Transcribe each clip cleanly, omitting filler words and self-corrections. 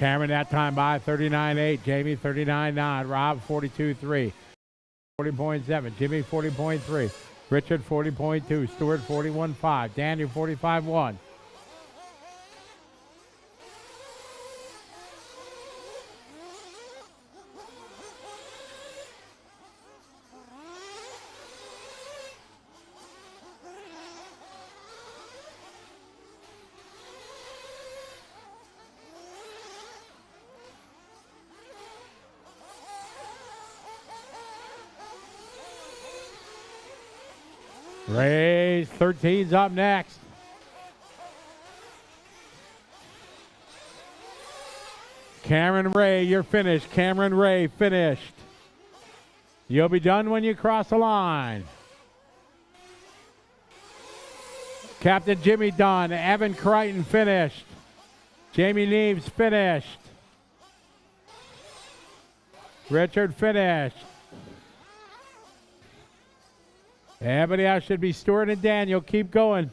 Cameron that time by 39.8. Jamie 39.9. Rob 42.3. 40.7. Jimmy 40.3. Richard 40.2. Stewart 41.5. Daniel 45.1. Race 13's up next. Cameron Ray, you're finished. Cameron Ray finished. You'll be done when you cross the line. Captain Jimmy done. Evan Crichton finished. Jamie Neves finished. Richard finished. Everybody else should be Stewart and Daniel. Keep going.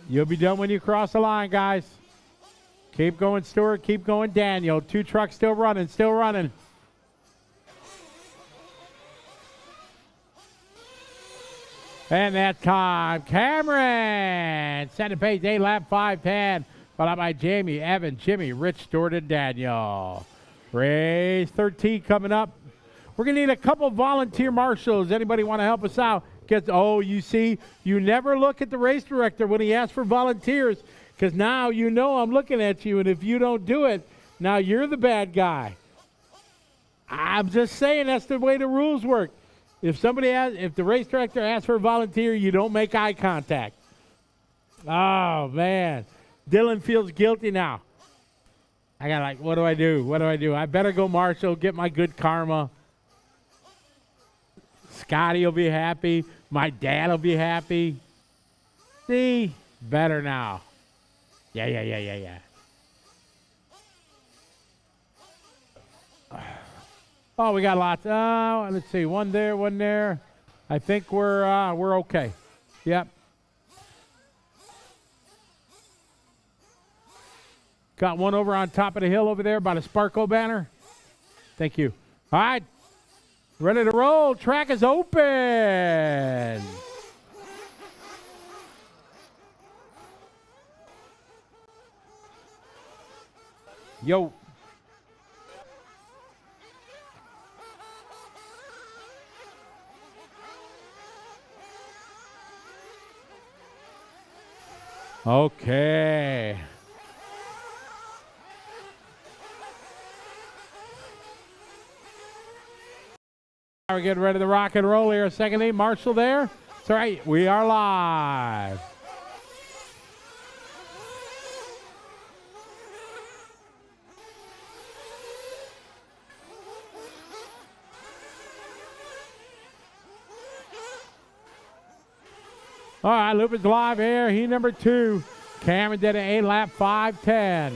You'll be done when you cross the line, guys. Keep going, Stewart. Keep going, Daniel. 2 trucks still running, still running. And that time, Cameron. Center pace, 8 lap 5:10. Followed by Jamie, Evan, Jimmy, Rich, Stewart, and Daniel. Race 13 coming up. We're going to need a couple volunteer marshals. Anybody want to help us out? Oh, you see, you never look at the race director when he asks for volunteers, because now you know I'm looking at you, and if you don't do it, now you're the bad guy. I'm just saying that's the way the rules work. If the race director asks for a volunteer, you don't make eye contact. Oh, man. Dylan feels guilty now. I got what do I do? What do I do? I better go marshal, get my good karma. Scotty will be happy. My dad will be happy. See? Better now. Yeah. Oh, we got lots. Let's see. One there, one there. I think we're okay. Yep. Got one over on top of the hill over there by the Sparkle banner. Thank you. All right. Ready to roll. Track is open. Yo. Okay. We're getting ready to rock and roll here. Second name, Marshall there. That's all right. We are live. All right, Lupin's live here. He number 2. Cameron did an 8-lap 5:10.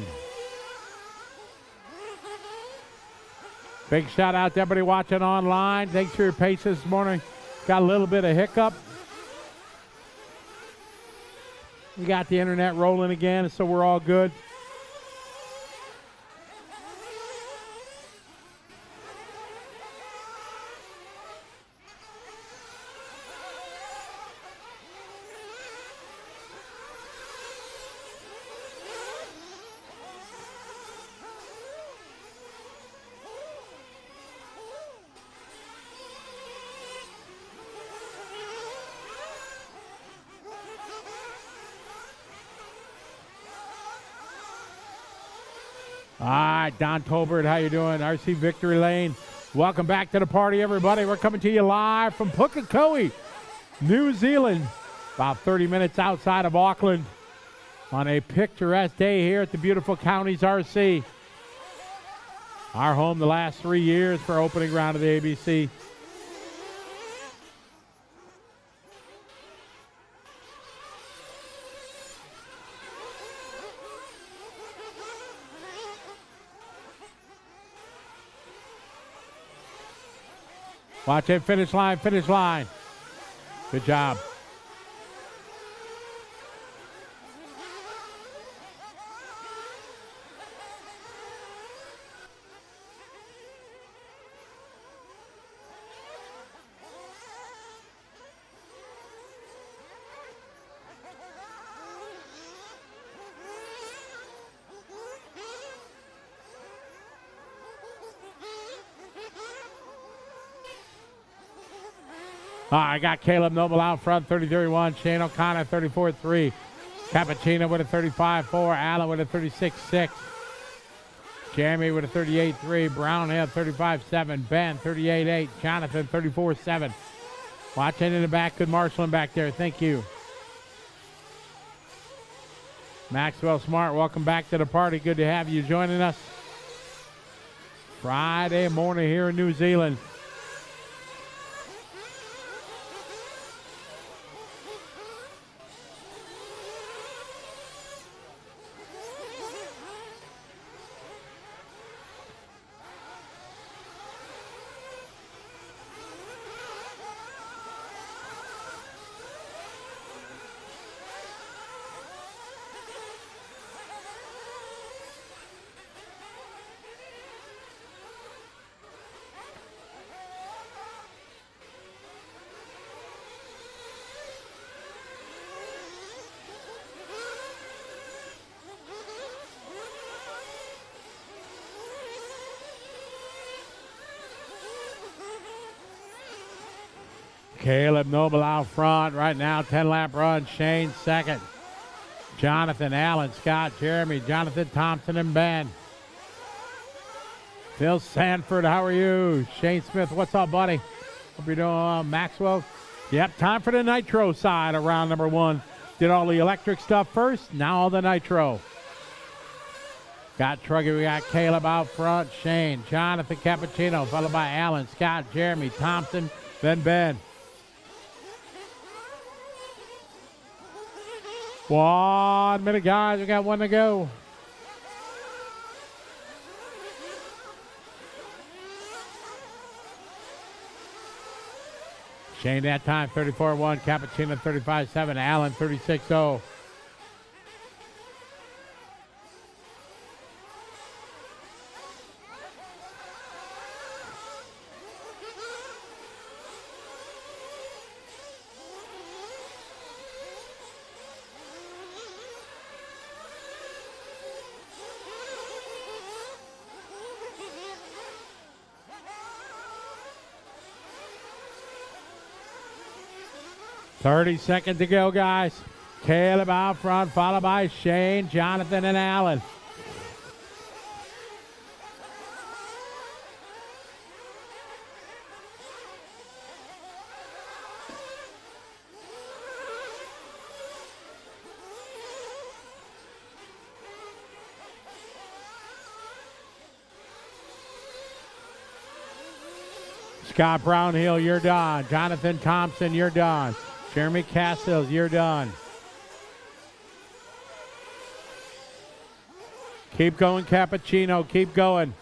Big shout out to everybody watching online. Thanks for your patience this morning. Got a little bit of hiccup. We got the internet rolling again, so we're all good. All right, Don Tolbert, how you doing? RC Victory Lane. Welcome back to the party, everybody. We're coming to you live from Pukekohe, New Zealand, about 30 minutes outside of Auckland on a picturesque day here at the beautiful Counties RC. Our home the last 3 years for opening round of the ABC. Watch it, finish line, finish line. Good job. I got Caleb Noble out front, 30-31. Shane O'Connor, 34-3. Cappuccino with a 35-4. Allen with a 36-6. Jeremy with a 38-3. Brownhill, 35-7. Ben, 38-8. Jonathan, 34-7. Watching in the back. Good marshaling back there. Thank you. Maxwell Smart, welcome back to the party. Good to have you joining us. Friday morning here in New Zealand. Caleb Noble out front right now, 10-lap run. Shane second. Jonathan, Allen, Scott, Jeremy, Jonathan, Thompson, and Ben. Phil Sanford, how are you? Shane Smith, what's up, buddy? Hope you're doing Maxwell. Yep, time for the Nitro side of round number 1. Did all the electric stuff first, now all the Nitro. Got Truggy, we got Caleb out front. Shane, Jonathan, Cappuccino, followed by Allen, Scott, Jeremy, Thompson, then Ben. 1 minute, guys. We got 1 to go. Shane that time, 34-1. Cappuccino, 35-7. Allen, 36-0. Seconds to go, guys. Caleb out front, followed by Shane, Jonathan, and Allen. Scott Brownhill, you're done. Jonathan Thompson, you're done. Jeremy Castles, you're done. Keep going, Cappuccino. Keep going.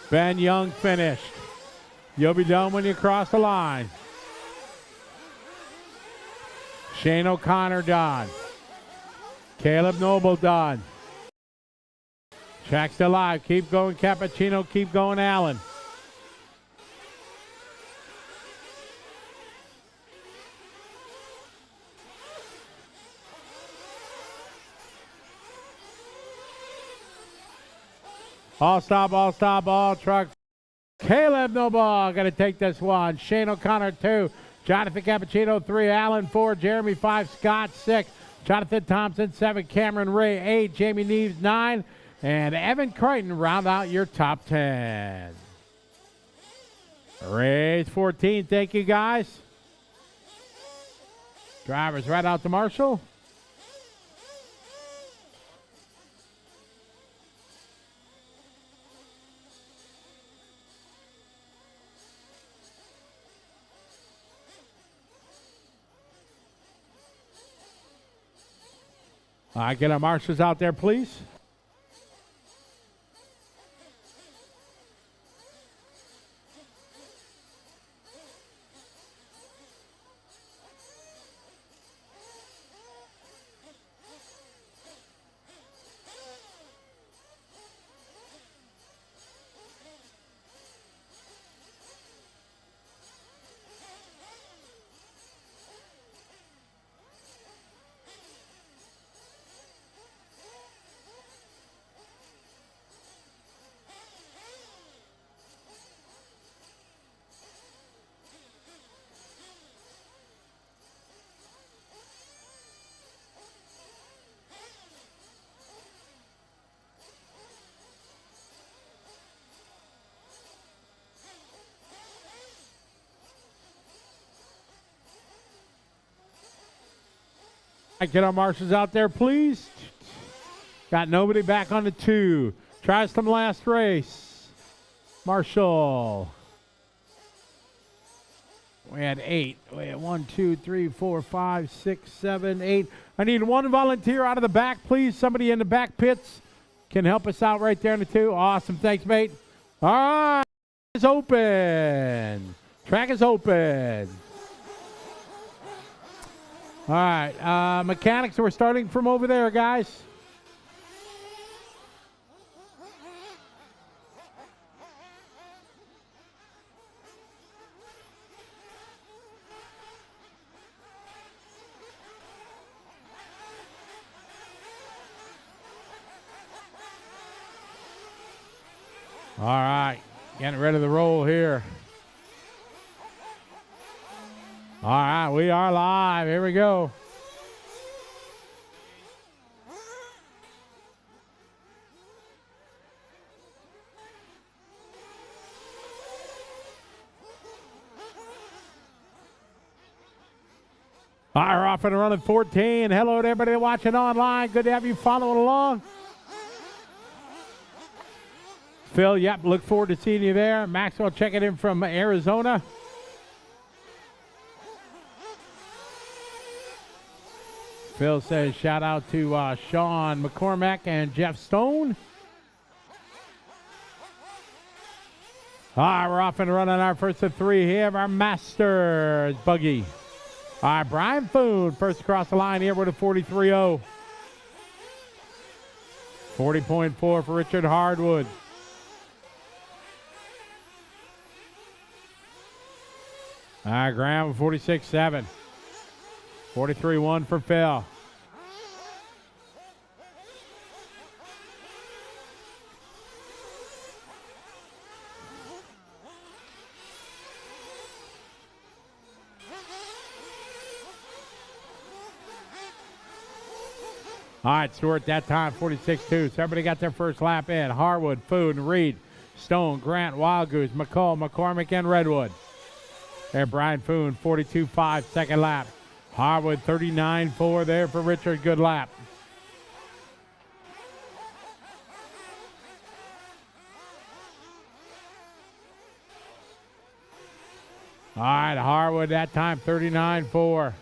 Ben Young finished. You'll be done when you cross the line. Shane O'Connor done. Caleb Noble done. Track's still alive. Keep going, Cappuccino. Keep going, Allen. All stop, all truck. Caleb Noble going to take this one. Shane O'Connor 2. Jonathan Cappuccino 3. Allen 4. Jeremy 5. Scott 6. Jonathan Thompson 7. Cameron Ray 8. Jamie Neves 9. And Evan Crichton round out your top 10. Race 14. Thank you, guys. Drivers right out to Marshall. Get our marshals out there, please. Get our marshals out there, please. Got nobody back on the 2. Tries some last race. Marshall. We had 8. We had 1, 2, 3, 4, 5, 6, 7, 8. I need one volunteer out of the back, please. Somebody in the back pits can help us out right there in the 2. Awesome. Thanks, mate. All right. It's open. Track is open. All right. Mechanics, we're starting from over there, guys. All right, getting rid of the roll here. All right, we are live. Here we go. All right, we're off and running 14. Hello to everybody watching online. Good to have you following along. Phil, yep, look forward to seeing you there. Maxwell checking in from Arizona. Phil says shout out to Sean McCormack and Jeff Stone. All right, we're off and running our first of 3 here. Our Masters, Buggy. All right, Brian Foon, first across the line here with a 43.0. 40.4 for Richard Hardwood. All right, Graham, 46.7. 43.1 for Phil. All right, Stewart, that time, 46.2. So everybody got their first lap in. Harwood, Food, Reed, Stone, Grant, Wild Goose, McCall, McCormick, and Redwood. There, Brian Foon, 42.5, second lap. Harwood, 39.4 there for Richard. Good lap. All right, Harwood, that time, 39.4.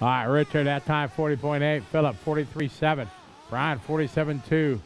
All right, Richard, that time 40.8. Philip, 43.7. Brian, 47.2.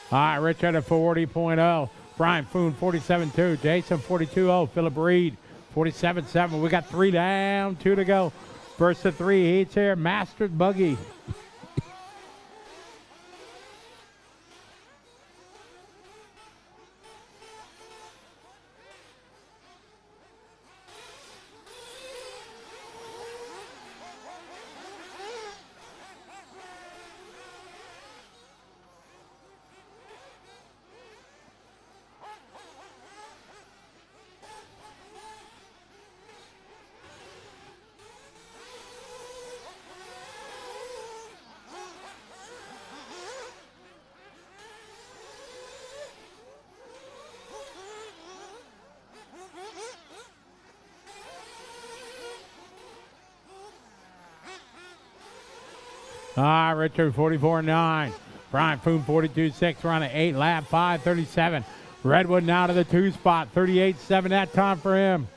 All right, Richard at 40.0. Brian Foon, 47.2. Jason, 42.0. Philip Reed, 47.7. We got 3 down, 2 to go. First of 3 heats here. Masters Buggy. All right, Richard, 44.9. Brian Foon, 42.6. We're on an 8 lap, 5:37. Redwood now to the 2 spot, 38.7 that time for him.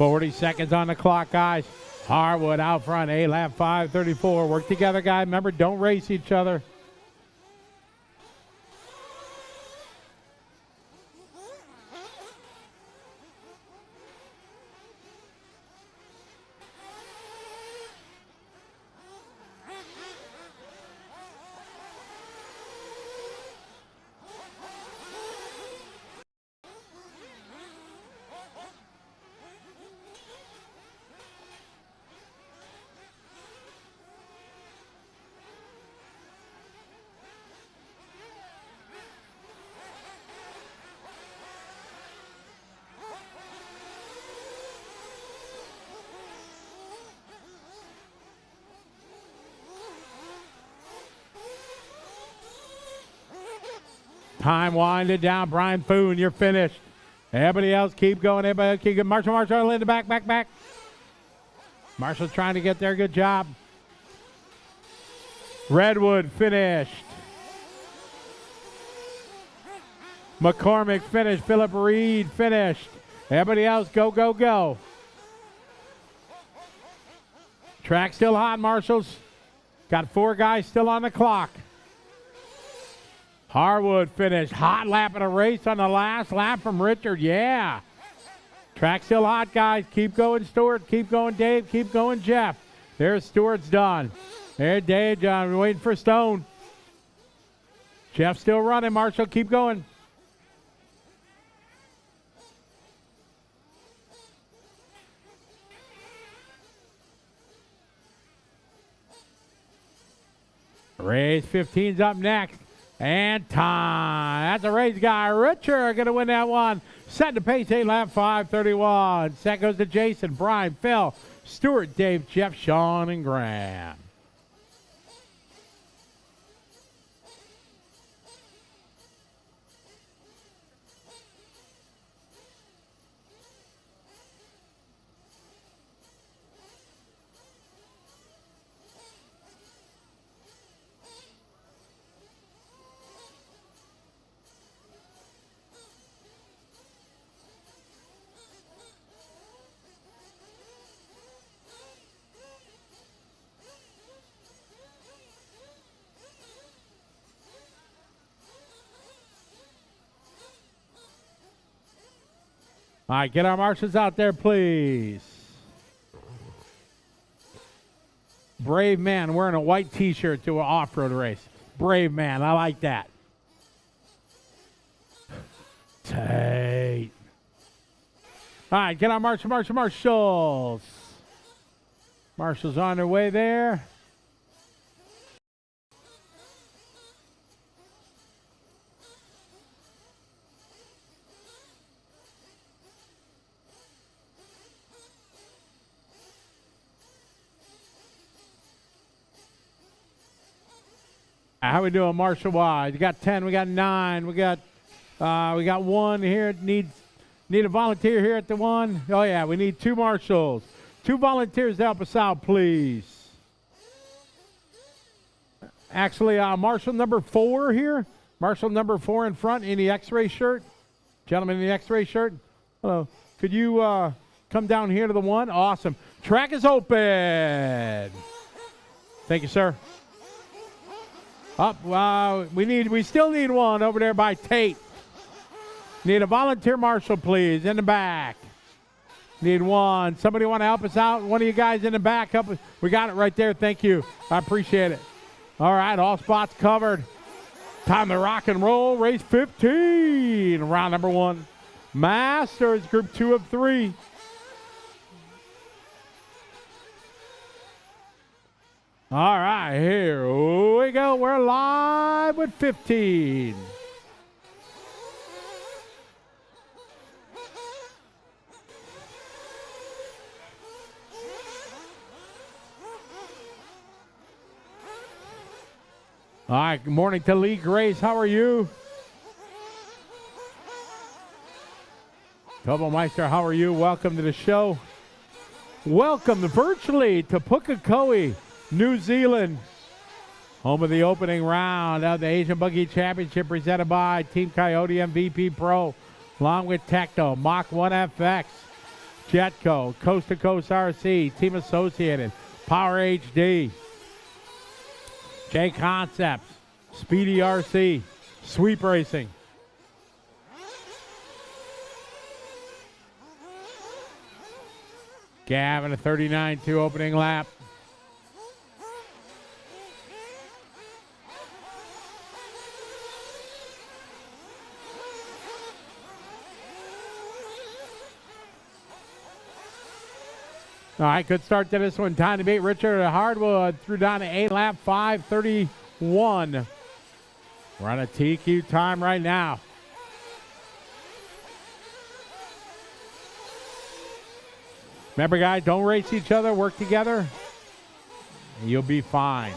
40 seconds on the clock, guys. Harwood out front, lap 5:34. Work together, guys. Remember, don't race each other. Time winded down. Brian Foon, you're finished. Everybody else keep going. Everybody else keep going. Marshall in the back. Marshall's trying to get there. Good job. Redwood finished. McCormick finished. Philip Reed finished. Everybody else go. Track still hot, Marshals. Got 4 guys still on the clock. Harwood finished. Hot lap of the race on the last lap from Richard. Yeah. Track still hot, guys. Keep going, Stuart. Keep going, Dave. Keep going, Jeff. There's Stuart's done. There's Dave, John. We're waiting for Stone. Jeff still running. Marshall, keep going. Race 15's up next. And time. That's a race guy. Richard going to win that one. Set the pace, lap 5:31. Set goes to Jason, Brian, Phil, Stuart, Dave, Jeff, Sean, and Graham. All right, get our marshals out there, please. Brave man wearing a white T-shirt to an off-road race. Brave man, I like that. Tight. All right, get our marshals. Marshals on their way there. How we doing, Marshall-wise? We got 10, we got 9, we got 1 here. Need a volunteer here at the 1. Oh yeah, we need 2 marshals. 2 volunteers to help us out, please. Actually, marshal number 4 here. Marshal number 4 in front in the X-ray shirt. Gentleman in the X-ray shirt. Hello. Could you come down here to the 1? Awesome. Track is open. Thank you, sir. Up, we still need 1 over there by Tate. Need a volunteer marshal, please, in the back. Need 1. Somebody want to help us out? One of you guys in the back, help us. We got it right there. Thank you. I appreciate it. All right, all spots covered. Time to rock and roll. Race 15, round number 1. Masters, group 2 of 3. All right, here we go. We're live with 15. All right, good morning to Lee Grace. How are you? Tobo Meister, how are you? Welcome to the show. Welcome virtually to Pukekohe, New Zealand, home of the opening round of the Asian Buggy Championship presented by Team Coyote MVP Pro, along with Tecto, Mach 1 FX, Jetco, Coast to Coast RC, Team Associated, Power HD, J Concepts, Speedy RC, Sweep Racing. Gavin a 39.2 opening lap. All right, good start to this one. Time to beat Richard Hardwood through down to 8 lap 5:31. We're on a TQ time right now. Remember, guys, don't race each other. Work together, and you'll be fine.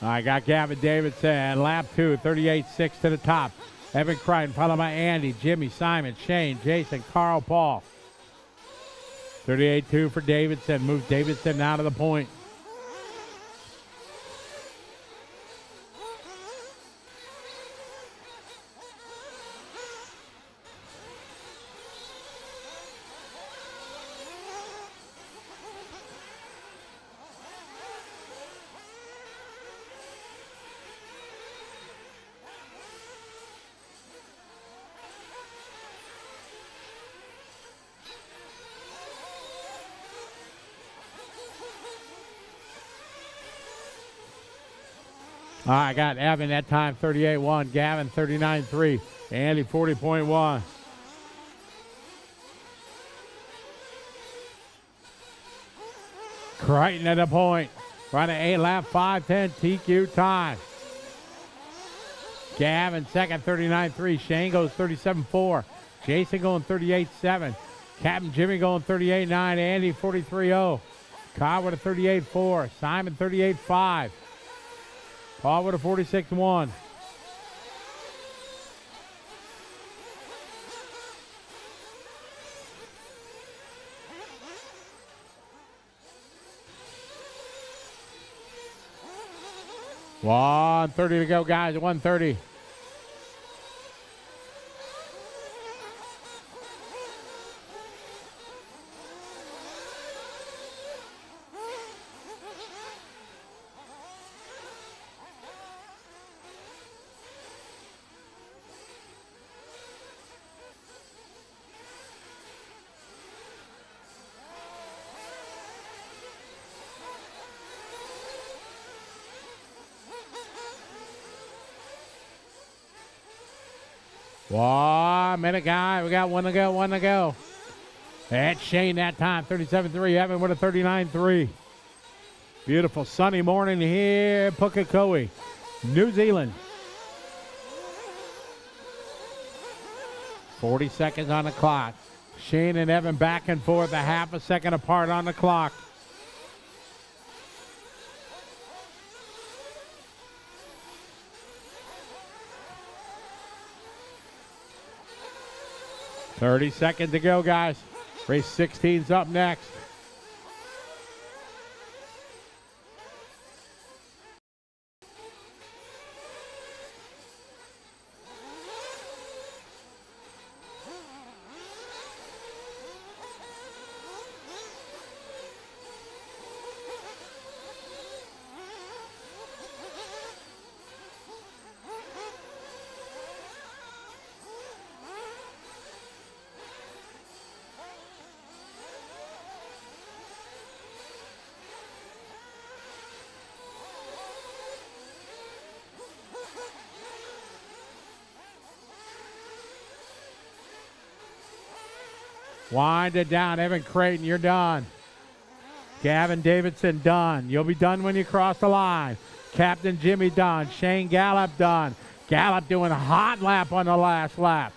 I got Gavin Davidson, lap 2, 38.6 to the top. Evan Crichton, followed by Andy, Jimmy, Simon, Shane, Jason, Carl, Paul. 38.2 for Davidson. Moves Davidson out of the point. I got Evan that time 38.1, Gavin 39.3, Andy 40.1. Crichton at a point. Running 8 lap 5:10 TQ time. Gavin second 39.3. Shane goes 37.4. Jason going 38.7. Captain Jimmy going 38.9. Andy 43.0. Kyle with a 38.4. Simon 38.5. Paul with a 46.1. $130 to go, guys. 130. One minute, guy. We got one to go. That's Shane that time, 37.3. Evan with a 39.3. Beautiful sunny morning here, Pukekohe, New Zealand. 40 seconds on the clock. Shane and Evan back and forth, a half a second apart on the clock. $30 seconds to go, guys. Race 16's up next. Wind it down. Evan Creighton, you're done. Gavin Davidson, done. You'll be done when you cross the line. Captain Jimmy, done. Shane Gallup, done. Gallup doing a hot lap on the last lap.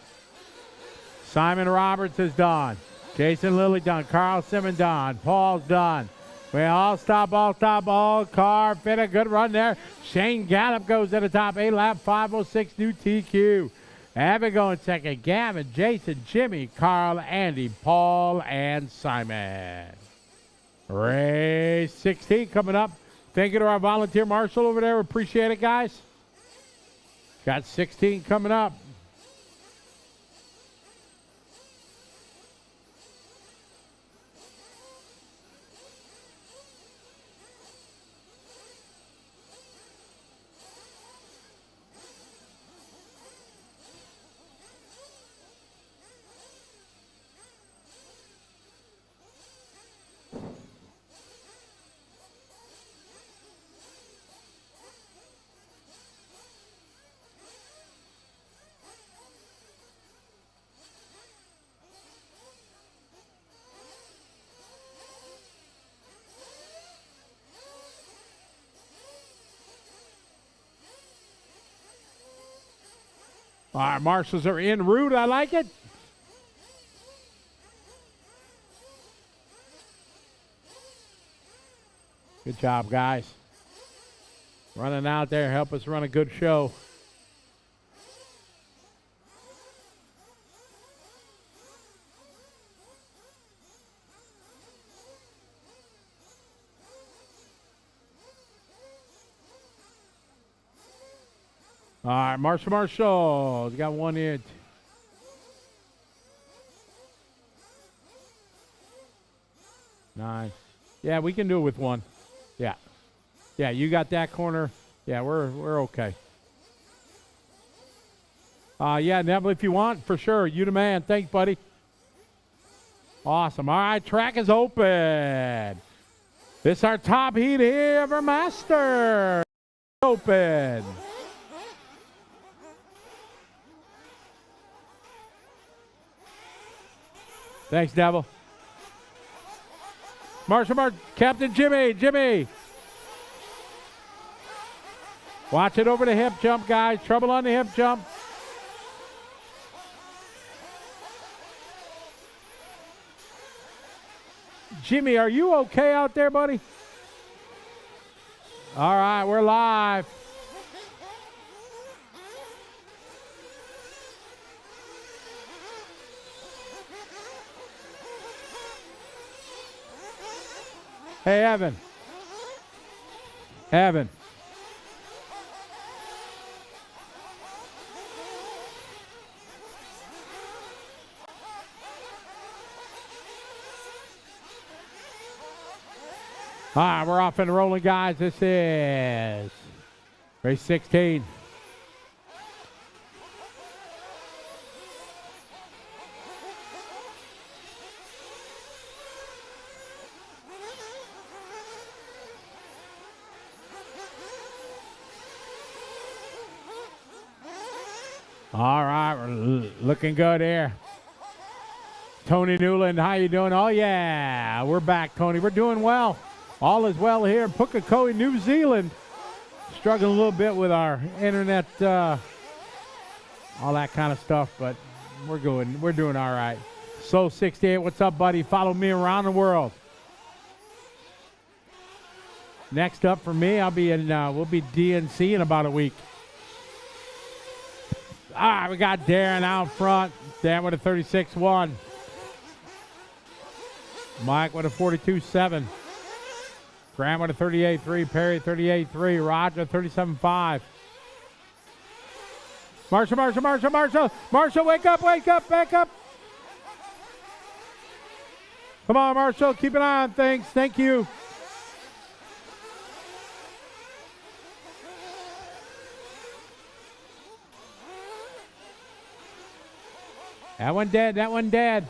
Simon Roberts is done. Jason Lilly done. Carl Simmons done. Paul's done. We all stop, all car. Fit a good run there. Shane Gallup goes to the top. 8 lap, 5:06 new TQ. Evan going second. Gavin, Jason, Jimmy, Carl, Andy, Paul, and Simon. Race 16 coming up. Thank you to our volunteer marshal over there. Appreciate it, guys. Got 16 coming up. All right, marshals are en route. I like it. Good job, guys. Running out there, help us run a good show. All right, Marshall. Got one in. Nice. Yeah, we can do it with one. Yeah. Yeah, you got that corner. Yeah, we're okay. Yeah, Neville, if you want, for sure. You the man. Thanks, buddy. Awesome. All right, track is open. This is our top heat here of our master. Open. Thanks, Neville. Marshall, Captain Jimmy. Watch it over the hip jump, guys. Trouble on the hip jump. Jimmy, are you okay out there, buddy? All right, we're live. Hey, Evan. All right, we're off and rolling, guys. This is race 16. All right, we're looking good here. Tony Newland, how you doing? Oh, yeah, we're back, Tony. We're doing well. All is well here in Pukekohe, New Zealand. Struggling a little bit with our internet, all that kind of stuff, but we're doing all right. So 68, what's up, buddy? Follow me around the world. Next up for me, we'll be DNC in about a week. All right, we got Darren out front. Darren with a 36-1. Mike with a 42-7. Graham with a 38-3. Perry 38-3. Roger 37-5. Marshall, wake up. Come on, Marshall, keep an eye on things. Thank you. That one dead.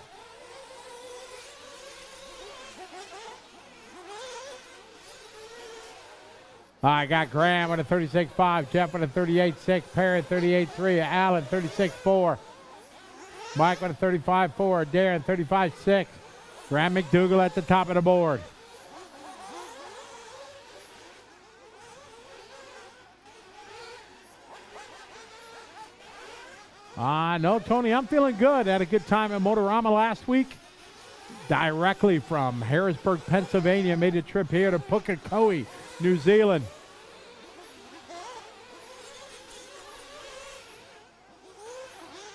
I got Graham with a 36-5, Jeff with a 38-6, Perry 38-3, Allen 36-4, Mike with a 35-4, Darren 35-6, Graham McDougall at the top of the board. No, Tony, I'm feeling good. Had a good time at Motorama last week. directly from Harrisburg, Pennsylvania. Made a trip here to Pukekohe, New Zealand.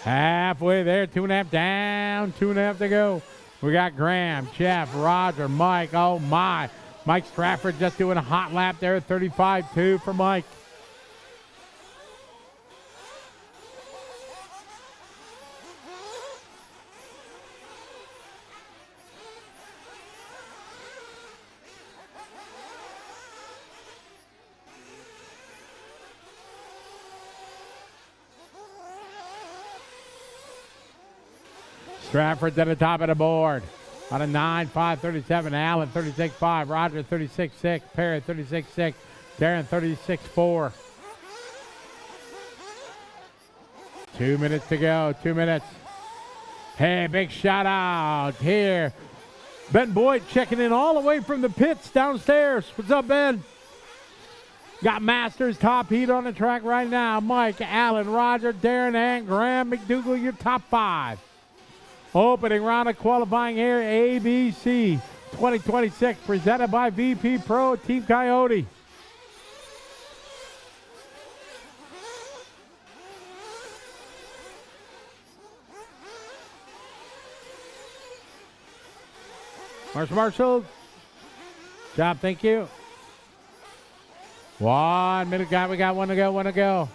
Halfway there, 2.5 down, 2.5 to go. We got Graham, Jeff, Roger, Mike. Oh my. Mike Stratford just doing a hot lap there, 35-2 for Mike. Stratford's at the top of the board. On a 9.537, Allen 36.5, Roger 36.6, Perry 36.6, Darren 36.4. 2 minutes to go, 2 minutes. Hey, big shout out here. Ben Boyd checking in all the way from the pits downstairs. What's up, Ben? Got Masters top heat on the track right now. Mike, Allen, Roger, Darren, and Graham McDougall, your top 5. Opening round of qualifying here, ABC 2026, presented by VP Pro Team Coyote. Marshall. Job, thank you. 1 minute, guy. We got one to go.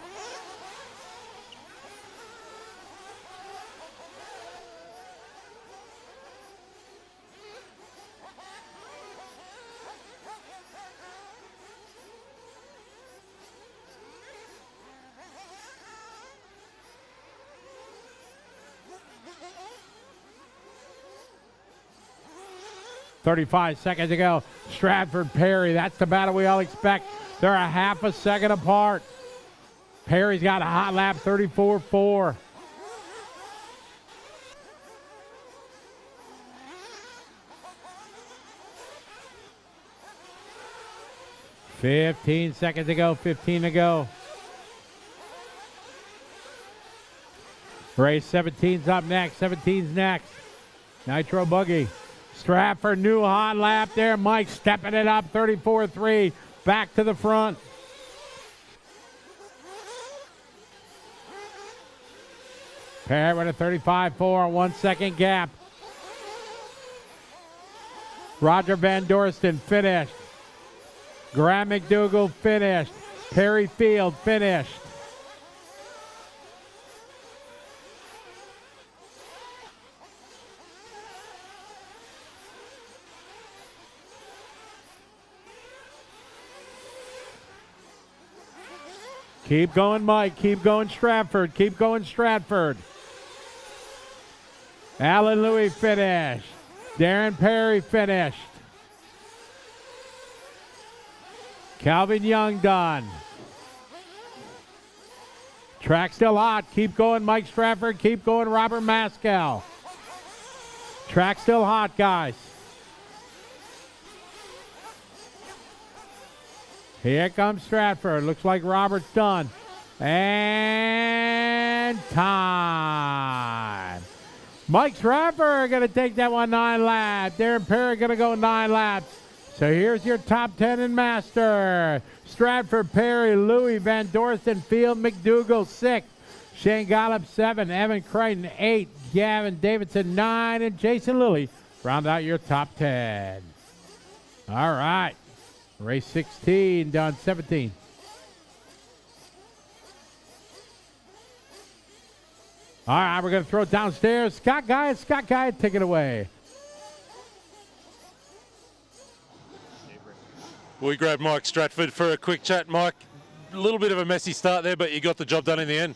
.35 seconds to go. Stratford, Perry, that's the battle we all expect. They're a half a second apart. Perry's got a hot lap, 34.4. .15 seconds to go, 15 to go. Race 17's up next, 17's next. Nitro Buggy. Stratford, new hot lap there. Mike stepping it up, 34.3. Back to the front. Perry with a 35.4, 1 second gap. Roger Van Dorsten finished. Graham McDougall finished. Perry Field finished. Keep going, Mike. Keep going, Stratford. Keep going, Stratford. Alan Louis finished. Darren Perry finished. Calvin Young done. Track still hot. Keep going, Mike Stratford. Keep going, Robert Maskell. Track still hot, guys. Here comes Stratford. Looks like Robert's done. And time. Mike Stratford going to take that one 9 laps. Darren Perry going to go 9 laps. So here's your top 10 in Master. Stratford, Perry, Louis, Van Dorsten, Field, McDougall 6. Shane Gollop 7. Evan Crichton 8. Gavin Davidson 9. And Jason Lilly round out your top 10. All right. Race 16, done 17. All right, we're going to throw it downstairs. Scott Guy, take it away. We grabbed Mike Stratford for a quick chat. Mike, a little bit of a messy start there, but you got the job done in the end.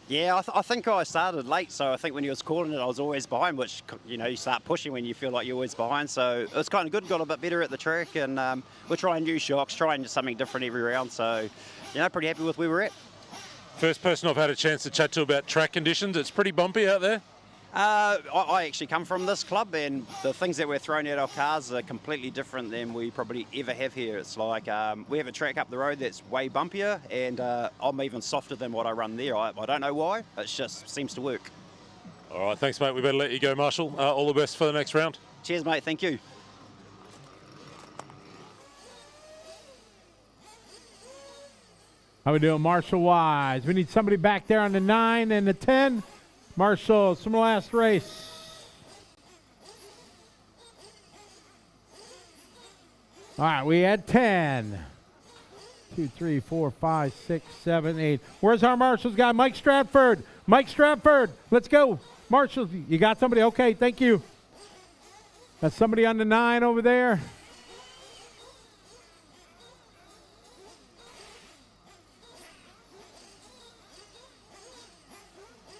Yeah, I think I started late, so I think when he was calling it, I was always behind, which, you know, you start pushing when you feel like you're always behind. So it was kind of good, got a bit better at the track, and we're trying new shocks, trying something different every round. So, you know, pretty happy with where we're at. First person I've had a chance to chat to about track conditions. It's pretty bumpy out there. I actually come from this club, and the things that we're throwing at our cars are completely different than we probably ever have here. It's like we have a track up the road that's way bumpier, and I'm even softer than what I run there. I don't know why. It just seems to work. All right, thanks, mate. We better let you go, Marshall. All the best for the next round. Cheers, mate. Thank you. How we doing, Marshall-wise? We need somebody back there on the 9 and the 10. Marshall, from the last race. All right, we had 10. 2, 3, 4, 5, 6, 7, 8. Where's our Marshall's guy? Mike Stratford. Mike Stratford. Let's go. Marshall, you got somebody? Okay, thank you. That's somebody on the 9 over there.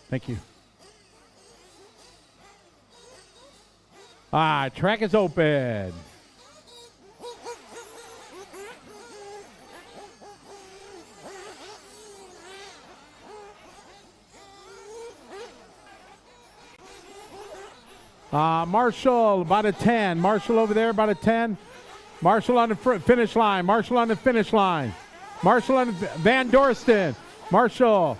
Thank you. All right, track is open. Marshall, about a 10. Marshall over there, about a 10. Marshall on the finish line. Marshall on the finish line. Marshall on the Van Dorston. Marshall,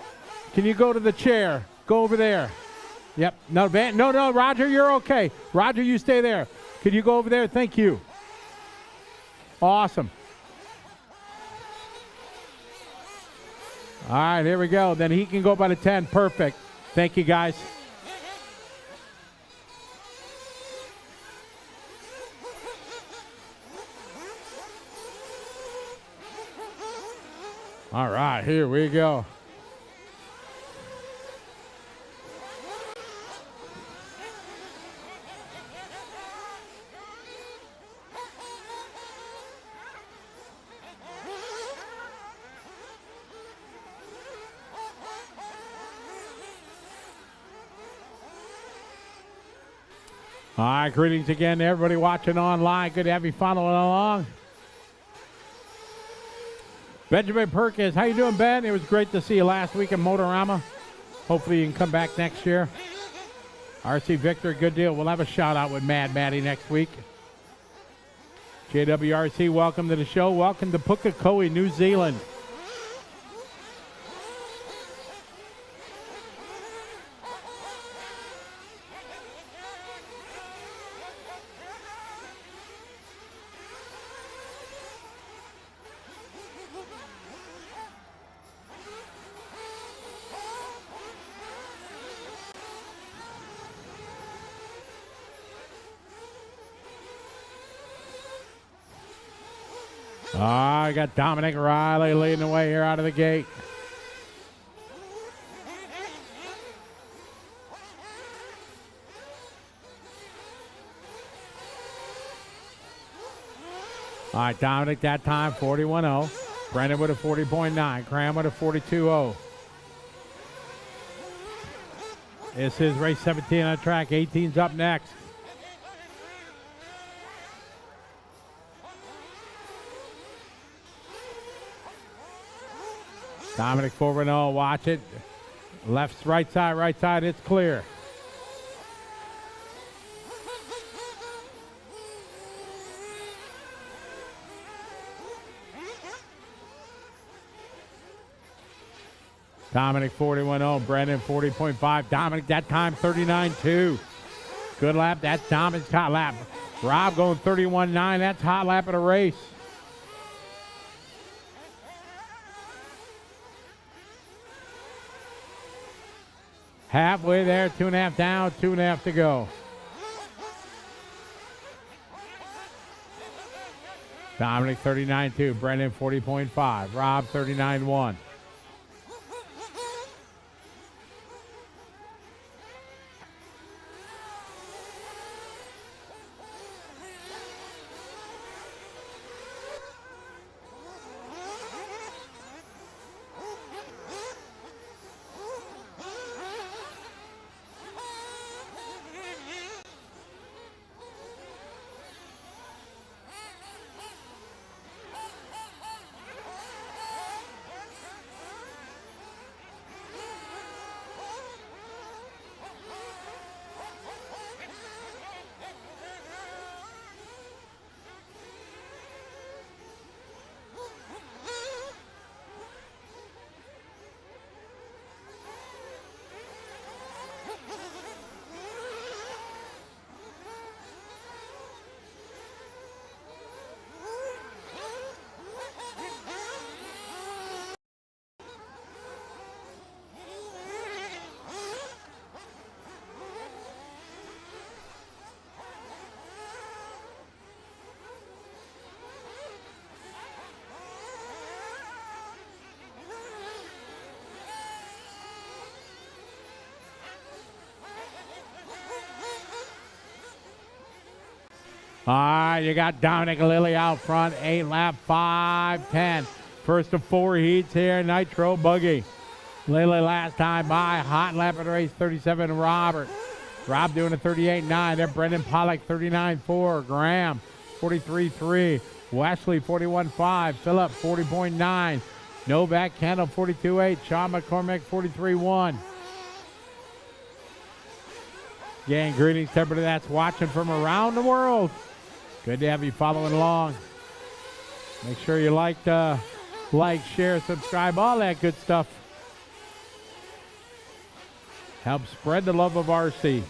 can you go to the chair? Go over there. Yep. No, no, Roger, you're okay. Roger, you stay there. Can you go over there? Thank you. Awesome. All right, here we go. Then he can go by the 10. Perfect. Thank you, guys. All right, here we go. All right, greetings again to everybody watching online. Good to have you following along. Benjamin Perkins, how you doing, Ben? It was great to see you last week in Motorama. Hopefully you can come back next year. RC Victor, good deal. We'll have a shout-out with Mad Maddie next week. JWRC, welcome to the show. Welcome to Pukekohe, New Zealand. I got Dominic Riley leading the way here out of the gate. All right, Dominic that time, 41.0. Brendan with a 40.9. Cram with a 42.0. This is race 17 on track. 18's up next. Dominic 4-0, watch it. Left, right side, it's clear. Dominic 41.0, Brendan 40.5. Dominic that time 39.2. Good lap, that's Dominic's hot lap. Rob going 31.9, that's hot lap of the race. Halfway there, 2.5 down, 2.5 to go. Dominic 39.2, Brendan 40.5, Rob 39.1. All right, you got Dominic Lilly out front, 8 lap, 5:10. First of 4 heats here, Nitro, Buggy. Lilly last time by, hot lap of the race, 37, Robert. Rob doing a 38.9. There, Brendan Pollock, 39.4. Graham, 43.3. Wesley, 41.5. Phillip, 40.9. Novak Kendall, 42.8. Sean McCormick, 43.1. Gang, greetings to everybody that's watching from around the world. Good to have you following along. Make sure you like, share, subscribe, all that good stuff. Help spread the love of RC.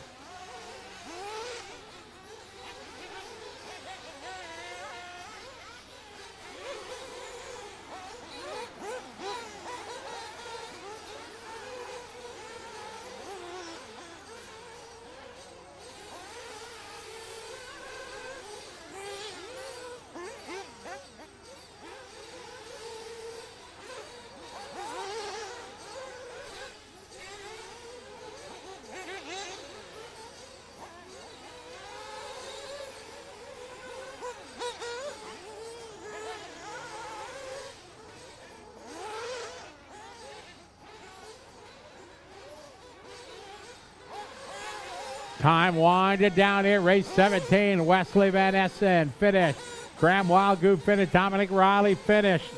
Time winded down here. Race 17. Wesley Van Essen finished. Graham Wildgood finished. Dominic Riley finished.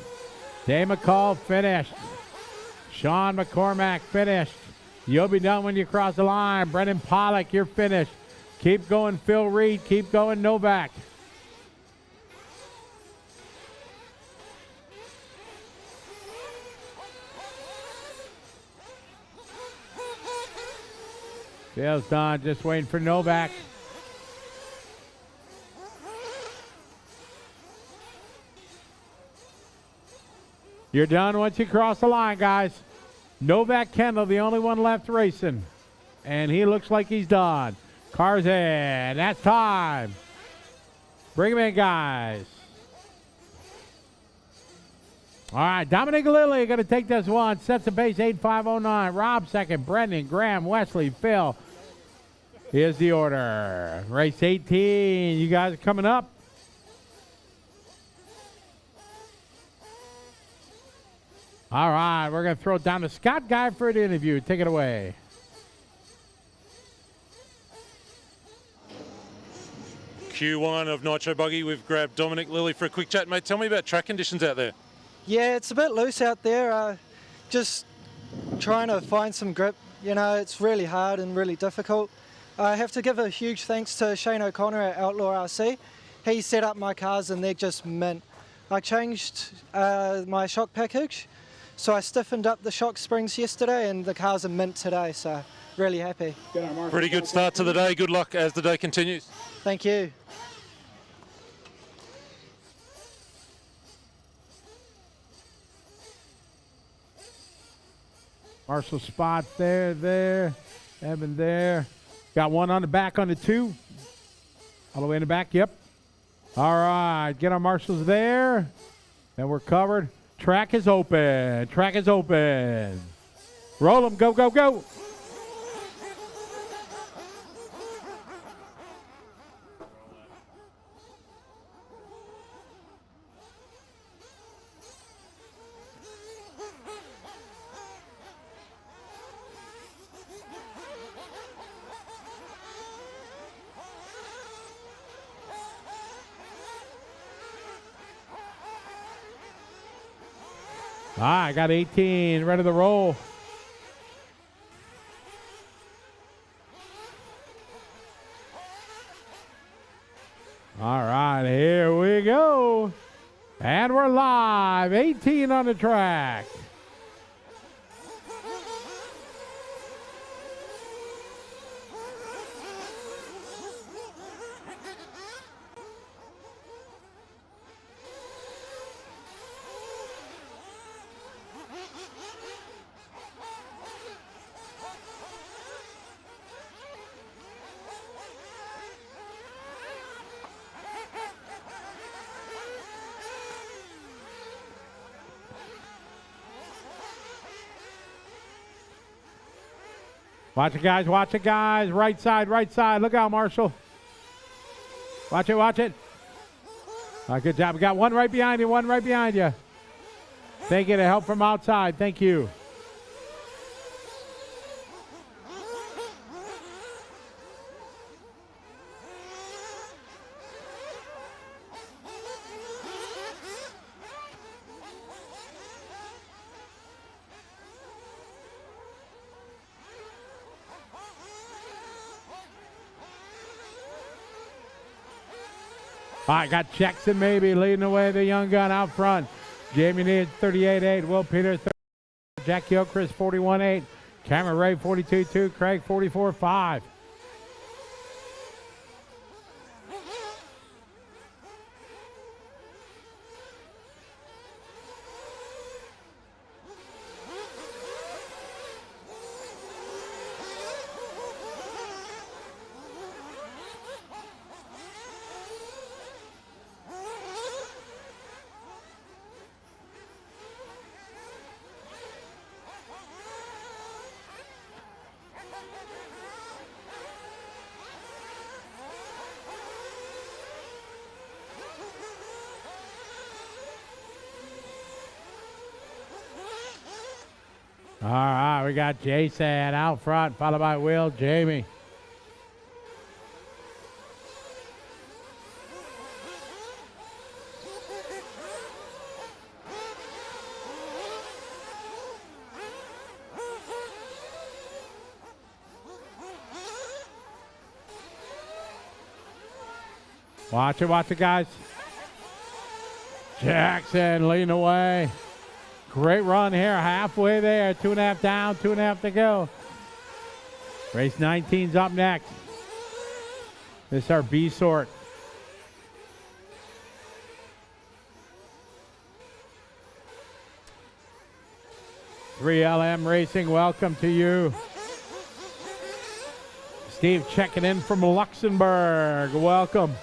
Dave McCall finished. Sean McCormack finished. You'll be done when you cross the line. Brendan Pollock, you're finished. Keep going, Phil Reed. Keep going, Novak. Phil's done, just waiting for Novak. You're done once you cross the line, guys. Novak Kendall, the only one left racing. And he looks like he's done. Cars in. That's time. Bring him in, guys. All right, Dominic Lilly going to take this one. Sets the pace, 8.509. Rob second. Brendan, Graham, Wesley, Phil. Here's the order. Race 18. You guys are coming up. All right, we're going to throw it down to Scott Guy for the interview. Take it away. Q1 of Nitro Buggy. We've grabbed Dominic Lilly for a quick chat. Mate, tell me about track conditions out there. Yeah, it's a bit loose out there. Just trying to find some grip. You know, it's really hard and really difficult. I have to give a huge thanks to Shane O'Connor at Outlaw RC. He set up my cars and they're just mint. I changed my shock package, so I stiffened up the shock springs yesterday and the cars are mint today, so really happy. Pretty good start to the day. Good luck as the day continues. Thank you. Marshall spot there. Evan there. Got one on the back on the 2. All the way in the back, yep. All right, get our marshals there. Then we're covered. Track is open. Track is open. Roll them. Go, go, go. I got 18, ready to roll. All right, here we go. And we're live, 18 on the track. Watch it, guys. Watch it, guys. Right side, right side. Look out, Marshall. Watch it, watch it. Good job. We got one right behind you, one right behind you. Thank you to help from outside. Thank you. All right, got Jackson maybe leading away the young gun out front. Jamie needs 38-8. Will Peters, Jack Gilchrist, 41-8. Cameron Ray, 42-2. Craig, 44-5. All right, we got Jason out front, followed by Will, Jamie. Watch it, guys. Jackson leading away. Great run here, halfway there. 2.5 down, 2.5 to go. Race 19's up next. This is our B sort. LM Racing, welcome to you. Steve checking in from Luxembourg. Welcome.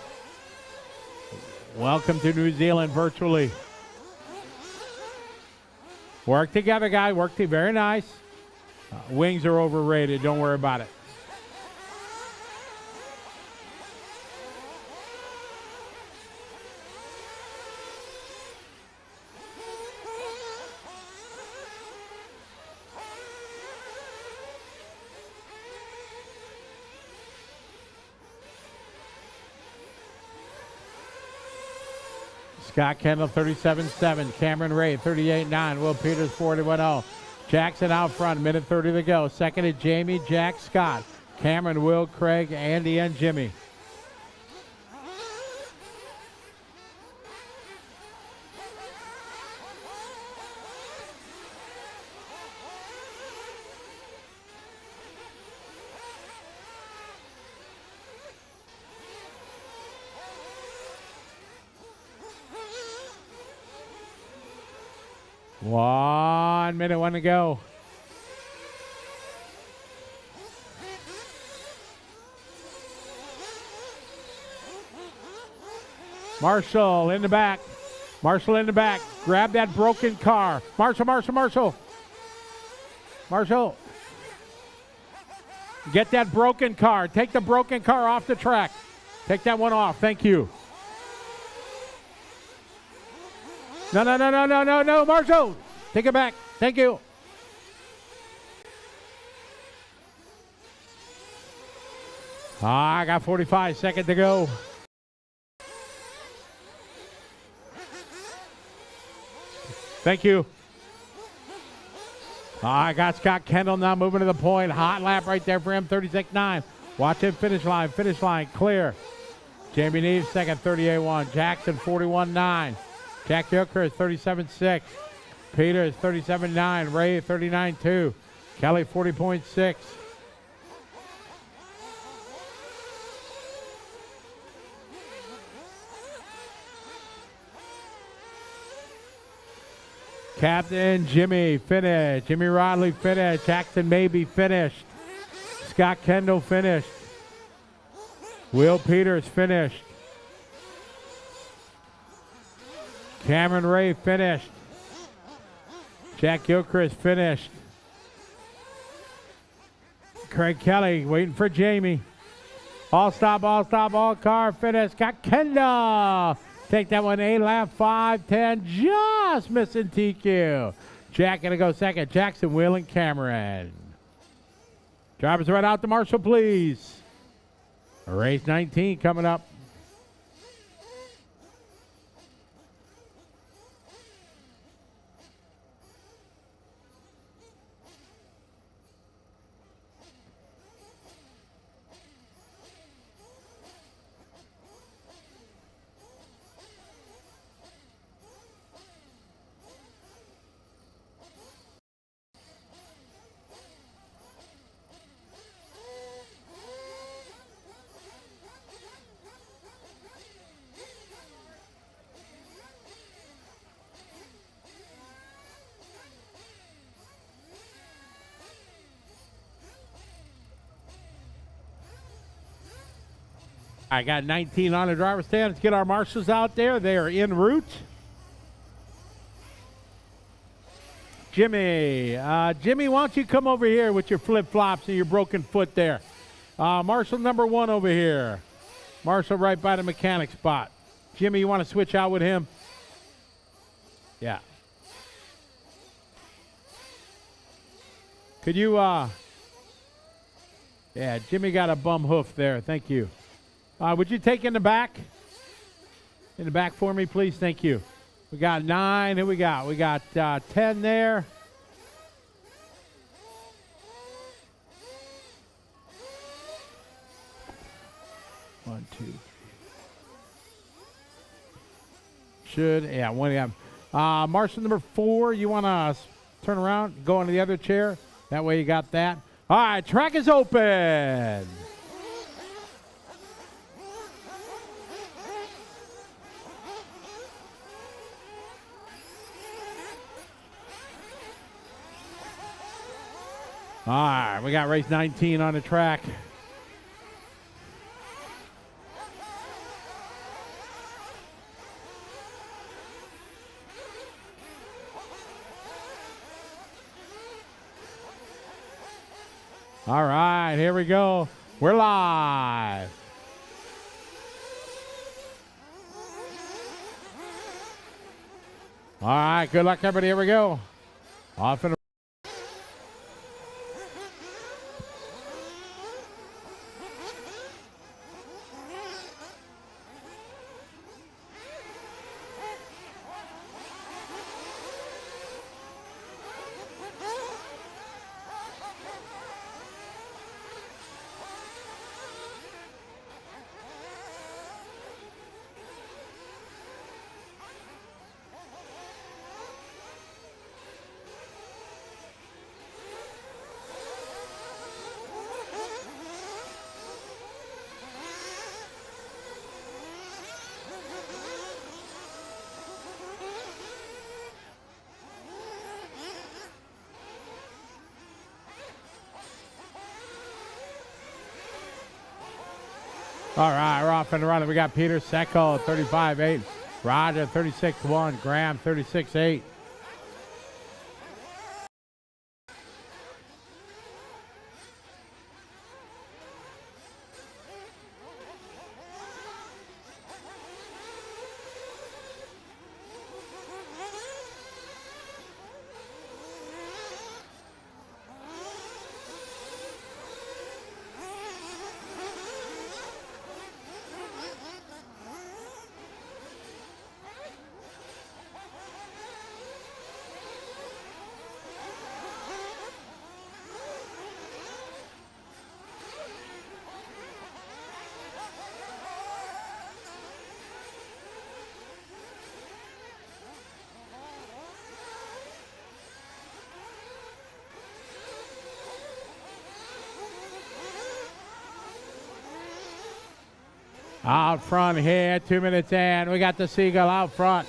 Welcome to New Zealand virtually. Work together, guys. Work together. Very nice. Wings are overrated. Don't worry about it. Scott Kendall, 37-7. Cameron Ray, 38-9. Will Peters, 41-0. Jackson out front, minute 30 to go. Second is Jamie, Jack, Scott. Cameron, Will, Craig, Andy, and Jimmy. One minute, one to go. Marshall in the back. Marshall in the back. Grab that broken car. Marshall. Get that broken car. Take the broken car off the track. Take that one off. Thank you. No, Marshall. Take it back. Thank you. I got 45 seconds to go. Thank you. I got Scott Kendall now moving to the point. Hot lap right there for him, 36-9. Watch it, finish line, clear. Jamie Neves second, 38-1. Jackson, 41-9. Jack Gilchrist, 37-6. Peters, 37-9. Ray, 39-2. Kelly, 40.6. Captain Jimmy finished. Jimmy Rodley finished. Jackson Maybe finished. Scott Kendall finished. Will Peters finished. Cameron Ray finished. Jack Gilchrist finished. Craig Kelly waiting for Jamie. All car finish. Got Kendall. Take that one, 8 lap, 5:10. Just missing TQ. Jack gonna go second. Jackson, Will, and Cameron. Drivers right out to Marshall, please. Race 19 coming up. I got 19 on the driver's stand. Let's get our marshals out there. They are en route. Jimmy. Jimmy, why don't you come over here with your flip-flops and your broken foot there. Marshal number 1 over here. Marshal right by the mechanic spot. Jimmy, you want to switch out with him? Yeah. Could you, yeah, Jimmy got a bum hoof there. Thank you. Would you take in the back? In the back for me, please. Thank you. We got 9. Who we got? We got 10 there. One, two. Should, yeah, one of them. Marshal number 4, you want to turn around, go into the other chair? That way you got that. All right, track is open. All right, we got race 19 on the track. All right, here we go. We're live. All right, good luck, everybody. Here we go. Off and all right, we're off and running. We got Peter Secco, 35.8. Roger, 36.1. Graham, 36.8. Out front here, 2 minutes in. We got the Seagull out front.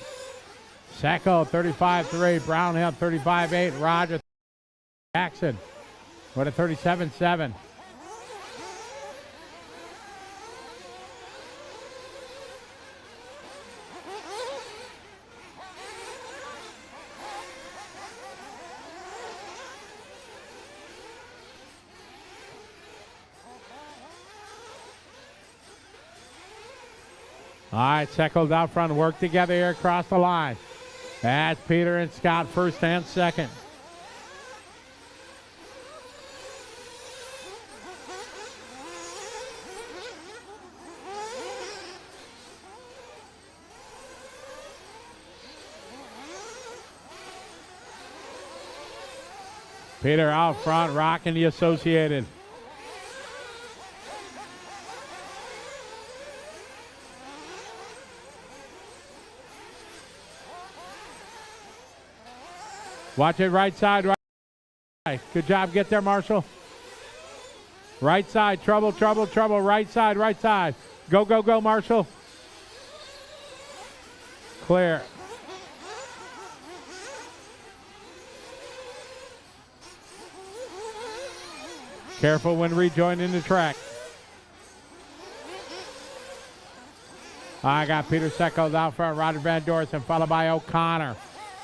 Secco, 35.3. Brownhill, 35.8. Roger Jackson with a 37.7. All right, Seckles out front. Work together here across the line. That's Peter and Scott first and second. Peter out front, rocking the Associated. Watch it right side, right side. Good job, get there, Marshall. Right side, trouble, trouble, trouble. Right side, right side. Go, go, go, Marshall. Clear. Careful when rejoining the track. I got Peter Seckles out front, Roger Van Dorsen, followed by O'Connor.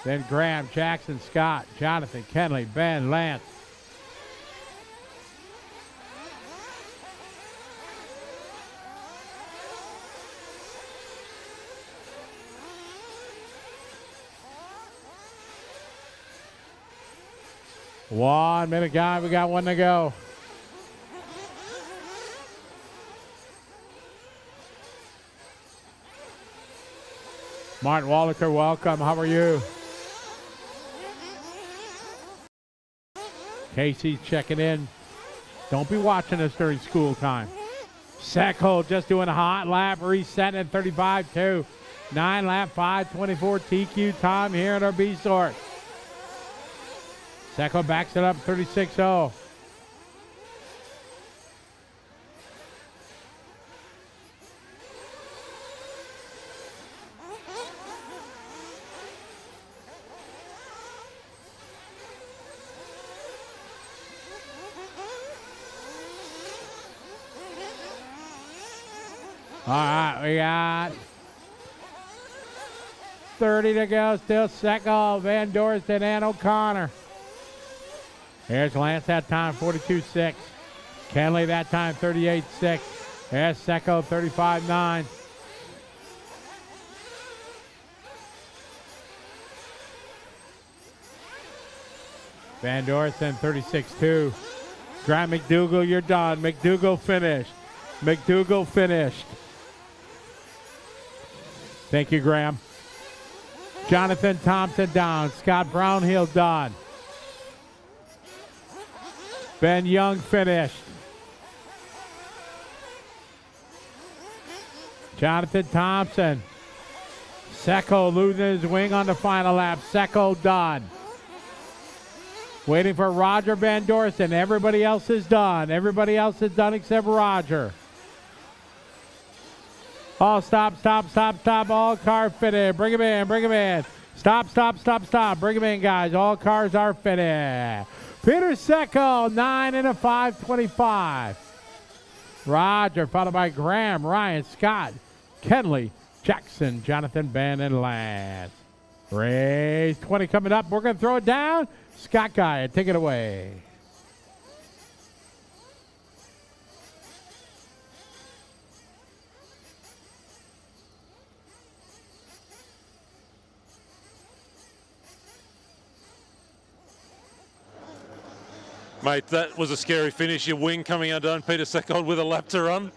Then Graham, Jackson, Scott, Jonathan, Kenley, Ben, Lance. One minute, guy. We got one to go. Martin Wallaker, welcome. How are you? Casey's checking in. Don't be watching us during school time. Seckles just doing a hot lap, resetting at 35-2. 9 lap, 5:24 TQ time here at our B sort. Seckles backs it up 36-0. All right, we got 30 to go. Still Seckles, Van Dorsen, and O'Connor. Here's Lance that time, 42-6. Kenley that time, 38-6. There's Seckles, 35-9. Van Dorsen, 36-2. Grant McDougal, you're done. McDougal finished. McDougal finished. Thank you, Graham. Jonathan Thompson down. Scott Brownhill done. Ben Young finished. Jonathan Thompson. Seckles losing his wing on the final lap. Seckles done. Waiting for Roger Van Dorsen. Everybody else is done. Everybody else is done except Roger. Oh, stop, stop, stop, stop. All car fitted. Bring him in, bring him in. Stop, stop, stop, stop. Bring him in, guys. All cars are fitted. Peter Seckles, 9 and a 5:25. Roger, followed by Graham, Ryan, Scott, Kenley, Jackson, Jonathan, Ben, and Lance. Race 20 coming up. We're going to throw it down. Scott Guy, take it away. Mate, that was a scary finish. Your wing coming undone. Peter Seckles with a lap to run.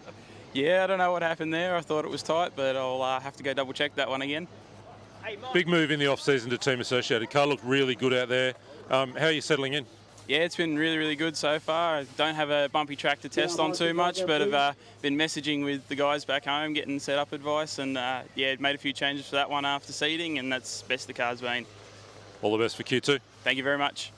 Yeah, I don't know what happened there. I thought it was tight, but I'll have to go double check that one again. Big move in the off-season to Team Associated. Car looked really good out there. How are you settling in? Yeah, it's been really, really good so far. I don't have a bumpy track to test on too much, but I've been messaging with the guys back home, getting set-up advice, and yeah, made a few changes for that one after seeding, and that's best the car's been. All the best for Q2. Thank you very much.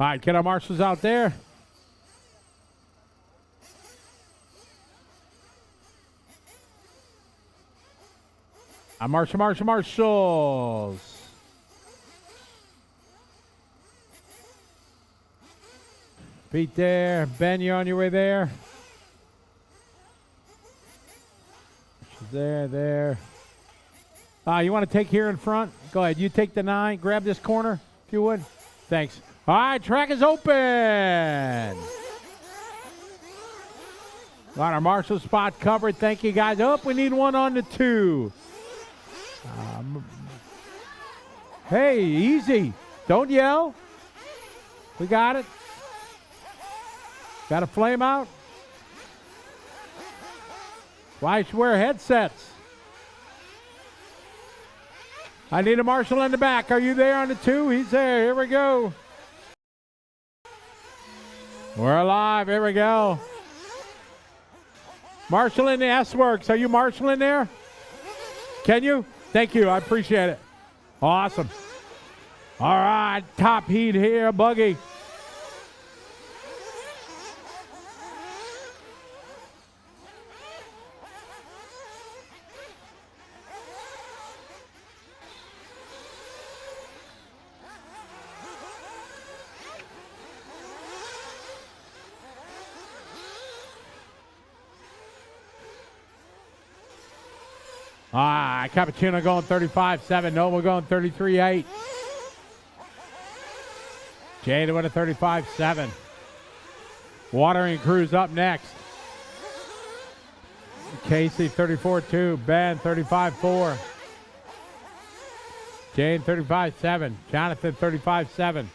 All right, get our marshals out there. Marshals. Pete there. Ben, you're on your way there. There. You want to take here in front? Go ahead. You take the 9. Grab this corner, if you would. Thanks. All right, track is open. Got our marshal spot covered. Thank you, guys. We need one on the 2. Hey, easy. Don't yell. We got it. Got a flame out. Why should wear headsets? I need a marshal in the back. Are you there on the 2? He's there. Here we go. We're alive. Here we go. Marshal in the S-Works. Are you marshaling there? Can you? Thank you. I appreciate it. Awesome. All right. Top heat here, Buggy. Cappuccino going 35-7. Nova going 33-8. Jada with a 35-7. Watering Crew's up next. Casey 34-2. Ben 35-4. Jane 35-7. Jonathan 35-7.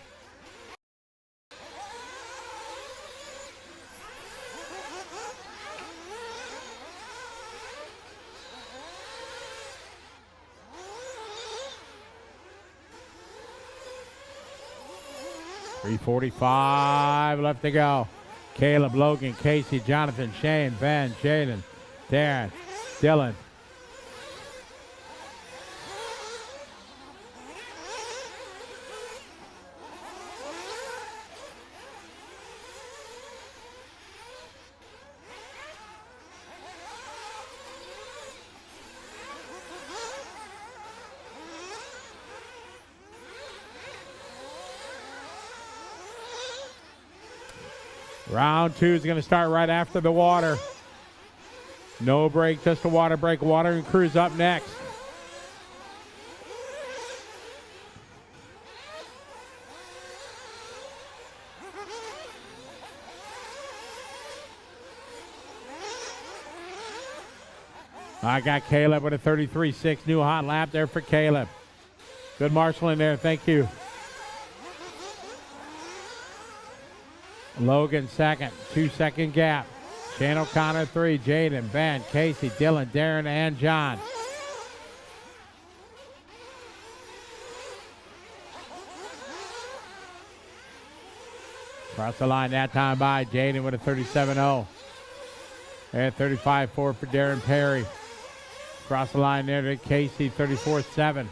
.345 left to go. Caleb, Logan, Casey, Jonathan, Shane, Ben, Jaden, Darren, Dylan. Round 2 is going to start right after the water. No break, just a water break. Watering Crew's up next. I got Caleb with a 33-6. New hot lap there for Caleb. Good marshaling there. Thank you. Logan second, 2-second gap. Shane O'Connor 3, Jaden, Ben, Casey, Dylan, Darren, and John. Cross the line that time by Jaden with a 37-0. And 35-4 for Darren Perry. Cross the line there to Casey, 34-7.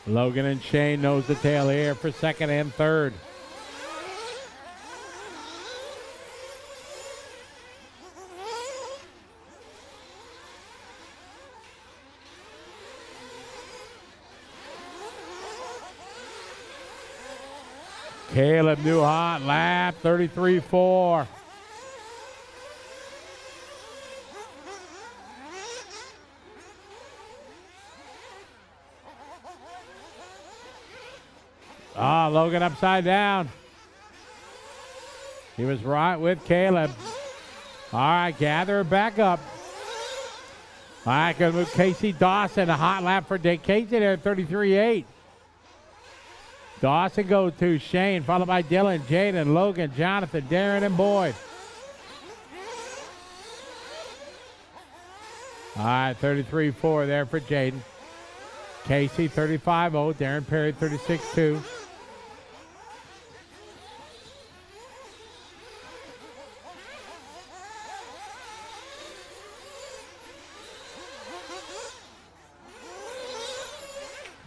Logan and Shane nose the tail here for second and third. Caleb new hot lap, 33-4. Logan upside down. He was right with Caleb. All right, gather her back up. All right, going to move Casey Dawson. A hot lap for Casey there, 33-8. Dawson goes to Shane, followed by Dylan, Jaden, Logan, Jonathan, Darren, and Boyd. All right, 33-4 there for Jaden. Casey, 35-0. Darren Perry, 36-2.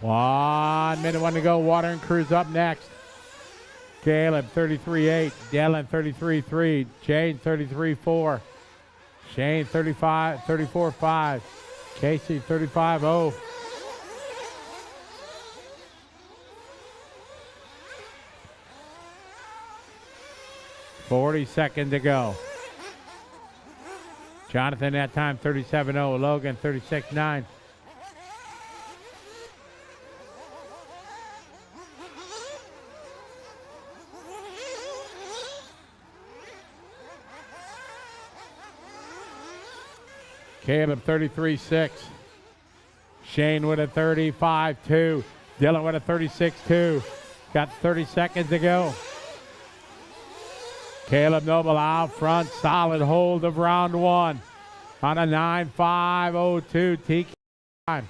One minute, one to go. Watering Crew's up next. Caleb, 33-8. Dylan, 33-3. Jane, 33-4. Shane, 34-5. Casey, 35-0. 40 seconds to go. Jonathan that time 37.0. Logan 36.9. Caleb 33.6. Shane with a 35.2. Dylan with a 36.2. Got 30 seconds to go. Caleb Noble out front. Solid hold of round one on a 9.5.02 TK time.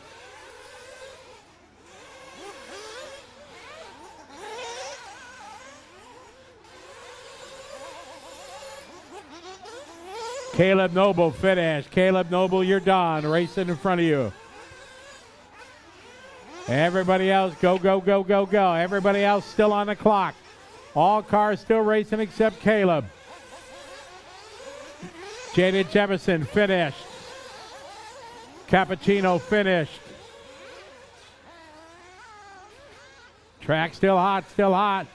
Caleb Noble finished. Caleb Noble, you're done. Racing in front of you. Everybody else, go, go, go, go, go. Everybody else still on the clock. All cars still racing except Caleb. Jaden Jefferson finished. Cappuccino finished. Track still hot, still hot.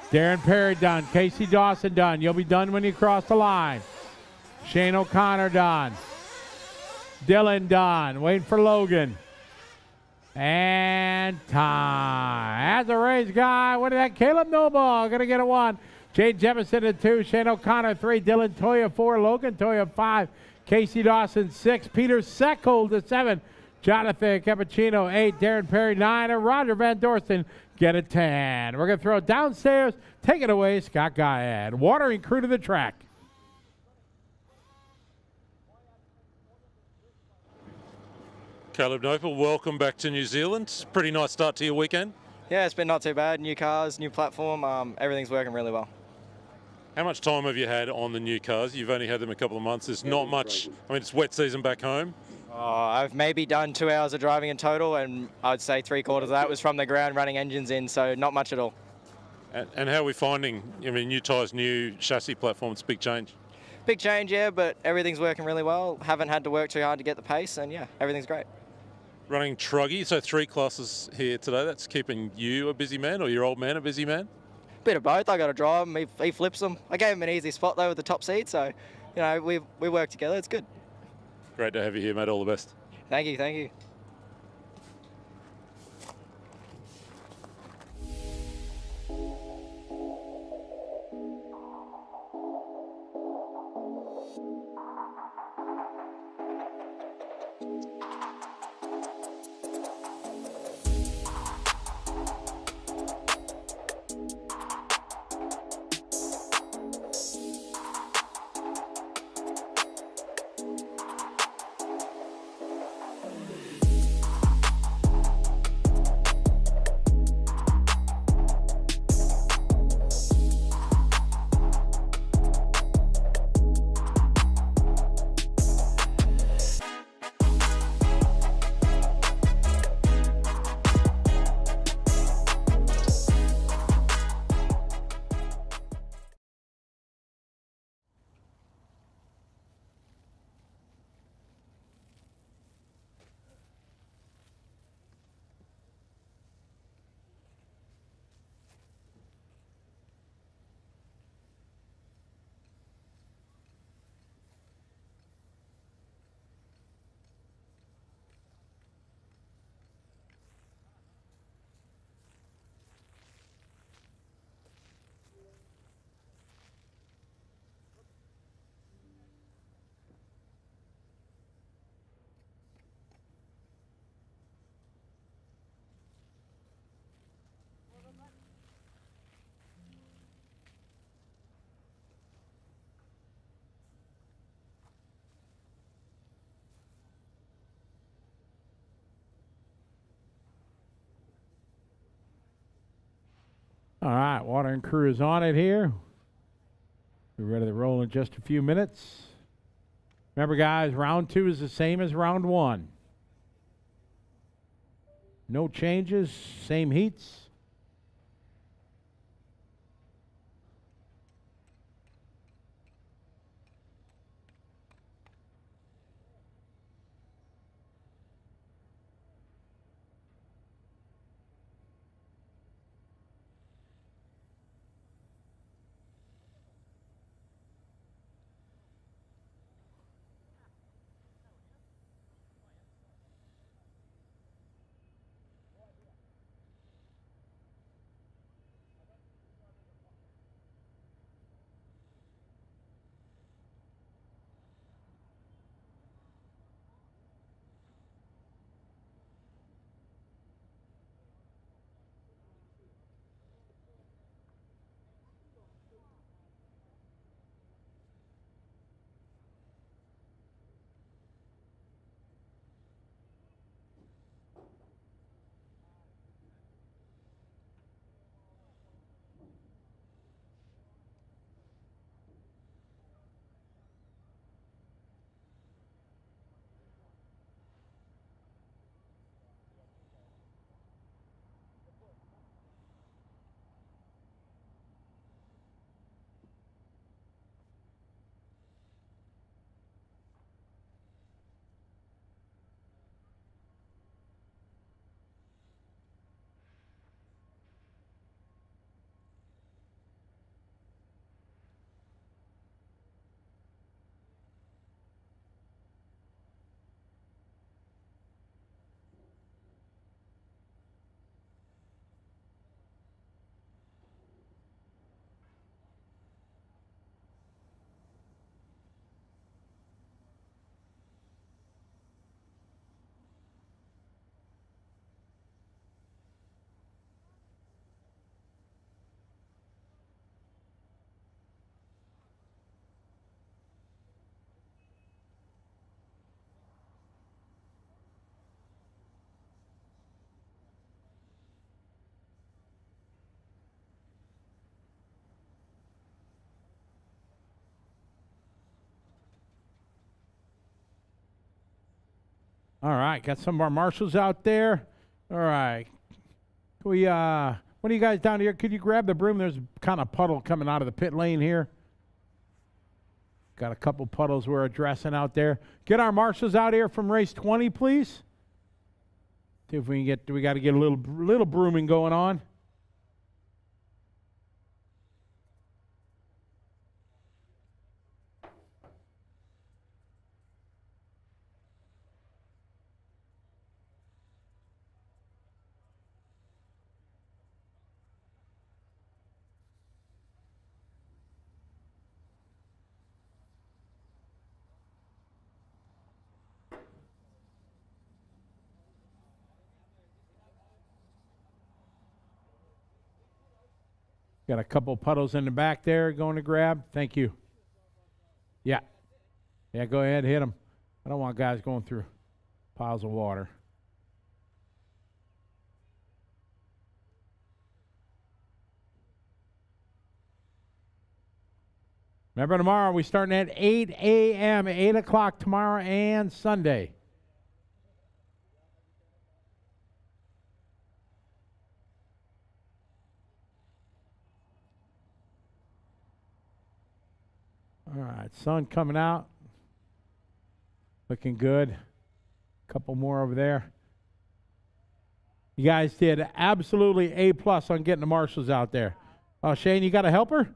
Darren Perry done. Casey Dawson done. You'll be done when you cross the line. Shane O'Connor done. Dylan done. Waiting for Logan. And time. As a race guy, what is that? Caleb Noble going to get a 1. Jade Jefferson a 2. Shane O'Connor 3. Dylan Toya 4. Logan Toya 5. Casey Dawson 6. Peter Seckold a 7. Jonathan Cappuccino 8. Darren Perry 9. And Roger Van Dorsten get a 10. We're going to throw it downstairs. Take it away, Scott Guyad. Watering crew to the track. Caleb Noble, welcome back to New Zealand. Pretty nice start to your weekend. Yeah, it's been not too bad. New cars, new platform, everything's working really well. How much time have you had on the new cars? You've only had them a couple of months. There's not much. I mean, it's wet season back home. I've maybe done 2 hours of driving in total, and I'd say 3/4 of that was from the ground running engines in, so not much at all. And how are we finding, I mean, new tyres, new chassis platform, it's a big change. Big change, yeah, but everything's working really well. Haven't had to work too hard to get the pace, and yeah, everything's great. Running Truggy, so 3 classes here today. That's keeping you a busy man, or your old man a busy man? Bit of both. I got to drive him. He flips them. I gave him an easy spot though with the top seat, so you know we work together. It's good. Great to have you here, mate. All the best. Thank you. Thank you. All right, watering crew is on it here. We're ready to roll in just a few minutes. Remember, guys, round 2 is the same as round 1. No changes, same heats. All right, got some of our marshals out there. All right. One of you guys down here, could you grab the broom? There's kind of puddle coming out of the pit lane here. Got a couple puddles we're addressing out there. Get our marshals out here from race 20, please. See if we can get, we got to get a little brooming going on. Got a couple puddles in the back there going to grab. Thank you. Yeah. Yeah, go ahead, hit them. I don't want guys going through piles of water. Remember, tomorrow we're starting at 8 a.m., 8 o'clock tomorrow and Sunday. All right, sun coming out. Looking good. A couple more over there. You guys did absolutely A+ on getting the marshals out there. Oh, Shane, you got a helper?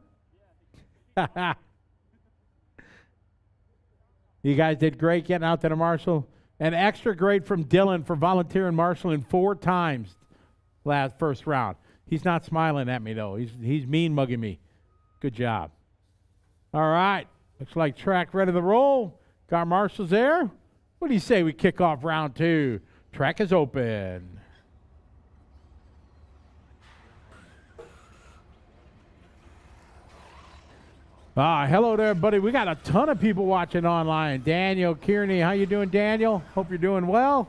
You guys did great getting out to the marshal. And extra great from Dylan for volunteering marshaling 4 times first round. He's not smiling at me, though. He's mean mugging me. Good job. All right, looks like track ready to roll. Got our marshals there. What do you say we kick off round 2? Track is open. Hello there, buddy. We got a ton of people watching online. Daniel Kearney, how you doing, Daniel? Hope you're doing well.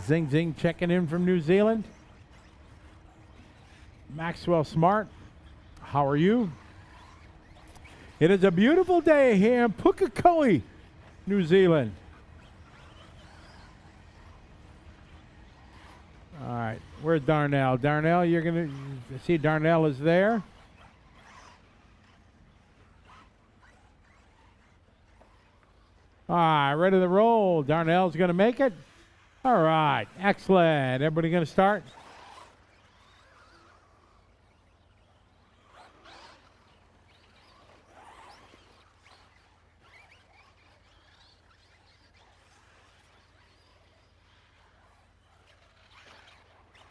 Zing Zing checking in from New Zealand. Maxwell Smart, how are you? It is a beautiful day here in Pukekohe, New Zealand. All right, where's Darnell? Darnell, you're going to see Darnell is there. All right, ready to roll. Darnell's going to make it. All right, excellent. Everybody going to start?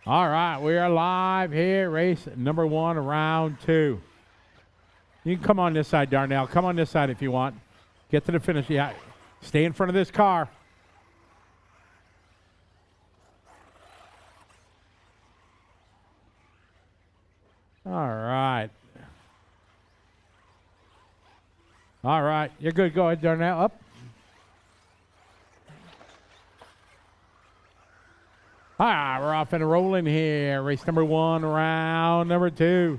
All right, we are live here, race number 1, round 2. You can come on this side, Darnell. Come on this side if you want. Get to the finish. Yeah, stay in front of this car. All right. All right, you're good. Go ahead, Darnell. Up. All right, we're off and rolling here. Race number 1, round number 2.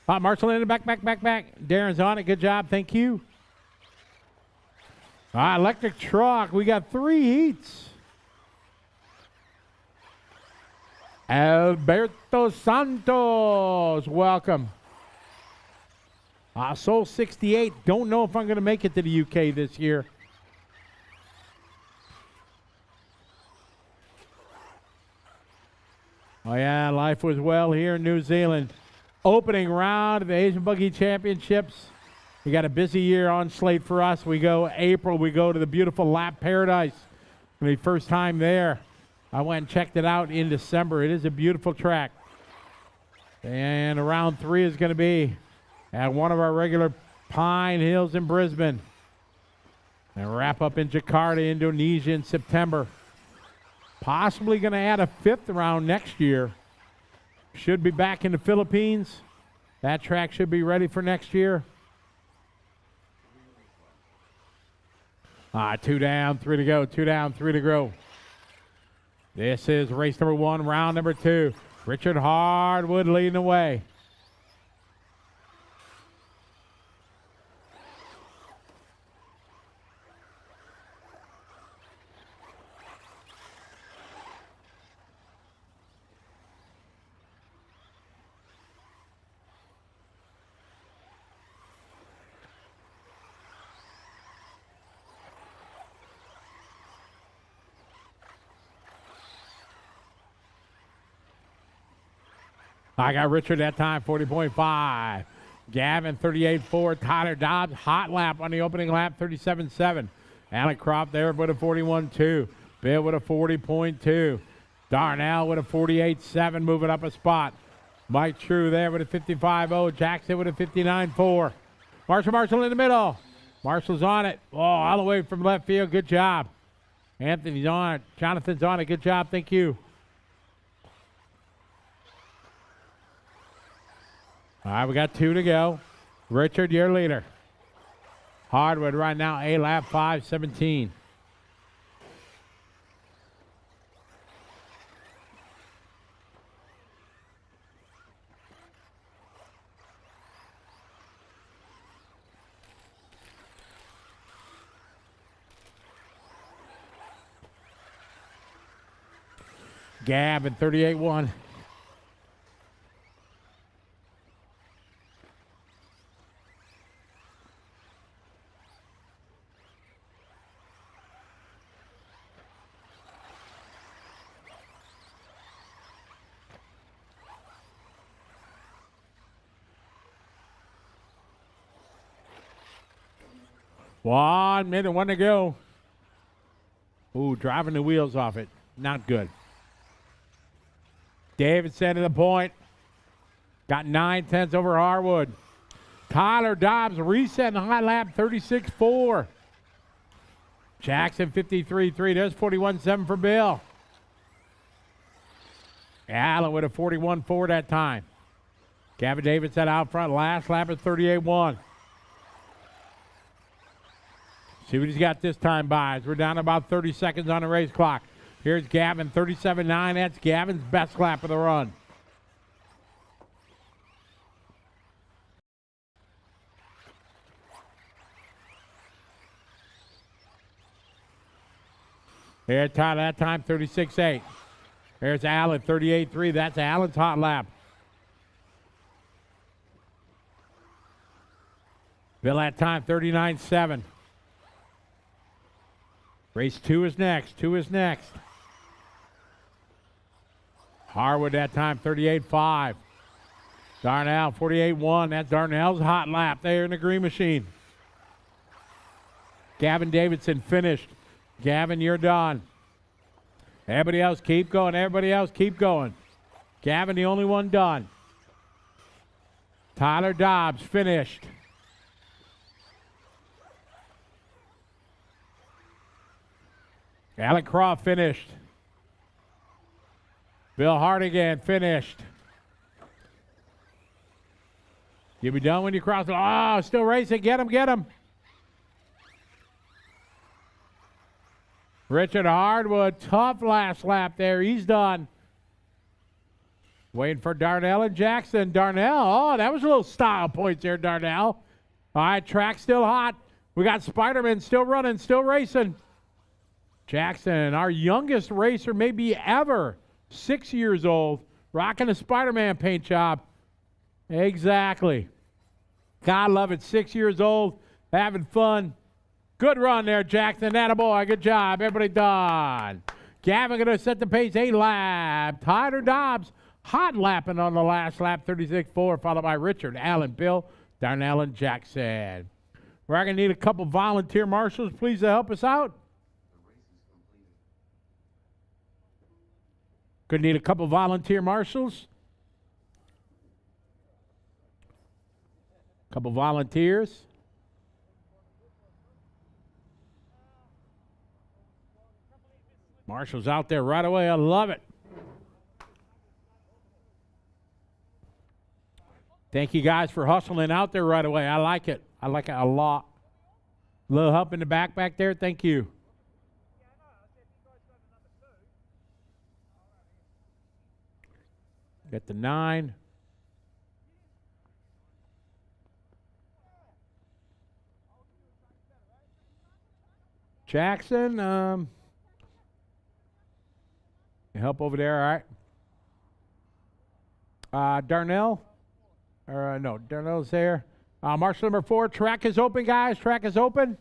Marshall in the back. Darren's on it. Good job. Thank you. All right, electric truck. We got 3 heats. Alberto Santos, welcome. Soul 68. Don't know if I'm going to make it to the UK this year. Oh, yeah, life was well here in New Zealand. Opening round of the Asian Buggy Championships. We got a busy year on slate for us. We go April, we go to the beautiful Lap Paradise. The first time there. I went and checked it out in December. It is a beautiful track. And round 3 is going to be at one of our regular Pine Hills in Brisbane. And wrap up in Jakarta, Indonesia in September. Possibly going to add a 5th round next year. Should be back in the Philippines. That track should be ready for next year. 2 down, 3 to go. 2 down, 3 to go. This is race number 1, round number 2. Richard Hardwood leading the way. I got Richard that time, 40.5. Gavin, 38.4. Tyler Dobbs, hot lap on the opening lap, 37.7. Alec Croft there with a 41.2. Bill with a 40.2. Darnell with a 48.7, moving up a spot. Mike True there with a 55.0. Jackson with a 59.4. Marshall in the middle. Marshall's on it. Oh, all the way from left field. Good job. Anthony's on it. Jonathan's on it. Good job. Thank you. All right, we got 2 to go. Richard, your leader. Hardwood right now, A lap 5:17. Gavin, 38.1. One minute, 1 to go. Ooh, driving the wheels off it. Not good. Davidson to the point. Got 9/10 over Harwood. Tyler Dobbs resetting high lap, 36.4. Jackson, 53.3. There's 41.7 for Bill. Allen with a 41.4 that time. Gavin Davidson out front. Last lap at 38.1. See what he's got this time, guys. We're down about 30 seconds on the race clock. Here's Gavin, 37.9. That's Gavin's best lap of the run. Here, Tyler, that time, 36.8. There's Allen, 38.3. That's Allen's hot lap. Bill, that time, 39.7. Race 2 is next. 2 is next. Harwood that time, 38.5. Darnell, 48.1. That's Darnell's hot lap there in the green machine. Gavin Davidson finished. Gavin, you're done. Everybody else keep going. Everybody else keep going. Gavin, the only one done. Tyler Dobbs finished. Alec Croft finished. Bill Hardigan finished. You'll be done when you cross it. Oh, still racing. Get him, get him. Richard Hardwood, tough last lap there. He's done. Waiting for Darnell and Jackson. Darnell, oh, that was a little style points there, Darnell. All right, track still hot. We got Spider-Man still running, still racing. Jackson, our youngest racer maybe ever, 6 years old, rocking a Spider-Man paint job. Exactly. God love it, 6 years old, having fun. Good run there, Jackson. Attaboy, good job. Everybody done. Gavin going to set the pace, 8 lap. Tyler Dobbs, hot lapping on the last lap, 36.4, followed by Richard, Allen, Bill, Darnell, and Jackson. We're going to need a couple volunteer marshals, please, to help us out. Gonna need a couple volunteer marshals. Couple volunteers. Marshals out there right away. I love it. Thank you guys for hustling out there right away. I like it. I like it a lot. A little help in the back there. Thank you. Got the 9. Jackson, help over there, all right. Darnell, no, Darnell's there. Marshal number 4, track is open, guys. Track is open.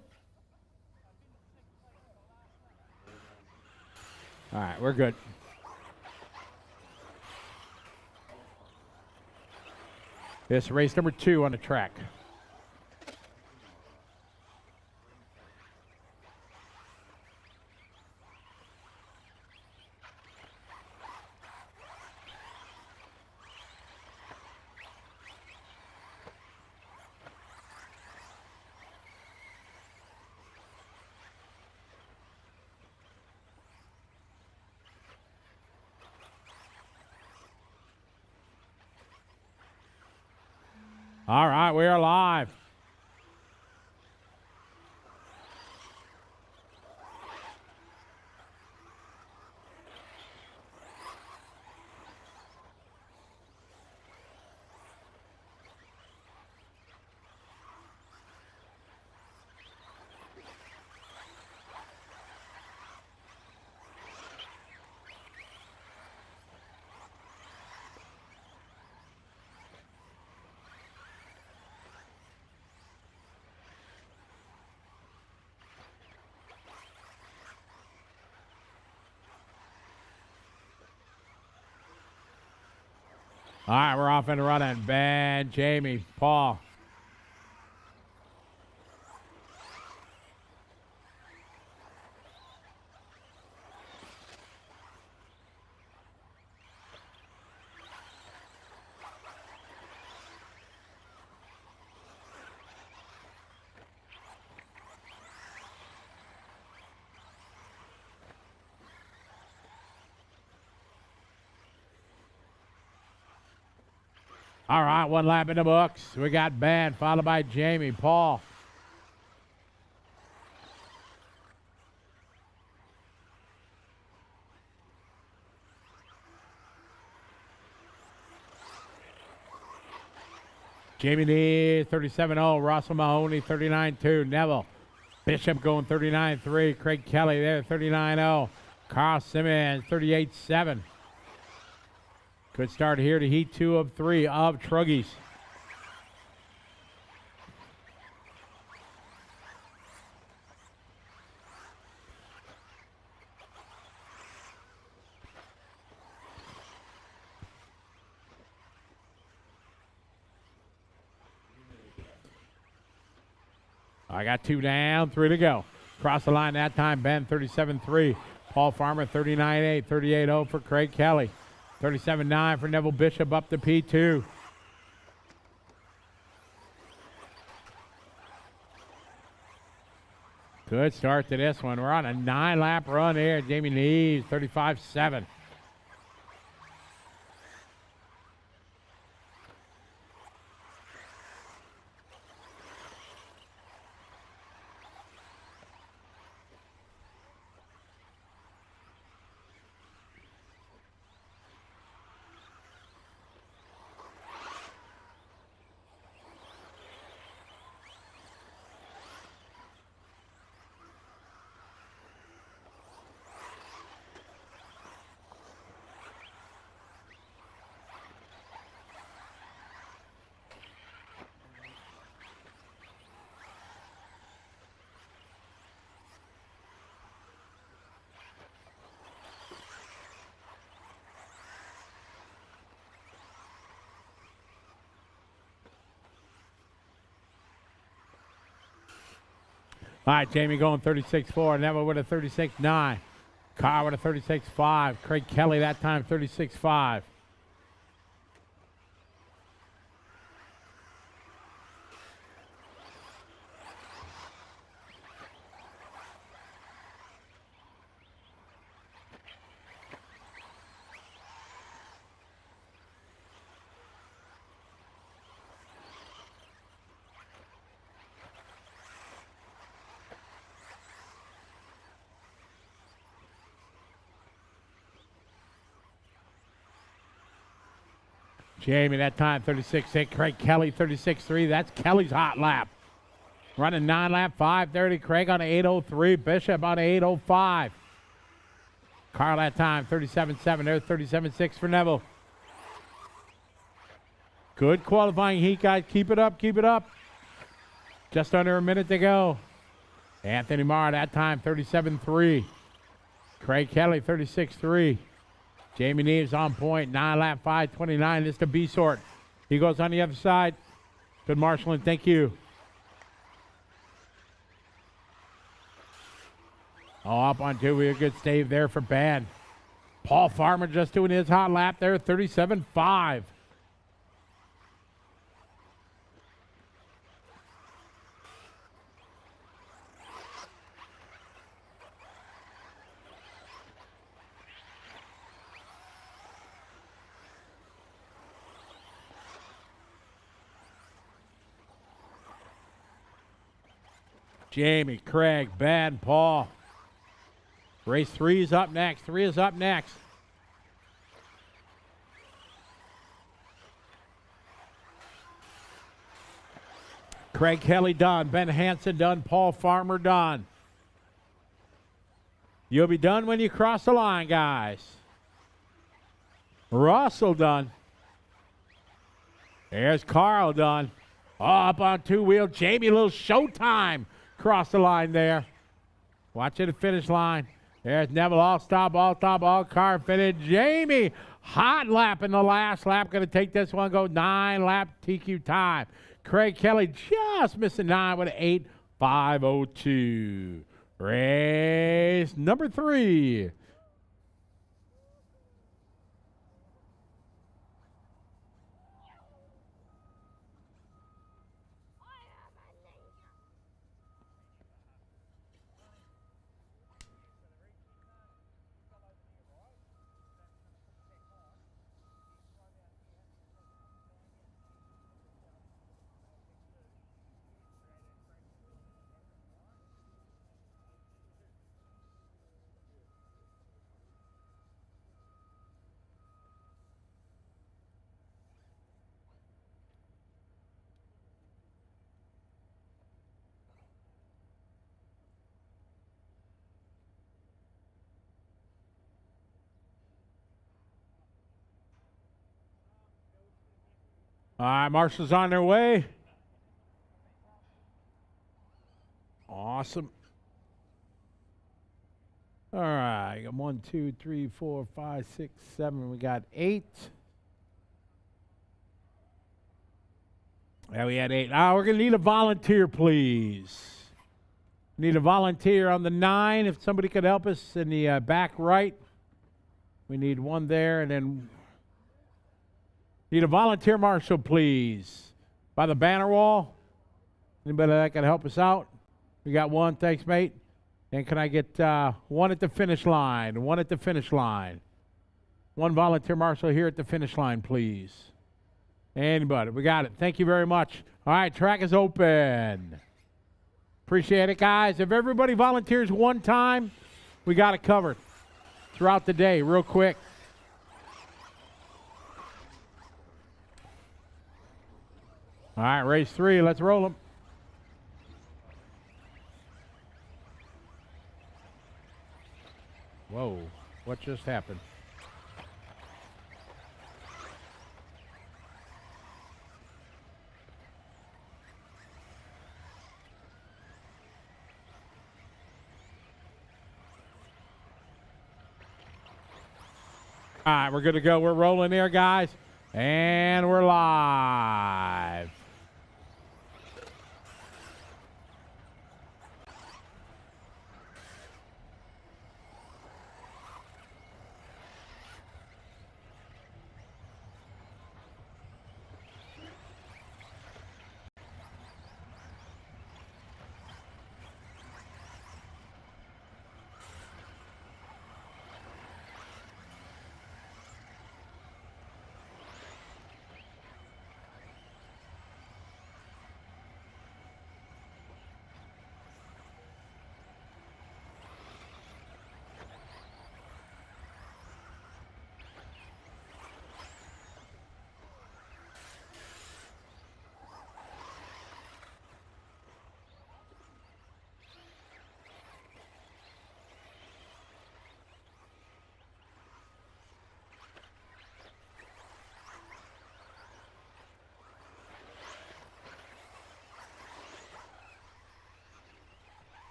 All right, we're good. This race number 2 on the track. All right, we are live. All right, we're off and running. Ben, Jamie, Paul. All right, 1 lap in the books. We got Ben, followed by Jamie, Paul. Jamie Nees, 37-0. Russell Mahoney, 39-2. Neville Bishop going 39-3. Craig Kelly there, 39-0. Carl Simmons, 38-7. Good start here to heat 2 of 3 of Truggies. I got 2 down, 3 to go. Cross the line that time, Ben, 37-3. Paul Farmer, 39-8, 38-0 for Craig Kelly. 37-9 for Neville Bishop up to P2. Good start to this one. We're on a 9-lap run here. Jamie Nees, 35-7. All right, Jamie going 36-4. Neville with a 36-9. Carr with a 36-5. Craig Kelly that time 36-5. Jamie that time 36-6. Craig Kelly 36-3. That's Kelly's hot lap. Running 9-lap 5:30. Craig on a 8:03. Bishop on a 8:05. Carl that time 37-7. There's 37-6 for Neville. Good qualifying heat, guys. Keep it up. Keep it up. Just under a minute to go. Anthony Marr that time 37-3. Craig Kelly 36-3. Jamie Neves on point, 9-lap 5:29. This is the B sort. He goes on the other side. Good marshaling. Thank you. Oh, up on two. We a good save there for Ben. Paul Farmer just doing his hot lap there, 37.5. Jamie, Craig, Ben, Paul. Race 3 is up next. 3 is up next. Craig Kelly done. Ben Hansen done. Paul Farmer done. You'll be done when you cross the line, guys. Russell done. There's Carl done. Oh, up on two-wheel. Jamie, a little showtime. Cross the line there. Watch it at finish line. There's Neville, all car fitted. Jamie, hot lap in the last lap. Going to take this one, go 9-lap TQ time. Craig Kelly just missing 9 with an 8.502. Race number 3. All right, marshals on their way. Awesome. All right, got 1, 2, 3, 4, 5, 6, 7. We got 8. Yeah, we had 8. We're going to need a volunteer, please. Need a volunteer on the 9. If somebody could help us in the back right. We need one there, and then need a volunteer marshal, please. By the banner wall. Anybody that can help us out? We got one. Thanks, mate. And can I get one at the finish line? One at the finish line. One volunteer marshal here at the finish line, please. Anybody? We got it. Thank you very much. All right, track is open. Appreciate it, guys. If everybody volunteers one time, we got it covered throughout the day, real quick. All right, race 3. Let's roll them. Whoa, what just happened? All right, we're good to go. We're rolling here, guys. And we're live.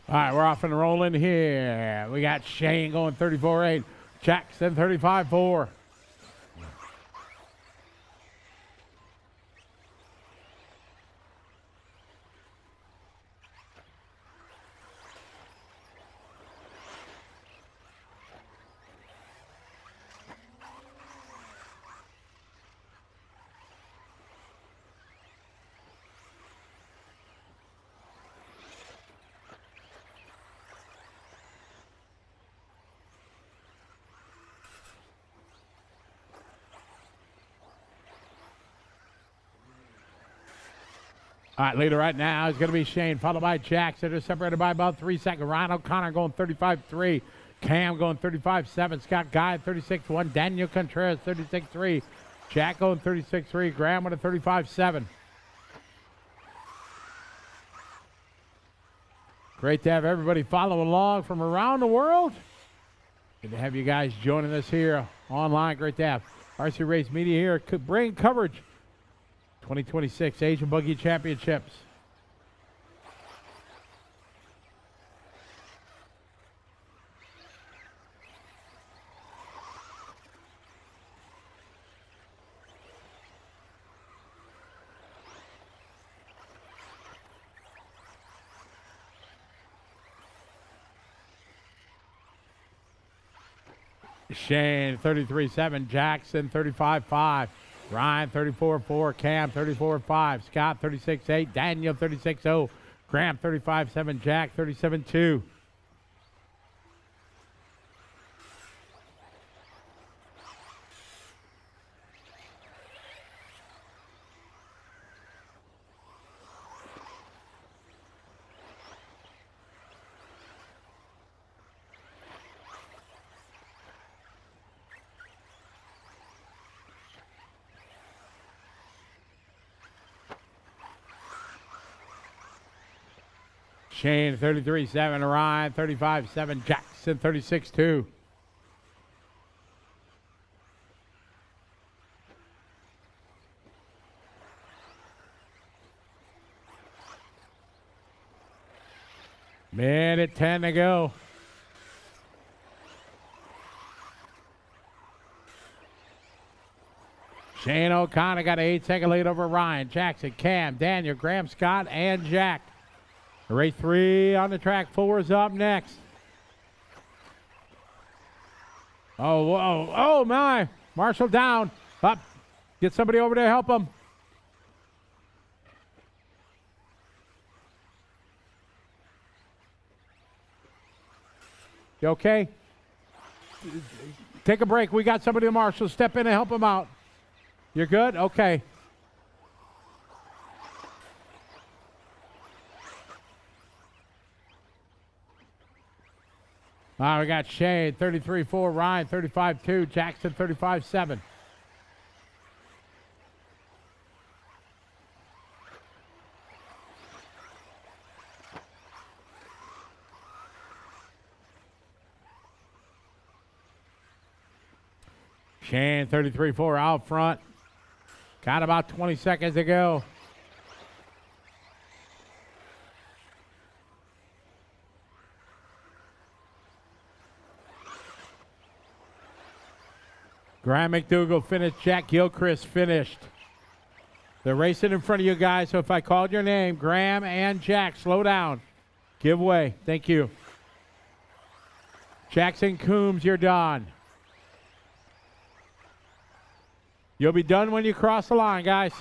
All right, we're off and rolling here. We got Shane going 34.8. Jackson 35.4. All right, leader right now is going to be Shane, followed by Jackson. They're separated by about 3 seconds. Ryan O'Connor going 35.3. Cam going 35.7. Scott Guy 36.1. Daniel Contreras 36.3. Jack going 36.3. Graham with a 35.7. Great to have everybody follow along from around the world. Good to have you guys joining us here online. Great to have RC Race Media here. Could bring coverage 2026 Asian Buggy Championships. Shane 33.7, Jackson 35.5. Ryan 34.4, Cam 34.5, Scott 36.8, Daniel 36.0, Graham 35.7, Jack 37.2. Shane 33.7, Ryan 35.7, Jackson 36.2. Minute 10 to go. Shane O'Connor got an 8-second lead over Ryan, Jackson, Cam, Daniel, Graham, Scott, and Jack. Race 3 on the track. 4 is up next. Oh, whoa. Oh, my. Marshall down. Up. Get somebody over there. Help him. You okay? Take a break. We got somebody in Marshall. Step in and help him out. You're good? Okay. All right, we got Shane 33.4, Ryan 35.2, Jackson 35.7. Shane 33.4 out front. Got about 20 seconds to go. Graham McDougall finished. Jack Gilchrist finished. They're racing in front of you guys, so if I called your name, Graham and Jack, slow down. Give way. Thank you. Jackson Coombs, you're done. You'll be done when you cross the line, guys.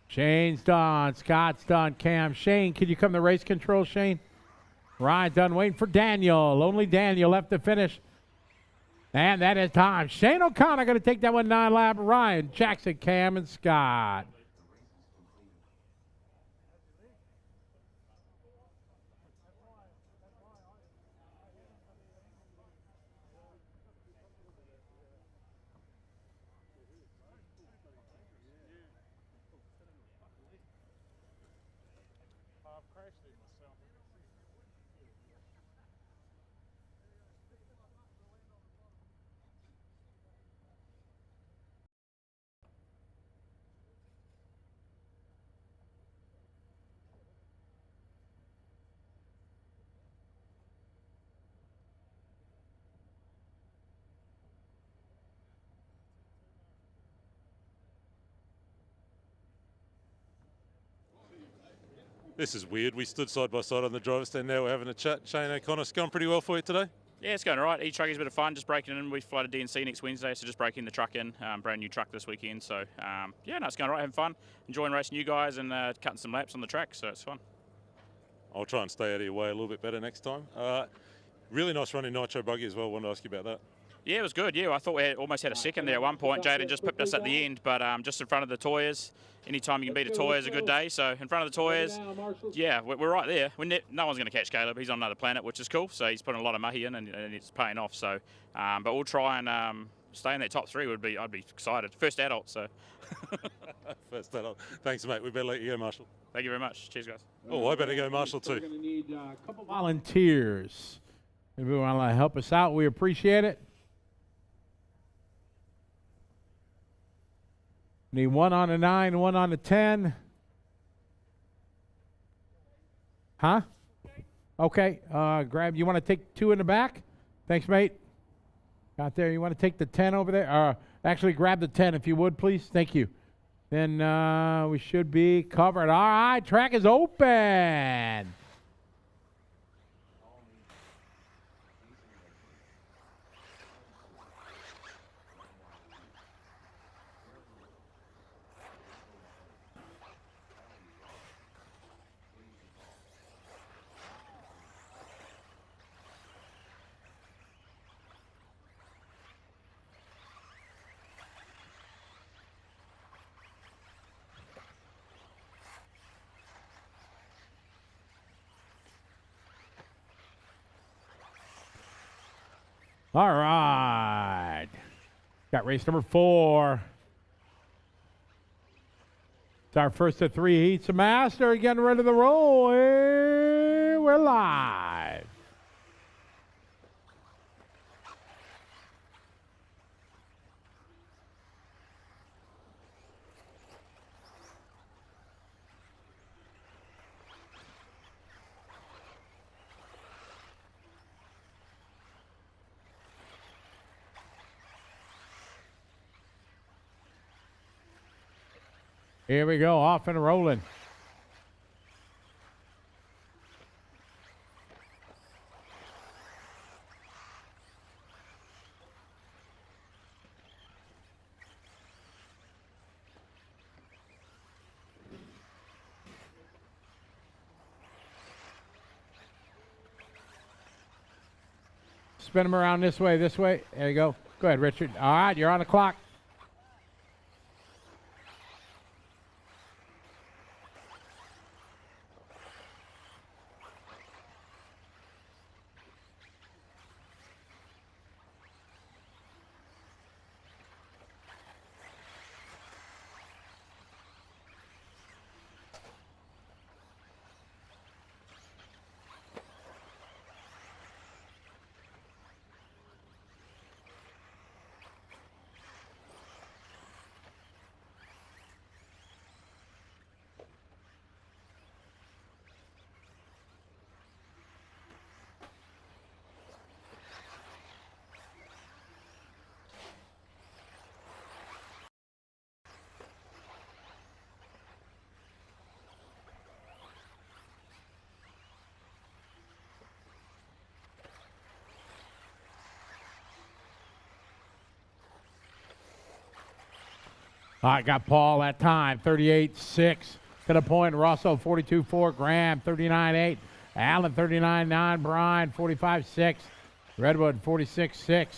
Shane's done. Scott's done. Cam. Shane, can you come to race control, Shane? Ryan done waiting for Daniel. Only Daniel left to finish. And that is time. Shane O'Connor going to take that one 9 lap. Ryan, Jackson, Cam, and Scott. This is weird. We stood side by side on the driver's stand. Now we're having a chat. Shane O'Connor, it's going pretty well for you today? Yeah, it's going all right. E-truck is a bit of fun, just breaking in. We fly to DNC next Wednesday, so just breaking the truck in. Brand new truck this weekend. So, yeah, no, it's going all right, having fun. Enjoying racing you guys and cutting some laps on the track, so it's fun. I'll try and stay out of your way a little bit better next time. Really nice run in Nitro Buggy as well. Wanted to ask you about that. Yeah, it was good. Yeah, I thought we almost had a second there at one point. Jaden just pipped us at the end, but just in front of the Toyers. Anytime you can beat a Toyah is a good day. So in front of the Toyers, yeah, we're right there. No one's going to catch Caleb. He's on another planet, which is cool. So he's putting a lot of mahi in, and it's paying off. So, but we'll try and stay in that top three. I'd be excited. First adult, so. First adult. Thanks, mate. We better let you go, Marshall. Thank you very much. Cheers, guys. Oh, I better go, Marshall, too. We're going to need a couple volunteers. If you want to help us out, we appreciate it. Need one on the 9, one on the 10. Huh? Okay. Grab. You want to take 2 in the back? Thanks, mate. Out there. You want to take the 10 over there? Actually, grab the 10 if you would, please. Thank you. Then we should be covered. All right. Track is open. All right. Got race number 4. It's our first of 3 heats of Master. Getting ready to roll. Hey, we're live. Here we go, off and rolling. Spin them around this way, this way. There you go. Go ahead, Richard. All right, you're on the clock. All right, got Paul that time, 38.6 to the point. Russell, 42.4. Graham, 39.8. Allen, 39.9. Brian, 45.6. Redwood, 46.6.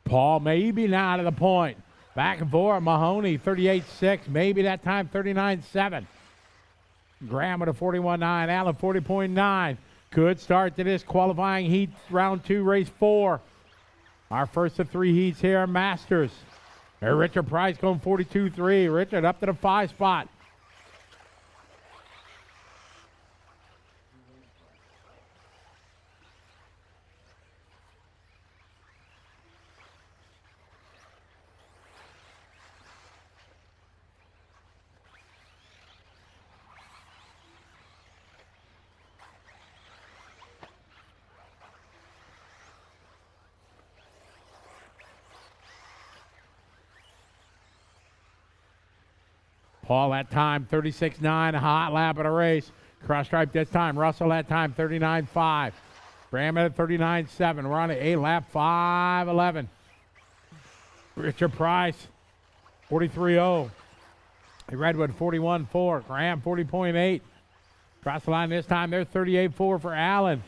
Paul maybe now to the point. Back and forth. Mahoney, 38.6. Maybe that time 39.7. Graham with a 41.9. Allen, 40.9. Good start to this qualifying heat, round 2, race 4. Our first of 3 heats here at Masters. There, Richard Price going 42.3. Richard up to the 5 spot. Paul that time, 36.9, a hot lap at a race. Cross stripe this time. Russell that time, 39.5. Graham at 39.7. We're on an 8-lap, 5.11. Richard Price, 43.0. Redwood, 41.4. Graham, 40.8. Cross the line this time. There's 38.4 for Allen.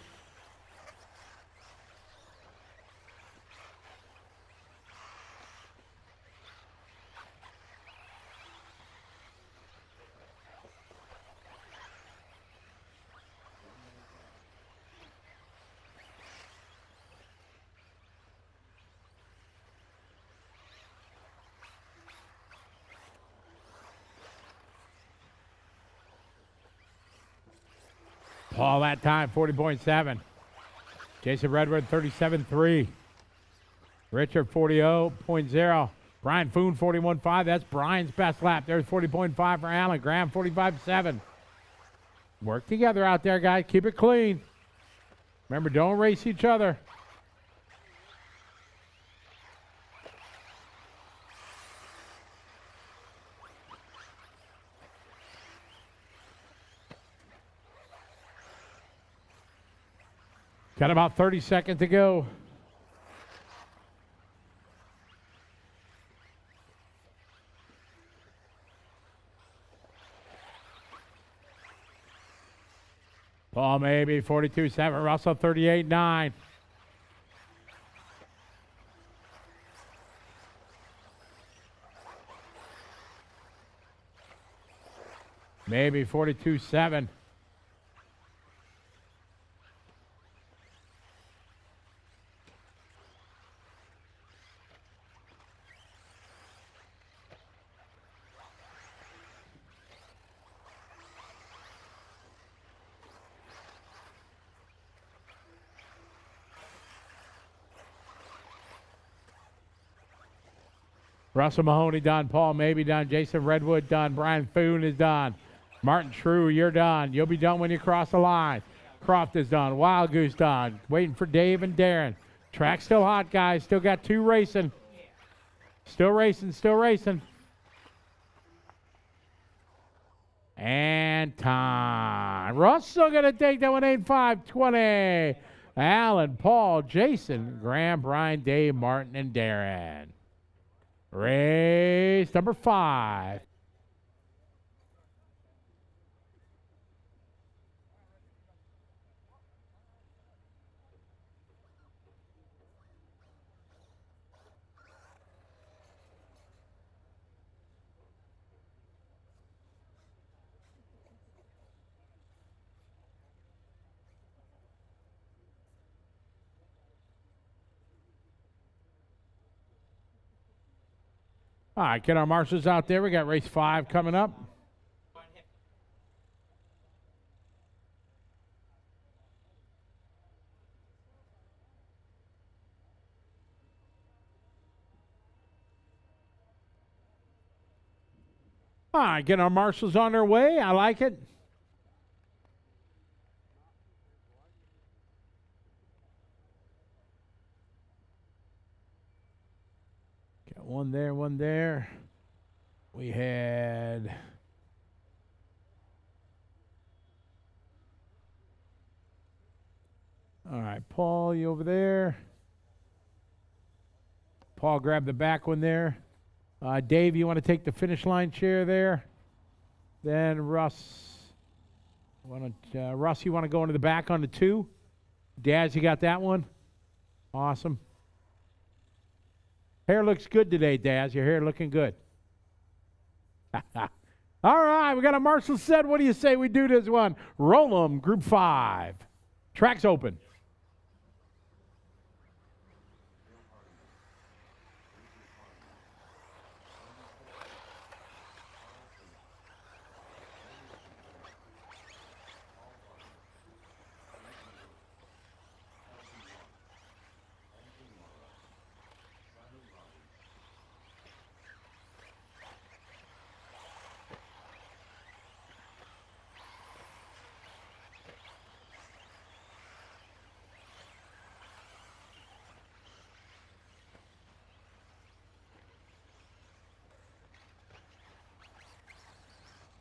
Paul that time, 40.7. Jason Redwood, 37.3. Richard, 40.0. Brian Foon, 41.5. That's Brian's best lap. There's 40.5 for Allen. Graham, 45.7. Work together out there, guys. Keep it clean. Remember, don't race each other. Got about 30 seconds to go. Paul maybe 42.7. Russell 38.9. Maybe 42.7. Russell Mahoney done. Paul Maybe done. Jason Redwood done. Brian Foon is done. Martin True, you're done. You'll be done when you cross the line. Croft is done. Wild Goose done. Waiting for Dave and Darren. Track's still hot, guys. Still got 2 racing. Still racing. Still racing. And time. Russell going to take that one 8-5-20. Alan, Paul, Jason, Graham, Brian, Dave, Martin, and Darren. Race number 5. All right, get our marshals out there. We got race 5 coming up. All right, get our marshals on their way. I like it. One there, one there. We had all right, Paul, you over there. Paul, grab the back one there. Dave, you want to take the finish line chair there? Then Russ, Russ, you want to go into the back on the 2? Daz, you got that one? Awesome. Hair looks good today, Daz. Your hair looking good. All right, we got a marshal set. What do you say we do this one? Roll 'em, Group 5. Track's open.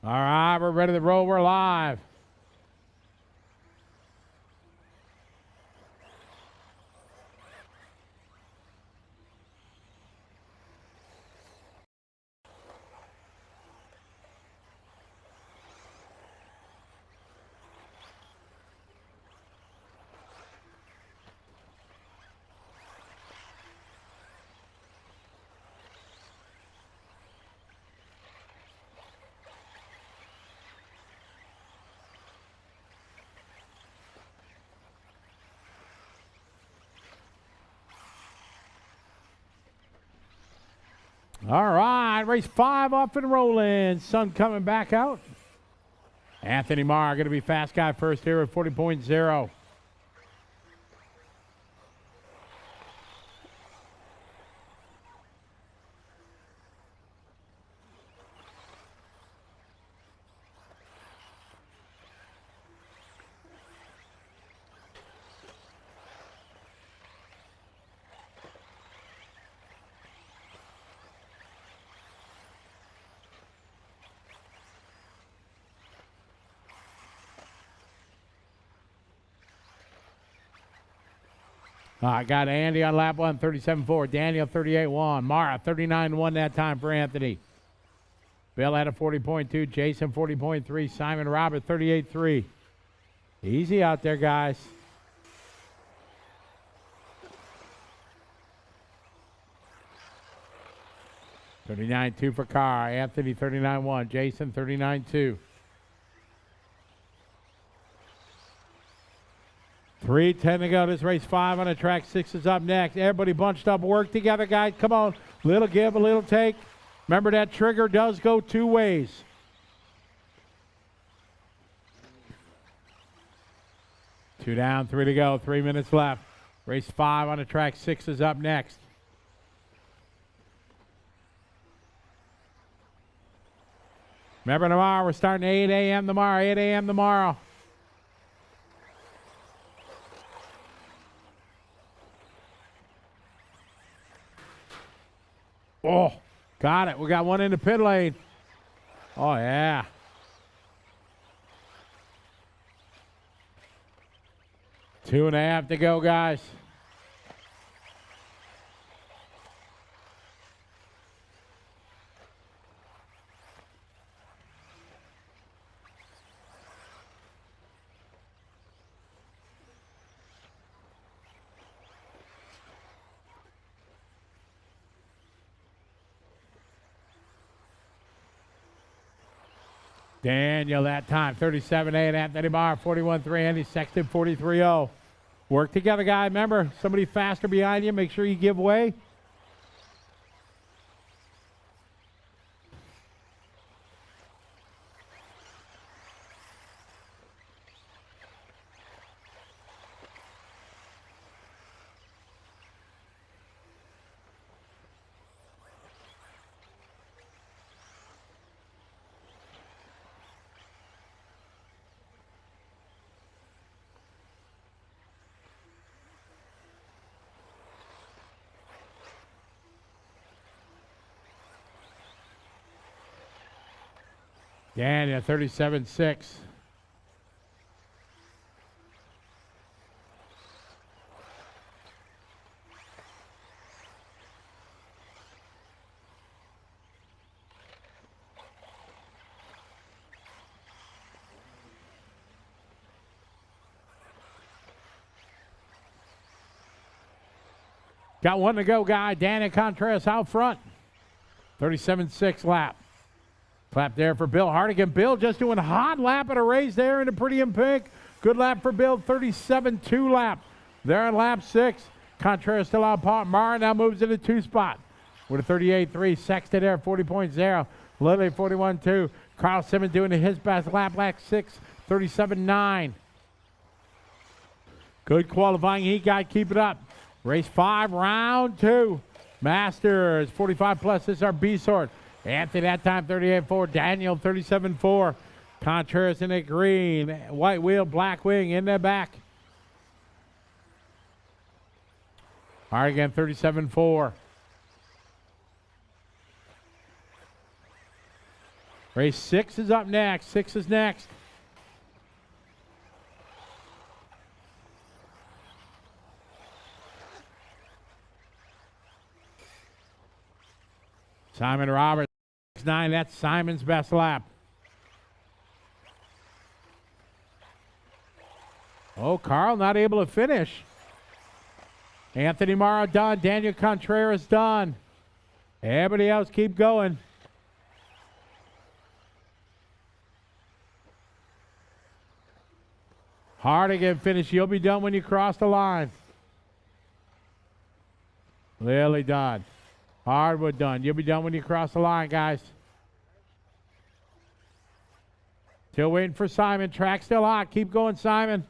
All right, we're ready to roll. We're live. All right, race 5 off and rolling. Sun coming back out. Anthony Marr going to be fast guy first here at 40.0. I got Andy on lap 1, 37.4. Daniel, 38.1. Mara, 39.1 that time for Anthony. Bill at a 40.2. Jason, 40.3. Simon Robert, 38.3. Easy out there, guys. $39.2 for Carr. Anthony, 39.1. Jason, 39.2. 3:10 to go. This race 5 on the track. 6 is up next. Everybody bunched up. Work together, guys. Come on. Little give, a little take. Remember that trigger does go 2 ways. Two down, 3 to go. 3 minutes left. Race 5 on the track. 6 is up next. Remember tomorrow, we're starting 8 a.m. tomorrow. 8 a.m. tomorrow. Oh, got it. We got one in the pit lane. Oh, yeah. Two and a half to go, guys. Daniel that time, 37.8. Anthony Marr, 41.3. Andy Sexton, 43.0. Work together, guys. Remember, somebody faster behind you. Make sure you give way. Daniel, 37.6. Got one to go, guy. Danny Contreras out front. 37.6 lap. Clap there for Bill Hardigan. Bill just doing a hot lap at a race there in the pretty in pink. Good lap for Bill. 37.2 lap. There in lap 6. Contreras still out. Mara now moves into 2 spot with a 38.3. Sexton there, 40.0. Lily, 41.2. Carl Simmons doing his best lap 6. 37.9. Good qualifying heat guy. Keep it up. Race 5, round 2. Masters, 45 plus. This is our B sort. Anthony that time, 38.4. Daniel, 37.4. Contreras in the green. White wheel, black wing in the back. All right, again, 37.4. Race 6 is up next. 6 is next. Simon Roberts, 6'9". That's Simon's best lap. Oh, Carl not able to finish. Anthony Morrow done. Daniel Contreras done. Everybody else keep going. Hardigan finish. You'll be done when you cross the line. Lily done. Hardwood done. You'll be done when you cross the line, guys. Still waiting for Simon. Track still hot. Keep going, Simon.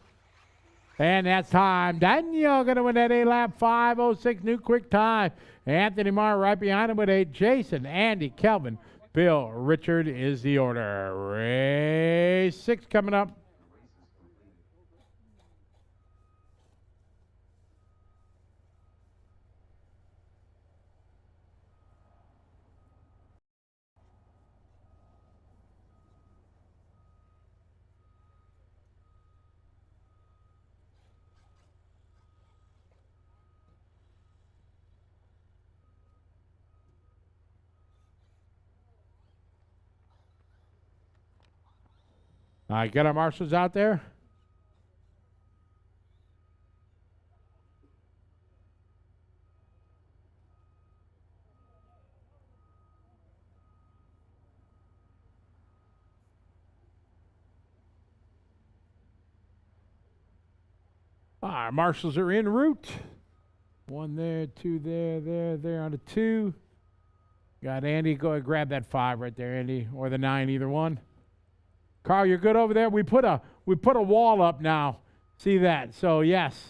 And that's time. Daniel going to win that A-lap. 5:06. New quick time. Anthony Marr right behind him with 8. Jason, Andy, Kelvin, Bill, Richard is the order. Race 6 coming up. All right, get our marshals out there. All right, marshals are en route. 1 there, 2 there on the 2. Got Andy. Go ahead, grab that 5 right there, Andy, or the 9, either one. Carl, you're good over there. We put a wall up now. See that? So yes.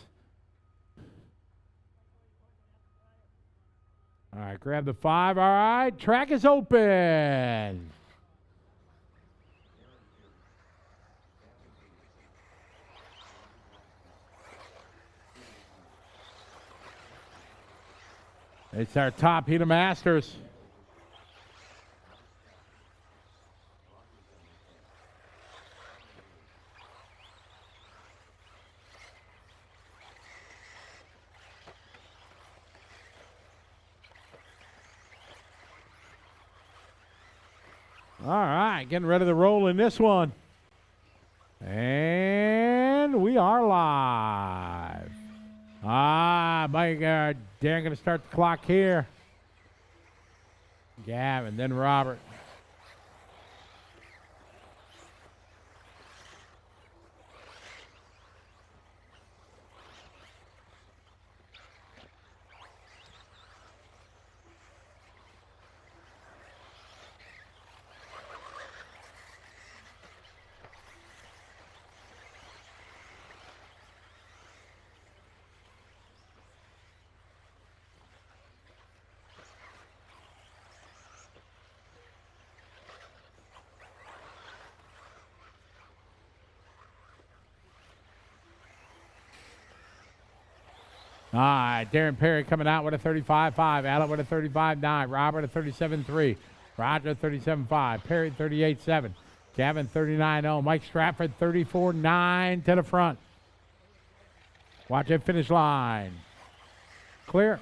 All right, grab the 5. All right, track is open. It's our top heat of Masters. All right, getting ready to roll in this one. And we are live. Mike, Darren going to start the clock here. Gavin, then Robert. All right, Darren Perry coming out with a 35.5. Allen with a 35.9. Robert a 37.3. Roger 37.5. Perry 38.7. Gavin 39.0. Mike Stratford 34.9 to the front. Watch it finish line. Clear.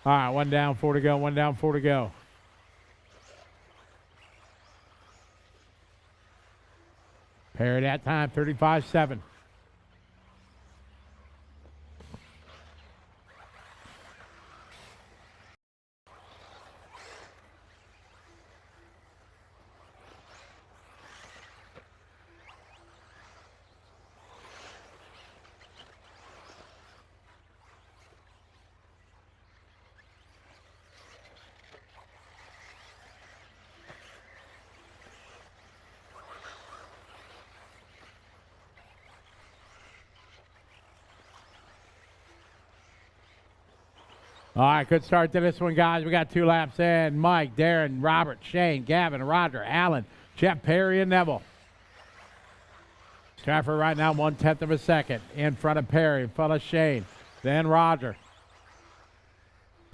All right, 1 down, 4 to go. 1 down, 4 to go. Perry that time 35.7. All right, good start to this one, guys. We got 2 laps in. Mike, Darren, Robert, Shane, Gavin, Roger, Allen, Jeff, Perry, and Neville. Stratford right now 1/10 of a second in front of Perry, in front of Shane, then Roger.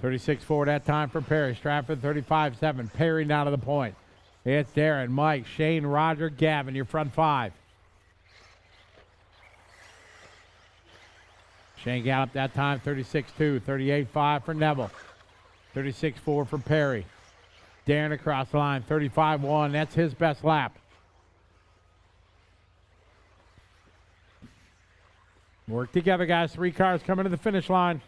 36-4 that time for Perry. Stratford 35-7. Perry now to the point. It's Darren, Mike, Shane, Roger, Gavin, your front five. Shane Gallup that time 36-2. 38-5 for Neville. 36-4 for Perry. Darren across the line 35-1. That's his best lap. Work together, guys. 3 cars coming to the finish line.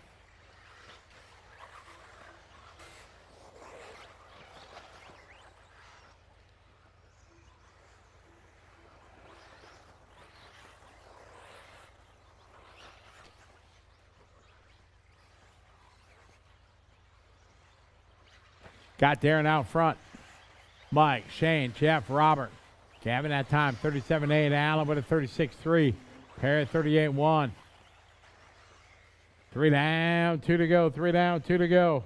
Got Darren out front. Mike, Shane, Jeff, Robert. Gavin that time 37-8. Allen with a 36-3. Perry 38-1. 3 down, 2 to go. 3 down, 2 to go.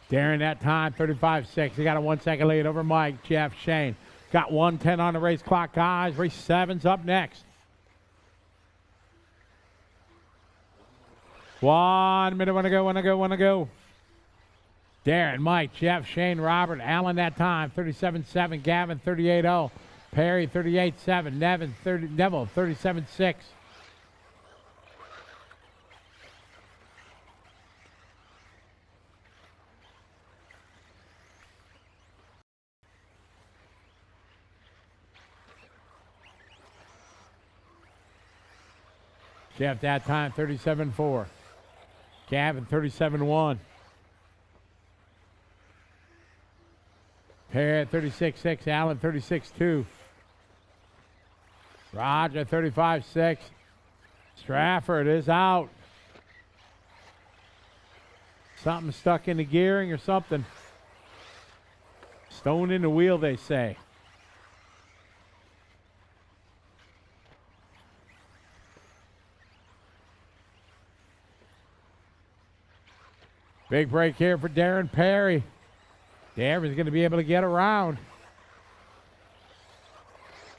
Darren that time, 35-6. He got a 1 second lead over Mike, Jeff, Shane. Got 1:10 on the race clock, guys. Race 7's up next. 1 minute, wanna go. Darren, Mike, Jeff, Shane, Robert, Allen that time, 37-7. Gavin, 38-0. Perry, 38-7. Neville, 37-6. Jeff that time, 37-4. Gavin, 37-1. Perry, 36-6. Allen, 36-2. Roger, 35-6. Stratford is out. Something stuck in the gearing or something. Stone in the wheel, they say. Big break here for Darren Perry. Darren's going to be able to get around.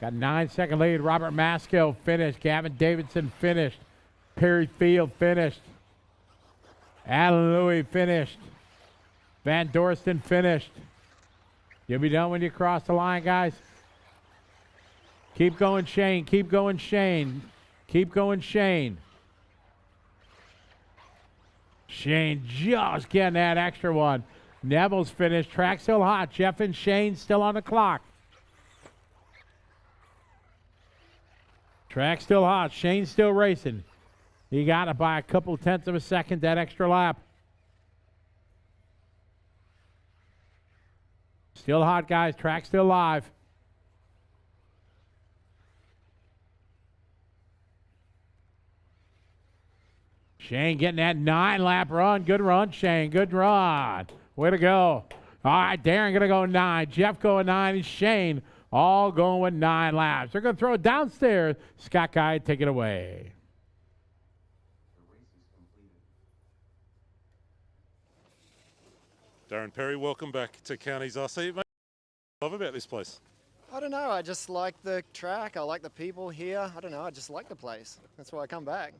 Got 9 second lead. Robert Maskill finished. Gavin Davidson finished. Perry Field finished. Alan Louie finished. Van Dorston finished. You'll be done when you cross the line, guys. Keep going, Shane. Keep going, Shane. Keep going, Shane. Shane just getting that extra one. Neville's finished. Track still hot. Jeff and Shane still on the clock. Track still hot. Shane's still racing. He got it by a couple tenths of a second, that extra lap. Still hot, guys. Track still live. Shane getting that 9-lap run. Good run, Shane. Good run. Way to go. All right, Darren going to go 9. Jeff going 9. And Shane all going with 9 laps. They're going to throw it downstairs. Scott Guy, take it away. Darren Perry, welcome back to Counties RC. Mate, what do you love about this place? I don't know. I just like the track. I like the people here. I don't know. I just like the place. That's why I come back.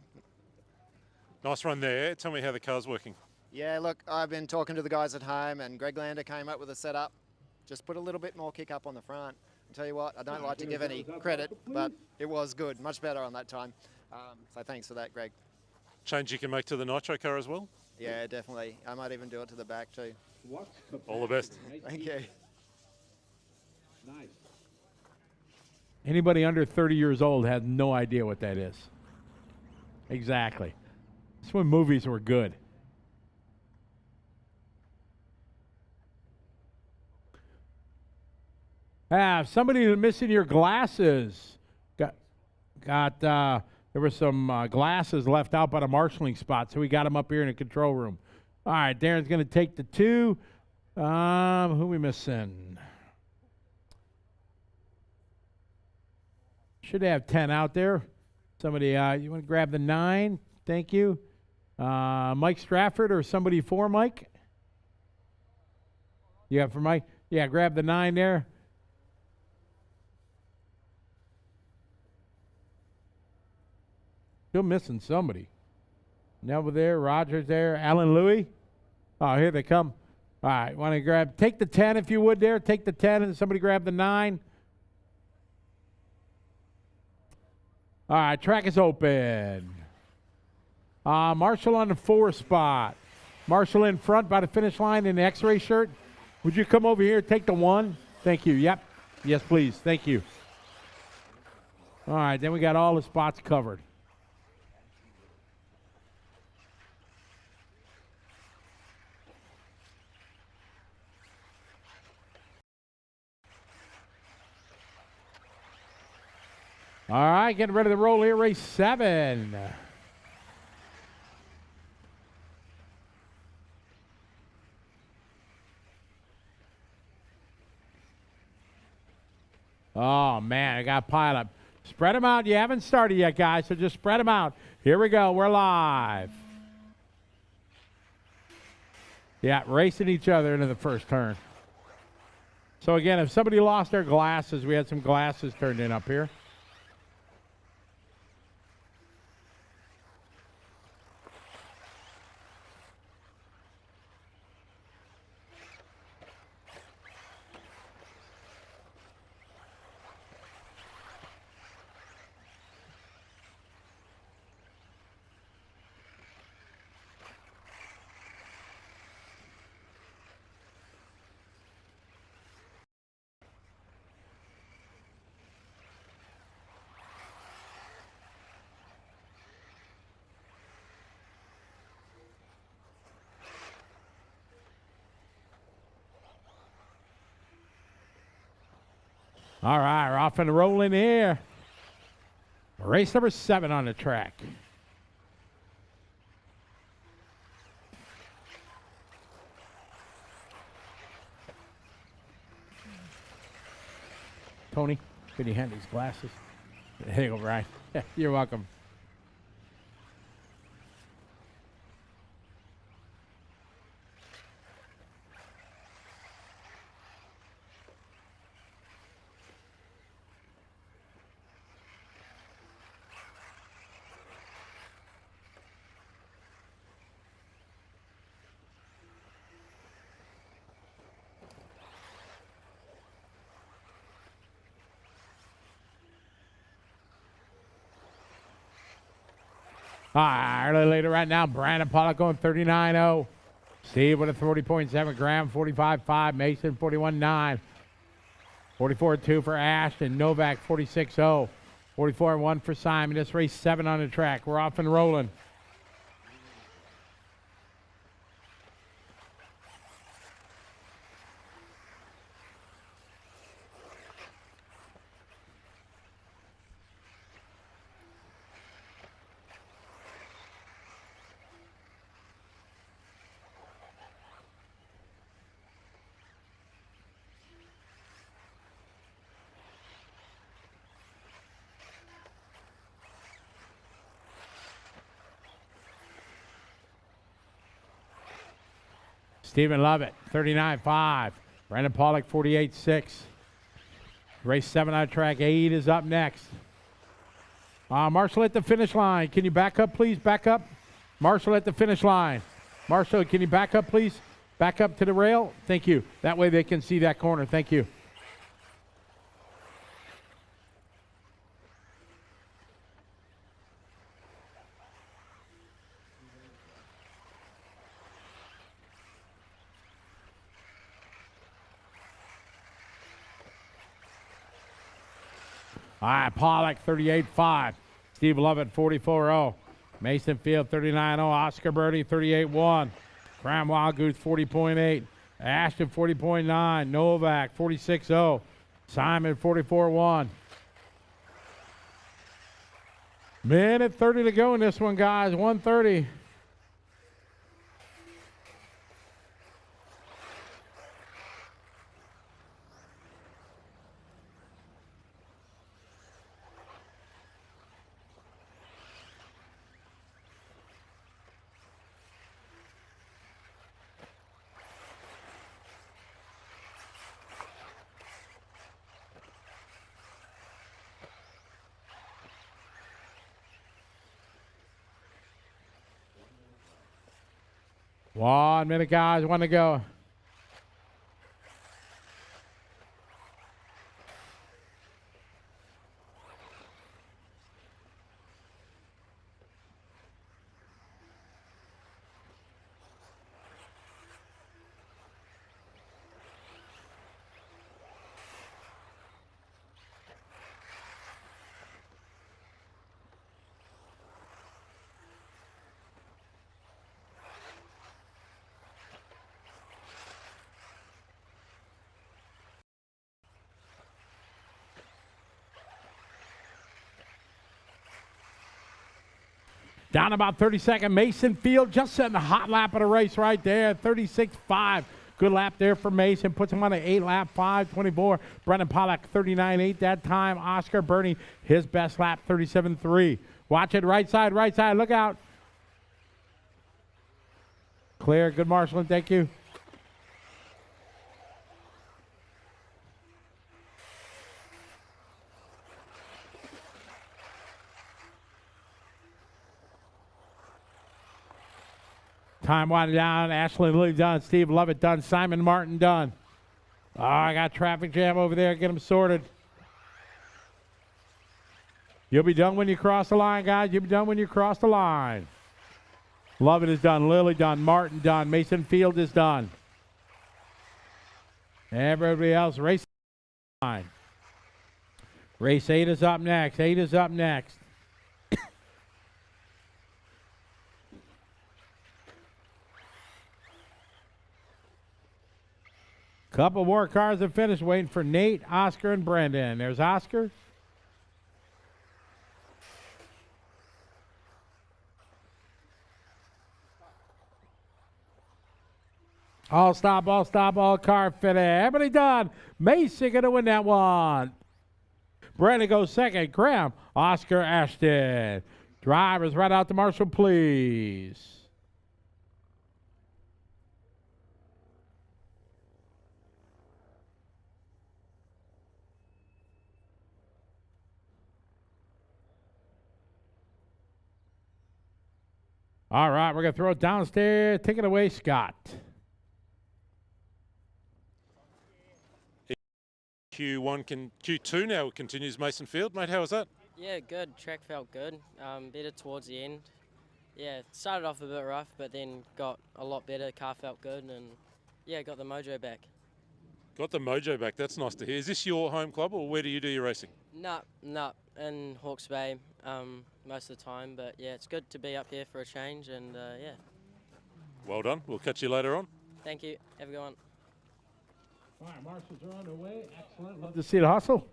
Nice run there. Tell me how the car's working. Yeah, look, I've been talking to the guys at home, and Greg Lander came up with a setup. Just put a little bit more kick up on the front. I'll tell you what, I don't like to give any credit, but it was good. Much better on that time. So thanks for that, Greg. Change you can make to the Nitro car as well? Yeah, definitely. I might even do it to the back too. All the best. Thank you. Nice. Anybody under 30 years old has no idea what that is. Exactly. That's when movies were good. Somebody missing your glasses. There were some glasses left out by the marshaling spot, so we got them up here in the control room. All right, Darren's going to take the 2. Who we missing? Should have 10 out there. Somebody, you want to grab the 9? Thank you. Mike Stratford or somebody for Mike? Yeah, for Mike. Yeah, grab the 9 there. Still missing somebody. Neville there, Rogers there, Alan Louie. Oh, here they come. All right, want to take the 10 if you would there. Take the 10 and somebody grab the 9. All right, track is open. Marshall on the 4 spot. Marshall in front by the finish line in the X-ray shirt. Would you come over here and take the 1? Thank you. Yep. Yes, please. Thank you. All right, then we got all the spots covered. All right, getting ready to roll here, race 7. Oh, man, I got a pile up. Spread them out. You haven't started yet, guys, so just spread them out. Here we go. We're live. Yeah, racing each other into the first turn. So, again, if somebody lost their glasses, we had some glasses turned in up here. All right, we're off and rolling here. Race number 7 on the track. Tony, can you hand these glasses? There you go, Brian. Yeah, you're welcome. All right, early leader right now, Brandon Pollock going 39.0. Steve with a 40.7, Graham 45.5, Mason 41.9. 44.2 for Ashton, Novak 46.0. 44.1 for Simon. This race 7 on the track. We're off and rolling. Stephen Lovett, 39.5. Brandon Pollock, 48.6. Race 7 on track. 8 is up next. Marshall at the finish line. Can you back up, please? Back up. Marshall at the finish line. Marshall, can you back up, please? Back up to the rail. Thank you. That way they can see that corner. Thank you. All right, Pollock, 38.5. Steve Lovett, 44.0. Mason Field, 39.0. Oscar Birdie, 38.1. Graham Wildgoose, 40.8. Ashton, 40.9. Novak, 46.0. Simon 44-1. Minute 30 to go in this one, guys. 1:30. One minute, guys. One to go. Down about 30-second. Mason Field just setting a hot lap of the race right there. 36.5. Good lap there for Mason. Puts him on an 8-lap, 5:24. Brendan Pollack, 39.8 that time. Oscar Burney, his best lap, 37.3. Watch it, right side, right side. Look out. Clear. Good marshaling. Thank you. Time winding down. Ashley Lee done. Steve Lovett done. Simon Martin done. Oh, I got traffic jam over there. Get them sorted. You'll be done when you cross the line, guys. You'll be done when you cross the line. Lovett is done. Lilly done. Martin done. Mason Field is done. Everybody else racing line. Race 8 is up next. 8 is up next. Couple more cars have finished, waiting for Nate, Oscar, and Brendan. There's Oscar. All car fitted. Everybody done. Mason gonna win that one. Brendan goes second. Graham, Oscar, Ashton. Drivers right out to Marshall, please. All right, we're going to throw it downstairs. Take it away, Scott. Q2 now continues Mason Field. Mate, how was that? Yeah, good. Track felt good. Better towards the end. Yeah, started off a bit rough, but then got a lot better. Car felt good, and yeah, got the mojo back. Got the mojo back. That's nice to hear. Is this your home club, or where do you do your racing? Nah, in Hawke's Bay most of the time. But yeah, it's good to be up here for a change, and yeah. Well done. We'll catch you later on. Thank you. Have a good one. All right, marshals are on their way. Excellent. Love to see the hustle.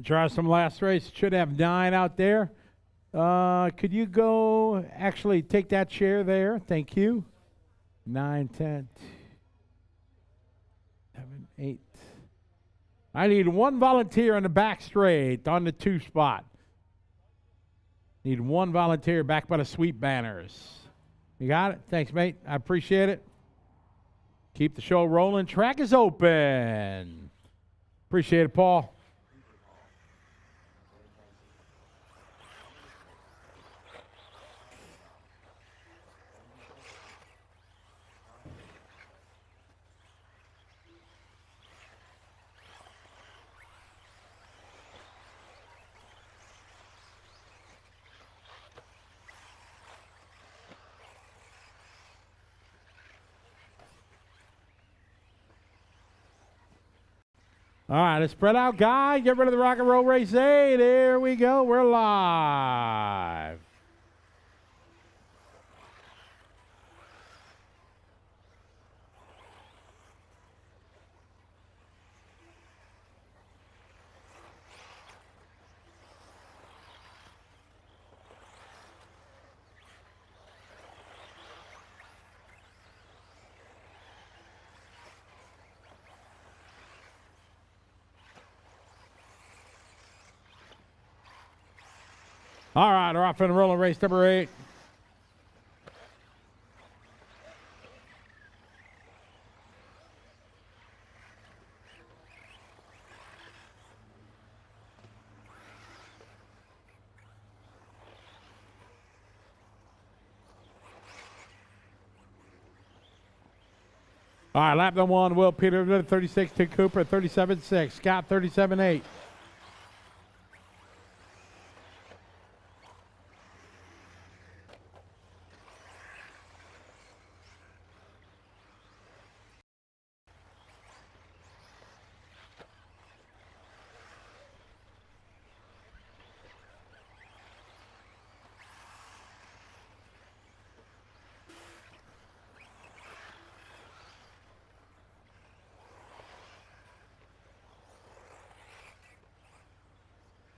Try some last race. Should have 9 out there. Could you go actually take that chair there? Thank you. 9, 10, 7, 8. I need one volunteer on the back straight on the 2 spot. Need one volunteer back by the sweep banners. You got it? Thanks, mate. I appreciate it. Keep the show rolling. Track is open. Appreciate it, Paul. All right, let's spread out, guy. Get rid of the rock and roll race 8. Here we go. We're live. All right, we're off and rolling race number 8. All right, lap number 1, Will Peters, 36-2 Cooper, 37-6, Scott, 37-8.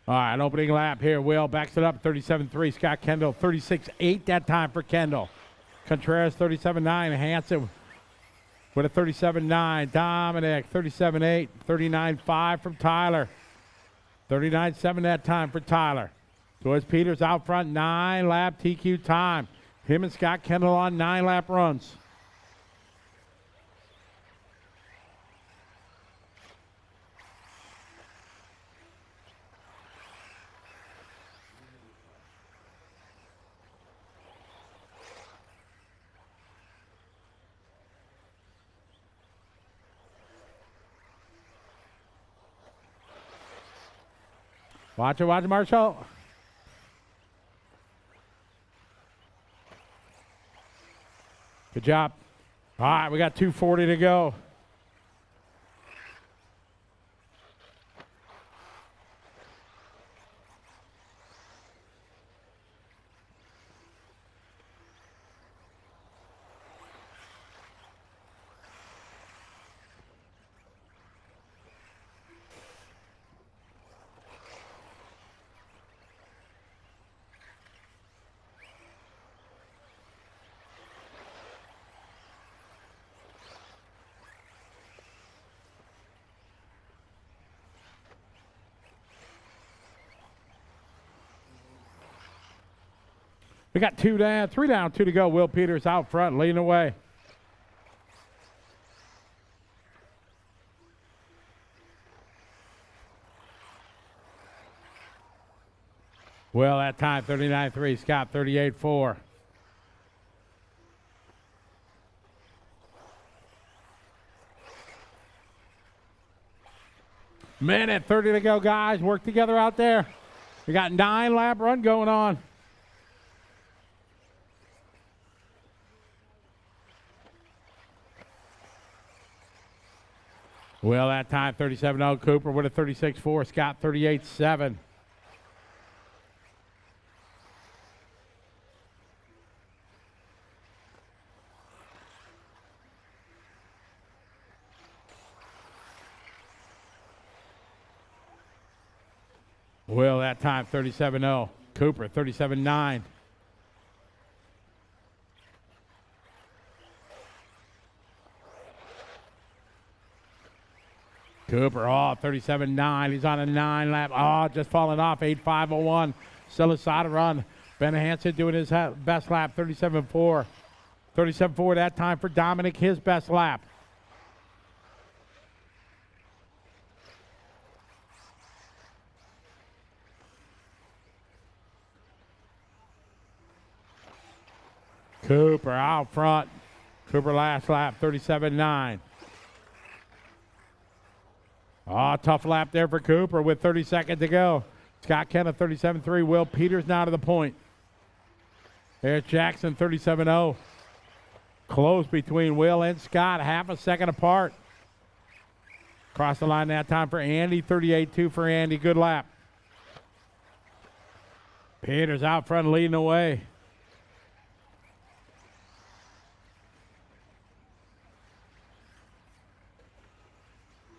All right, opening lap here. Will backs it up, 37-3. Scott Kendall, 36-8 that time for Kendall. Contreras, 37-9. Hansen with a 37-9. Dominic, 37-8. 39-5 from Tyler. 39-7 that time for Tyler. Joyce Peters out front, 9-lap TQ time. Him and Scott Kendall on 9-lap runs. Watch it, Marshall. Good job. All right, we got 2:40 to go. We got 2 down, 3 down, 2 to go. Will Peters out front, leading away. Will that time, 39-3. Scott, 38-4. Minute 30 to go, guys. Work together out there. We got 9-lap run going on. Well, that time, 37-0. Cooper with a 36-4. Scott, 38-7. Will that time, 37-0. Cooper, 37-9. Cooper, 37-9. He's on a 9-lap. Just falling off, 8.501. Still a side run. Ben Hansen doing his best lap, 37-4. 37-4 that time for Dominic, his best lap. Cooper out front. Cooper last lap, 37-9. Tough lap there for Cooper with 30 seconds to go. Scott Kendall, 37-3. Will Peters now to the point. There's Jackson, 37-0. Close between Will and Scott, half a second apart. Cross the line that time for Andy. 38-2 for Andy. Good lap. Peters out front leading the way.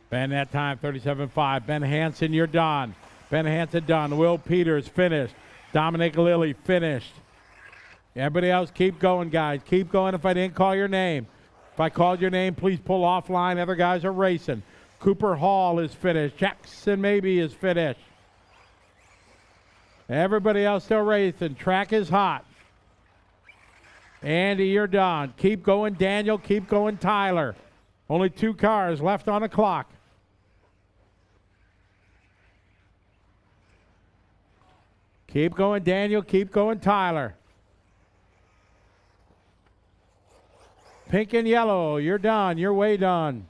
Ben that time, 37-5. Ben Hansen, you're done. Ben Hansen done. Will Peters finished. Dominic Lilly finished. Everybody else, keep going, guys. Keep going if I didn't call your name. If I called your name, please pull offline. Other guys are racing. Cooper Hall is finished. Jackson maybe is finished. Everybody else still racing. Track is hot. Andy, you're done. Keep going, Daniel. Keep going, Tyler. Only 2 cars left on the clock. Keep going, Daniel. Keep going, Tyler. Pink and yellow, you're done. You're way done.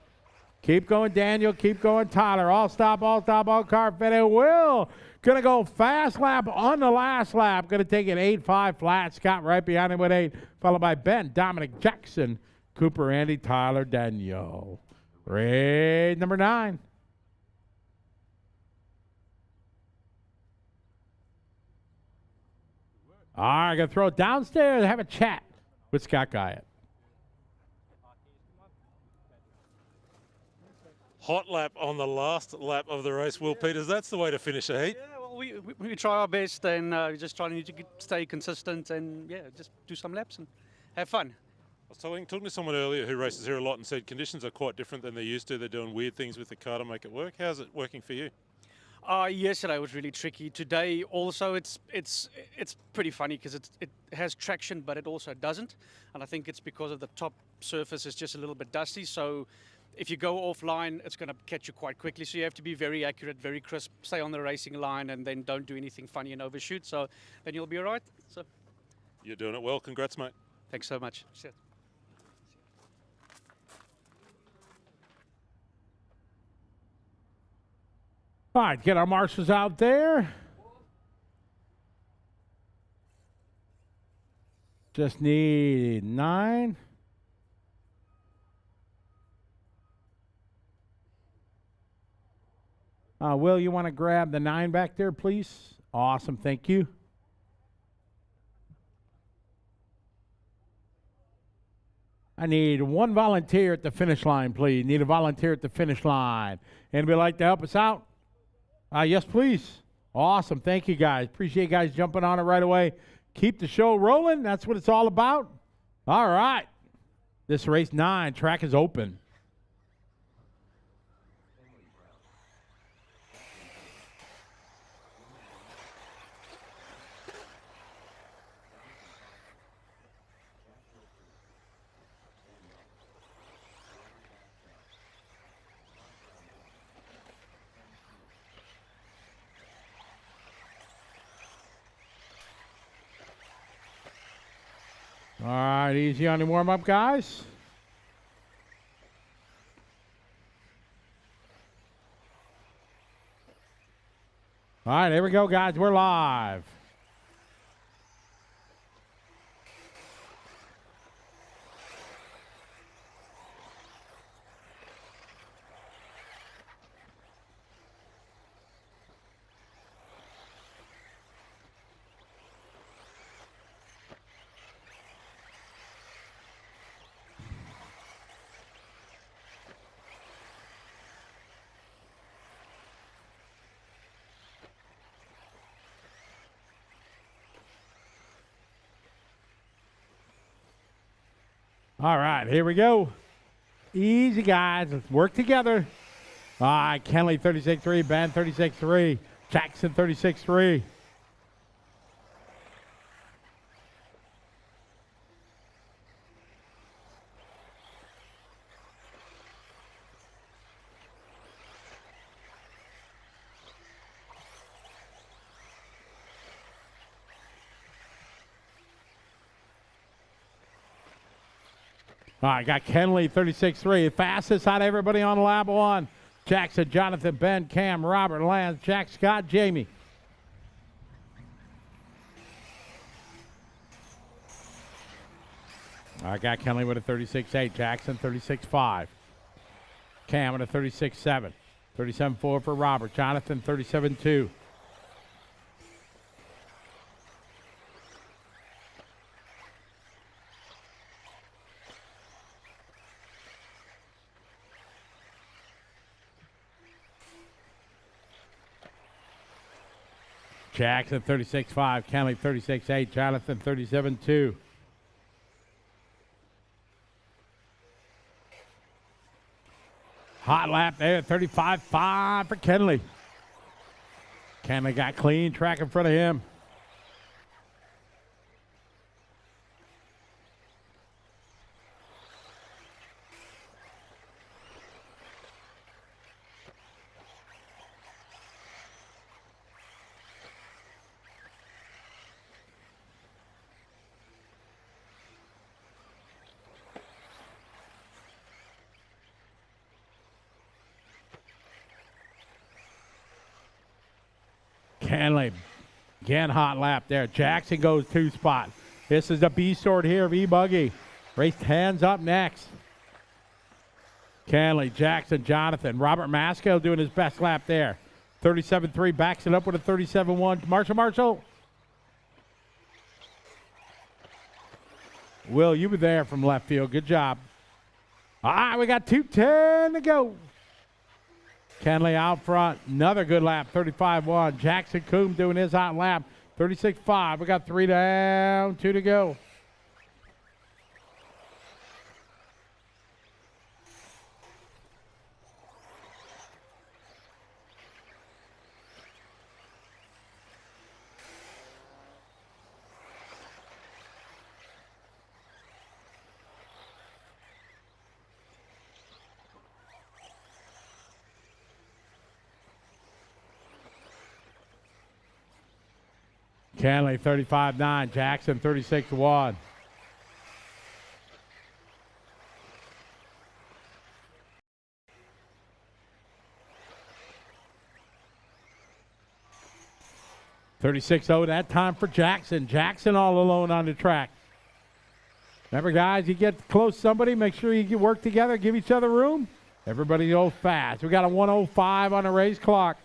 Keep going, Daniel. Keep going, Tyler. All stop, all car fitted. Will going to go fast lap on the last lap. Going to take an 8.5 flat. Scott right behind him with 8, followed by Ben, Dominic, Jackson, Cooper, Andy, Tyler, Daniel. Race number 9. All right, going to throw it downstairs and have a chat with Scott Guyett. Hot lap on the last lap of the race, Will Peters. That's the way to finish a heat. Yeah, well, we try our best and just trying to stay consistent and, yeah, just do some laps and have fun. I was talking to someone earlier who races here a lot and said conditions are quite different than they used to. They're doing weird things with the car to make it work. How's it working for you? Yesterday was really tricky. Today also it's pretty funny because it has traction but it also doesn't, and I think it's because of the top surface is just a little bit dusty, so if you go offline it's going to catch you quite quickly, so you have to be very accurate, very crisp, stay on the racing line and then don't do anything funny and overshoot, so then you'll be all right. So you're doing it well. Congrats, mate. Thanks so much. Cheers. All right, get our marshals out there. Just need 9. Will, you want to grab the 9 back there, please? Awesome, thank you. I need 1 volunteer at the finish line, please. Need a volunteer at the finish line. Anybody like to help us out? Yes, please. Awesome. Thank you, guys. Appreciate you guys jumping on it right away. Keep the show rolling. That's what it's all about. All right. This race 9. Track is open. All right, easy on the warm-up, guys. All right, here we go, guys. We're live. All right, here we go. Easy, guys. Let's work together. All right, Kenley 36.3, Ben 36.3, Jackson 36.3. All right, got Kenley 36.3. Fastest out of everybody on lap 1. Jackson, Jonathan, Ben, Cam, Robert, Lance, Jack, Scott, Jamie. I got Kenley with a 36.8. Jackson 36.5. Cam with a 36.7. 37.4 for Robert. Jonathan, 37.2. Jackson, 36.5. Kenley, 36.8. Jonathan, 37.2. Hot lap there, 35.5 for Kenley. Kenley got clean track in front of him. Kenley, again hot lap there. Jackson goes 2 spot. This is the B sort here of ebuggy. Race hands up next. Kenley, Jackson, Jonathan. Robert Maskell doing his best lap there. 37.3, backs it up with a 37.1. Marshall. Will, you were there from left field. Good job. All right, we got 2:10 to go. Kenley out front, another good lap, 35.1. Jackson Coombe doing his hot lap, 36.5. We got 3 down, 2 to go. Kenley, 35.9. Jackson, 36.1. $36.0 that time for Jackson. Jackson all alone on the track. Remember, guys, you get close to somebody, make sure you work together, give each other room. Everybody goes fast. We got a 1:05 on the race clock.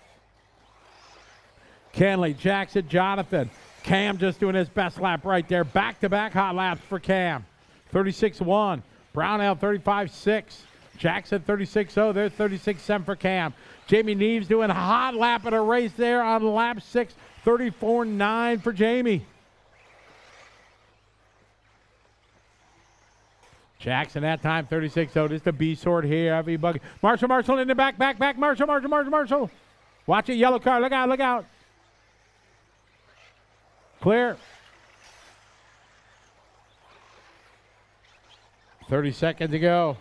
Kenley, Jackson, Jonathan. Cam just doing his best lap right there. Back-to-back hot laps for Cam. 36.1. Brownell, 35.6. Jackson, 36.0. There's 36.7 for Cam. Jamie Neves doing a hot lap at a race there on lap 6. 34.9 for Jamie. Jackson that time, 36.0. This is the B sort here. Everybody. Marshall in the back. Marshall. Watch it, yellow car. Look out. Clear. 30 seconds to go.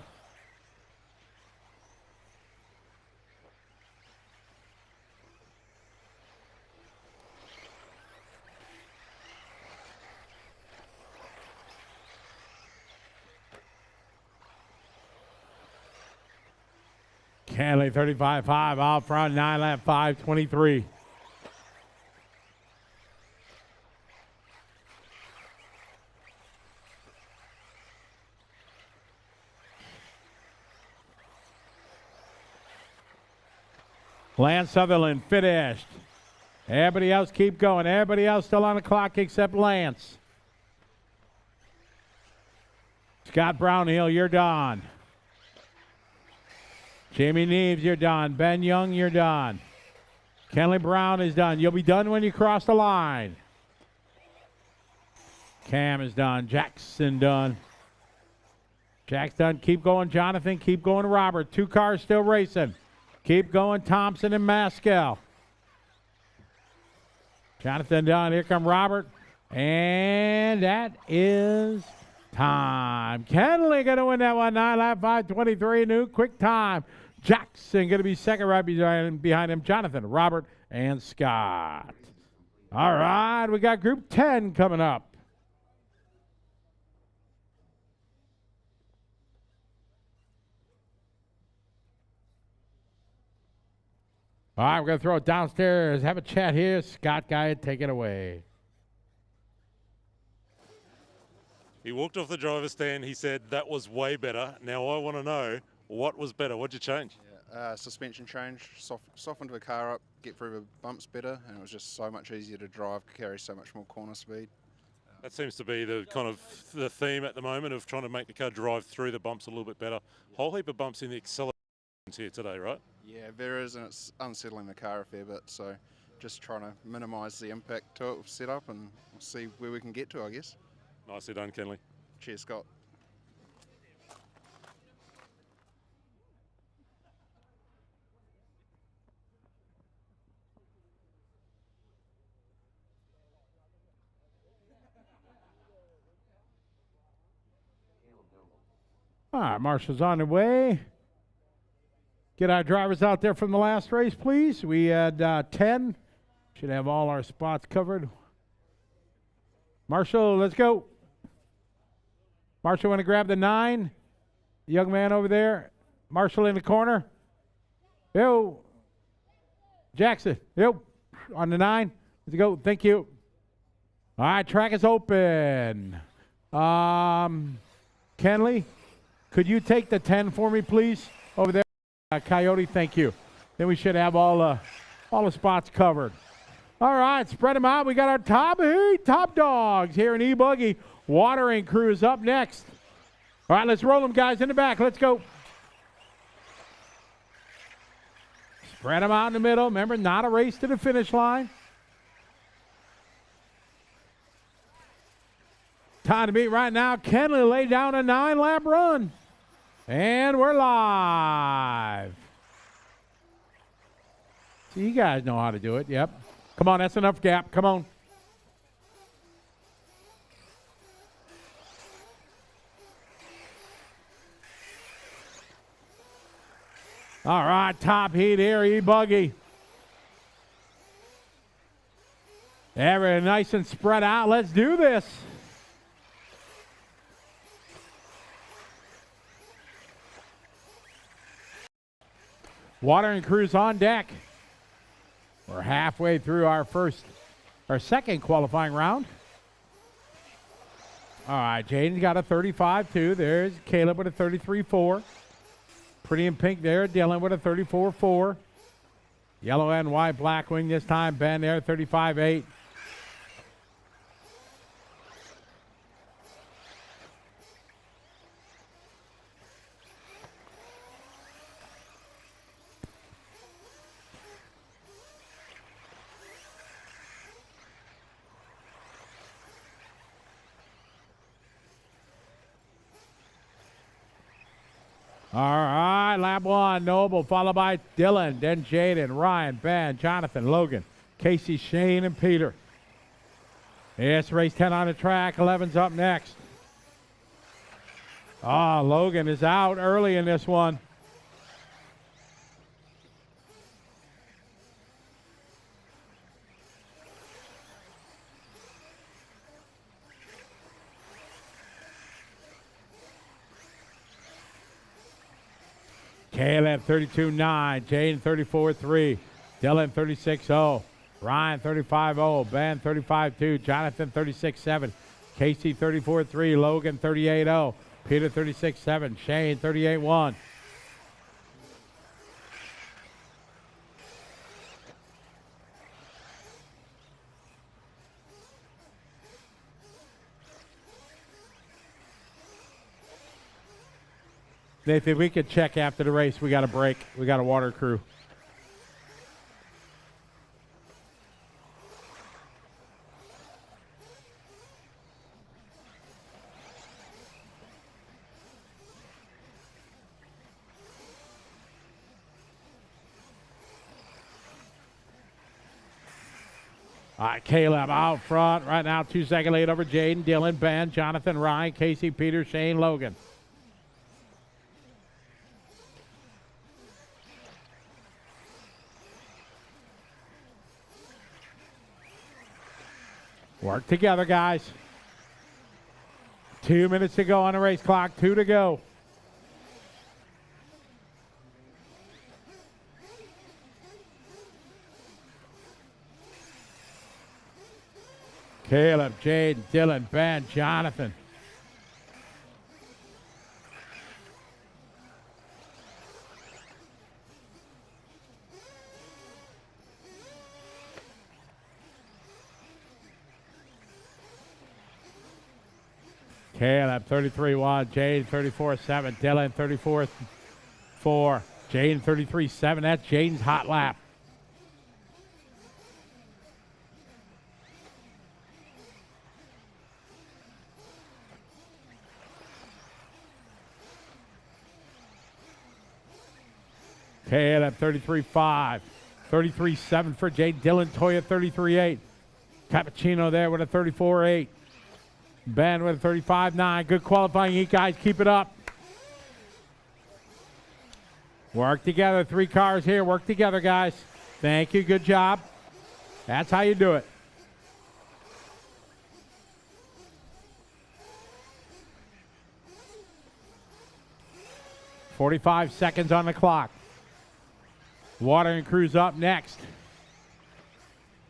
Kenley, 35.5 out front, 9 lap 5:23. Lance Sutherland finished. Everybody else keep going. Everybody else still on the clock except Lance. Scott Brownhill, you're done. Jamie Neves, you're done. Ben Young, you're done. Kenley Brown is done. You'll be done when you cross the line. Cam is done. Jackson done. Jack's done. Keep going, Jonathan. Keep going, Robert. 2 cars still racing. Keep going, Thompson and Maskell. Jonathan done. Here come Robert. And that is time. Kenley going to win that one. 9 lap 5:23. New quick time. Jackson going to be second right behind him. Jonathan, Robert, and Scott. All right, we got Group 10 coming up. All right, we're going to throw it downstairs. Have a chat here. Scott Guy, take it away. He walked off the driver's stand. He said, that was way better. Now I want to know, What was better? What'd you change? Suspension change, softened the car up, get through the bumps better, and it was just so much easier to drive, carry so much more corner speed. That seems to be the kind of the theme at the moment of trying to make the car drive through the bumps a little bit better. Whole heap of bumps in the acceleration here today, right? Yeah, there is, and it's unsettling the car a fair bit, so just trying to minimise the impact to it with setup, and we'll see where we can get to, I guess. Nicely done, Kenley. Cheers, Scott. All right, Marshall's on the way. Get our drivers out there from the last race, please. We had 10. Should have all our spots covered. Marshall, let's go. Marshall, want to grab the 9. The young man over there. Marshall in the corner. Yo. Jackson. Yo. On the 9. Let's go. Thank you. All right, track is open. Kenley, could you take the 10 for me, please? Over there. Coyote, thank you. Then we should have all the spots covered. All right, spread them out. We got our top dogs here in ebuggy. Watering crew is up next. All right, let's roll them, guys, in the back. Let's go. Spread them out in the middle. Remember, not a race to the finish line. Time to beat right now. Kenley laid down a 9-lap run. And we're live. See, you guys know how to do it. Yep. Come on, that's enough gap. Come on. All right, top heat here, ebuggy. Everything nice and spread out. Let's do this. Watering crews on deck. We're halfway through our second qualifying round. All right, Jaden's got a 35-2. There's Caleb with a 33-4. Pretty in pink there, Dylan with a 34-4. Yellow and white Blackwing this time. Ben there, 35-8. All right, lap 1, Noble, followed by Dylan, then Jaden, Ryan, Ben, Jonathan, Logan, Casey, Shane, and Peter. Yes, race 10 on the track. 11's up next. Oh, Logan is out early in this one. Caleb 32-9, Jaden 34-3, Dylan 36-0, Ryan 35-0, Ben 35-2, Jonathan 36-7, Casey 34-3, Logan 38-0, Peter 36-7, Shane 38-1. Nathan, we could check after the race. We got a break. We got a water crew. All right, Caleb out front. Right now, 2 second lead over Jaden, Dylan, Ben, Jonathan, Ryan, Casey, Peter, Shane, Logan. Work together, guys. 2 minutes to go on the race clock. 2 to go. Caleb, Jaden, Dylan, Ben, Jonathan. Caleb 33-1, Jaden 34-7, Dylan 34-4, Jaden 33-7. That's Jaden's hot lap. Caleb 33-5, 33-7 for Jaden. Dylan Toya 33-8. Cappuccino there with a 34-8. Ben with a 35-9. Good qualifying heat, guys. Keep it up. Work together. 3 cars here. Work together, guys. Thank you. Good job. That's how you do it. "45 seconds on the clock. Watering Crew's up next.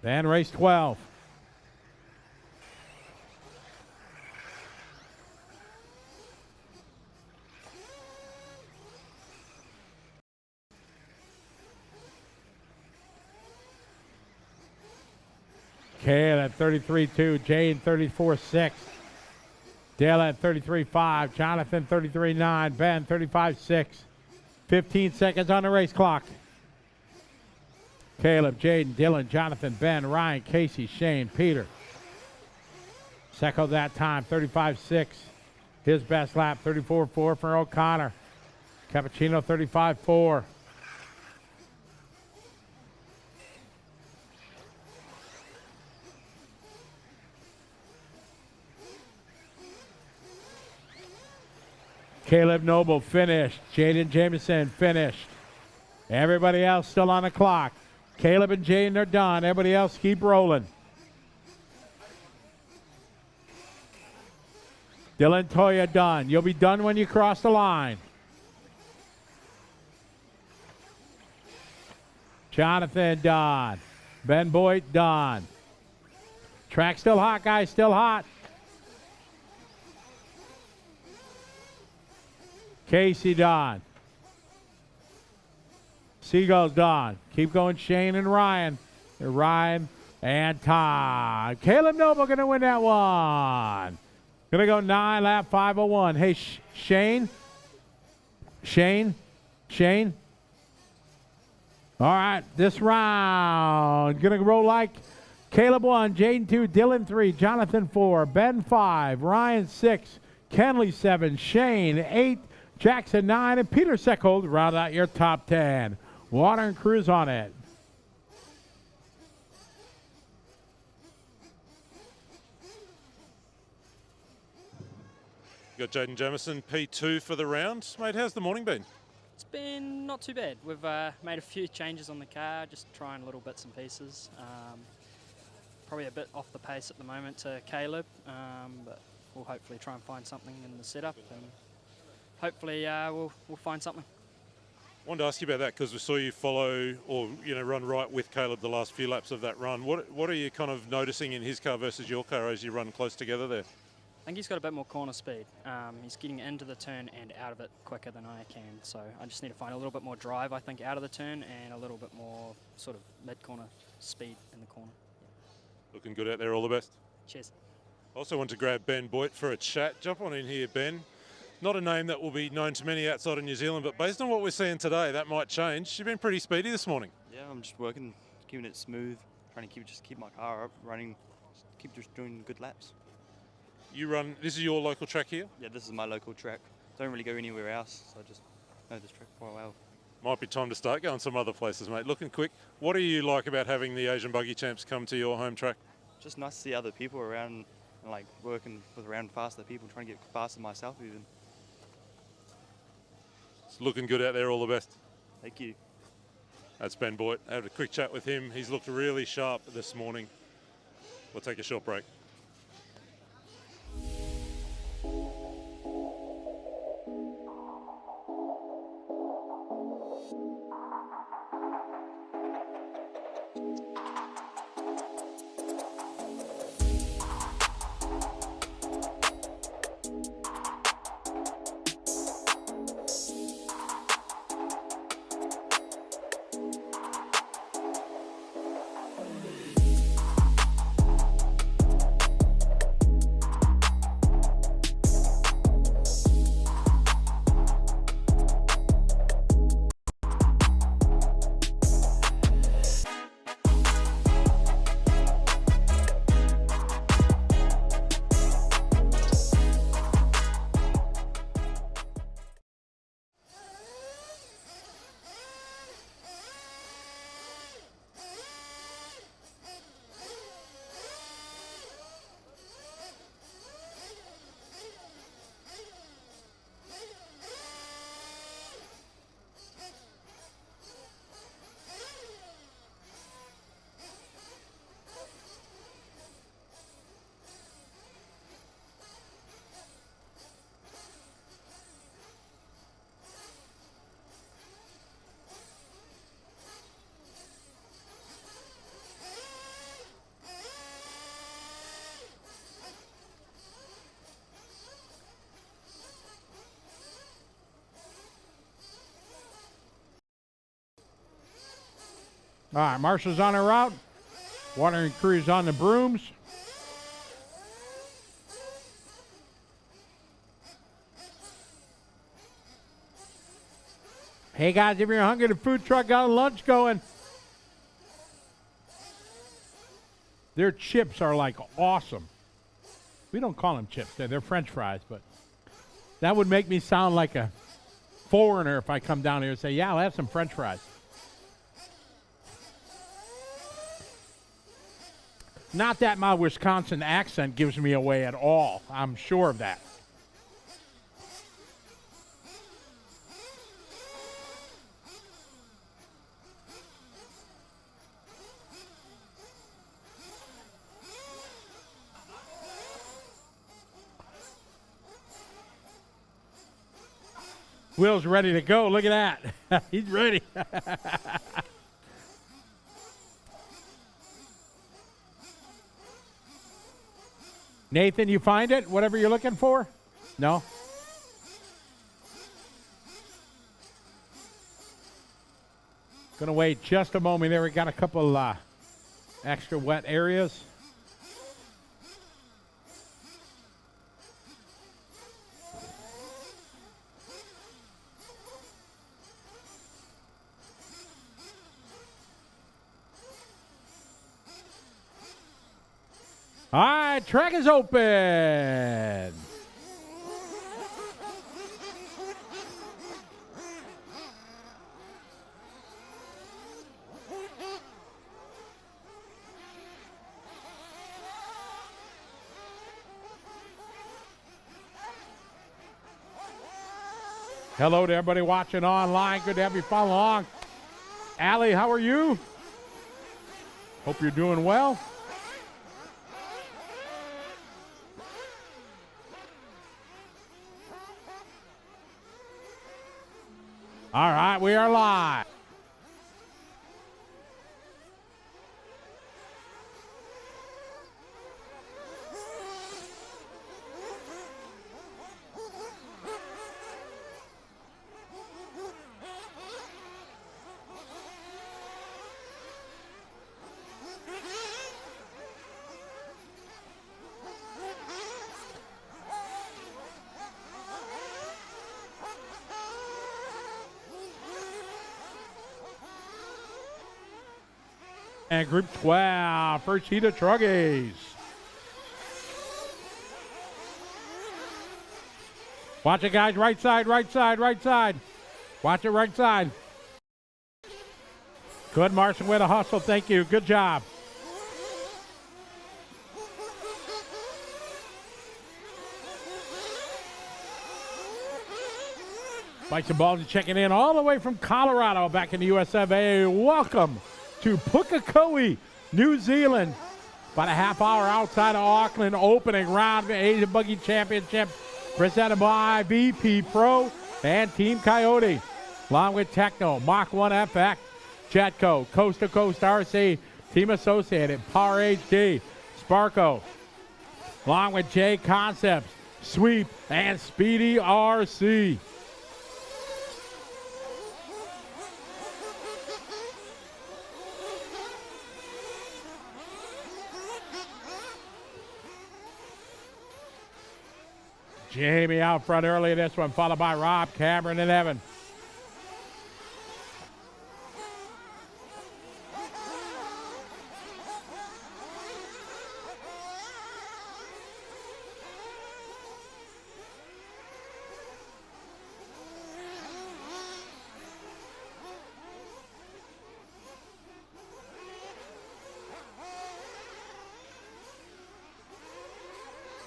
Then race 12. Caleb 33-2, Jane 34-6, Dylan 33-5, Jonathan 33-9, Ben 35-6. 15 seconds on the race clock. Caleb, Jaden, Dylan, Jonathan, Ben, Ryan, Casey, Shane, Peter. Secco that time, 35-6. His best lap, 34-4 for O'Connor. Cappuccino, 35-4. Caleb Noble finished. Jaden Jameson finished. Everybody else still on the clock. Caleb and Jaden are done. Everybody else keep rolling. Dylan Toya done. You'll be done when you cross the line. Jonathan done. Ben Boyd done. Track still hot, guys. Still hot. Casey done. Seagull's done. Keep going, Shane and Ryan. Ryan and Todd. Caleb Noble going to win that one. Going to go 9, lap 5:01. Hey, Shane. All right, this round. Going to roll like Caleb 1, Jaden 2, Dylan 3, Jonathan 4, Ben 5, Ryan 6, Kenley 7, Shane 8, Jackson 9, and Peter Seckold round out your top 10. Water and Crew's on it. Got Jaden Jamison, P2 for the round. Mate, how's the morning been? It's been not too bad. We've made a few changes on the car, just trying little bits and pieces. Probably a bit off the pace at the moment to Caleb, but we'll hopefully try and find something in the setup, and hopefully we'll find something. I wanted to ask you about that because we saw you follow or run right with Caleb the last few laps of that run. What are you kind of noticing in his car versus your car as you run close together there? I think he's got a bit more corner speed. He's getting into the turn and out of it quicker than I can, so I just need to find a little bit more drive, I think, out of the turn and a little bit more sort of mid-corner speed in the corner. Yeah. Looking good out there, all the best. Cheers. Also want to grab Ben Boyd for a chat. Jump on in here, Ben. Not a name that will be known to many outside of New Zealand, but based on what we're seeing today, that might change. You've been pretty speedy this morning. Yeah, I'm just working, keeping it smooth, trying to keep my car up, running, keep just doing good laps. You run, this is your local track here? Yeah, this is my local track. Don't really go anywhere else, so I just know this track quite well. Might be time to start going some other places, mate. Looking quick. What do you like about having the Asian Buggy Champs come to your home track? Just nice to see other people around, and like working with around faster people, trying to get faster myself even. It's looking good out there, all the best. Thank you. That's Ben Boyd. I had a quick chat with him. He's looked really sharp this morning. We'll take a short break. All right, Marshall's on her route. Watering crew's on the brooms. Hey guys, if you're hungry, the food truck got a lunch going. Their chips are like awesome. We don't call them chips, they're French fries, but that would make me sound like a foreigner if I come down here and say, yeah, I'll have some French fries. Not that my Wisconsin accent gives me away at all. I'm sure of that. Will's ready to go. Look at that. He's ready. Nathan, you find it? Whatever you're looking for? No? Gonna wait just a moment there. We got a couple extra wet areas. All right, track is open. Hello to everybody watching online. Good to have you follow along. Allie, how are you? Hope you're doing well. All right, we are live. And Group 12, first heat of truggies. Watch it, guys. Right side, right side, right side. Watch it, right side. Good, Marshall, way to hustle. Thank you. Good job. Bikes and Balls checking in all the way from Colorado back in the US of A. Welcome to Pukekohe, New Zealand. About a half hour outside of Auckland, opening round of the Asian Buggy Championship presented by VP Pro and Team Coyote. Along with Techno, Mach 1 FX, Jetco, Coast to Coast RC, Team Associated, Power HD, Sparko. Along with J Concepts, Sweep, and Speedy RC. Jamie out front early in this one, followed by Rob, Cameron, and Evan.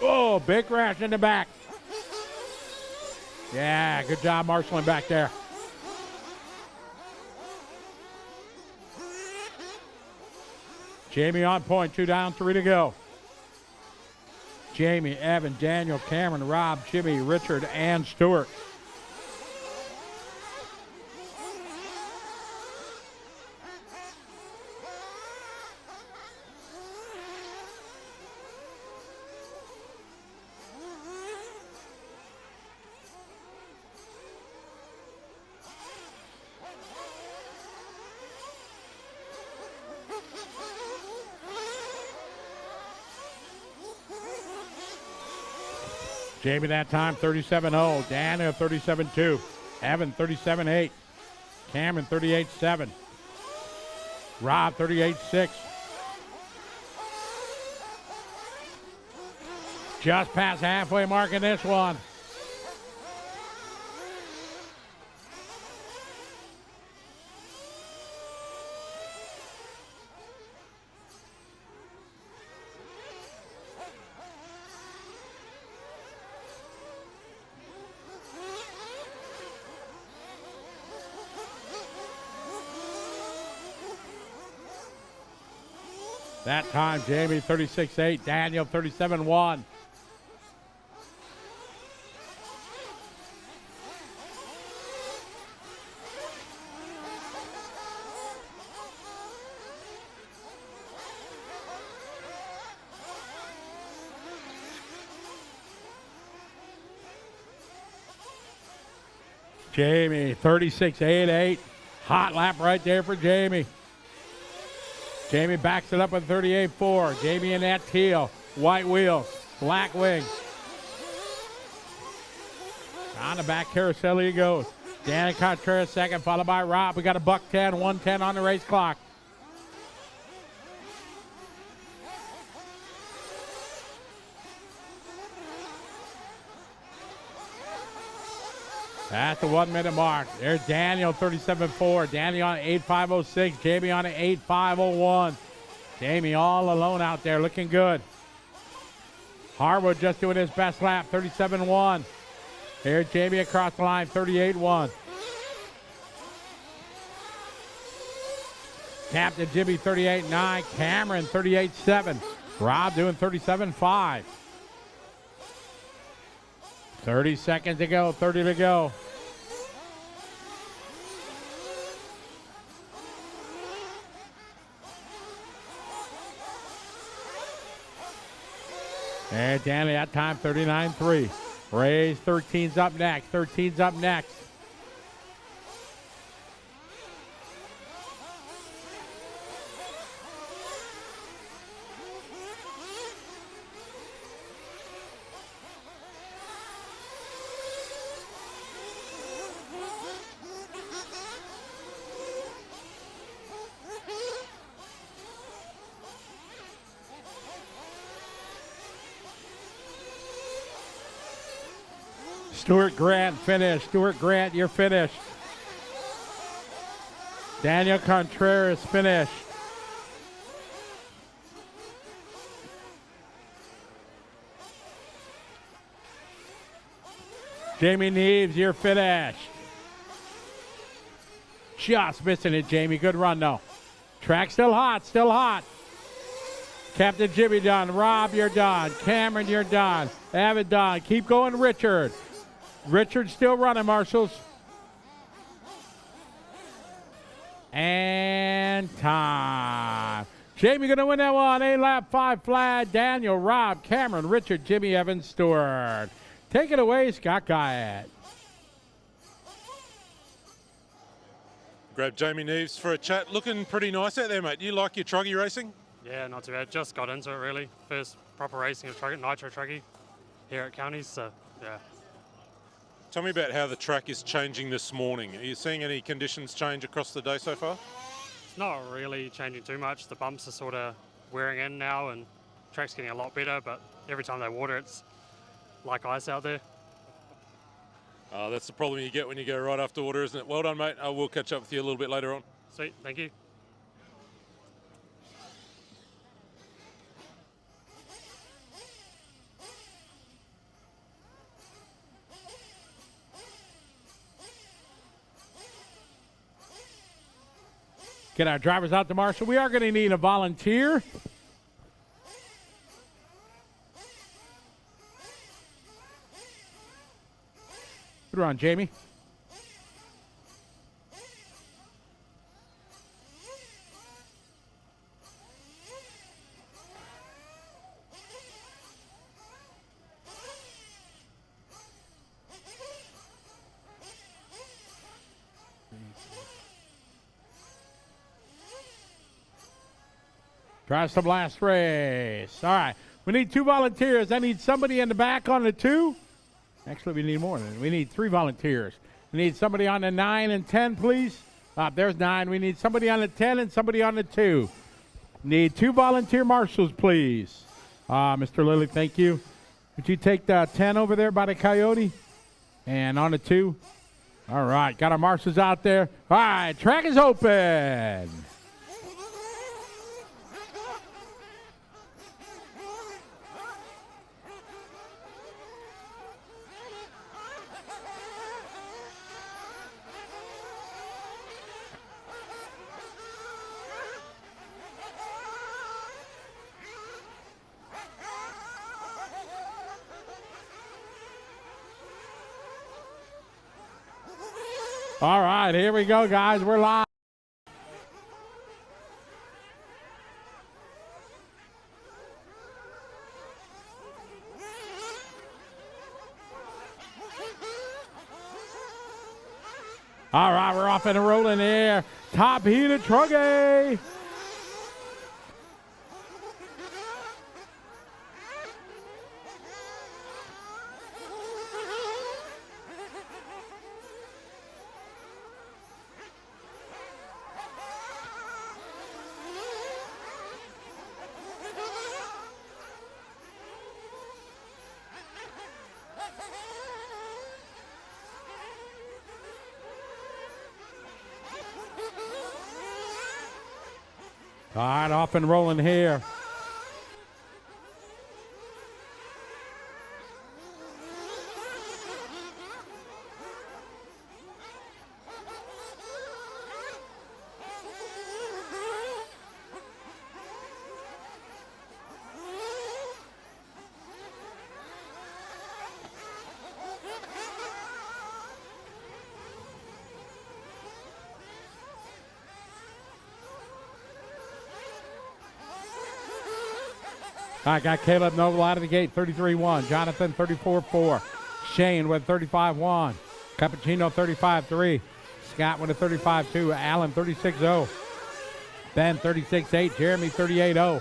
Oh, big crash in the back. Yeah, good job marshaling back there. Jamie on point, 2 down, 3 to go. Jamie, Evan, Daniel, Cameron, Rob, Jimmy, Richard, and Stewart. Jamie that time 37-0. Daniel 37-2. Evan 37-8. Cameron 38-7. Rob 38-6. Just past halfway mark in this one. That time, Jamie 36-8, Daniel 37-1. Jamie 36-8-8. Hot lap right there for Jamie. Jamie backs it up with 38-4. Jamie in that teal. White wheels. Black wings. On the back carousel he goes. Danny Contreras second, followed by Rob. We got a $110, 110 on the race clock. At the 1 minute mark. There's Daniel 37-4. Danny on 8.506. Jamie on an 8.501. Jamie all alone out there looking good. Harwood just doing his best lap, 37-1. Here's Jamie across the line, 38-1. Captain Jimmy 38-9. Cameron 38-7. Rob doing 37-5. 30 seconds to go, 30 to go. And Danny that time 39-3. Ray's 13's up next. 13's up next. Stuart Grant finished. Stuart Grant, you're finished. Daniel Contreras finished. Jamie Neves, you're finished. Just missing it, Jamie. Good run, though. Track still hot, still hot. Captain Jimmy done. Rob, you're done. Cameron, you're done. Evan done. Keep going, Richard. Richard still running, marshals. And time. Jamie going to win that one. 8 lap, 5 flat. Daniel, Rob, Cameron, Richard, Jimmy, Evan, Stewart. Take it away, Scott Guyett. Grab Jamie Neves for a chat. Looking pretty nice out there, mate. You like your truggy racing? Yeah, not too bad. Just got into it, really. First proper racing of Nitro truggy here at Counties, so yeah. Tell me about how the track is changing this morning. Are you seeing any conditions change across the day so far? It's not really changing too much. The bumps are sort of wearing in now and the track's getting a lot better, but every time they water it's like ice out there. That's the problem you get when you go right after water, isn't it? Well done, mate. I will catch up with you a little bit later on. Sweet, thank you. Get our drivers out to Marshall. We are going to need a volunteer. Good run, Jamie. Tries the last race. All right. We need 2 volunteers. I need somebody in the back on the 2. Actually, we need more. We need 3 volunteers. We need somebody on the 9 and 10, please. There's 9. We need somebody on the 10 and somebody on the 2. Need 2 volunteer marshals, please. Mr. Lilly, thank you. Would you take the 10 over there by the Coyote? And on the 2. All right, got our marshals out there. All right, track is open. All right, here we go, guys. We're live. All right, we're off and rolling here. Top heat of Truggy. All right, off and rolling here. I got Caleb Noble out of the gate, 33-1. Jonathan, 34-4. Shane with 35-1. Cappuccino, 35-3. Scott with a 35-2. Allen, 36-0. Ben, 36-8. Jeremy, 38-0.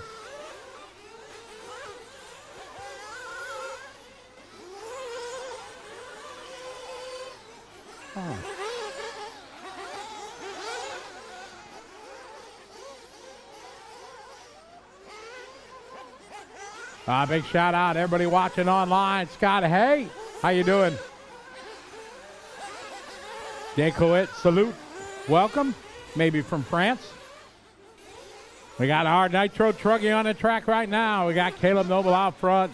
Big shout out everybody watching online. Scott, hey, how you doing? Decoit, salute, welcome, maybe from France. We got our Nitro Truggy on the track right now. We got Caleb Noble out front.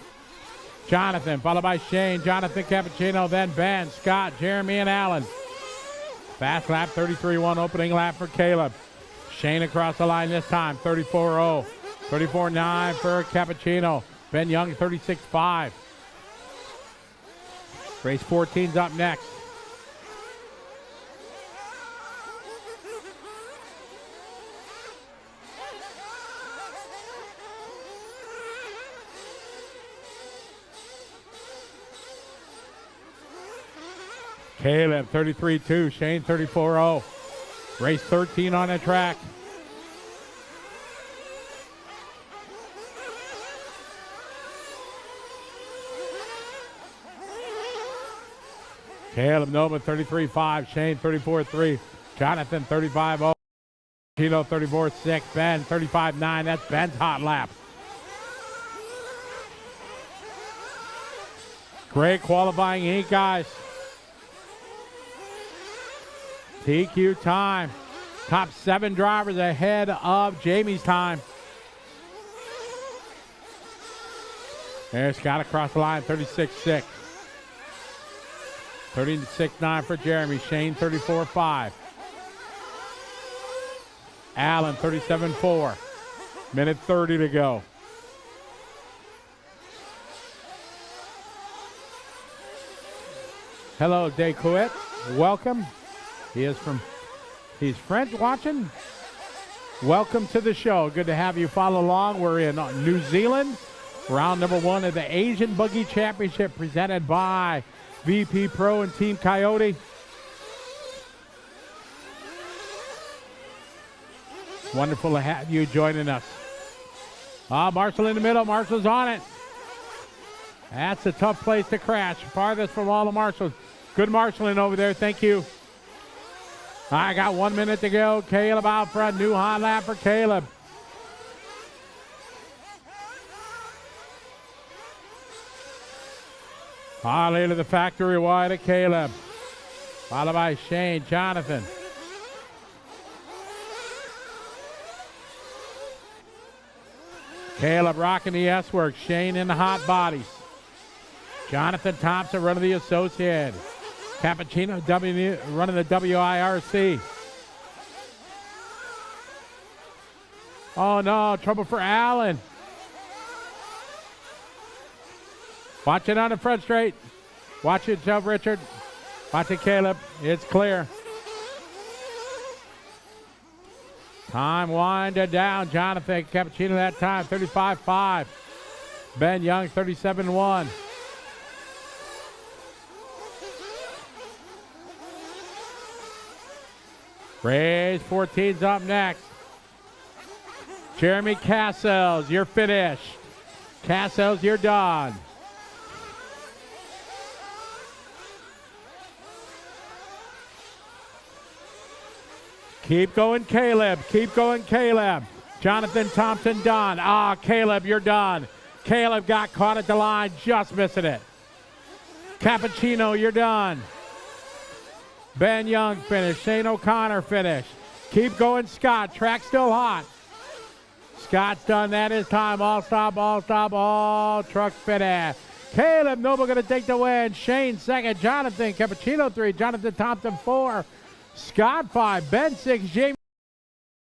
Jonathan, followed by Shane, Jonathan Cappuccino, then Ben, Scott, Jeremy, and Allen. Fast lap, 33-1, opening lap for Caleb. Shane across the line this time, 34-0. 34-9 for Cappuccino. Ben Young, 36-5. Race 14's up next. Caleb, 33-2. Shane, 34-0. Race 13 on the track. Caleb Noble, 33-5. Shane, 34-3. Jonathan, 35-0. Chino, 34-6. Ben, 35-9. That's Ben's hot lap. Great qualifying heat, guys. TQ time. Top 7 drivers ahead of Jamie's time. There's Scott across the line, 36-6. 36-9 for Jeremy. Shane, 34-5. Allen, 37-4. Minute 30 to go. Hello, Decoit. Welcome. He's French watching. Welcome to the show. Good to have you follow along. We're in New Zealand. Round number 1 of the Asian Buggy Championship presented by VP Pro and Team Coyote. Wonderful to have you joining us. Marshall in the middle. Marshall's on it. That's a tough place to crash. Farthest from all the marshals. Good marshaling over there. Thank you. I got 1 minute to go. Caleb out front. New high lap for Caleb. Harley to the factory wide of Caleb. Followed by Shane, Jonathan. Caleb rocking the S-work. Shane in the hot bodies. Jonathan Thompson running the Associated. Cappuccino running the WIRC. Oh no, trouble for Allen. Watch it on the front straight. Watch it, Jeff Richard. Watch it, Caleb. It's clear. Time winded down. Jonathan Cappuccino that time, 35.5. Ben Young, 37.1. Raise 14's up next. Jeremy Cassels, you're finished. Cassels, you're done. Keep going, Caleb. Keep going, Caleb. Jonathan Thompson done. Ah, Caleb, you're done. Caleb got caught at the line, just missing it. Cappuccino, you're done. Ben Young finished. Shane O'Connor finished. Keep going, Scott. Track still hot. Scott's done. That is time. All stop, all stop, all truck finished. Caleb Noble going to take the win. Shane second. Jonathan Cappuccino 3. Jonathan Thompson 4. Scott 5. Ben 6.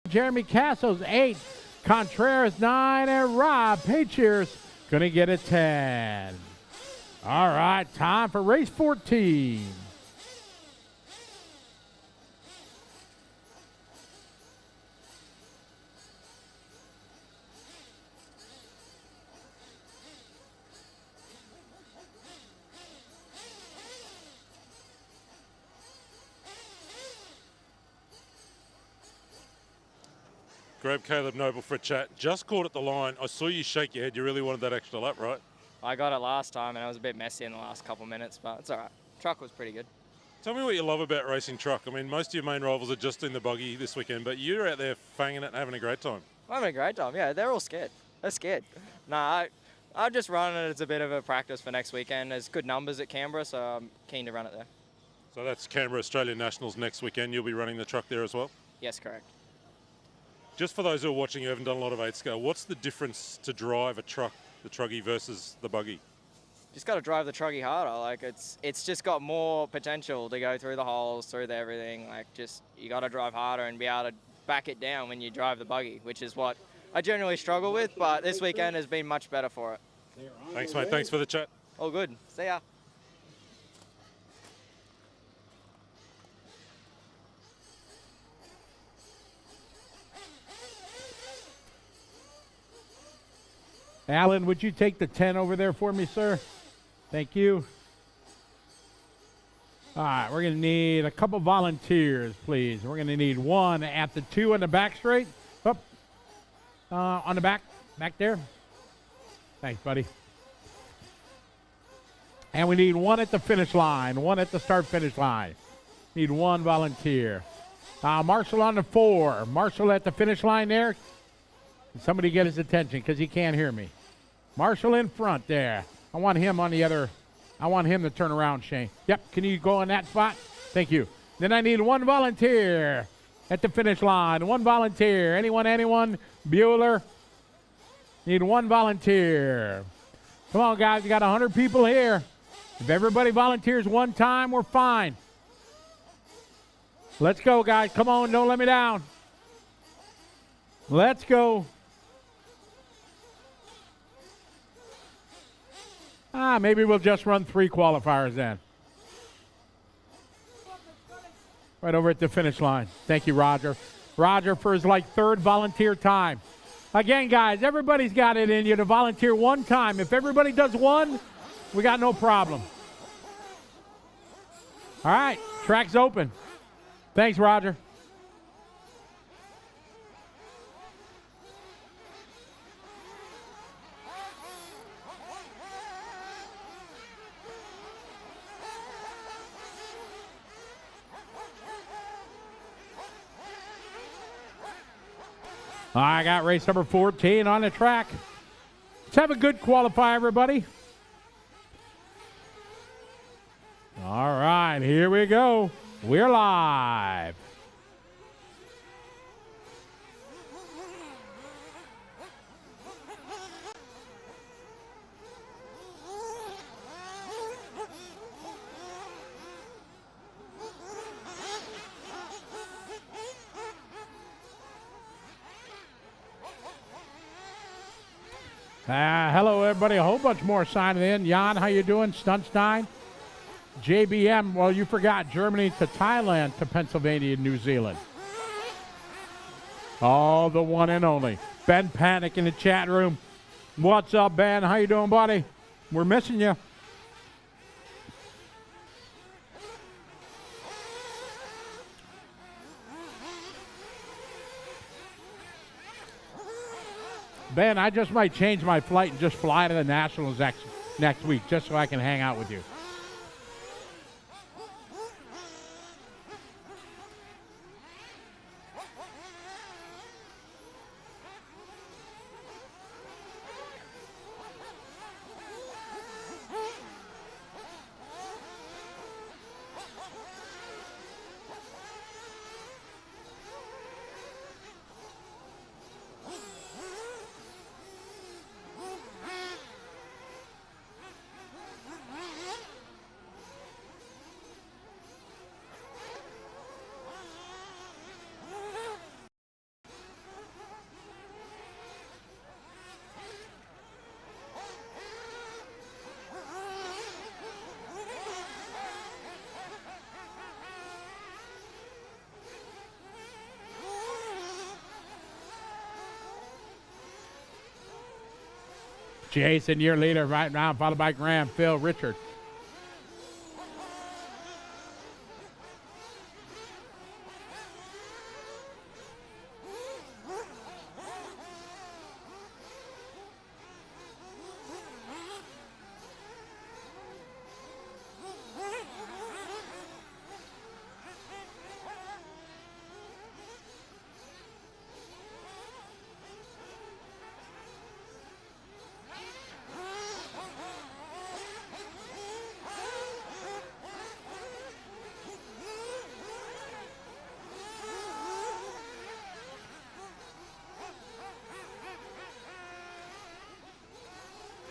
Jeremy Castles 8. Contreras 9. And Rob Pacheers going to get a 10. All right, time for race 14. Grab Caleb Noble for a chat. Just caught at the line. I saw you shake your head. You really wanted that extra lap, right? I got it last time and I was a bit messy in the last couple minutes, but it's all right. Truck was pretty good. Tell me what you love about racing truck. I mean, most of your main rivals are just in the buggy this weekend, but you're out there fanging it and having a great time. I'm having a great time, yeah. They're all scared. They're scared. Nah, I'm just running it as a bit of a practice for next weekend. There's good numbers at Canberra, so I'm keen to run it there. So that's Canberra Australian Nationals next weekend. You'll be running the truck there as well? Yes, correct. Just for those who are watching who haven't done a lot of 8-scale, what's the difference to drive a truck, the truggy versus the buggy? Just got to drive the truggy harder. Like it's just got more potential to go through the holes, through everything. Like just you got to drive harder and be able to back it down when you drive the buggy, which is what I generally struggle with. But this weekend has been much better for it. Thanks, mate. Thanks for the chat. All good. See ya. Alan, would you take the 10 over there for me, sir? Thank you. All right, we're going to need a couple volunteers, please. We're going to need one at the 2 on the back straight. Up. On the back there. Thanks, buddy. And we need one at the finish line, one at the start-finish line. Need one volunteer. Marshall on the 4. Marshall at the finish line there. Can somebody get his attention because he can't hear me. Marshall in front there. I want him on the other. I want him to turn around, Shane. Yep, can you go in that spot? Thank you. Then I need one volunteer at the finish line. One volunteer. Anyone? Bueller? Need one volunteer. Come on, guys. We got 100 people here. If everybody volunteers one time, we're fine. Let's go, guys. Come on, don't let me down. Let's go. Maybe we'll just run 3 qualifiers then. Right over at the finish line. Thank you, Roger. Roger for his 3rd volunteer time. Again, guys, everybody's got it in you to volunteer one time. If everybody does one, we got no problem. All right, track's open. Thanks, Roger. I got race number 14 on the track. Let's have a good qualifier, everybody. All right, here we go. We're live. Hello, everybody. A whole bunch more signing in. Jan, how you doing? Stunstein. JBM, well, you forgot Germany to Thailand to Pennsylvania and New Zealand. Oh, the one and only. Ben Panic in the chat room. What's up, Ben? How you doing, buddy? We're missing you. Ben, I just might change my flight and just fly to the Nationals next week just so I can hang out with you. Jason, your leader right now, followed by Graham, Phil, Richard.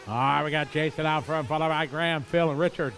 All right, we got Jason out front, followed by Graham, Phil, and Richard.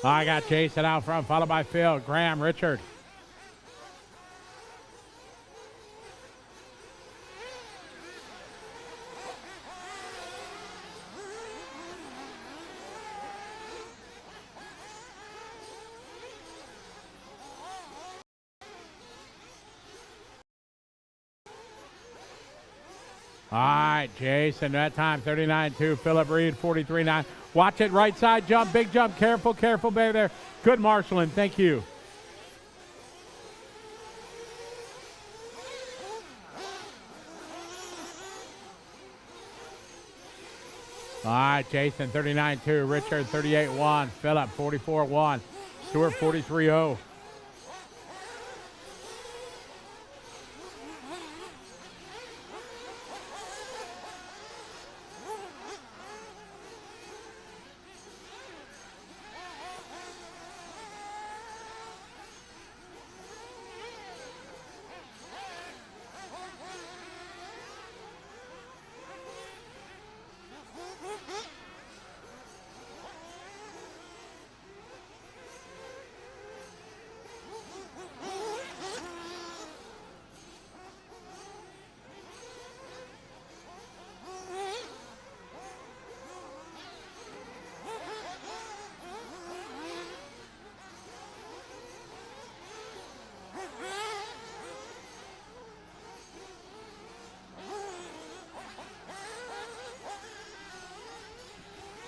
I got Jason out front, followed by Phil, Graham, Richard. All right, Jason, that time 39.2. Philip Reed, 43.9. Watch it, right side jump, big jump. Careful, careful, baby there. Good marshaling, thank you. All right, Jason, 39.2. Richard, 38.1. Philip, 44.1. Stuart, 43.0.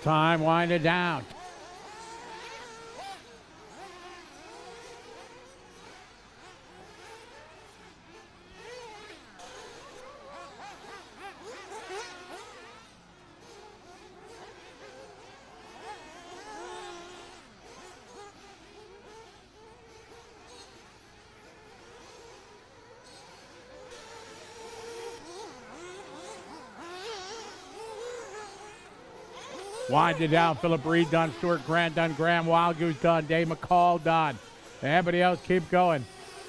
time, wind it down. Wind it down. Philip Reed done. Stuart Grant done. Graham Wildgoose done. Dave McCall done. Everybody else keep going.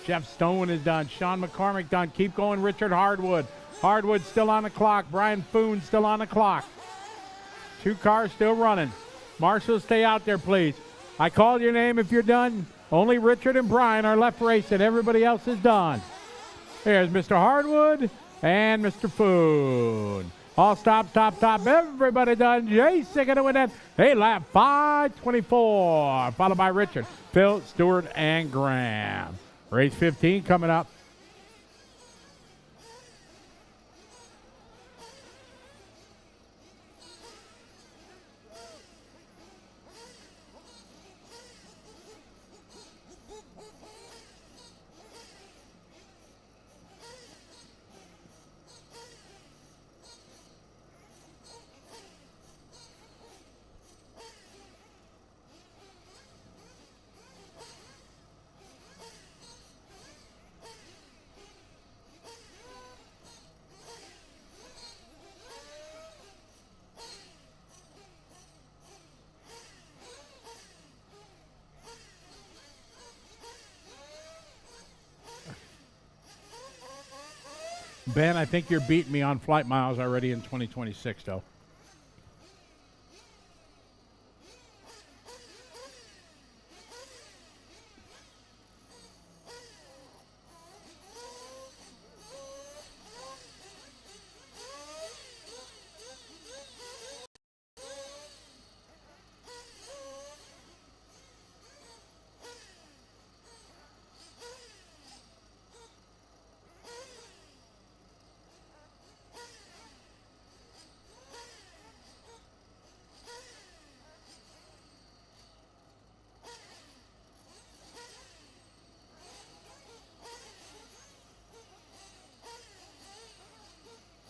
Jeff Stone is done. Sean McCormick done. Keep going. Richard Hardwood. Hardwood still on the clock. Brian Foon still on the clock. 2 cars still running. Marshals, stay out there, please. I called your name if you're done. Only Richard and Brian are left racing. Everybody else is done. Here's Mr. Hardwood and Mr. Foon. All stop. Everybody done. Jason gonna win that. Hey, lap 5:24. Followed by Richard, Phil, Stewart, and Graham. Race 15 coming up. Ben, I think you're beating me on flight miles already in 2026, though.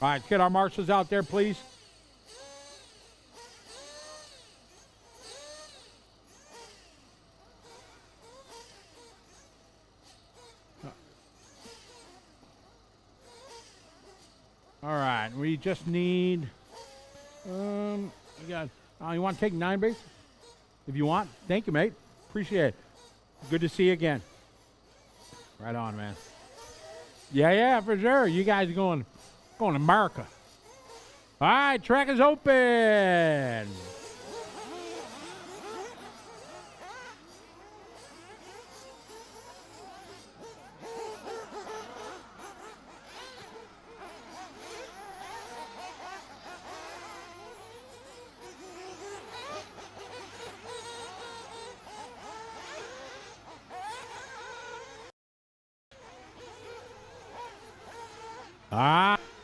All right, get our marshals out there, please. All right, we just need, you want to take 9 base? If you want. Thank you, mate. Appreciate it. Good to see you again. Right on, man. Yeah, for sure. You guys going to America. All right, track is open.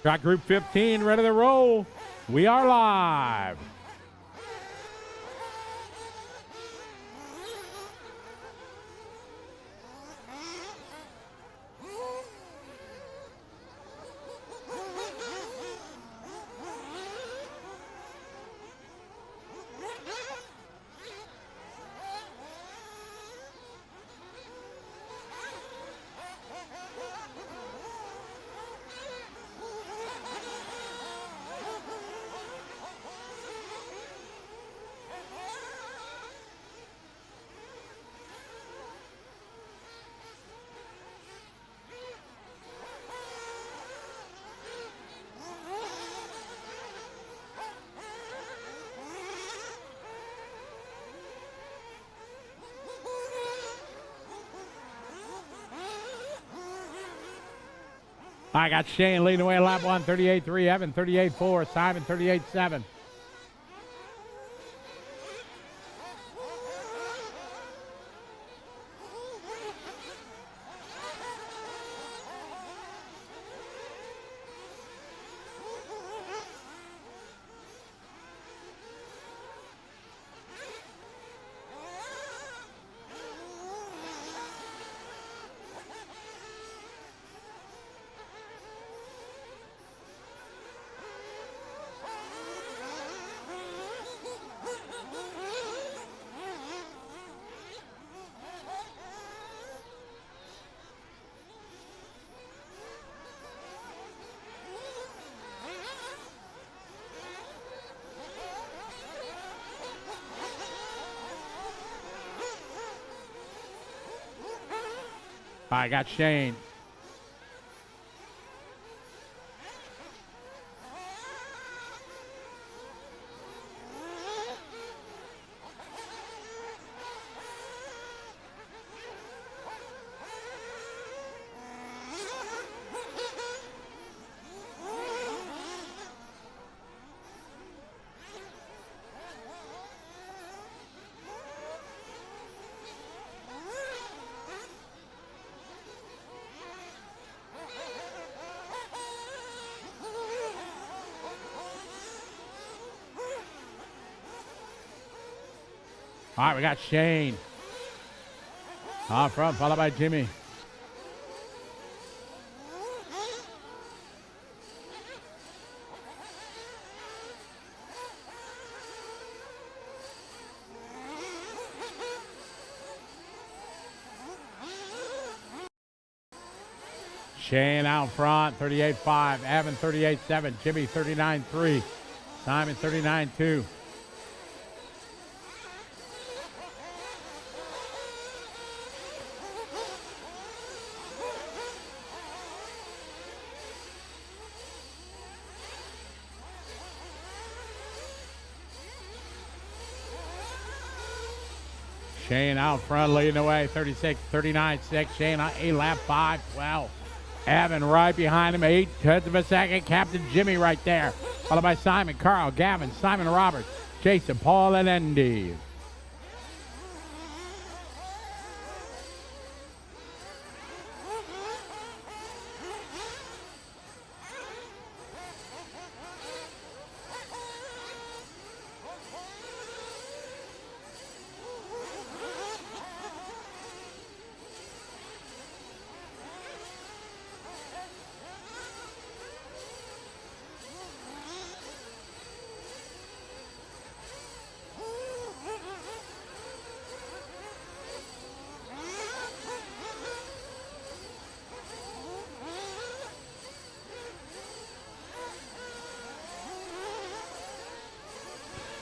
Track group 15, ready to roll. We are live. I got Shane leading away lap 1, 38.3, Evan 38.4, Simon 38.7. I got Shane. All right, we got Shane. Off front, followed by Jimmy. Shane out front, 38.5. Evan, 38.7. Jimmy, 39.3. Simon, 39.2. Shane out front leading the way, 36, 39.6. Shane on a lap 5.12. Evan right behind him, 0.8 of a second. Captain Jimmy right there. Followed by Simon, Carl, Gavin, Simon Roberts, Jason, Paul, and Andy.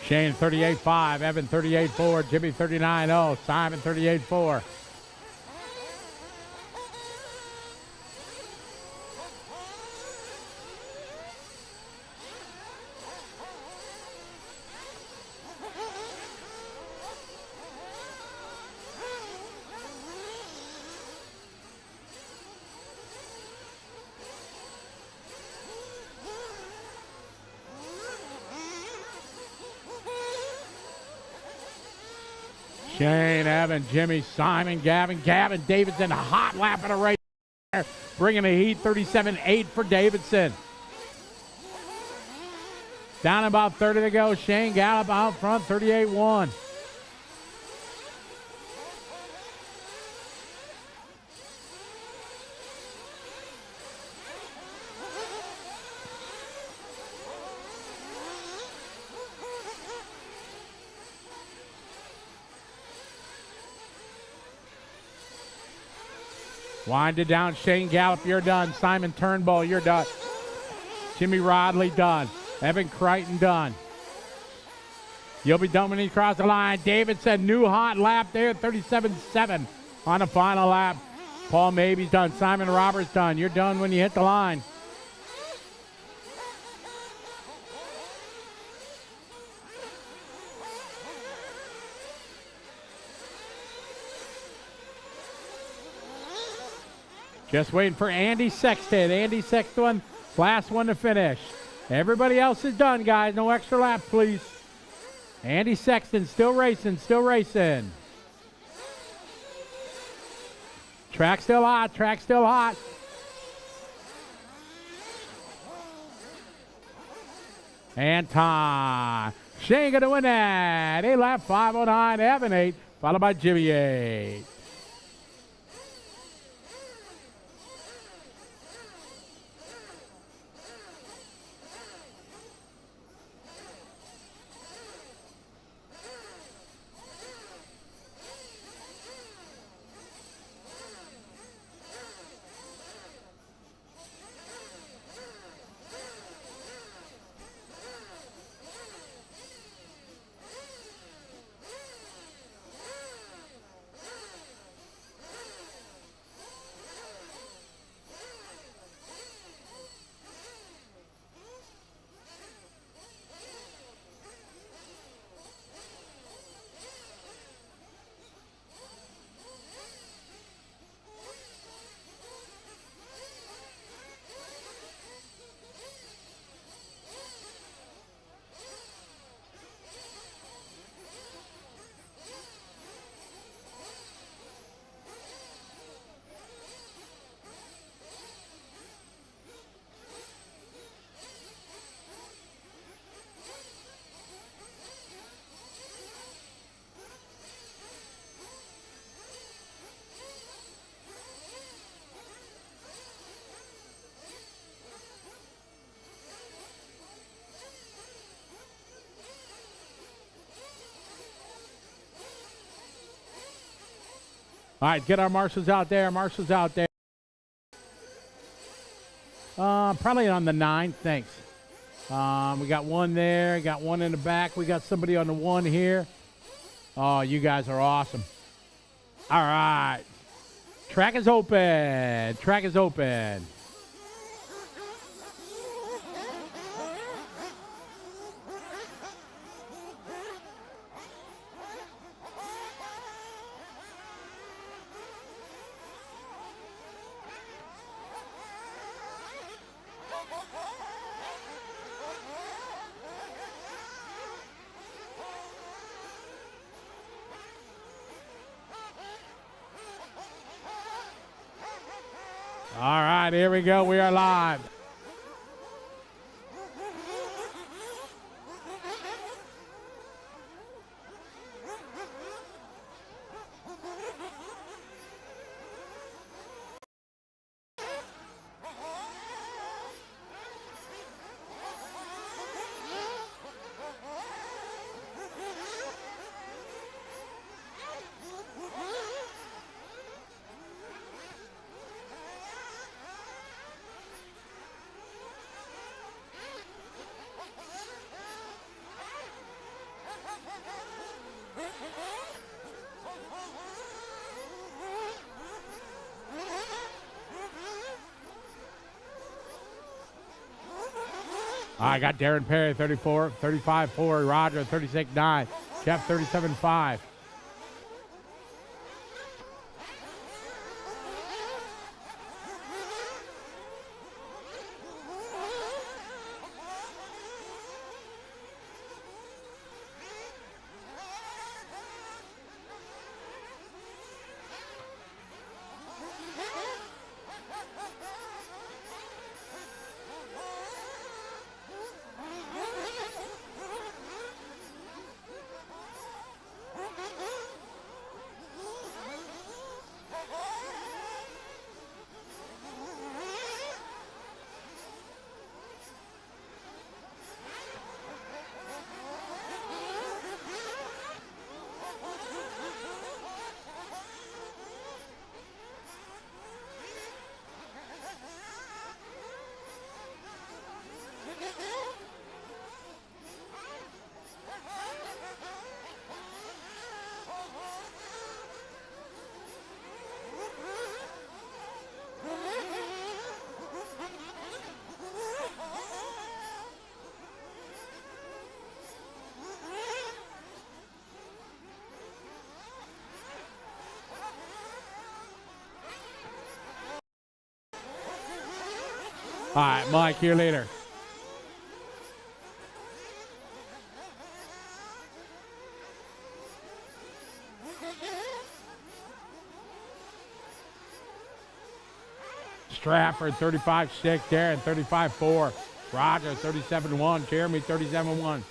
Shane 38.5, Evan 38.4, Jimmy 39.0, Simon 38.4. Shane, Evan, Jimmy, Simon, Gavin, Davidson, a hot lap in a race there, bringing the heat, 37.8 for Davidson. Down about 30 to go, Shane Gallup out front, 38.1. Wind it down, Shane Gallup, you're done. Simon Turnbull, you're done. Jimmy Rodley, done. Evan Crichton, done. You'll be done when he crosses the line. Davidson, new hot lap there, 37.7 on the final lap. Paul Mabey's done. Simon Roberts, done. You're done when you hit the line. Just waiting for Andy Sexton. Andy Sexton, last one to finish. Everybody else is done, guys. No extra laps, please. Andy Sexton still racing, still racing. Track still hot, track still hot. And time. Shane gonna win that. 8 lap 5:09, Evan 8, followed by Jimmy 8. All right, get our marshals out there. Marshals out there. Probably on the 9. Thanks. We got one there. Got one in the back. We got somebody on the 1 here. Oh, you guys are awesome. All right. Track is open. Track is open. All right, here we go. We are live. I got Darren Perry, 34, 35-4, Roger, 36-9, Jeff, 37-5. All right, Mike, your leader. Stratford, 35-6. Darren, 35-4. Roger, 37-1. Jeremy, 37-1.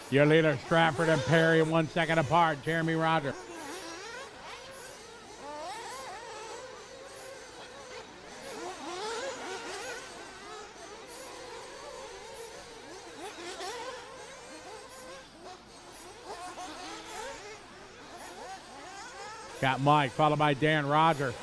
Your leader, Stratford and Perry, 1 second apart. Jeremy, Roger. Got Mike, followed by Dan, Roger.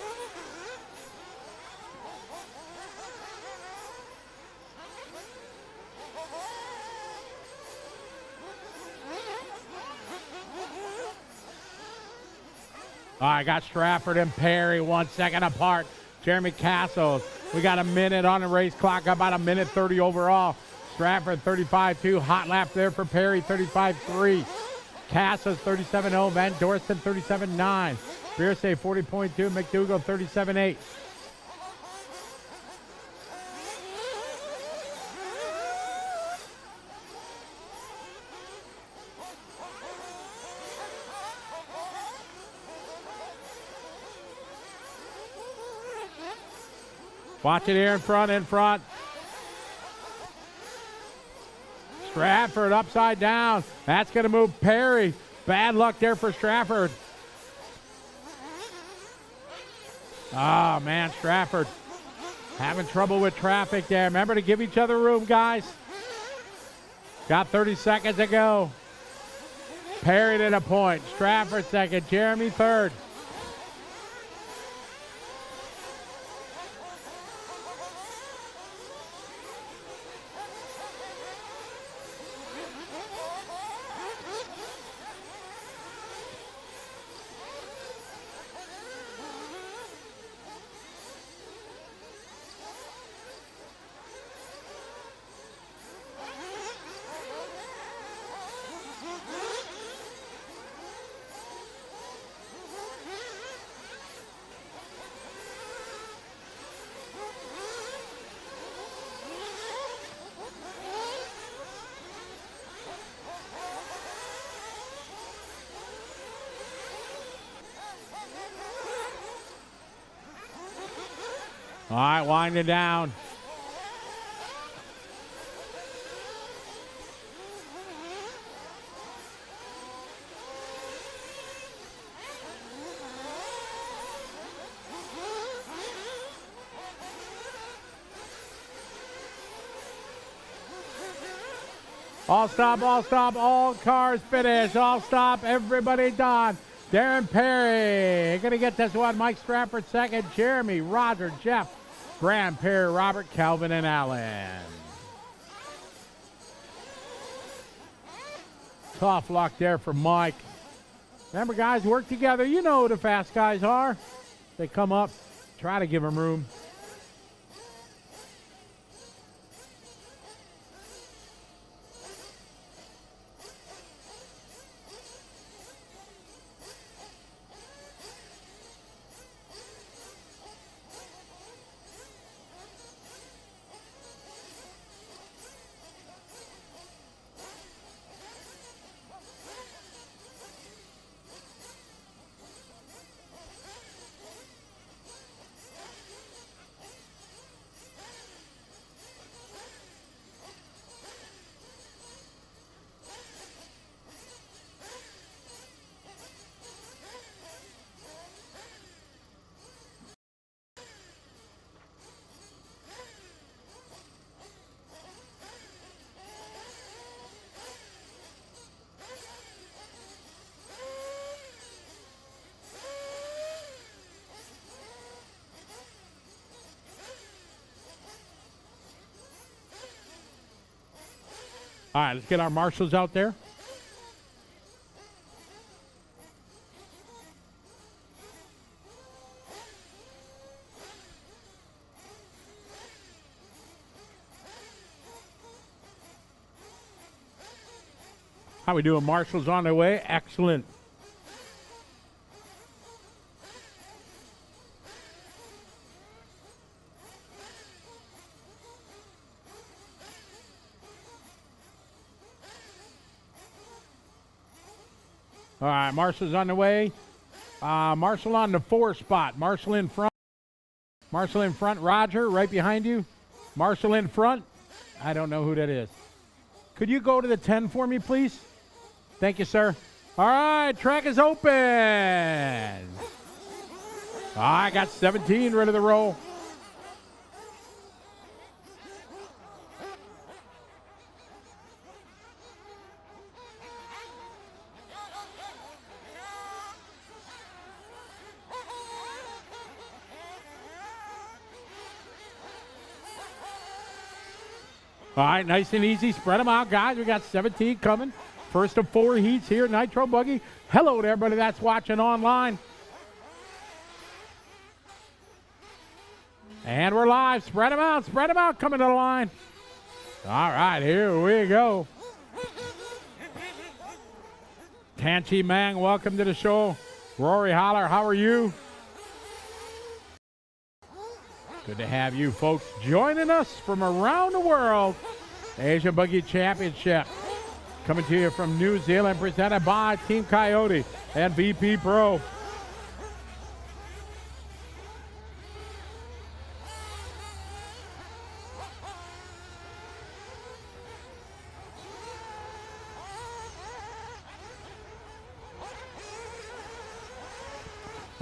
All right, got Stratford and Perry 1 second apart. Jeremy Castles. We got a minute on the race clock, about a minute 30 overall. Stratford 35-2, hot lap there for Perry, 35-3. Casas 37.0, Van Dorsten 37.9, Biersay 40.2, McDougall 37.8. Watch it here in front. Stratford upside down. That's going to move Perry. Bad luck there for Stratford. Oh, man, Stratford having trouble with traffic there. Remember to give each other room, guys. Got 30 seconds to go. Perry to the point. Stratford second. Jeremy third. All right, wind it down. All stop, all cars finish. All stop, everybody done. Darren Perry going to get this one. Mike Stratford second. Jeremy, Roger, Jeff, Graham, Perry, Robert, Calvin, and Allen. Tough luck there for Mike. Remember, guys, work together. You know who the fast guys are. They come up, try to give them room. All right, let's get our marshals out there. How we doing? Marshals on their way. Excellent. All right, Marshall's on the way. Marshall on the 4 spot. Marshall in front. Marshall in front. Roger, right behind you. Marshall in front. I don't know who that is. Could you go to the 10 for me, please? Thank you, sir. All right, track is open. I got 17 ready to roll. All right, nice and easy. Spread them out, guys. We got 17 coming. First of 4 heats here at Nitro Buggy. Hello to everybody that's watching online. And we're live. Spread them out. Spread them out. Coming to the line. All right, here we go. Tanchi Mang, welcome to the show. Rory Holler, how are you? Good to have you folks joining us from around the world. Asian Buggy Championship coming to you from New Zealand, presented by Team Coyote and VP Pro.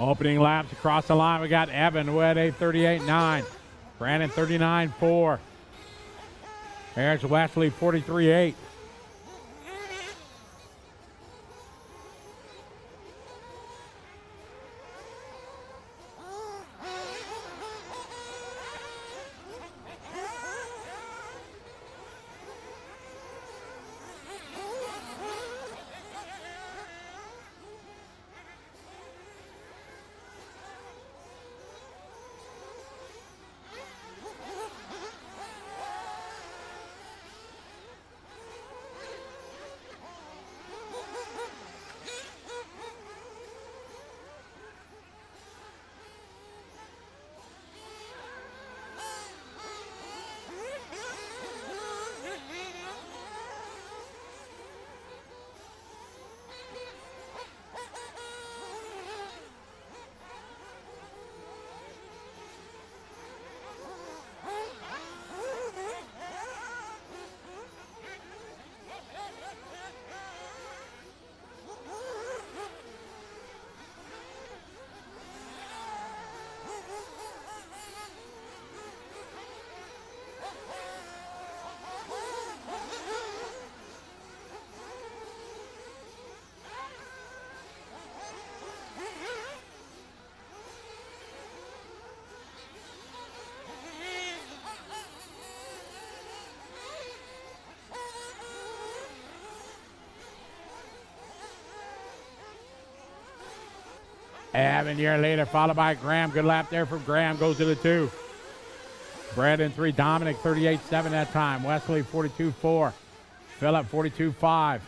Opening laps across the line, we got Evan with a 38.9. Brandon 39.4. There's Wesley 43.8. Evan year later, followed by Graham. Good lap there from Graham. Goes to the 2. Brandon 3. Dominic 38.7 that time. Wesley 42.4. Phillip 42.5.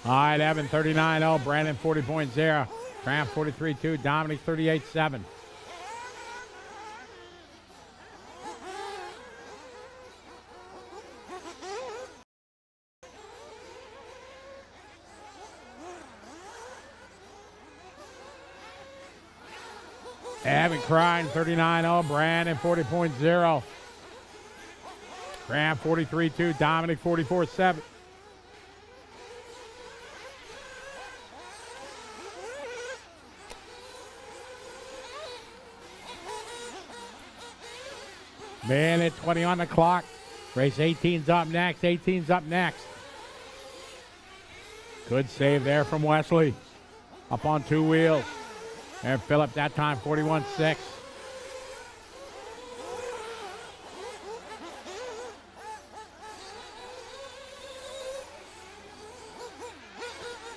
All right, Evan 39.0, Brandon 40.0, Graham 43.2, Dominic 38.7. Evan Crine 39.0, Brandon 40.0, Graham 43.2, Dominic 44.7. Minute 20 on the clock. Race 18's up next. 18's up next. Good save there from Wesley. Up on 2 wheels. And Phillip that time 41.6.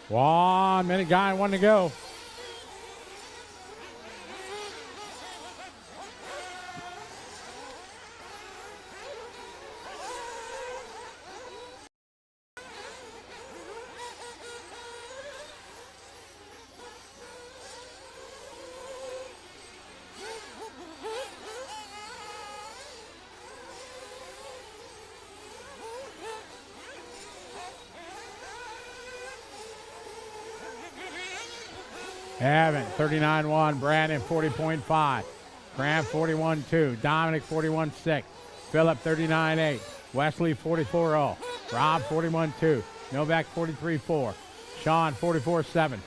One minute guy, 1 to go. Evan, 39.1. Brandon, 40.5. Graham, 41.2. Dominic, 41.6. Phillip, 39.8. Wesley, 44.0. Rob, 41.2. Novak, 43.4. Sean, 44.7.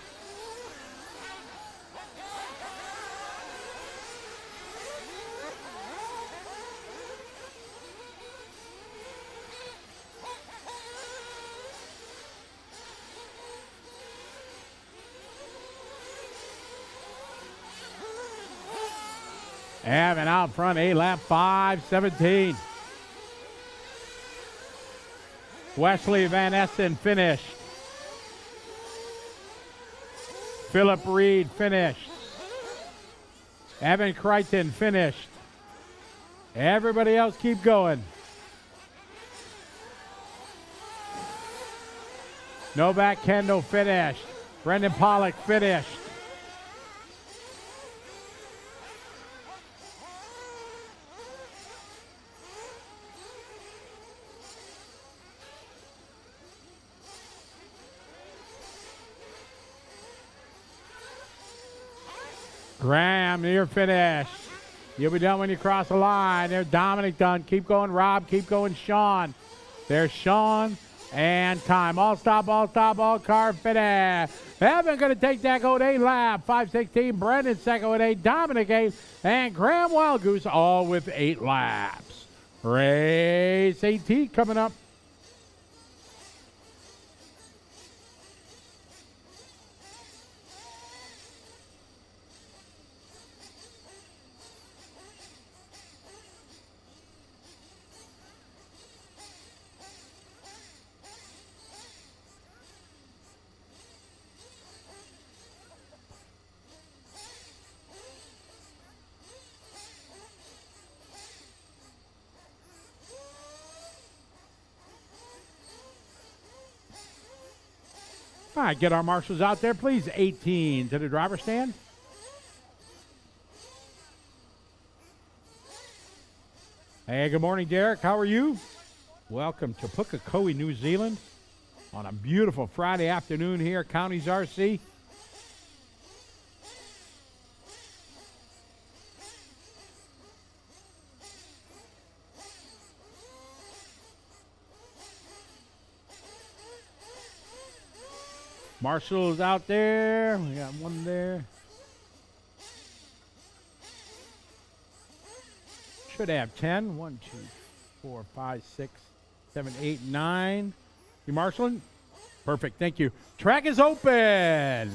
Evan out front, a lap 5:17. Wesley Van Essen finished. Philip Reed finished. Evan Crichton finished. Everybody else keep going. Novak Kendall finished. Brendan Pollock finished. Graham near finish. You'll be done when you cross the line. There's Dominic done. Keep going, Rob. Keep going, Sean. There's Sean and time. All car finish. Evan going to take that gold 8 lap. 5:16. Brendan second with 8. Dominic 8. And Graham Wild Goose all with 8 laps. Race 18 coming up. All right, get our marshals out there, please. 18 to the driver's stand. Hey, good morning, Derek. How are you? Welcome to Pukekohe, New Zealand on a beautiful Friday afternoon here at Counties RC. Marshall's out there. We got one there. Should have 10. 1, 2, 4, 5, 6, 7, 8, 9. You marshalling? Perfect. Thank you. Track is open.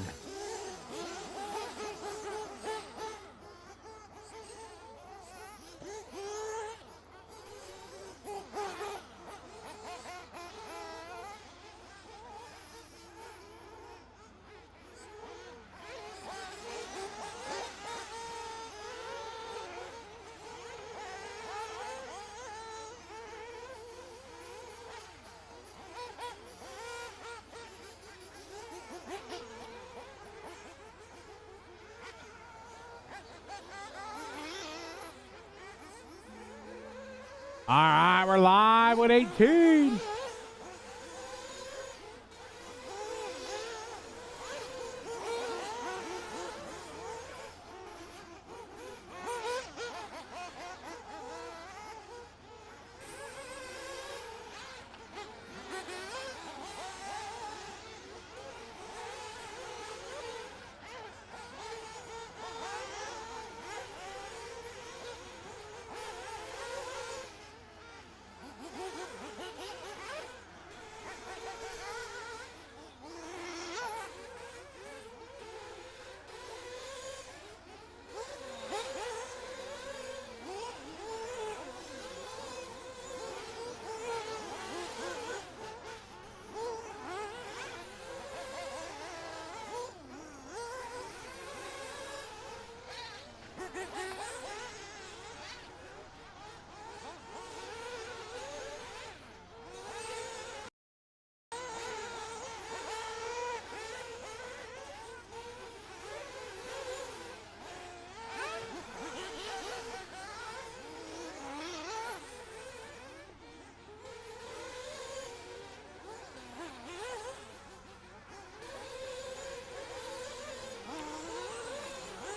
All right, we're live with 18.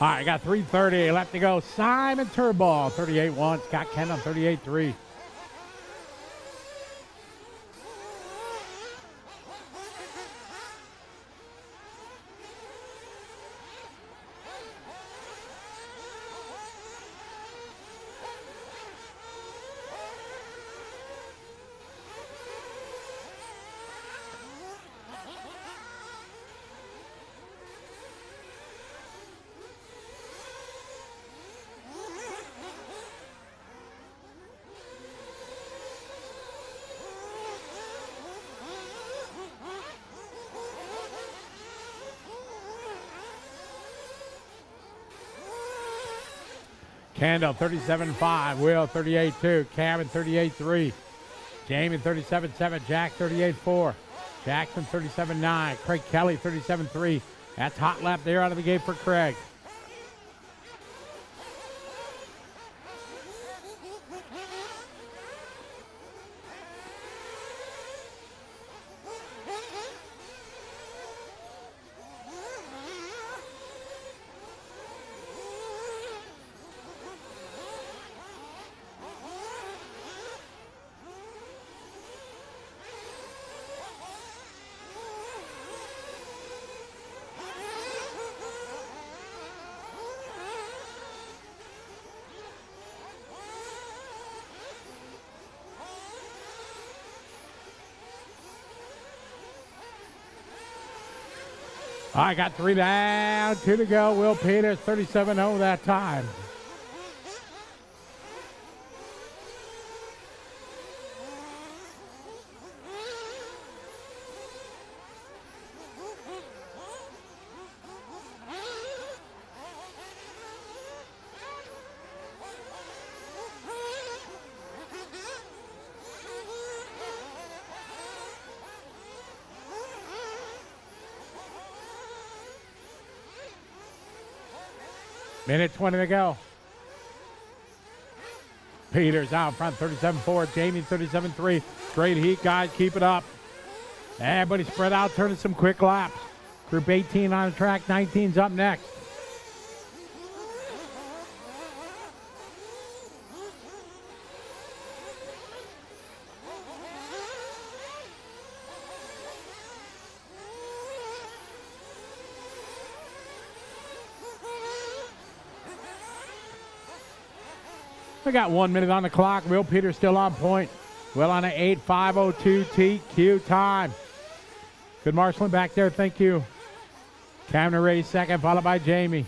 All right, got 3:30 left to go. Simon Turnbull, 38-1. Scott Kendall, 38-3. Kendall 37.5, Will 38.2, Cameron 38.3, Jamie 37.7, Jack 38.4, Jackson 37.9, Craig Kelly 37.3. That's hot lap there out of the gate for Craig. I got 3 down, 2 to go. Will Peters, 37.0 that time. Minute 20 to go. Peters out front, 37.4. Jamie, 37.3. Great heat, guys. Keep it up. Everybody spread out, turning some quick laps. Group 18 on the track. 19's up next. We got 1 minute on the clock. Will Peters still on point. Will on an 8.502 TQ time. Good marshaling back there. Thank you. Cameron Ray second, followed by Jamie.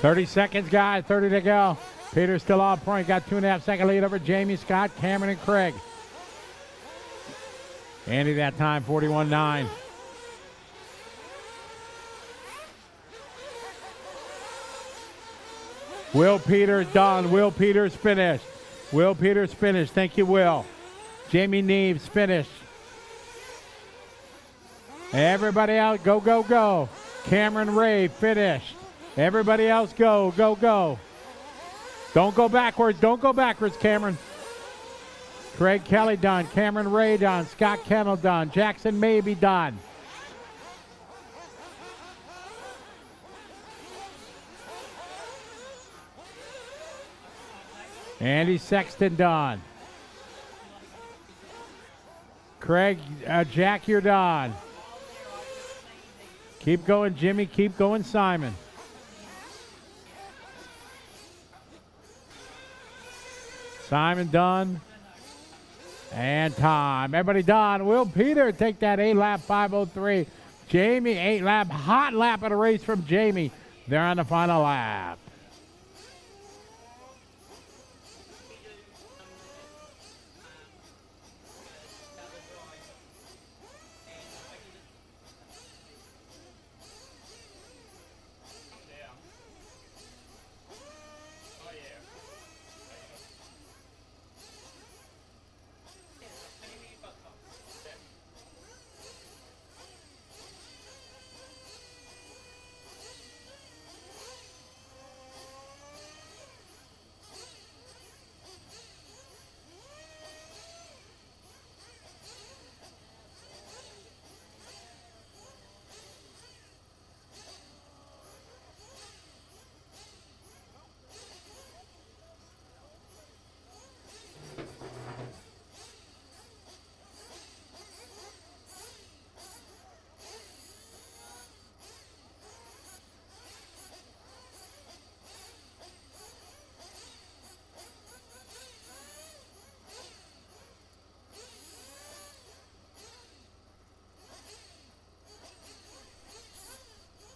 .30 seconds, guys. 30 to go. Peters still on point. Got 2.5 second lead over Jamie, Scott, Cameron, and Craig. Andy that time, 41.9. Will Peters done. Will Peters finished. Will Peters finished. Thank you, Will. Jamie Neves finished. Everybody out. Go, go, go. Cameron Ray finished. Everybody else go, go, go. Don't go backwards. Don't go backwards, Cameron. Craig Kelly done. Cameron Ray done. Scott Kennel done. Jackson Maybe done. Andy Sexton done. Craig, Jack, you're done. Keep going, Jimmy. Keep going, Simon. Simon done. And time. Everybody done. Will Peter take that 8-lap 5:03. Jamie, 8-lap. Hot lap of the race from Jamie. They're on the final lap.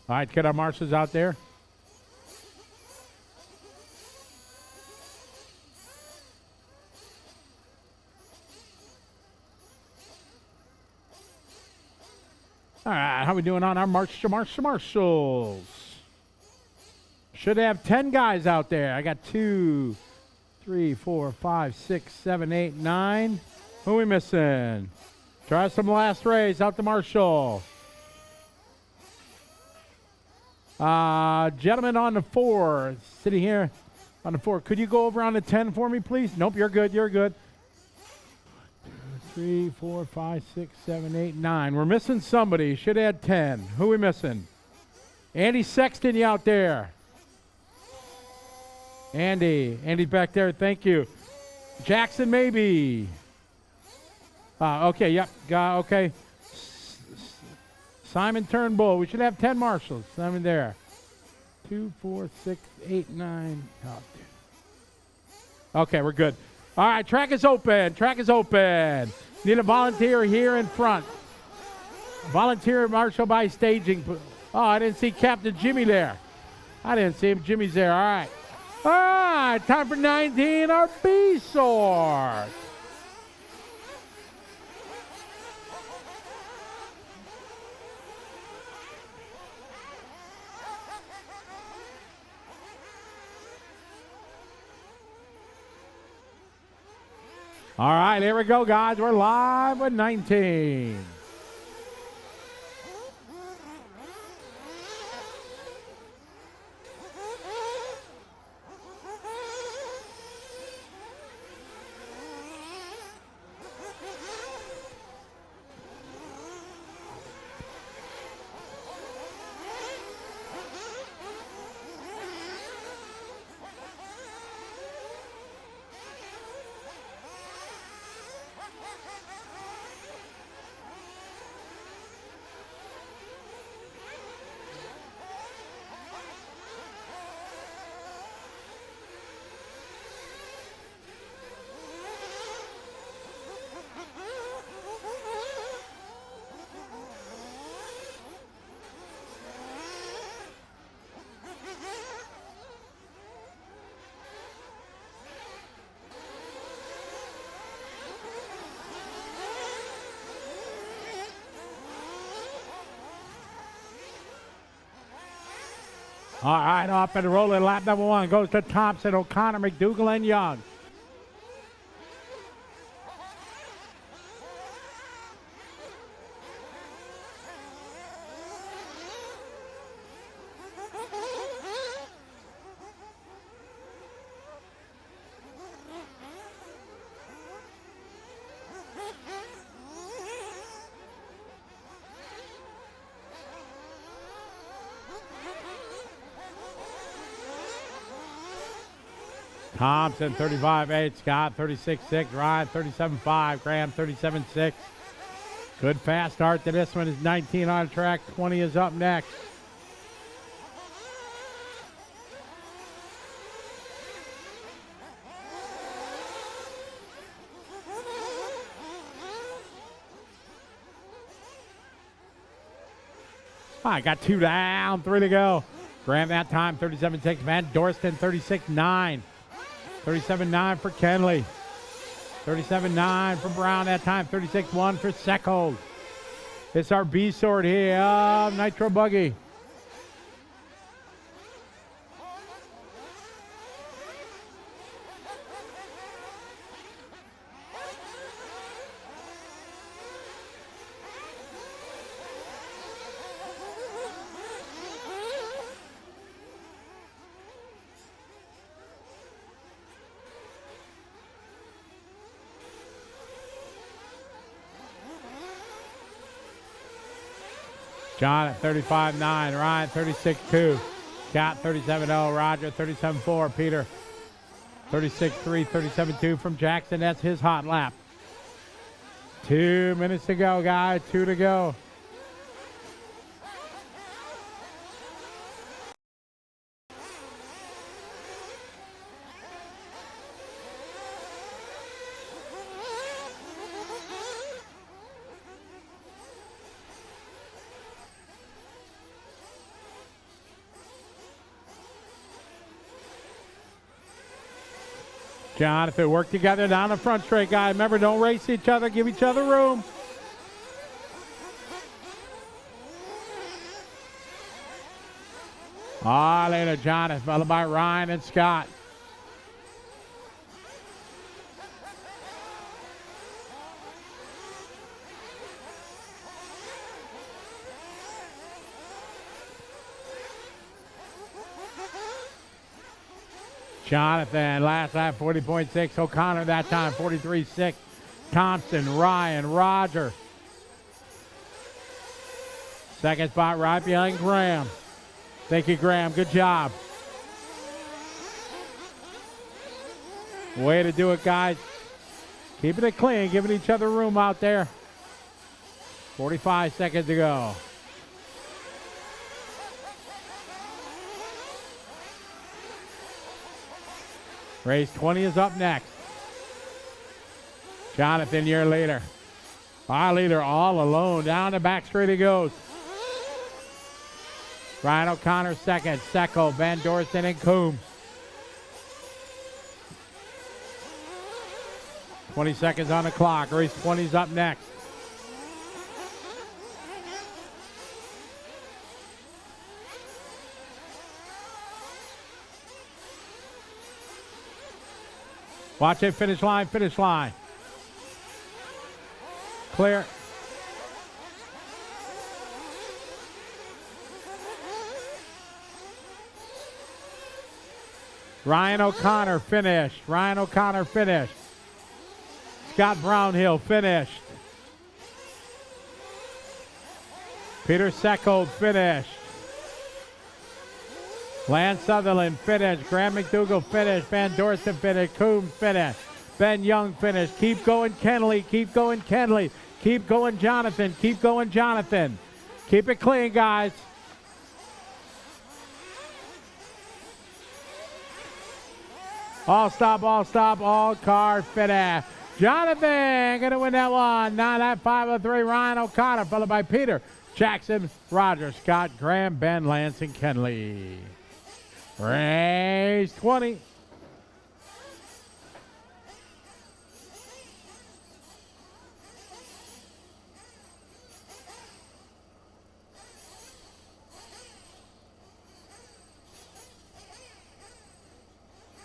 All right, get our marshals out there. All right, how we doing on our marshals? Should have 10 guys out there. I got 2, 3, 4, 5, 6, 7, 8, 9. Who we missing? Try some last race out the marshal. Gentlemen on the 4, sitting here on the 4. Could you go over on the 10 for me, please? Nope, you're good. You're good. 3, 4, 5, 6, 7, 8, 9. We're missing somebody. Should add 10. Who we missing? Andy Sexton, you out there? Andy back there. Thank you. Jackson, maybe. Okay, yep. Okay. Simon Turnbull. We should have 10 marshals. Simon there. 2, 4, 6, 8, 9. Okay, we're good. All right, track is open. Track is open. Need a volunteer here in front. Volunteer marshal by staging. Oh, I didn't see Captain Jimmy there. I didn't see him. Jimmy's there. All right. All right, time for 19, our B-sword. All right, here we go, guys. We're live with 19. All right, off and rolling. Lap number 1 goes to Thompson, O'Connor, McDougal, and Young. Thompson, 35.8. Scott, 36.6. Ryan, 37.5. Graham, 37.6. Good fast start to this one. Is 19 on track. 20 is up next. I got 2 down, 3 to go. Graham that time, 37.6. Van Dorston, 36.9. 37.9 for Kenley. 37.9 for Brown that time. 36.1 for Seckhold. It's our B sword here of Nitro Buggy. John at 35.9, Ryan 36.2, Scott 37.0, Roger 37.4, Peter 36.3, 37.2 from Jackson. That's his hot lap. 2 minutes to go, guys. 2 to go. Jonathan, work together down the front straight, guys. Remember, don't race each other. Give each other room. Later, Jonathan, followed by Ryan and Scott. Jonathan, last lap 40.6. O'Connor that time 43.6. Thompson, Ryan, Roger. Second spot right behind Graham. Thank you, Graham. Good job. Way to do it, guys. Keeping it clean, giving each other room out there. 45 seconds to go. Race 20 is up next. Jonathan, your leader. Our leader all alone. Down the back straight he goes. Ryan O'Connor second. Secco, Van Dorsten, and Coombs. 20 seconds on the clock. Race 20 is up next. Watch it, finish line, finish line. Clear. Ryan O'Connor finished. Ryan O'Connor finished. Scott Brownhill finished. Peter Secco finished. Lance Sutherland finished. Graham McDougall finished. Van Dorsten finished. Coombs finished. Ben Young finished. Keep going, Kenley. Keep going, Kenley. Keep going, Jonathan. Keep going, Jonathan. Keep it clean, guys. All stop, all car finish. Jonathan going to win that one. 9 at 503. Ryan O'Connor, followed by Peter, Jackson, Roger, Scott, Graham, Ben, Lance, and Kenley. Race 20.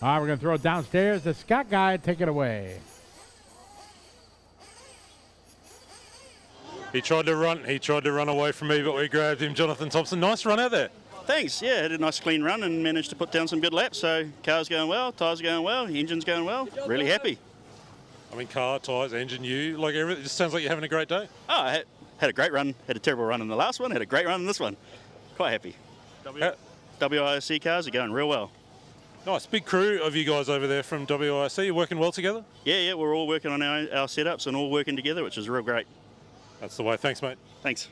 All right, we're going to throw it downstairs. The Scott guy, take it away. He tried to run away from me, but we grabbed him. Jonathan Thompson, nice run out there. Thanks, yeah, had a nice clean run and managed to put down some good laps. So car's going well, tyres going well, engine's going well. Really happy. I mean, car, tyres, engine, you, like everything. It just sounds like you're having a great day. Oh, I had a great run, had a terrible run in the last one, had a great run in this one. Quite happy. WISC cars are going real well. Nice, big crew of you guys over there from WISC. You're working well together? Yeah, we're all working on our setups and all working together, which is real great. That's the way. Thanks, mate. Thanks.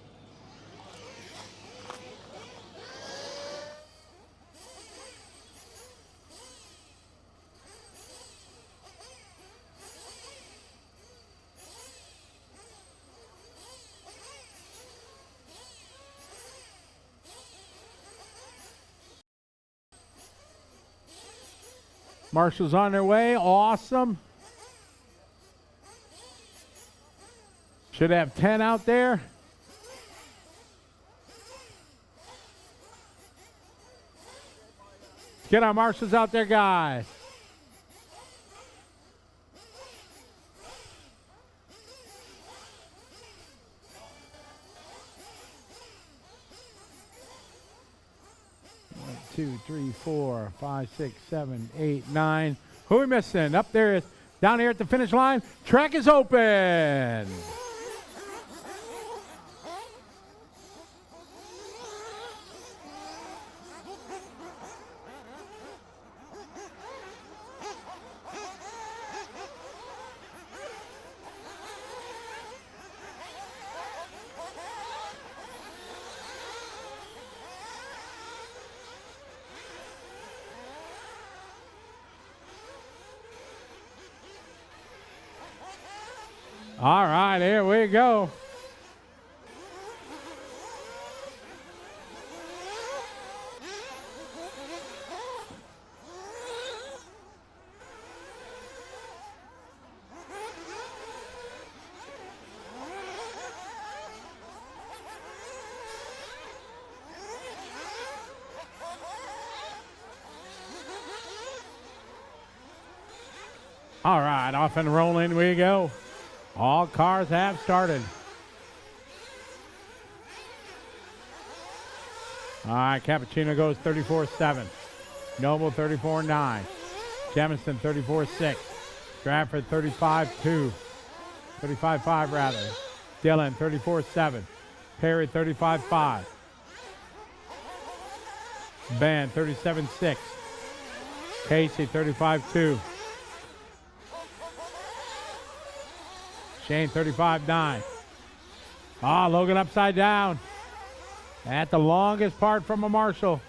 Marshals on their way. Awesome. Should have 10 out there. Let's get our marshals out there, guys. One, 2, 3, 4, 5, 6, 7, 8, 9. Who are we missing? Up there is down here at the finish line. Track is open. All right, here we go. All right, off and rolling we go. All cars have started. All right, Cappuccino goes 34-7. Noble 34-9. Jemison 34-6. Stratford 35-2. 35-5 rather. Dillon 34-7. Perry 35-5. Ben 37-6. Casey 35-2. Shane 35-9. Ah, Logan upside down. At the longest part from a Marshall.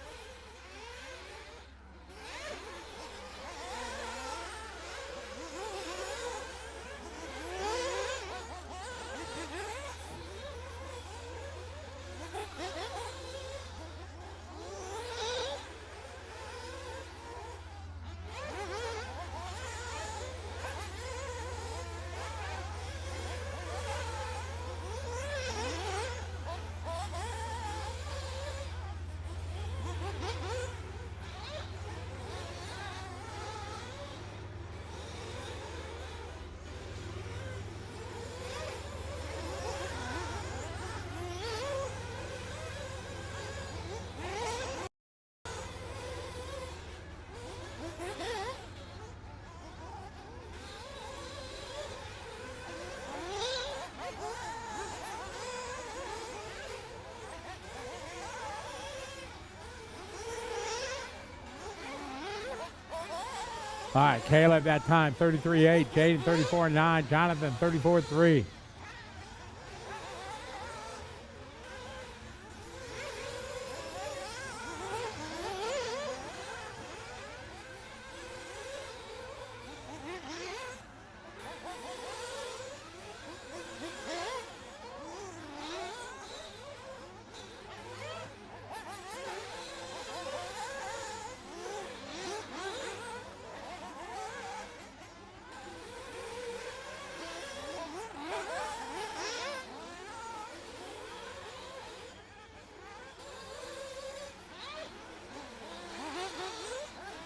All right, Caleb that time, 33-8. Jaden, 34-9. Jonathan, 34-3.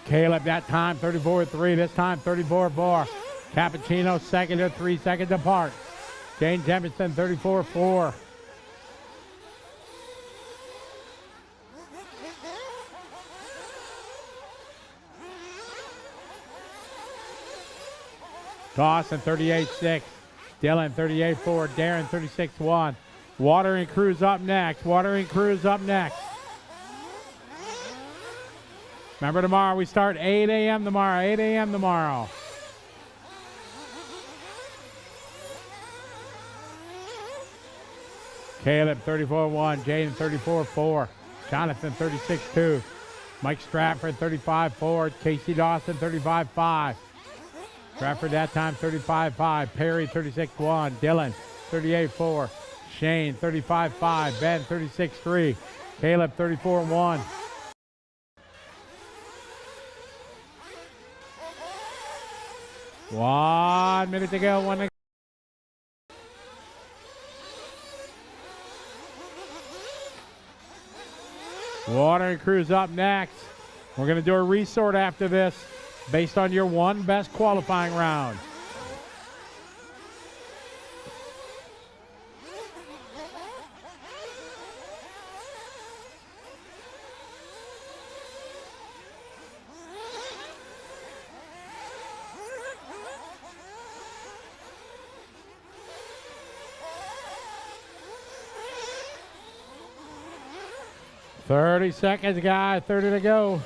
Caleb that time, 34-3. This time, 34-4. Cappuccino second to 3 seconds apart. Jane Jemison, 34-4. Dawson, 38-6. Dylan, 38-4. Darren, 36-1. Watering Crew's up next. Watering Crew's up next. Remember tomorrow, we start 8 a.m. tomorrow, 8 a.m. tomorrow. Caleb, 34-1. Jaden, 34-4. Jonathan, 36-2. Mike Stratford, 35-4. Casey Dawson, 35-5. Stratford that time, 35-5. Perry, 36-1. Dylan, 38-4. Shane, 35-5. Ben, 36-3. Caleb, 34-1. One minute to go. One to Watering Crew's up next. We're going to do a resort after this based on your one best qualifying round. Thirty seconds, guys. 30 to go.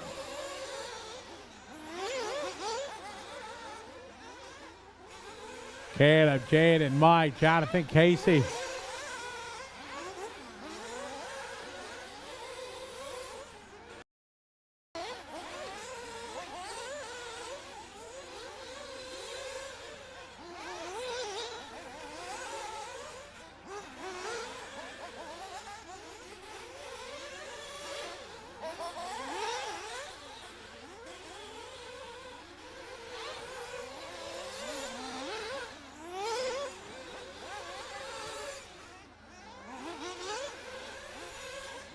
Caleb, Jaden, Mike, Jonathan, Casey.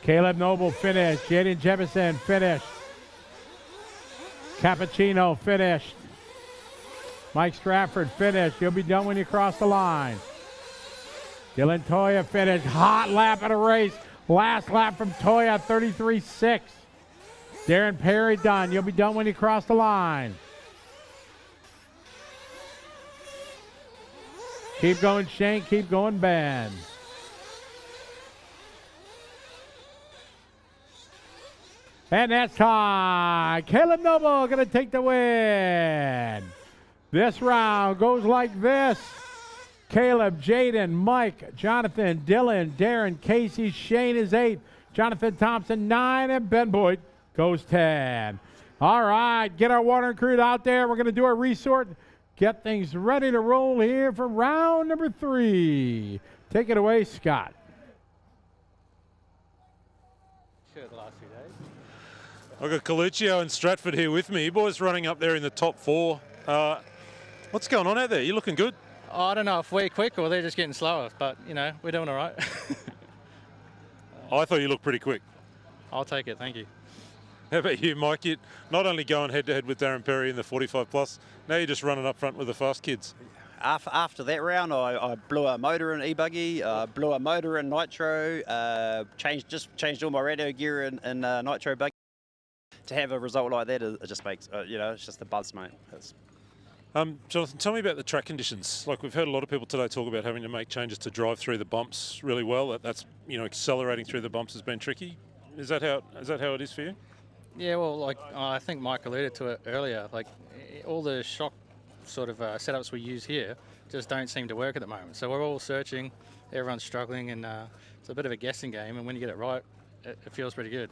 Caleb Noble finished. Jaden Jefferson finished. Cappuccino finished. Mike Stratford finished. You'll be done when you cross the line. Dylan Toya finished. Hot lap of the race. Last lap from Toya, 33.6. Darren Perry done. You'll be done when you cross the line. Keep going, Shane. Keep going, Ben. And that's time. Caleb Noble going to take the win. This round goes like this. Caleb, Jaden, Mike, Jonathan, Dylan, Darren, Casey, Shane is 8. Jonathan Thompson 9, and Ben Boyd goes 10. All right, get our water and crew out there. We're going to do our resort. Get things ready to roll here for round number 3. Take it away, Scott. Sure, the last few days. I've got Coluccio and Stratford here with me. You boys running up there in the top 4. What's going on out there? You looking good? Oh, I don't know if we're quick or they're just getting slower, but, you know, we're doing all right. I thought you looked pretty quick. I'll take it, thank you. How about you, Mike? You're not only going head-to-head with Darren Perry in the 45 plus, now you're just running up front with the fast kids. After that round, I blew a motor in ebuggy, blew a motor in Nitro, changed all my radio gear in Nitro buggy. To have a result like that, it just makes, you know, it's just a buzz, mate. Jonathan, tell me about the track conditions. Like, we've heard a lot of people today talk about having to make changes to drive through the bumps really well. That's, you know, accelerating through the bumps has been tricky. Is that how it is for you? Yeah, well, like I think Mike alluded to it earlier. Like all the shock sort of setups we use here just don't seem to work at the moment. So we're all searching, everyone's struggling, and it's a bit of a guessing game. And when you get it right, it feels pretty good.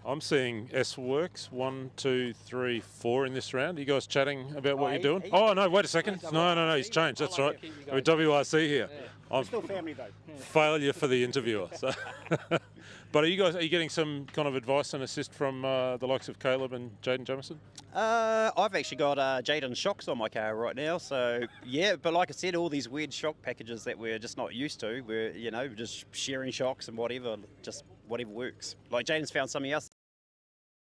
I'm seeing S works 1, 2, 3, 4 in this round. Are you guys chatting about what you're doing? Oh no, wait a second. No, he's changed. That's right. We're WRC here. I'm still family though. Failure for the interviewer. So. But are you getting some kind of advice and assist from the likes of Caleb and Jaden Jamieson? I've actually got Jaden shocks on my car right now, so yeah. But like I said, all these weird shock packages that we're just not used to. We're just sharing shocks and whatever, just whatever works. Like Jaden's found something else.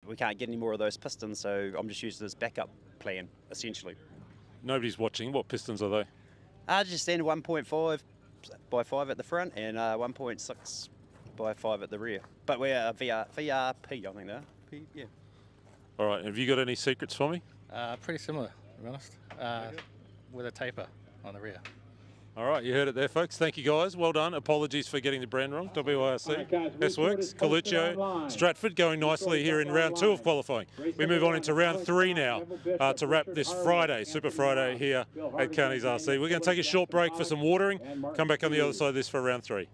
We can't get any more of those pistons, so I'm just using this backup plan essentially. Nobody's watching. What pistons are they? Just standard 1.5 by 5 at the front and 1.6 by 5 at the rear. But we're VRP, I think that. Yeah. All right. Have you got any secrets for me? Pretty similar, to be honest. With a taper on the rear. All right, you heard it there, folks. Thank you, guys. Well done. Apologies for getting the brand wrong. WIRC, S-Works, Coluccio, Stratford going nicely here in round 2 of qualifying. We move on into round 3 now to wrap this Friday, Super Friday here at Carney's RC. We're going to take a short break for some watering, come back on the other side of this for round 3.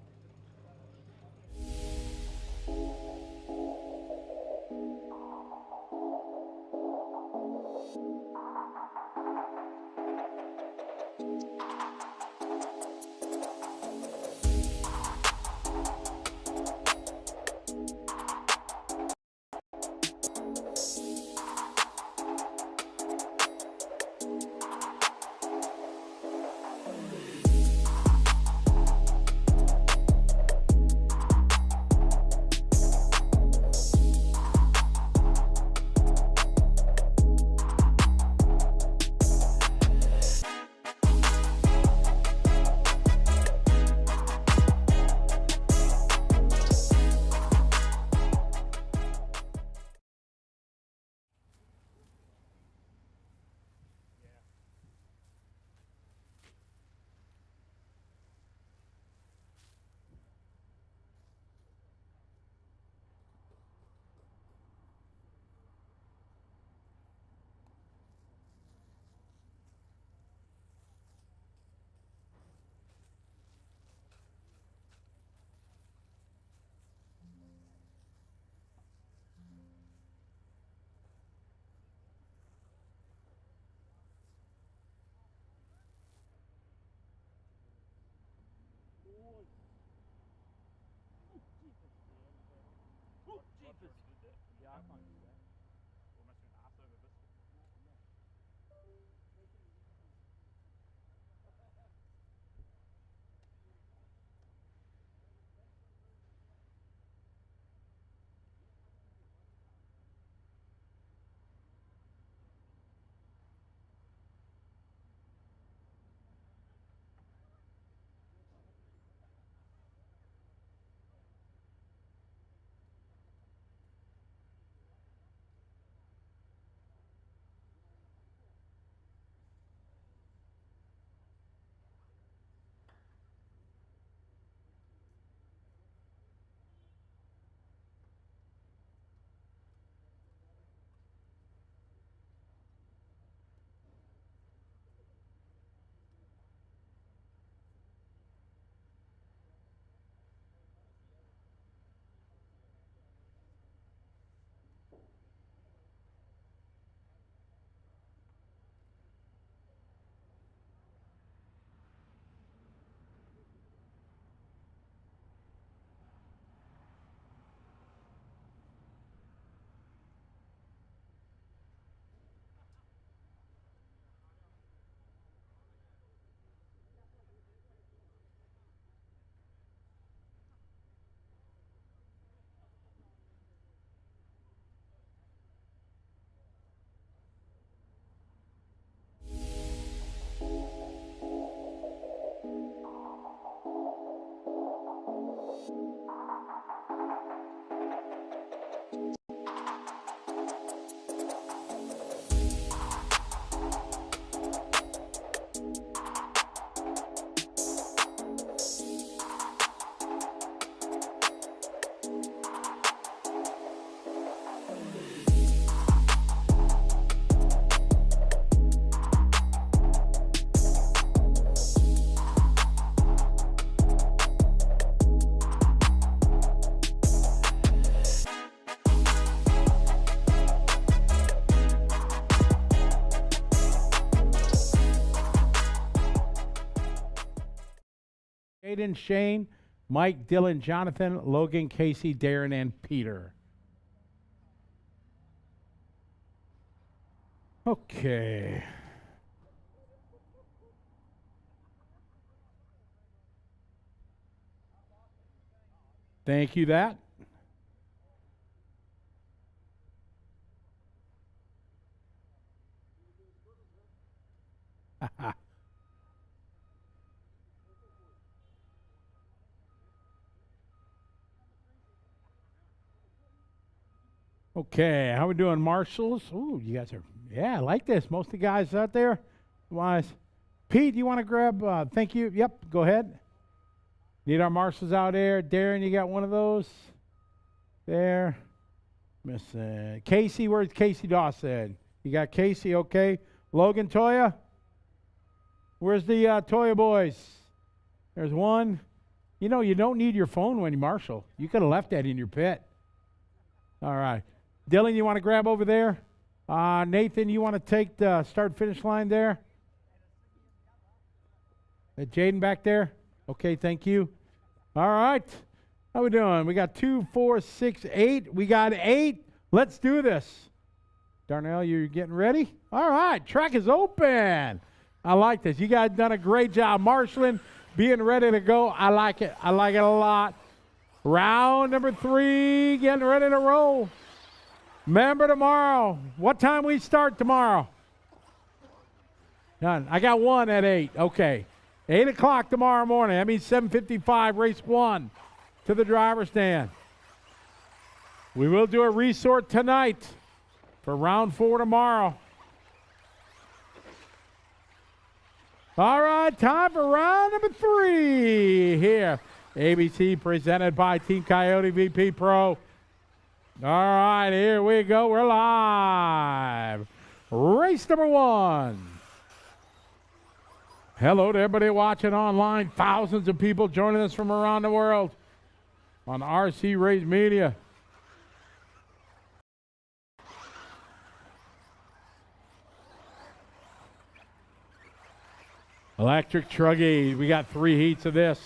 Aiden, Shane, Mike, Dylan, Jonathan, Logan, Casey, Darren, and Peter. Okay. Thank you, that. Okay, how we doing, marshals? Ooh, you guys are, yeah, I like this. Most of the guys out there, wise. Pete, you want to grab, thank you. Yep, go ahead. Need our marshals out there. Darren, you got one of those? There. Missing. Casey, where's Casey Dawson? You got Casey, okay. Logan, Toya? Where's the Toya boys? There's one. You know, you don't need your phone when you marshal. You could have left that in your pit. All right. Dylan, you want to grab over there? Nathan, you want to take the start-finish line there? Jaden back there? Okay, thank you. All right. How we doing? We got 2, 4, 6, 8. We got 8. Let's do this. Darnell, you're getting ready? All right. Track is open. I like this. You guys done a great job marshaling, being ready to go. I like it. I like it a lot. Round number 3, getting ready to roll. Remember tomorrow. What time we start tomorrow? Done. I got 1 at 8. Okay. 8 o'clock tomorrow morning. That means 7:55, race 1 to the driver's stand. We will do a resort tonight for round 4 tomorrow. All right, time for round number 3 here. ABC presented by Team Coyote VP Pro. All right, here we go. We're live. Race number 1. Hello to everybody watching online. Thousands of people joining us from around the world on RC Race Media. Electric Truggy. We got 3 heats of this.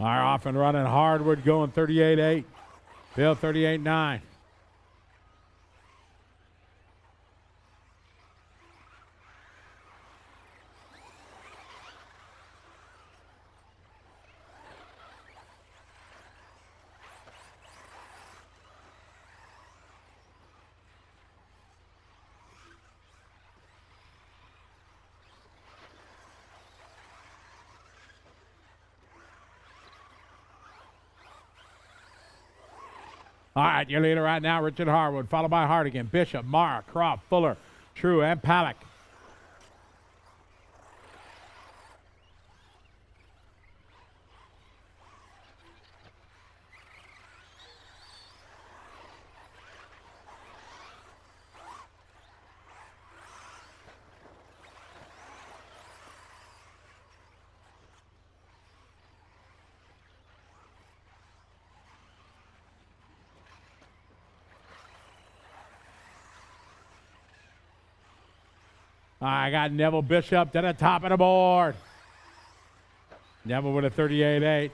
Our off and running Hardwood going 38.8. Bill 38.9. All right, your leader right now, Richard Harwood, followed by Hardigan, Bishop, Mara, Croft, Fuller, True, and Palak. I got Neville Bishop to the top of the board. Neville with a 38.8.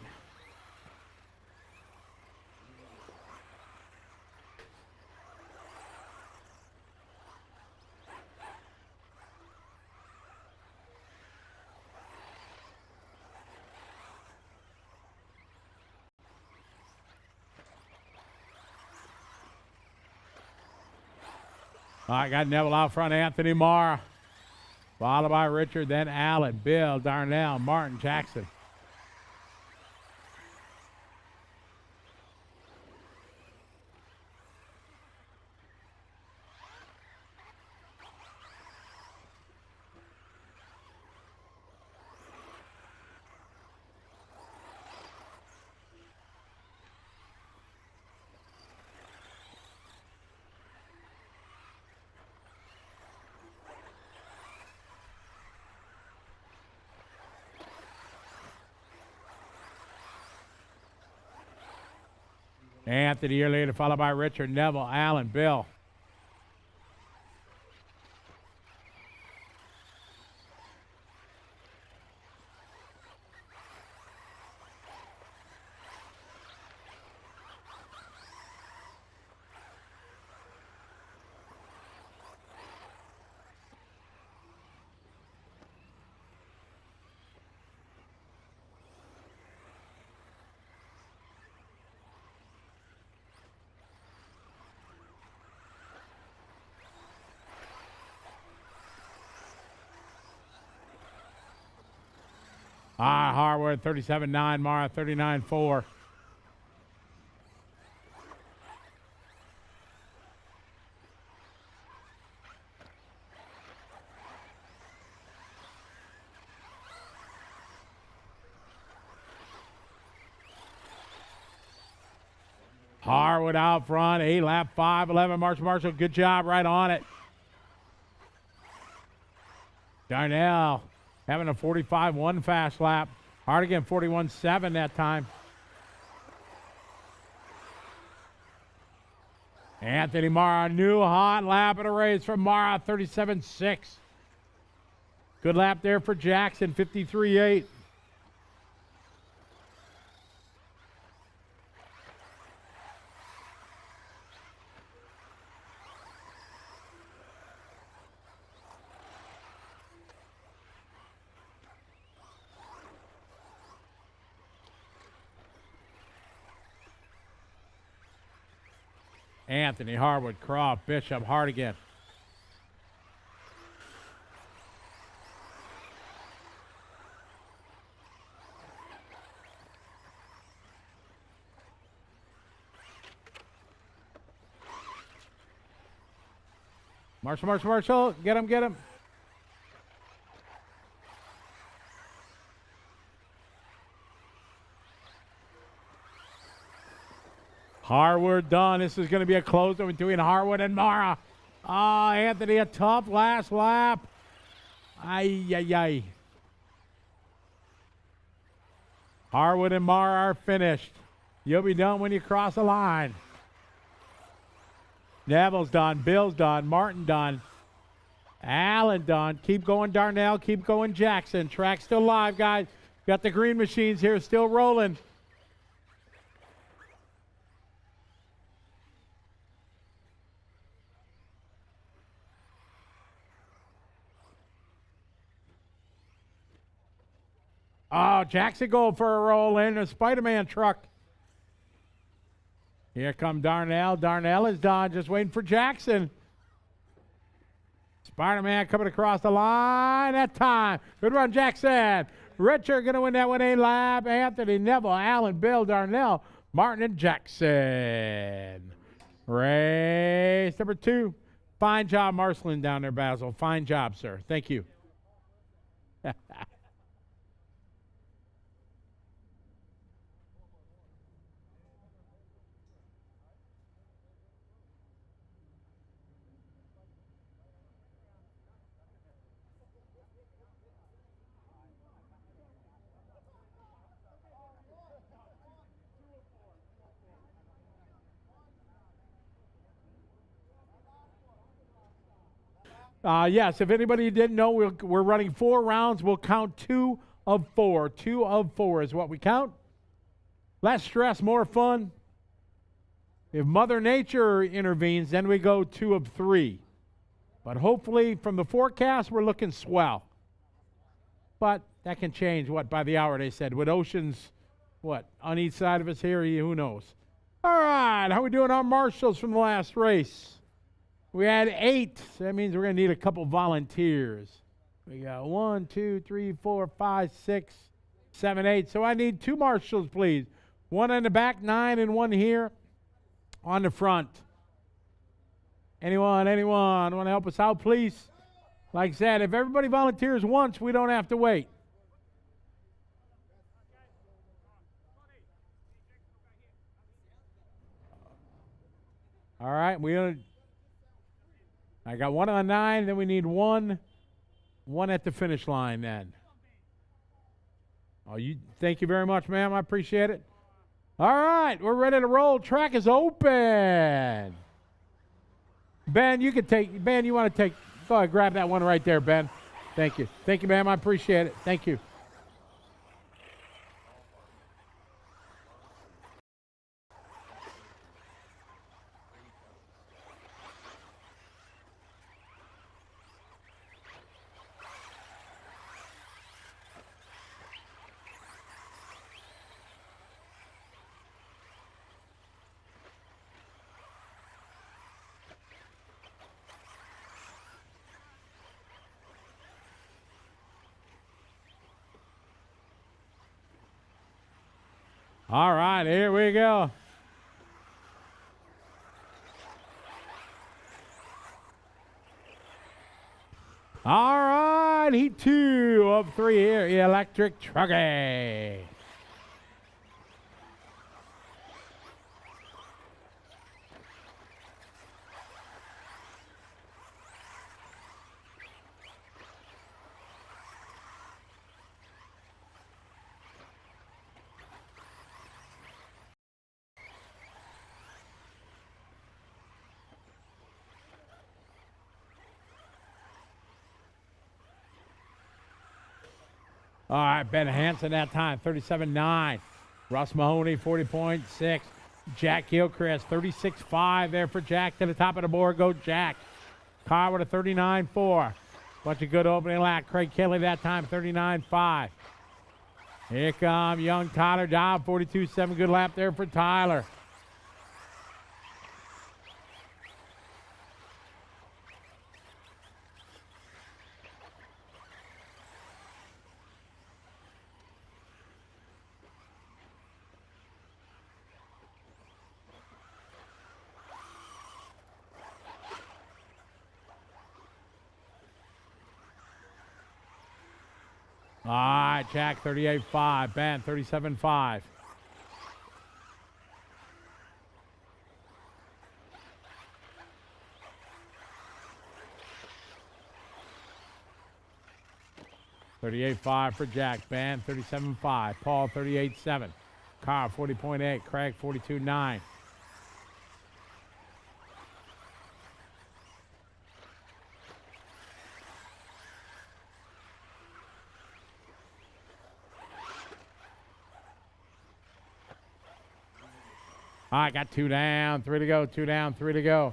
I got Neville out front, Anthony Marr. Followed by Richard, then Allen, Bill, Darnell, Martin, Jackson. Anthony your leader, followed by Richard, Neville, Allen, Bill. Harwood 37.9, Mara 39.4. Harwood out front, 8 lap 5.11. Marshall, good job right on it. Darnell having a 45.1 fast lap. Hardigan 41.7 that time. Anthony Mara, new hot lap in a race from Mara, 37.6. Good lap there for Jackson, 53.8. Anthony, Harwood, Croft, Bishop, Hardigan. Marshall, get him. Harwood done. This is going to be a close one between Harwood and Mara. Anthony, a tough last lap. Ay. Harwood and Mara are finished. You'll be done when you cross the line. Neville's done. Bill's done. Martin done. Allen done. Keep going, Darnell. Keep going, Jackson. Track's still live, guys. Got the green machines here still rolling. Oh, Jackson going for a roll in a Spider-Man truck. Here come Darnell. Darnell is done. Just waiting for Jackson. Spider-Man coming across the line that time. Good run, Jackson. Richard going to win that one A lap. Anthony, Neville, Allen, Bill, Darnell, Martin, and Jackson. Race number 2. Fine job marshaling down there, Basil. Fine job, sir. Thank you. Yes, if anybody didn't know, we're running 4 rounds. We'll count 2 of 4. 2 of 4 is what we count. Less stress, more fun. If Mother Nature intervenes, then we go 2 of 3. But hopefully, from the forecast, we're looking swell. But that can change, by the hour, they said. With oceans, on each side of us here, who knows? All right, how we doing on marshals from the last race? We had 8. So that means we're going to need a couple volunteers. We got 1, 2, 3, 4, 5, 6, 7, 8. So I need 2 marshals, please. 1 in the back, 9, and 1 here on the front. Anyone want to help us out, please? Like I said, if everybody volunteers once, we don't have to wait. All right, I got 1 on 9, then we need 1 at the finish line then. Thank you very much, ma'am. I appreciate it. All right, we're ready to roll. Track is open. Ben, you want to take, go ahead, grab that one right there, Ben. Thank you. Thank you, ma'am. I appreciate it. Thank you. All right, here we go. All right, heat 2 of 3 here, electric trucking. All right, Ben Hansen that time, 37.9. Russ Mahoney, 40.6. Jack Gilchrist, 36.5 there for Jack. To the top of the board, go Jack. Carr with a 39.4. Bunch of good opening lap. Craig Kelly that time, 39.5. Here come young Tyler Dobb, 42.7. Good lap there for Tyler. All right, Jack, 38.5. Ben, 37.5. $38.5 for Jack. Ben, 37.5. Paul, 38.7. Carl, 40.8. Craig, 42.9. All right, got 2 down, 3 to go, 2 down, 3 to go.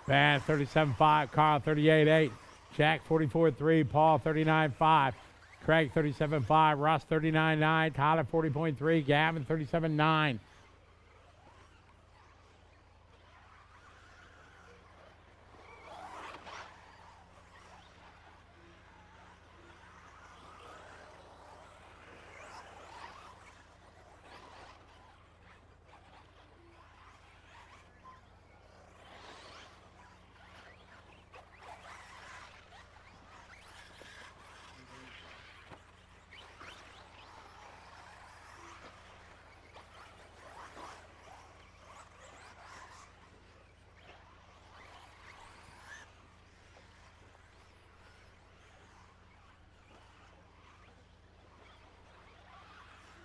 Van 37.5, Carl 38.8, Jack 44.3, Paul 39.5. Craig 37.5, Russ 39.9, Tyler 40.3, Gavin 37.9.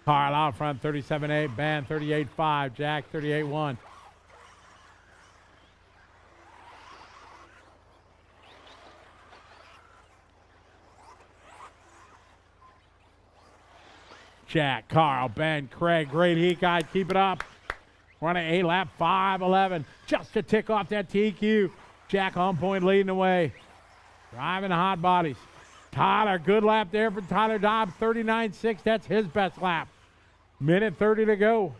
Carl out front, 37.8. Ban, 38.5. Jack, 38.1. Jack, Carl, Ben, Craig, great heat guide. Keep it up. Running 8 lap, 5.11. Just to tick off that TQ. Jack on point leading the way. Driving the hot bodies. Tyler, good lap there for Tyler Dobbs, 39.6. That's his best lap. Minute 30 to go.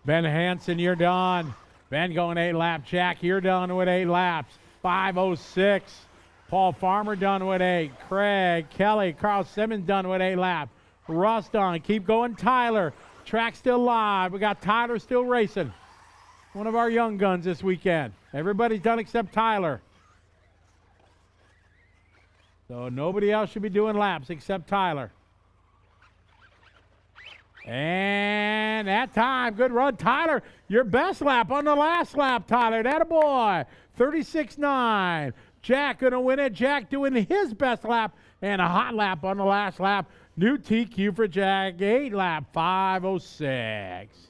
Ben Hansen, you're done. Ben going 8 laps. Jack, you're done with 8 laps. 5:06. Paul Farmer done with 8. Craig, Kelly, Carl Simmons done with 8 laps. Russ done. Keep going, Tyler. Track still live. We got Tyler still racing. One of our young guns this weekend. Everybody's done except Tyler. So nobody else should be doing laps except Tyler. And that time, good run, Tyler. Your best lap on the last lap, Tyler. That a boy. 36.9. Jack gonna win it. Jack doing his best lap and a hot lap on the last lap. New TQ for Jack. 8 lap, 5:06.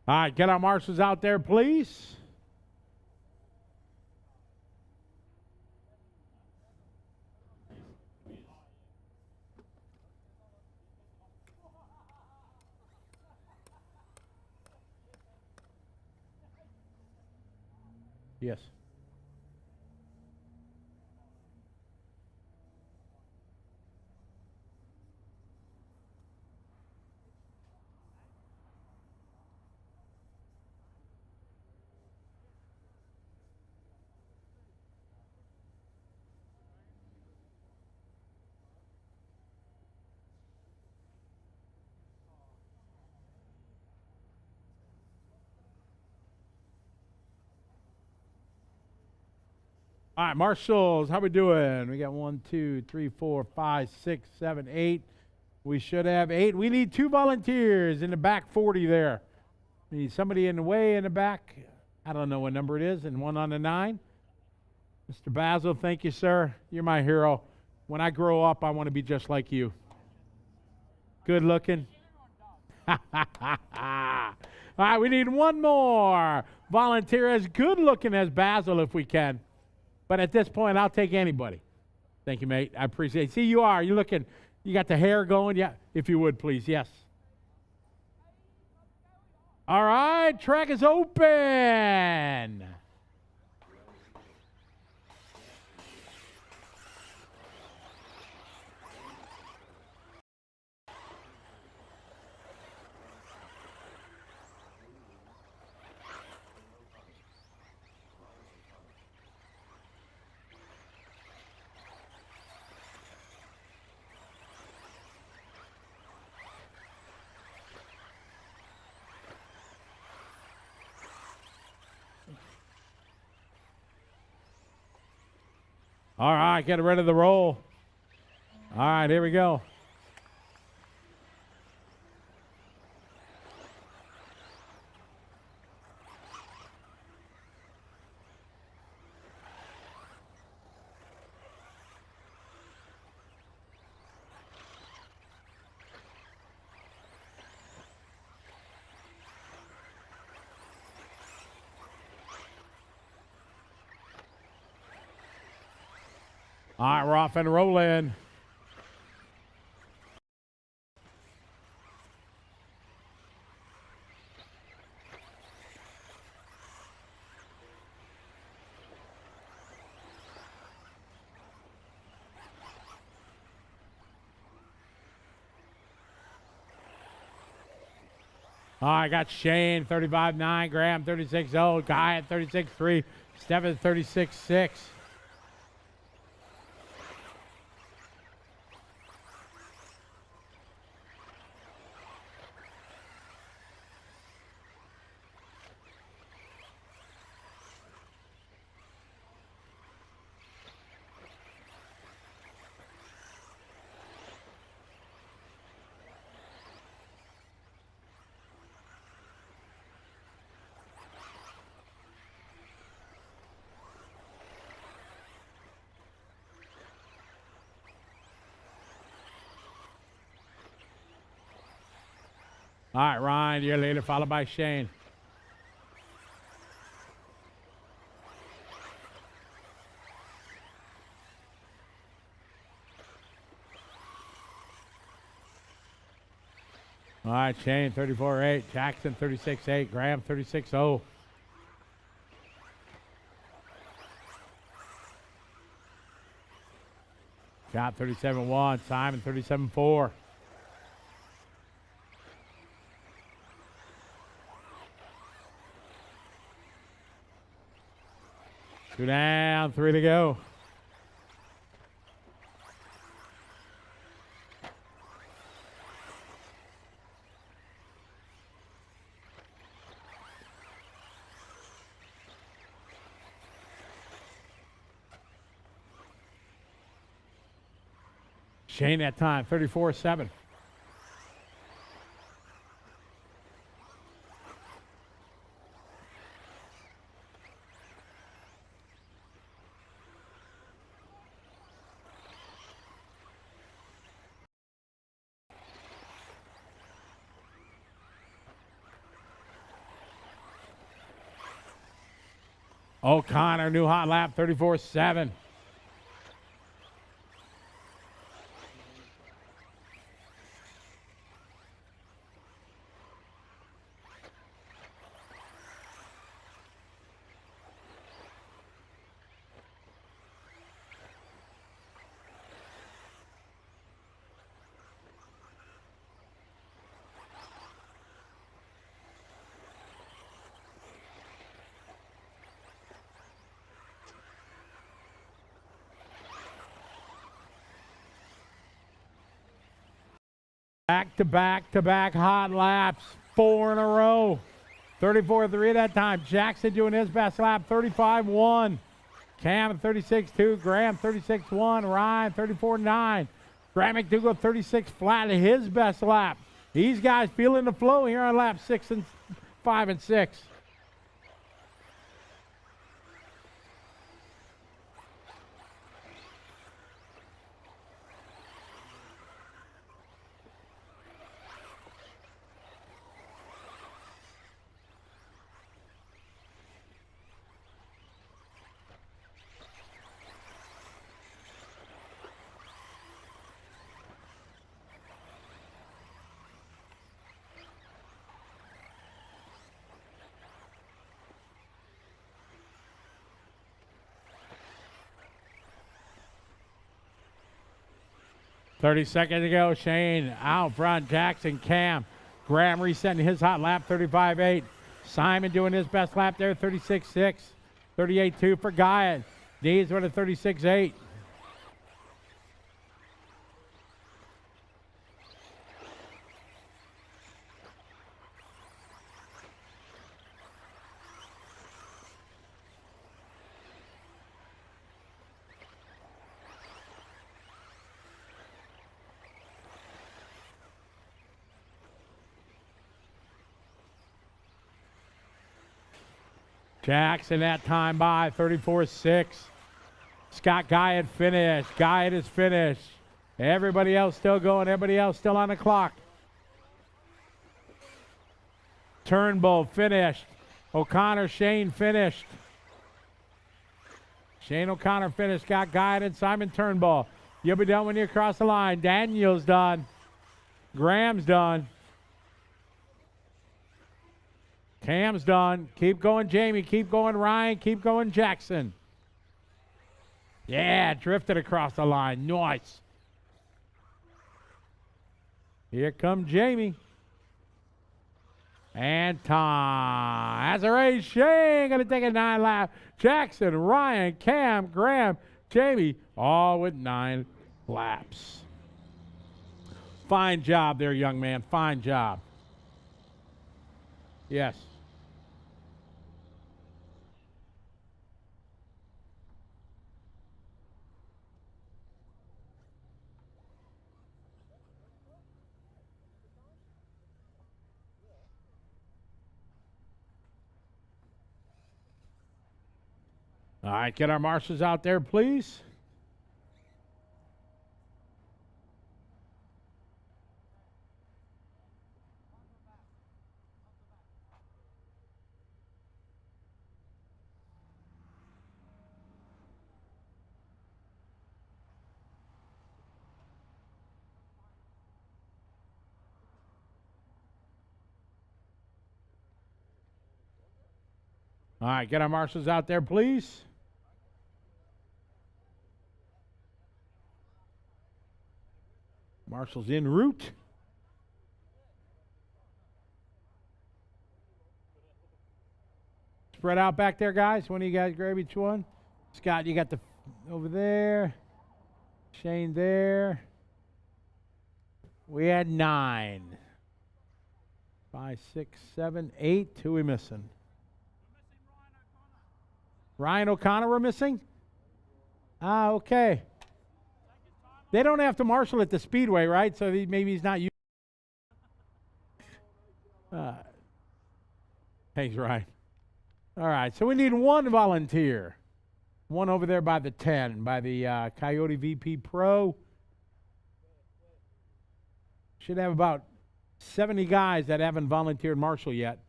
All right, get our marshals out there, please. Yes. All right, marshals, how we doing? We got 1, 2, 3, 4, 5, 6, 7, 8. We should have 8. We need 2 volunteers in the back 40 there. We need somebody in the way in the back. I don't know what number it is, and 1 on the 9. Mr. Basil, thank you, sir. You're my hero. When I grow up, I want to be just like you. Good looking. All right, we need 1 more volunteer as good looking as Basil if we can. But at this point, I'll take anybody. Thank you, mate. I appreciate it. See, you are. You're looking. You got the hair going. Yeah, if you would, please. Yes. All right, track is open. All right, get ready to roll. All right, here we go. All right, we're off and rolling. All right, I got Shane, 35.9, Graham, 36.0, Guy at 36.3, Stephen, 36.6. All right, Ryan, your leader, followed by Shane. All right, Shane, 34-8. Jackson, 36-8. Graham, 36-0. Scott, 37-1. Simon, 37-4. Two down, 3 to go. Shane that time, 34-7. O'Connor, new hot lap, 34-7. Back-to-back hot laps, 4 in a row. 34-3 that time. Jackson doing his best lap, 35-1. Cam 36-2. Graham 36-1. Ryan 34-9. Graham McDougall 36 flat at his best lap. These guys feeling the flow here on lap 5 and 6. Thirty seconds to go. Shane out front. Jackson, Cam. Graham resetting his hot lap, 35-8. Simon doing his best lap there, 36-6. 38-2 for Guyot. Dees with a 36-8. Jackson that time by 34-6. Scott Guyot finished. Guyot is finished. Everybody else still going. Everybody else still on the clock. Turnbull finished. O'Connor, Shane finished. Shane O'Connor finished. Scott Guyot and Simon Turnbull. You'll be done when you cross the line. Daniel's done. Graham's done. Cam's done. Keep going, Jamie. Keep going, Ryan. Keep going, Jackson. Yeah, drifted across the line. Nice. Here comes Jamie. And time. As a race, Shane going to take a 9 lap. Jackson, Ryan, Cam, Graham, Jamie, all with 9 laps. Fine job there, young man. Fine job. Yes. All right, get our marshals out there, please. All right, get our marshals out there, please. Marshals en route. Spread out back there, guys. One of you guys grab each one. Scott, you got the over there. Shane there. We had 9. 5, 6, 7, 8. Who are we missing? Ryan O'Connor we're missing? Ah, okay. They don't have to marshal at the speedway, right? So maybe he's not used. Thanks, Ryan. All right, so we need 1 volunteer. 1 over there by the 10, by the Coyote VP Pro. Should have about 70 guys that haven't volunteered marshal yet.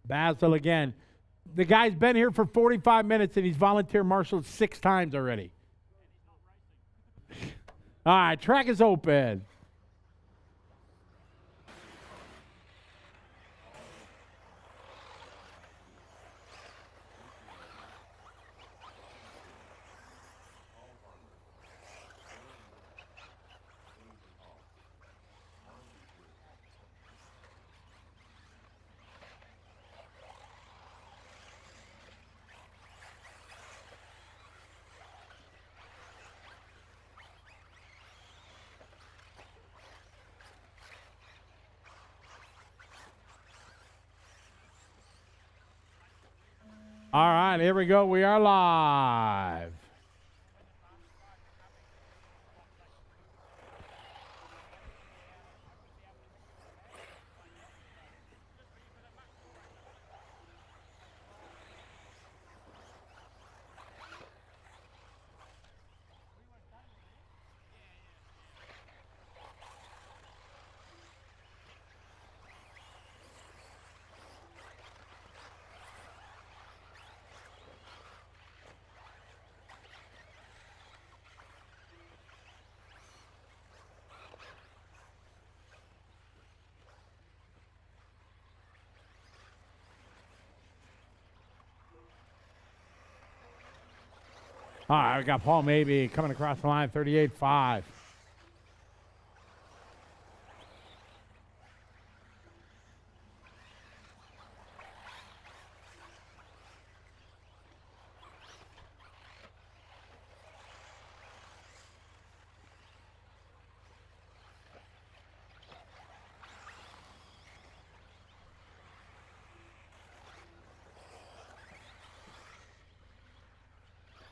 Basil again. The guy's been here for 45 minutes and he's volunteer marshaled 6 times already. All right, track is open. All right, here we go. We are live. All right, we got Paul Maybe coming across the line, 38.5.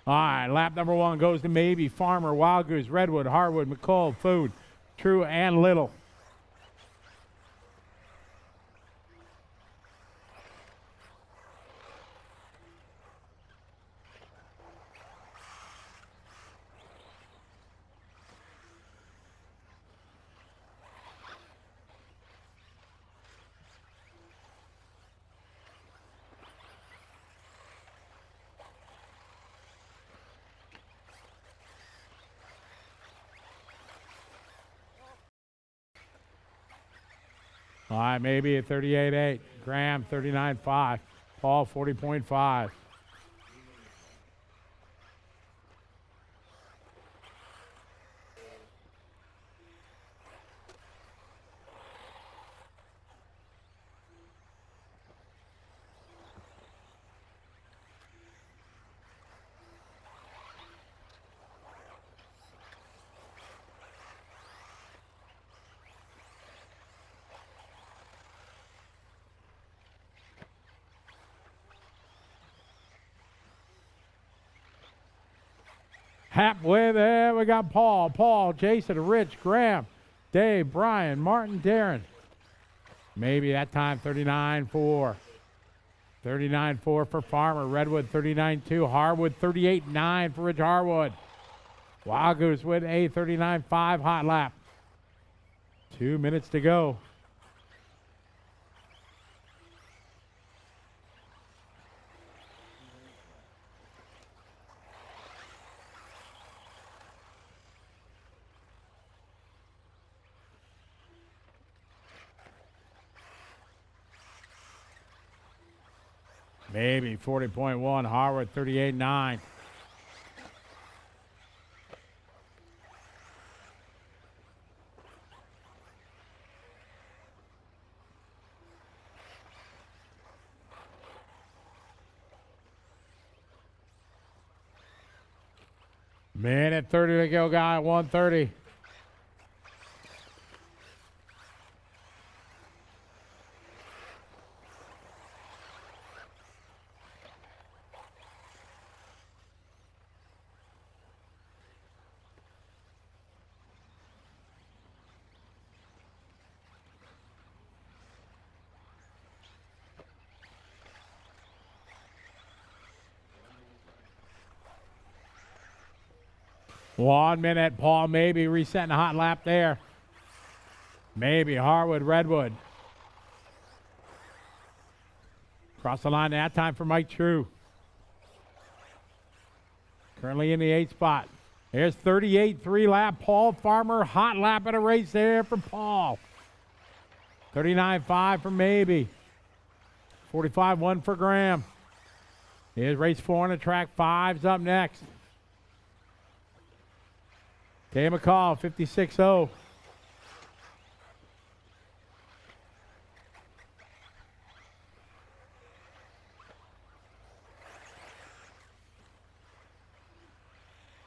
All right, lap number 1 goes to Maybe, Farmer, Wild Goose, Redwood, Harwood, McCall, Food, True, and Little. All right, Maybe at 38.8. Graham, 39.5. Paul, 40.5. Halfway there, we got Paul, Jason, Rich, Graham, Dave, Brian, Martin, Darren. Maybe that time 39.4. 39.4 for Farmer. Redwood 39.2. Harwood 38.9 for Rich Harwood. Wild Goose with a 39.5 hot lap. 2 minutes to go. Maybe 40.1. Harwood 38.9. Minute 30 to go, guy. 130. One minute. Paul Maybe resetting a hot lap there. Maybe Harwood, Redwood. Cross the line that time for Mike True. Currently in the 8th spot. There's 38.3 lap. Paul Farmer, hot lap at a race there for Paul. 39.5 for Maybe. 45.1 for Graham. Here's race 4 on the track. 5's up next. Kay McCall, 56.0.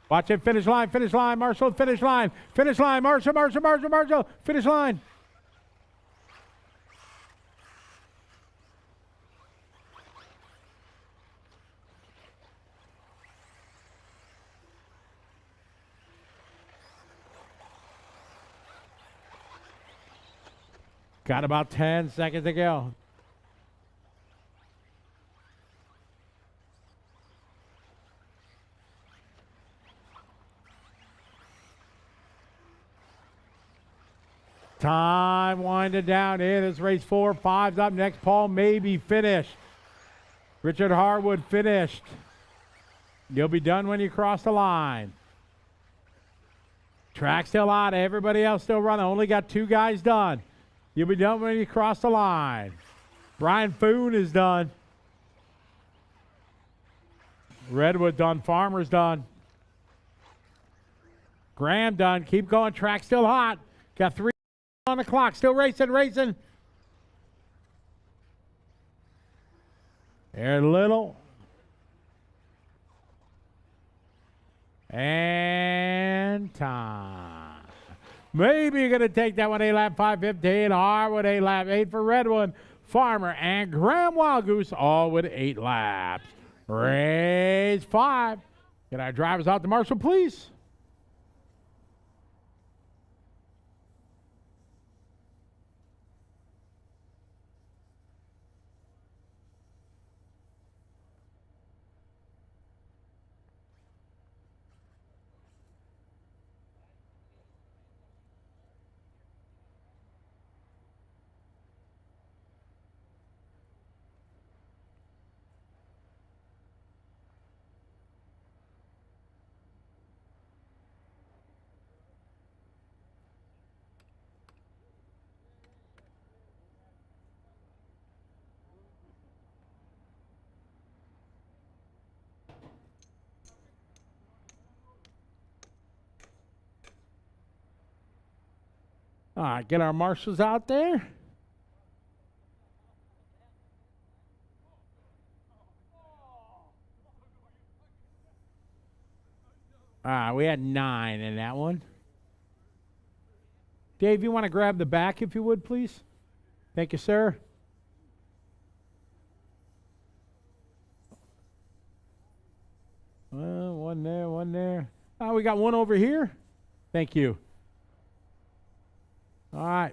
Watch it, finish line, Marshall, finish line, Marshall, finish line. Got about 10 seconds to go. Time winding down here. This race 4, 5's up next. Paul Maybe finished. Richard Harwood finished. You'll be done when you cross the line. Track still out. Everybody else still running. Only got 2 guys done. You'll be done when you cross the line. Brian Foon is done. Redwood done. Farmer's done. Graham done. Keep going. Track still hot. Got 3 on the clock. Still racing. There, Little. And time. Maybe you're going to take that one. 8 lap 5:15. Harwood 8 lap 8 for Redwood. Farmer and Graham Wild Goose all with 8 laps. Race 5. Get our drivers out to Marshall, please. All right, get our marshals out there. All right, we had 9 in that one. Dave, you want to grab the back if you would, please? Thank you, sir. One there. Oh, we got one over here. Thank you. All right.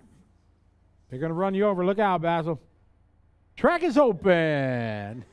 They're going to run you over. Look out, Basil. Track is open.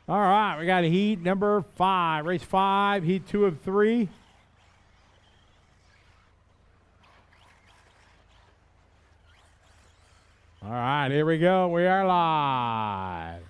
All right, we got heat number 5. Race 5, heat 2 of 3. All right, here we go. We are live.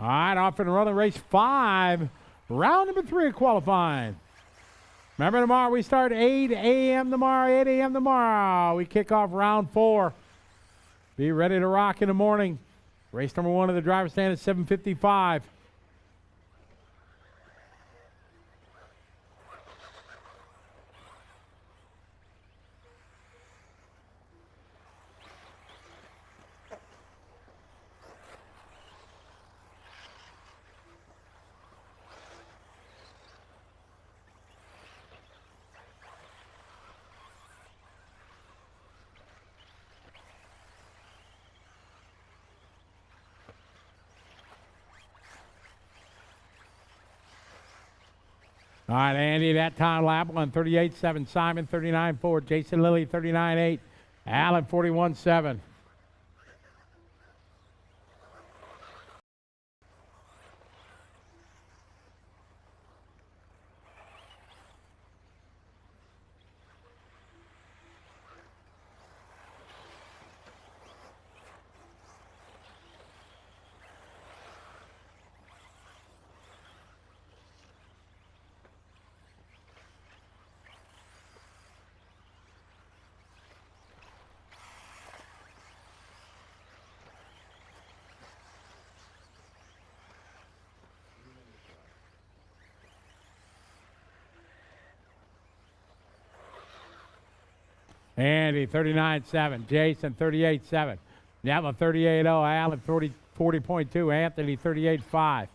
All right, off and running race 5, round number 3 of qualifying. Remember, tomorrow we start 8 a.m. tomorrow, 8 a.m. tomorrow. We kick off round 4. Be ready to rock in the morning. Race number 1 of the driver's stand is 7:55. All right, Andy, that time lap 1, 38.7. Simon, 39.4. Jason Lilly, 39.8. Allen, 41.7. Andy, 39.7. Jason, 38.7. Neville, 38.0. Allen, 40.2. Anthony, 38.5.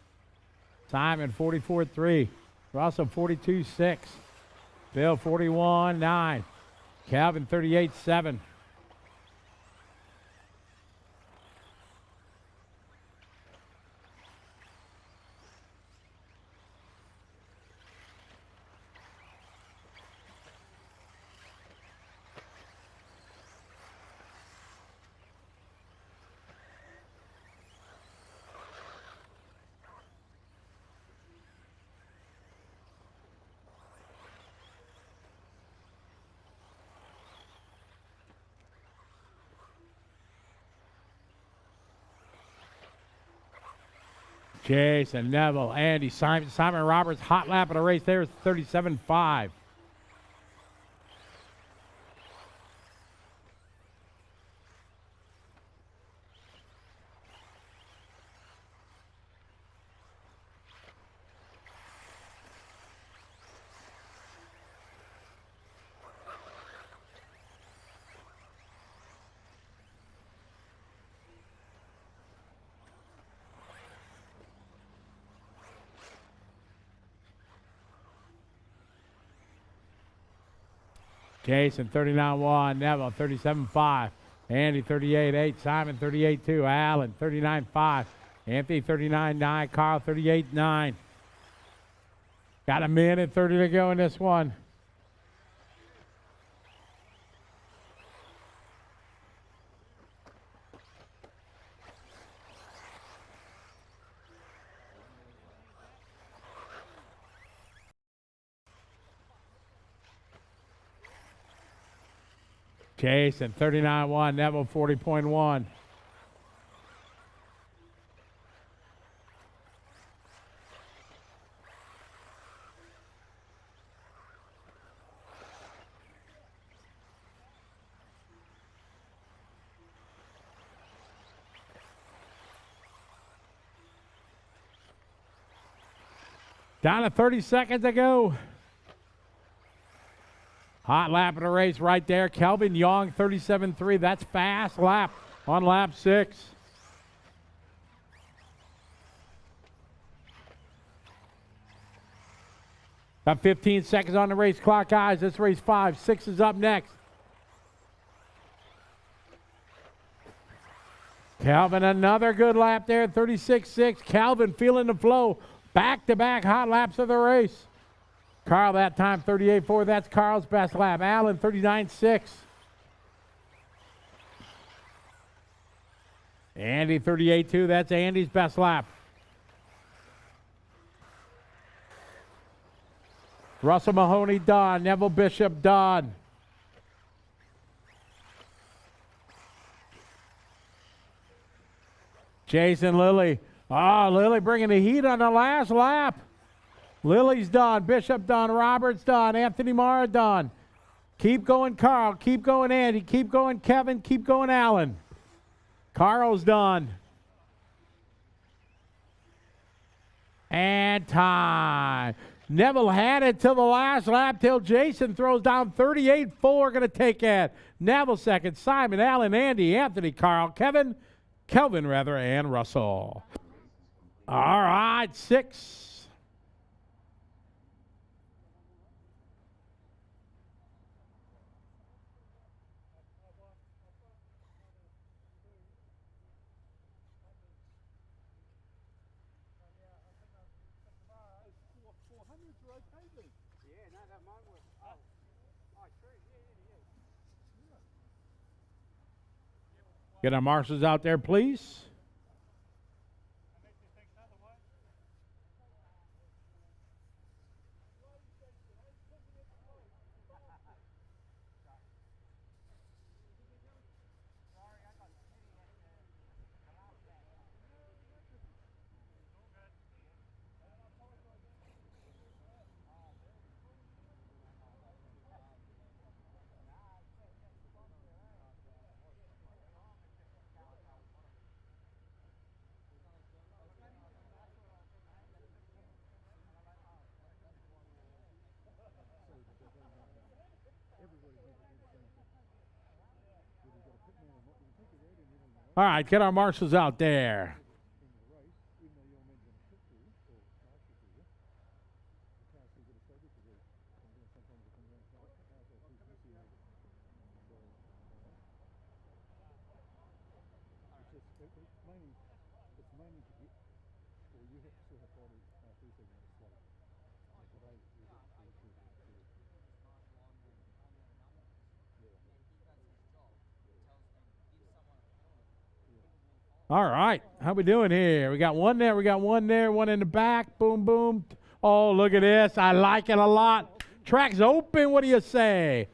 Simon, 44.3. Russell, 42.6. Bill, 41.9. Calvin, 38.7. Jason, Neville, Andy, Simon Roberts, hot lap of the race there is 37.5. Jason, 39.1. Neville, 37.5. Andy, 38.8. Simon, 38.2. Allen, 39.5. Anthony, 39.9. Carl, 38.9. Got a minute 30 to go in this one. Jason, 39.1. Neville, 40.1. Down to 30 seconds to go. Hot lap of the race right there. Kelvin Young, 37.3. That's fast lap on lap 6. Got 15 seconds on the race clock, guys. This race 5. 6 is up next. Calvin, another good lap there, 36.6. Calvin feeling the flow. Back-to-back hot laps of the race. Carl that time, 38.4. That's Carl's best lap. Allen, 39.6. Andy, 38.2. That's Andy's best lap. Russell Mahoney, done. Neville Bishop, done. Jason Lilly. Lilly bringing the heat on the last lap. Lily's done. Bishop done. Roberts done. Anthony Mara done. Keep going, Carl. Keep going, Andy. Keep going, Kevin. Keep going, Allen. Carl's done. And time. Neville had it till the last lap till Jason throws down 38.4. Going to take it. Neville second. Simon, Allen, Andy, Anthony, Carl, Kelvin, and Russell. All right, 6. Get our marshals out there, please. All right, get our marshals out there. All right, how we doing here? We got one there, one in the back. Boom, boom. Oh, look at this. I like it a lot. Track's open. What do you say?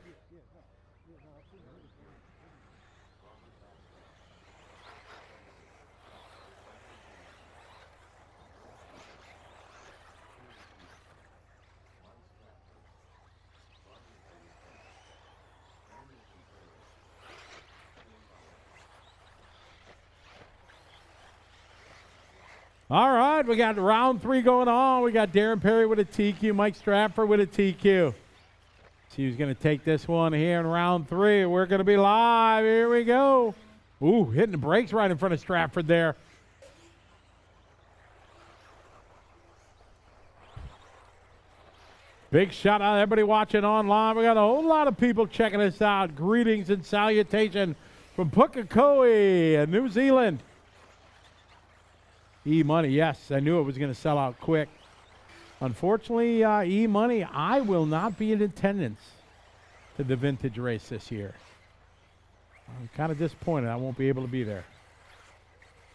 All right, we got round 3 going on. We got Darren Perry with a TQ, Mike Stratford with a TQ. See who's going to take this one here in round 3. We're going to be live. Here we go. Ooh, hitting the brakes right in front of Stratford there. Big shout out to everybody watching online. We got a whole lot of people checking us out. Greetings and salutation from Pukekohe, New Zealand. E-Money, yes, I knew it was going to sell out quick. Unfortunately, E-Money, I will not be in attendance to the vintage race this year. I'm kind of disappointed I won't be able to be there.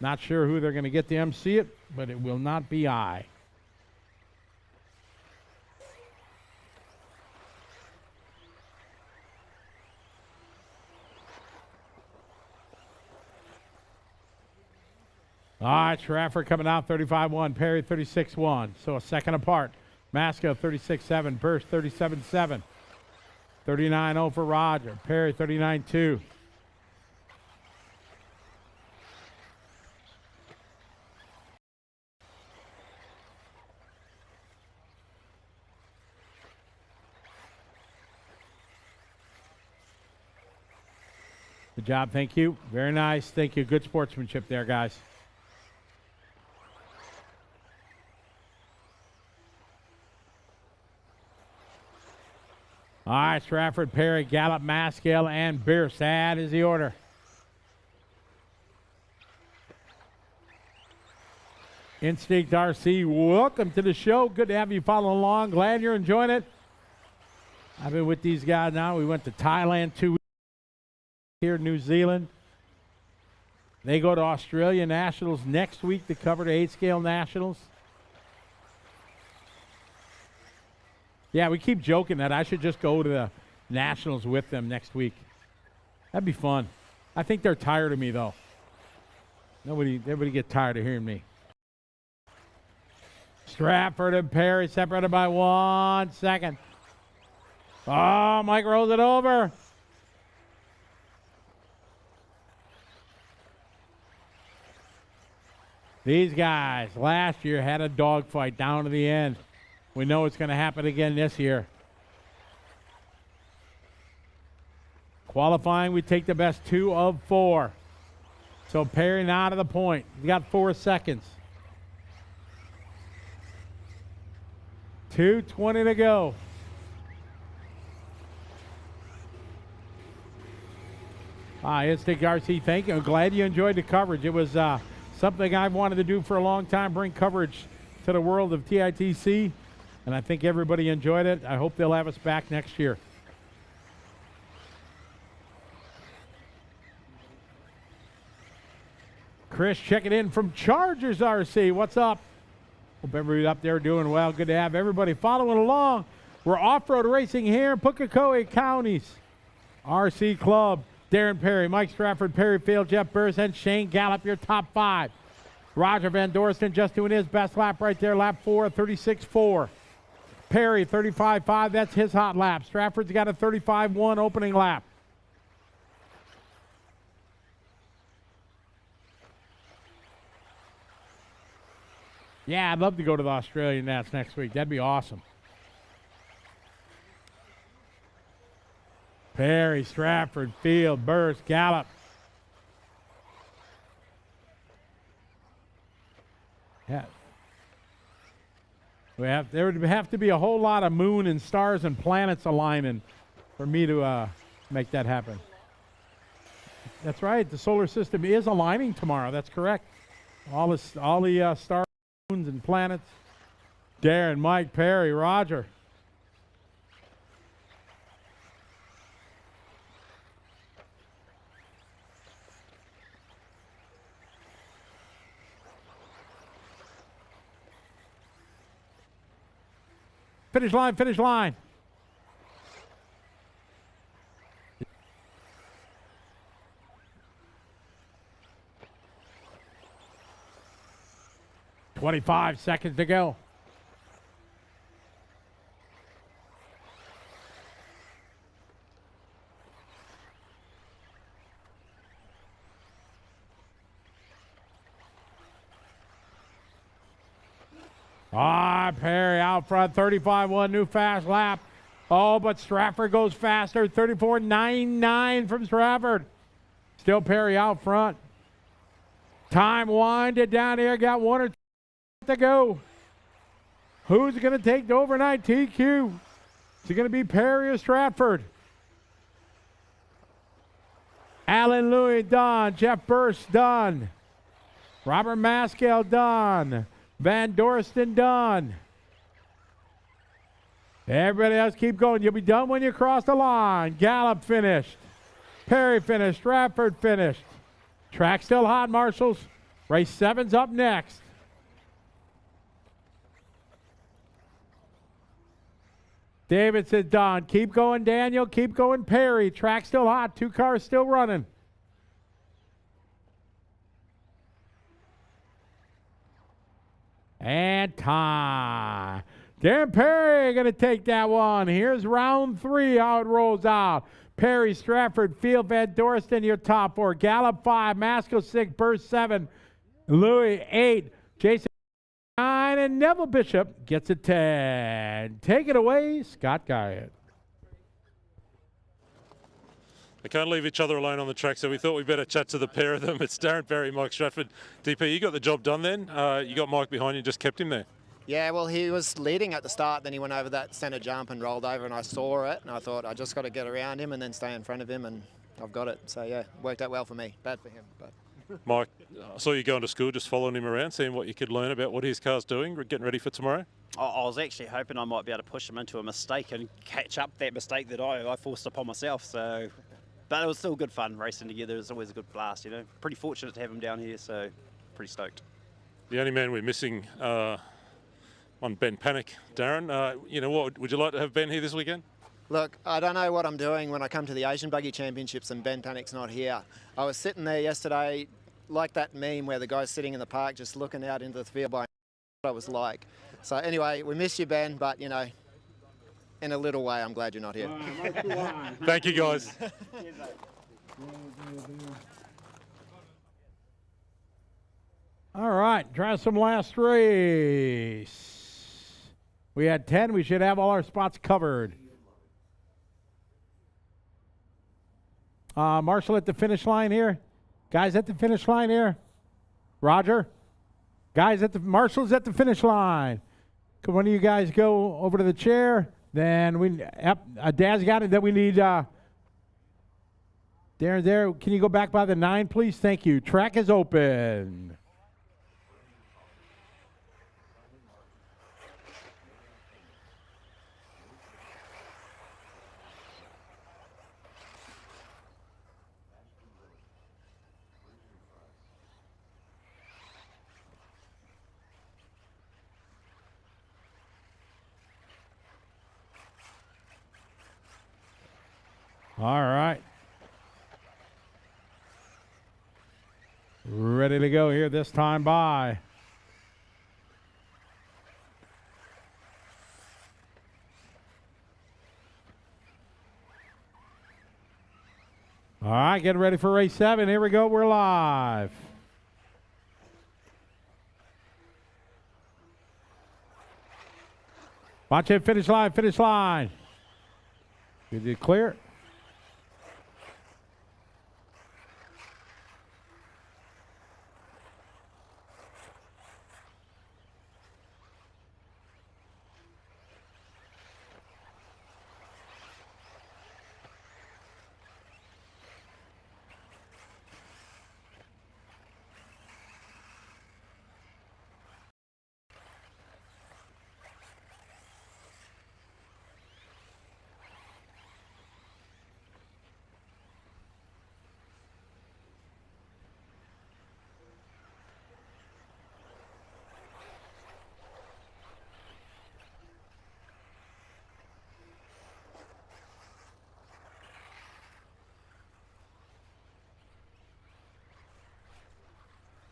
Not sure who they're going to get to MC it, but it will not be I. All right, Trafford coming out 35-1, Perry 36-1, so a second apart. Masco 36-7, Burst 37-7, 39-0 for Roger, Perry 39-2. Good job, thank you. Very nice, thank you. Good sportsmanship there, guys. All right, Stratford, Perry, Gallup, Maskell, and Bierce. That is the order. Instinct RC, welcome to the show. Good to have you following along. Glad you're enjoying it. I've been with these guys now. We went to Thailand 2 weeks here in New Zealand. They go to Australia Nationals next week to cover the 8-scale Nationals. Yeah, we keep joking that I should just go to the Nationals with them next week. That'd be fun. I think they're tired of me, though. Everybody get tired of hearing me. Stratford and Perry separated by 1 second. Oh, Mike rolls it over. These guys last year had a dogfight down to the end. We know it's going to happen again this year. Qualifying, we take the best 2 of 4. So Perry now to the point. He's got 4 seconds. 2:20 to go. Instinct RC, thank you. I'm glad you enjoyed the coverage. It was something I've wanted to do for a long time, bring coverage to the world of TITC. And I think everybody enjoyed it. I hope they'll have us back next year. Chris checking in from Chargers RC. What's up? Hope everybody up there doing well. Good to have everybody following along. We're off-road racing here in Pukekohe counties. RC Club, Darren Perry, Mike Stratford, Perry Field, Jeff Burris, and Shane Gallup, your top 5. Roger Van Dorston just doing his best lap right there, lap 4, 36.4. Perry, 35.5, that's his hot lap. Stratford's got a 35.1 opening lap. Yeah, I'd love to go to the Australian Nats next week. That'd be awesome. Perry, Stratford, Field, Burris, Gallup. Yeah. There would have to be a whole lot of moon and stars and planets aligning for me to make that happen. That's right. The solar system is aligning tomorrow. That's correct. All the stars, moons, and planets. Darren, Mike, Perry, Roger. Finish line, finish line. "25 seconds to go. Perry out front, 35.1, new fast lap. Oh, but Stratford goes faster, 34.99 from Stratford. Still Perry out front. Time winded down here, got 1 or 2 to go. Who's going to take the overnight TQ? Is it going to be Perry or Stratford? Alan Louis done. Jeff Burst done. Robert Maskell done. Van Dorston done. Everybody else keep going. You'll be done when you cross the line. Gallup finished. Perry finished. Stratford finished. Track still hot, marshals. Race 7's up next. Davidson done. Keep going, Daniel. Keep going, Perry. Track still hot. 2 cars still running. And time. Darren Perry going to take that one. Here's round 3, how it rolls out. Perry, Stratford, Field, Van Dorston, your top 4. Gallup 5, Maskell 6, Burst 7, Louis 8, Jason 9, and Neville Bishop gets a 10. Take it away, Scott Guyot. They can't leave each other alone on the track, so we thought we'd better chat to the pair of them. It's Darren Perry, Mike Stratford. DP, you got the job done then. You got Mike behind you, just kept him there. Yeah, well, he was leading at the start, then he went over that centre jump and rolled over, and I saw it, and I thought, I just got to get around him and then stay in front of him, and I've got it. So, yeah, worked out well for me. Bad for him. But Mike, I saw you going to school, just following him around, seeing what you could learn about what his car's doing, getting ready for tomorrow. I was actually hoping I might be able to push him into a mistake and catch up that mistake that I forced upon myself. So, but it was still good fun racing together. It's always a good blast, you know. Pretty fortunate to have him down here, so pretty stoked. The only man we're missing on Ben Panic, Darren. You know what? Would you like to have Ben here this weekend? look, I don't know what I'm doing when I come to the Asian Buggy Championships and Ben Panic's not here. I was sitting there yesterday, like that meme where the guy's sitting in the park just looking out into the field by what I was like. So anyway, we miss you, Ben, but, you know, in a little way, I'm glad you're not here. Thank you, guys. All right, try some last race. We had 10. We should have all our spots covered. Marshall at the finish line here. Guys at the finish line here. Roger. Guys at the Marshall's at the finish line. Can one of you guys go over to the chair? Then we, Dad's got it. Then we need Darren there. Can you go back by the 9, please? Thank you. Track is open. All right. Ready to go here this time by. All right, getting ready for race 7. Here we go. We're live. Watch it. Finish line. Finish line. Did you clear?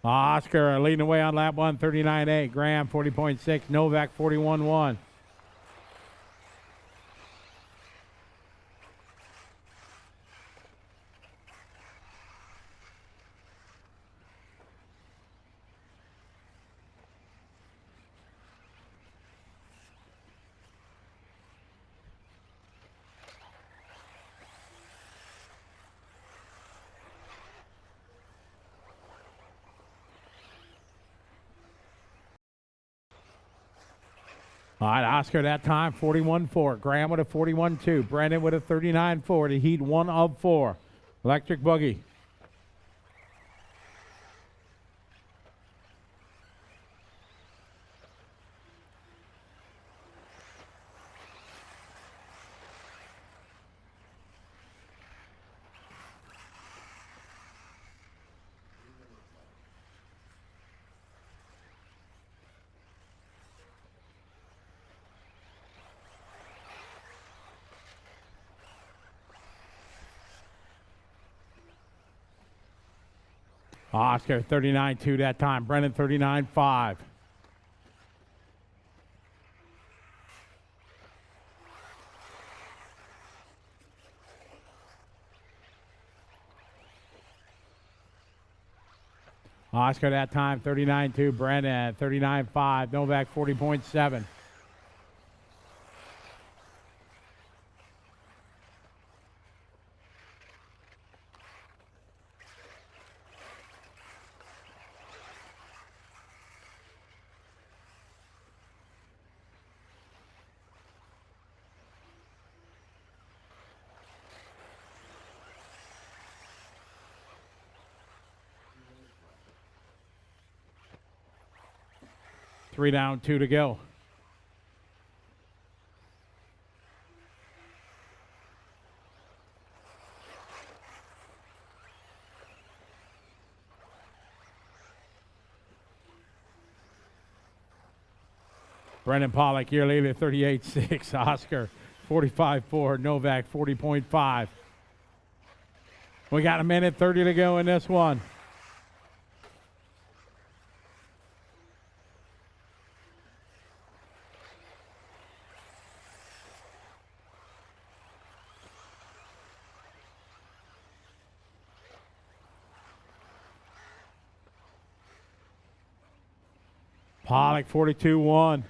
Oscar leading away on lap 1, 39.8. Graham, 40.6. Novak, 41.1. All right, Oscar that time, 41.4. Graham with a 41.2. Brandon with a 39.4 to heat 1 of 4. Electric Buggy. Oscar 39.2 that time. Brennan 39.5. Oscar that time 39.2. Brennan 39.5. Novak 40.7. 3 down, 2 to go. Brendan Pollock, year later, 38.6. Oscar, 45.4. Novak, 40.5. We got a minute 30 to go in this one. Pollock, 42.1.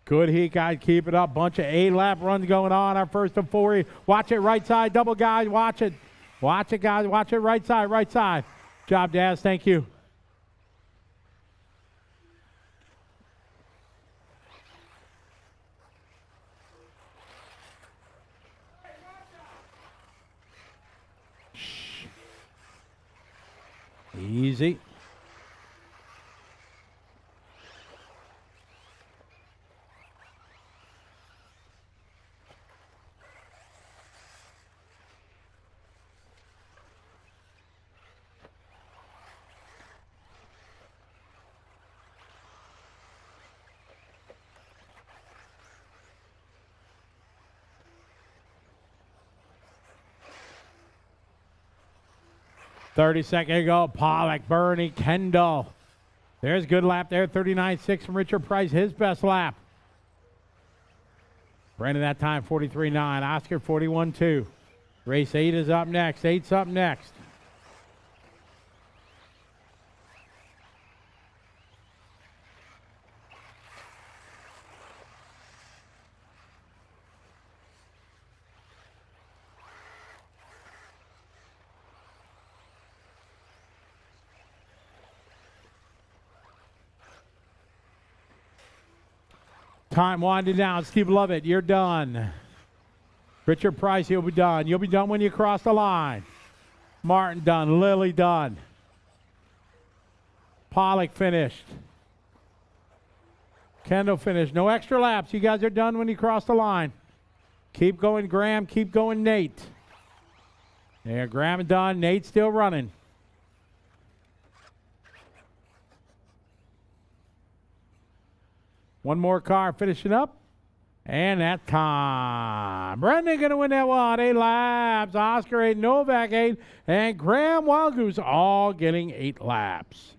Good heat, guys. Keep it up. Bunch of 8-lap runs going on. Our first of 4. Watch it right side. Double, guys. Watch it. Watch it, guys. Watch it right side. Right side. Job, Daz. Thank you. Easy. Second to go. Pollock, Bernie, Kendall. There's a good lap there. 39.6 from Richard Price, his best lap. Brandon that time, 43.9. Oscar, 41.2. Race 8 is up next. 8's up next. Time winding down. Steve Lovett, you're done. Richard Price, you'll be done. You'll be done when you cross the line. Martin done. Lilly done. Pollock finished. Kendall finished. No extra laps. You guys are done when you cross the line. Keep going, Graham. Keep going, Nate. There, Graham done. Nate's still running. One more car finishing up. And that time. Brendan going to win that one. 8 laps. Oscar 8, Novak 8, and Graham Wildgoose all getting 8 laps.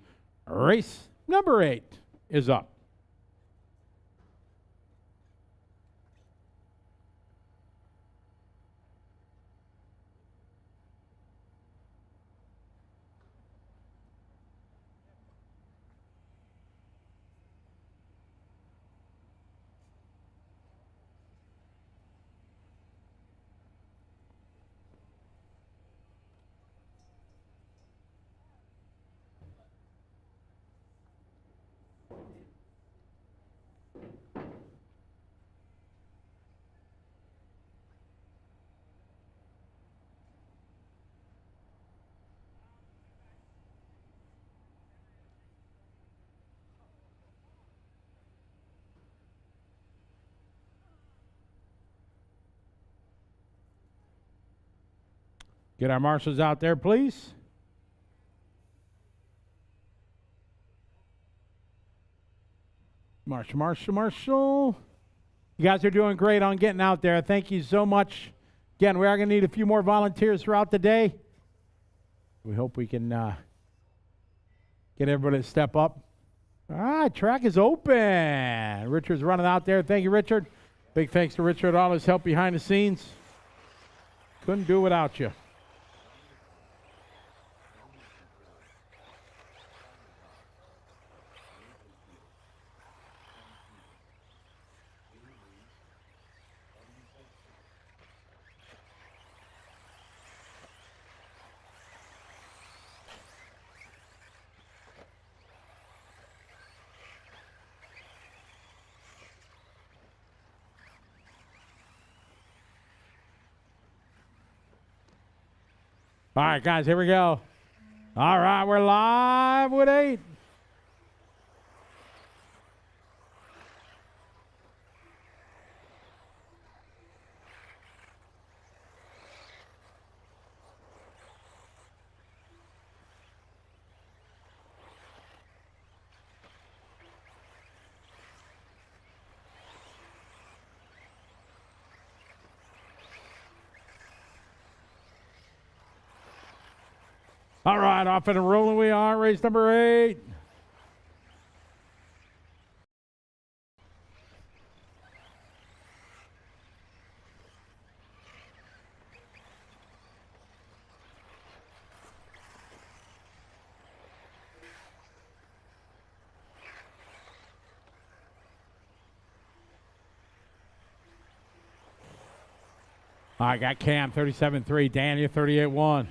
Race number 8 is up. Get our marshals out there, please. Marshal. You guys are doing great on getting out there. Thank you so much. Again, we are going to need a few more volunteers throughout the day. We hope we can get everybody to step up. All right, track is open. Richard's running out there. Thank you, Richard. Big thanks to Richard, all his help behind the scenes. Couldn't do without you. All right, guys, here we go. All right, we're live with 8. All right, off and rolling we are. Race number 8. All right, got Cam 37-3, Daniel 38-1.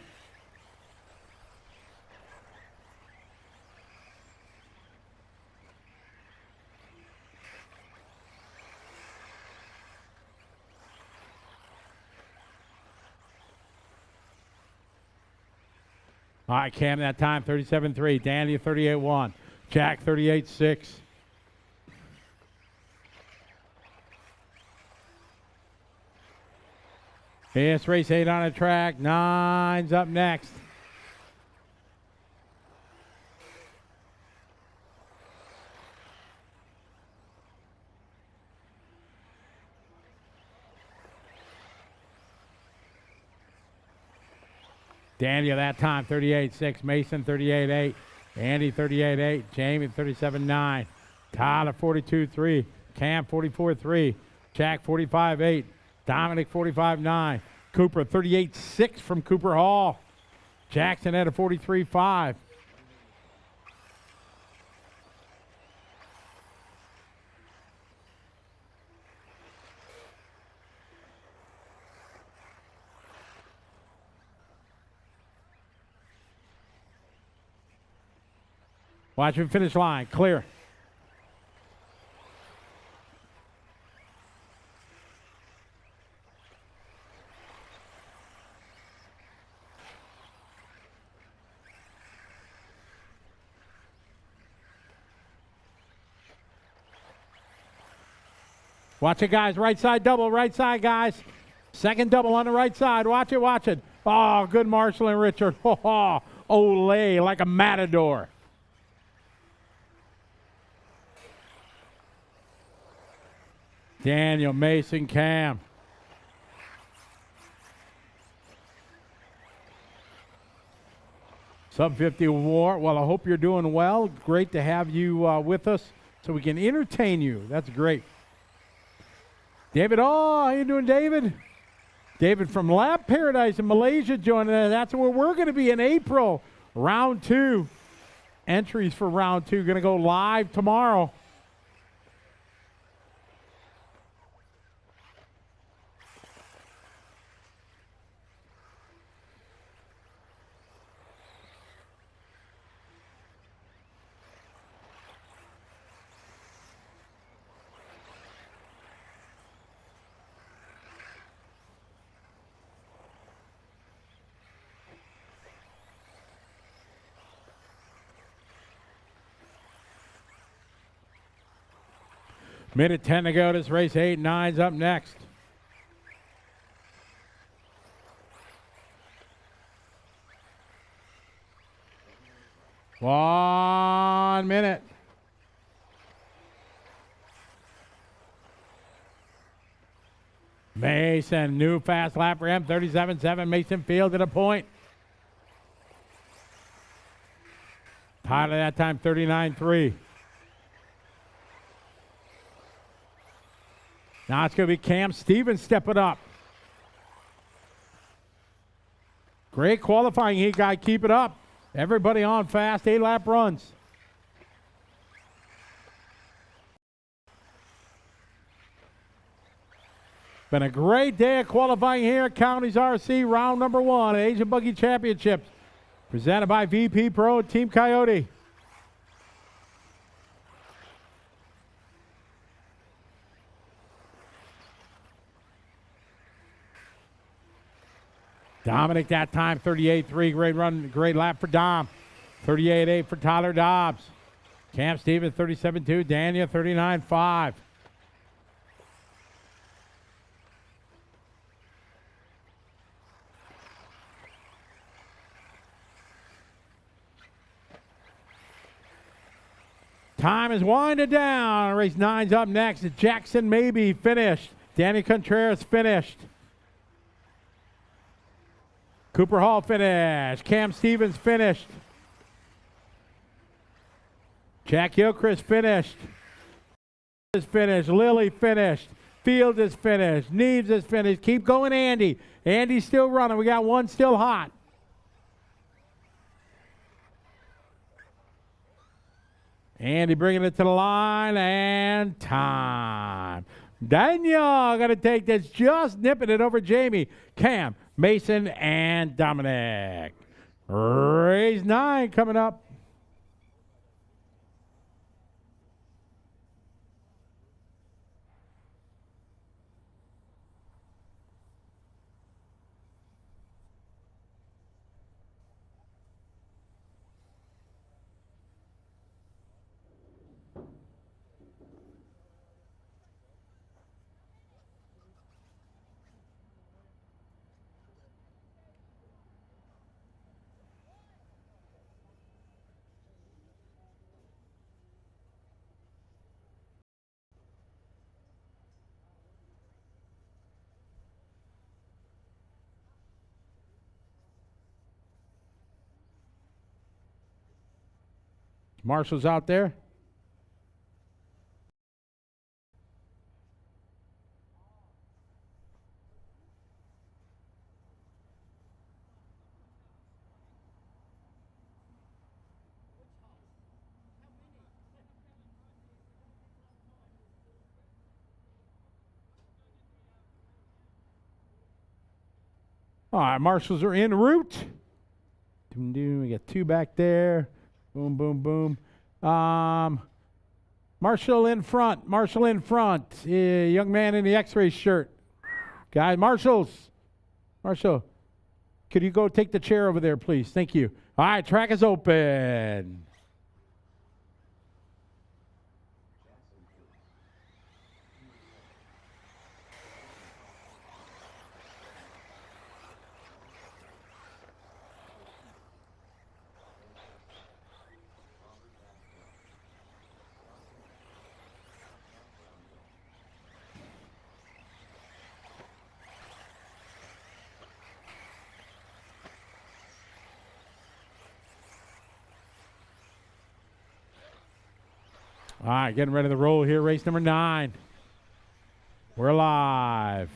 All right, Cam that time 37-3, Daniel 38-1, Jack 38-6. Yes, race 8 on the track. 9's up next. Daniel that time 38-6, Mason 38-8, Andy 38-8, Jamie 37-9, Tyler 42-3, Cam 44-3, Jack 45-8, Dominic 45-9, Cooper 38-6 from Cooper Hall, Jackson at a 43-5. Watch him finish line, clear. Watch it, guys. Right side double, right side, guys. Second double on the right side. Watch it, watch it. Oh, good marshaling, Richard. Oh, Olay, like a matador. Daniel, Mason, Cam. Sub 50 war. Well, I hope you're doing well. Great to have you with us so we can entertain you. That's great. David, how you doing, David? David from Lab Paradise in Malaysia joining us. That's where we're going to be in April. Round 2. Entries for round 2 going to go live tomorrow. Minute 10 to go. This race 8, 9's up next. One minute. Mason, new fast lap ramp, 37.7. Mason fielded a point. Tyler that time, 39.3. Now it's going to be Cam Stevens stepping up. Great qualifying heat, guy. Keep it up. Everybody on fast 8-lap runs. Been a great day of qualifying here at Counties RC, round number 1 at Asian Buggy Championships, presented by VP Pro and Team Coyote. Dominic that time, 38.3. Great run, great lap for Dom. 38.8 for Tyler Dobbs. Cam Stevens, 37.2. Daniel, 39.5. Time is winding down. Race 9's up next. Jackson maybe finished. Danny Contreras finished. Cooper Hall finished. Cam Stevens finished. Jack Gilchrist finished. Is finished. Lilly finished. Fields is finished. Neves is finished. Keep going, Andy. Andy's still running. We got one still hot. Andy bringing it to the line, and time. Daniel going to take this, just nipping it over Jamie, Cam, Mason, and Dominic. Race 9 coming up. Marshall's out there. All right, Marshals are en route. We got 2 back there. Boom, boom, boom. Marshall in front. Marshall in front. Young man in the X-ray shirt. Guys, Marshals. Marshall, could you go take the chair over there, please? Thank you. All right, track is open. All right, getting ready to roll here. Race number 9. We're live.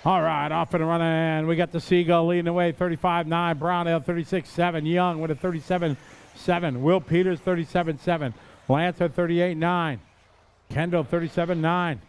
All right, off and running. We got the Seagull leading the way, 35-9. Brownell, 36-7. Young with a 37-7. Will Peters, 37-7. Lancer, 38-9. Kendall, 37-9.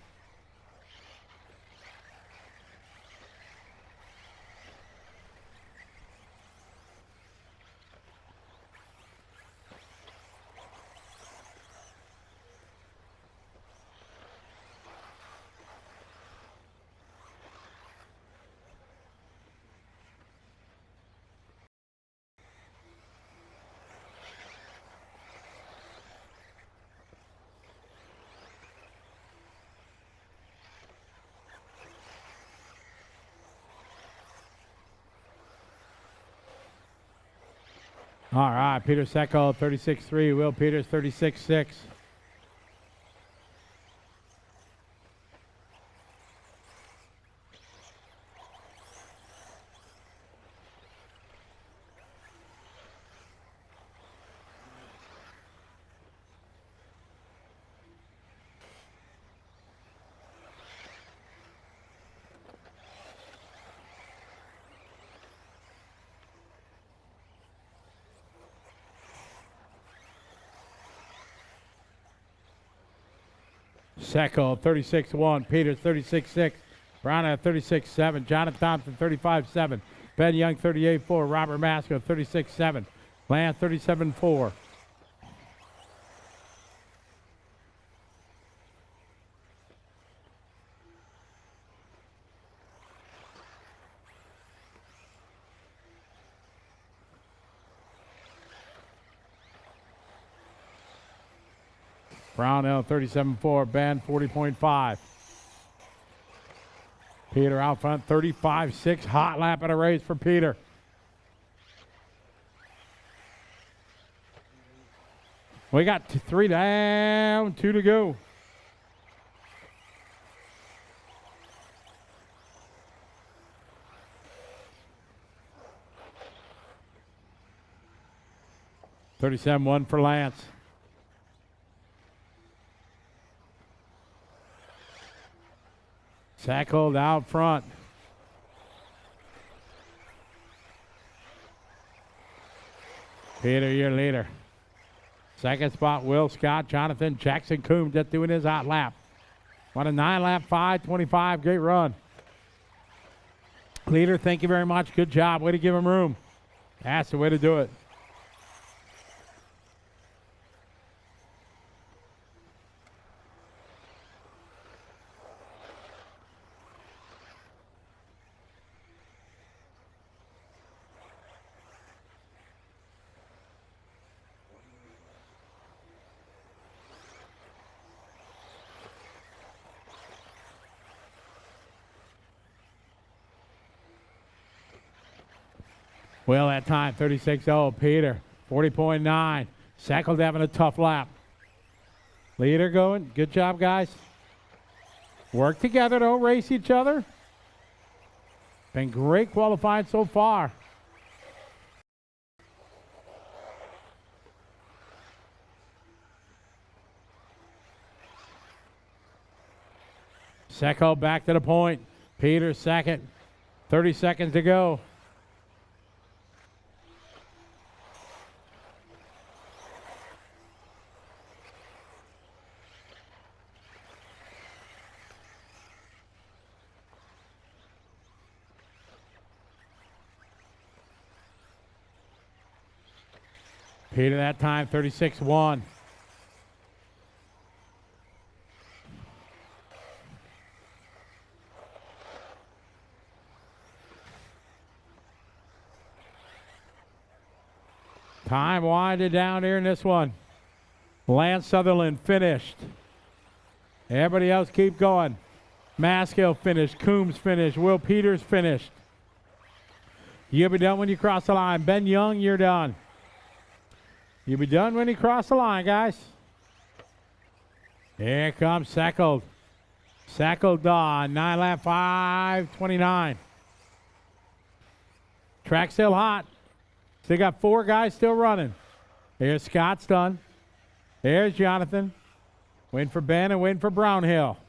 All right, Peter Secco, 36-3. Will Peters, 36-6. Seckel 36-1, Peters 36-6, Brownell 36-7, Jonathan Thompson 35-7, Ben Young 38-4, Robert Masco 36-7, Lance 37-4. Brownell 37-4, Ben 40.5. Peter out front 35-6, hot lap at a race for Peter. We got 3 down, 2 to go. $37-1 for Lance. Tackled out front. Peter, your leader. Second spot, Will Scott, Jonathan Jackson Coombs just doing his hot lap. What a 9-lap 5:25, great run. Leader, thank you very much. Good job. Way to give him room. That's the way to do it. Well, that time, 36-0. Peter, 40.9. Sackled having a tough lap. Leader going. Good job, guys. Work together. Don't race each other. Been great qualifying so far. Secco back to the point. Peter second. 30 seconds to go. Peter that time, 36-1. Time winded down here in this one. Lance Sutherland finished. Everybody else keep going. Maskill finished. Coombs finished. Will Peters finished. You'll be done when you cross the line. Ben Young, you're done. You'll be done when you cross the line, guys. Here comes Sackled. Sackled Dawn, 9-lap 5:29. Track still hot. Still got 4 guys still running. Here's Scott's done. There's Jonathan. Waiting for Ben and waiting for Brownhill.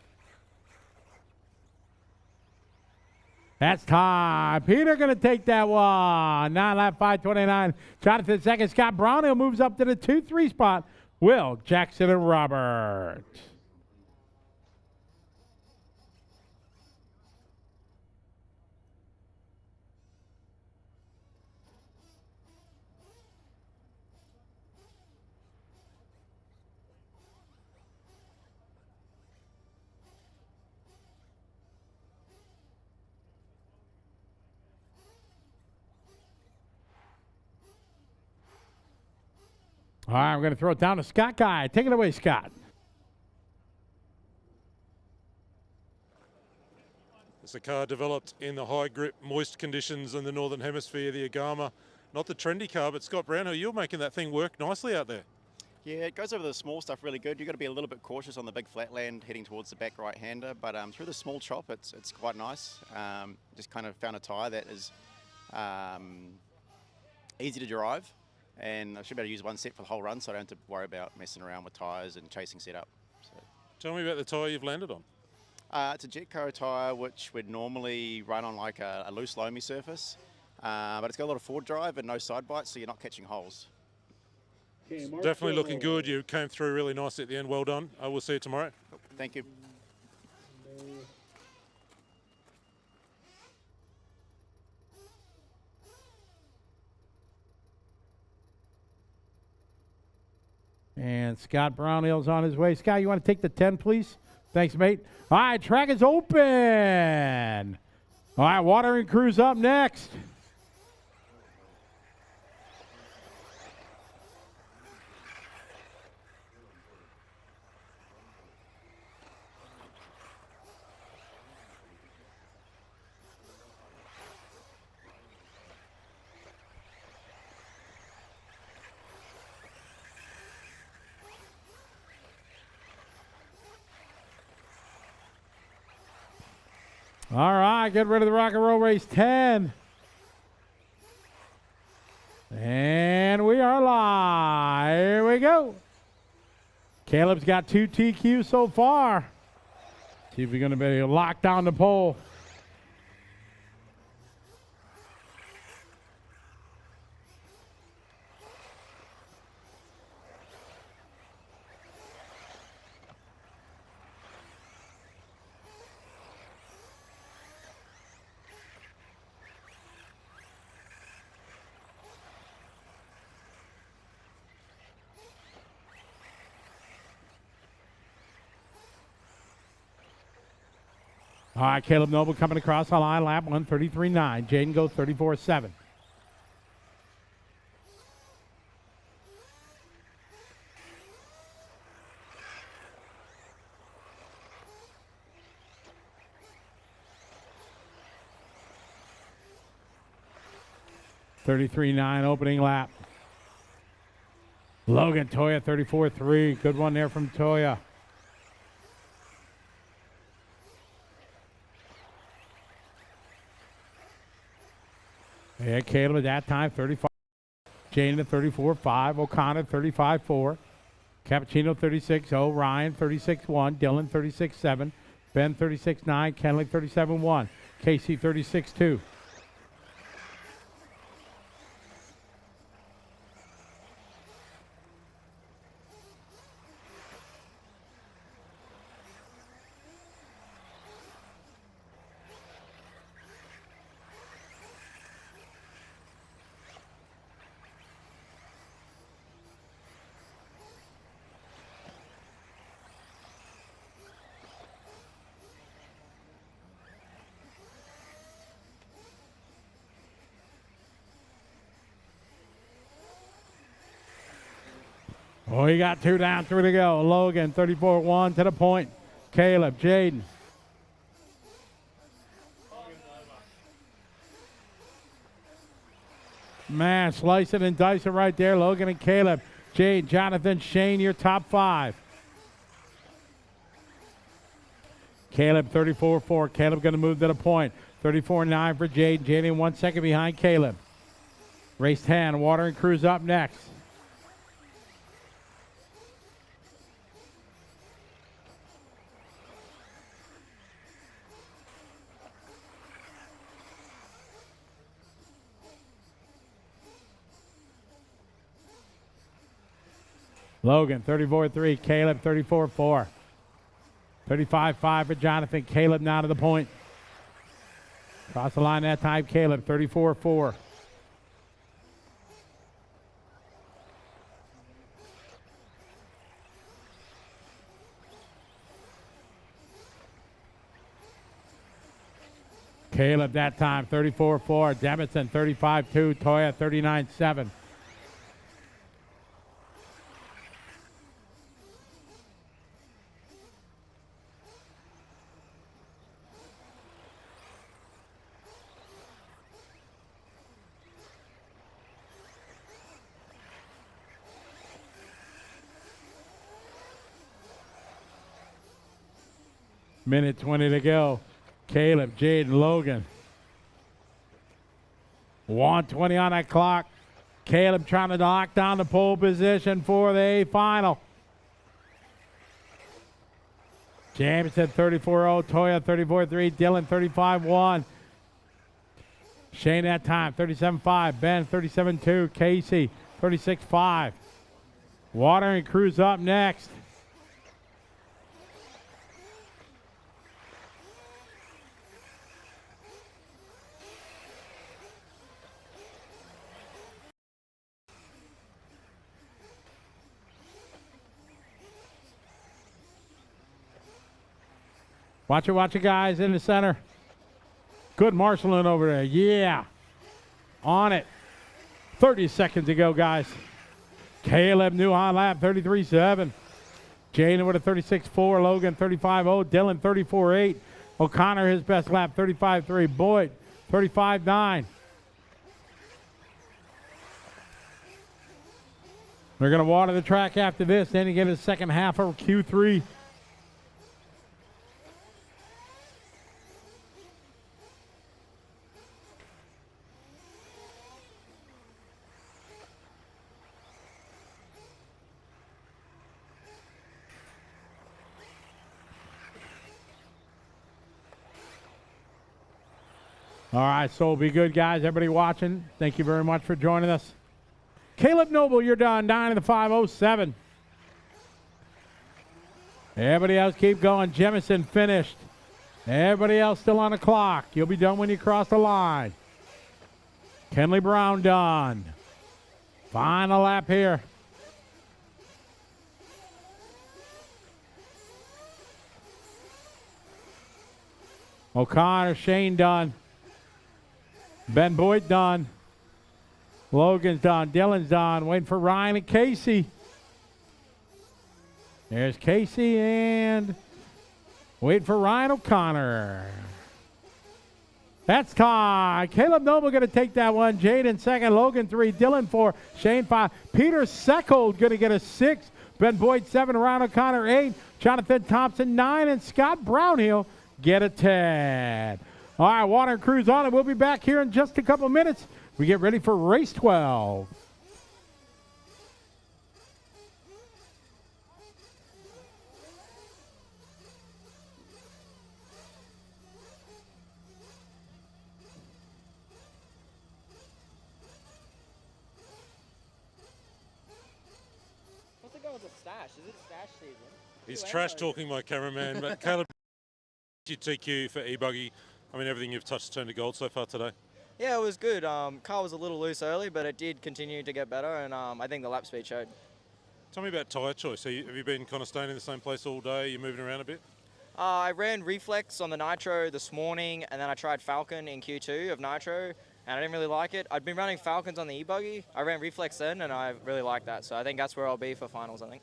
That's time. Peter going to take that one. 9-lap 5:29. Jonathan second. Scott Brownhill moves up to the 2-3 spot. Will, Jackson, and Robert. All right, we're going to throw it down to Scott Guy. Take it away, Scott. It's a car developed in the high grip, moist conditions in the Northern Hemisphere, the Agama. Not the trendy car, but Scott Brownhill, you're making that thing work nicely out there. Yeah, it goes over the small stuff really good. You've got to be a little bit cautious on the big flatland heading towards the back right-hander, but through the small chop, it's quite nice. Just kind of found a tyre that is easy to drive, and I should be able to use one set for the whole run, so I don't have to worry about messing around with tyres and chasing setup. So. Tell me about the tyre you've landed on. It's a Jetco tyre, which would normally run on like a loose loamy surface, but it's got a lot of forward drive and no side bites, so you're not catching holes. Definitely looking good. You came through really nicely at the end. Well done. I will see you tomorrow. Thank you. And Scott Brownhill's on his way. Scott, you want to take the 10, please? Thanks, mate. All right, track is open. All right, watering crew's up next. All right, get rid of the rock and roll race 10. And we are live. Here we go. Caleb's got 2 TQs so far. See if we're going to be locked down the pole. All right, Caleb Noble coming across the line, lap 133.9. Jaden goes 34.7. $33.9 opening lap. Logan Toya 34.3. Good one there from Toya. Yeah, Caleb at that time, 35. Jane at 34.5. O'Connor, 35.4. Cappuccino, 36.0. Ryan, 36.1. Dylan, 36.7. Ben, 36.9. Kenlick, 37.1. Casey, 36.2. Oh, he got 2 down, 3 to go. Logan, 34.1 to the point. Caleb, Jaden. Man, slice it and dice it right there. Logan and Caleb. Jade, Jonathan, Shane, your top 5. Caleb, 34.4. Caleb going to move to the point. 34.9 for Jade. Jade 1 second behind Caleb. Race 10, Water and Crew's up next. Logan, 34.3. Caleb, 34.4. 35.5 for Jonathan. Caleb now to the point. Cross the line that time, Caleb, 34.4. Caleb that time, 34.4. Demmison, 35.2. Toya, 39.7. Minute 20 to go. Caleb, Jaden, Logan. 1:20 on that clock. Caleb trying to lock down the pole position for the final. Jameson 34.0, Toya 34.3, Dylan 35.1. Shane that time 37.5, Ben 37.2, Casey 36.5. Water and Crew's up next. Watch it, guys, in the center. Good marshaling over there. Yeah. On it. 30 seconds to go, guys. Caleb, new high lap, 33.7. Jaden with a 36.4. Logan, 35.0. Dylan, 34.8. O'Connor, his best lap, 35.3. Boyd, 35.9. They're going to water the track after this. Then you get a second half of Q3. All right, so be good, guys. Everybody watching, thank you very much for joining us. Caleb Noble, you're done. 9 in the 5:07. Everybody else keep going. Jemison finished. Everybody else still on the clock. You'll be done when you cross the line. Kenley Brown done. Final lap here. O'Connor, Shane done. Ben Boyd done. Logan's done. Dylan's done. Waiting for Ryan and Casey. There's Casey and waiting for Ryan O'Connor. That's time. Caleb Noble going to take that one. Jaden second. Logan 3. Dylan 4. Shane 5. Peter Seckold going to get a 6. Ben Boyd 7. Ryan O'Connor 8. Jonathan Thompson 9. And Scott Brownhill get a 10. All right, water and cruise on it. We'll be back here in just a couple minutes. We get ready for race 12. What's it going with the stash? Is it stash season? He's trash talking my cameraman, but Caleb, TQ for ebuggy. I mean, everything you've touched turned to gold so far today. Yeah, it was good. Car was a little loose early, but it did continue to get better, and I think the lap speed showed. Tell me about tyre choice. Have you been kind of staying in the same place all day? You're moving around a bit? I ran Reflex on the Nitro this morning, and then I tried Falcon in Q2 of Nitro, and I didn't really like it. I'd been running Falcons on the ebuggy. I ran Reflex then, and I really liked that. So I think that's where I'll be for finals, I think.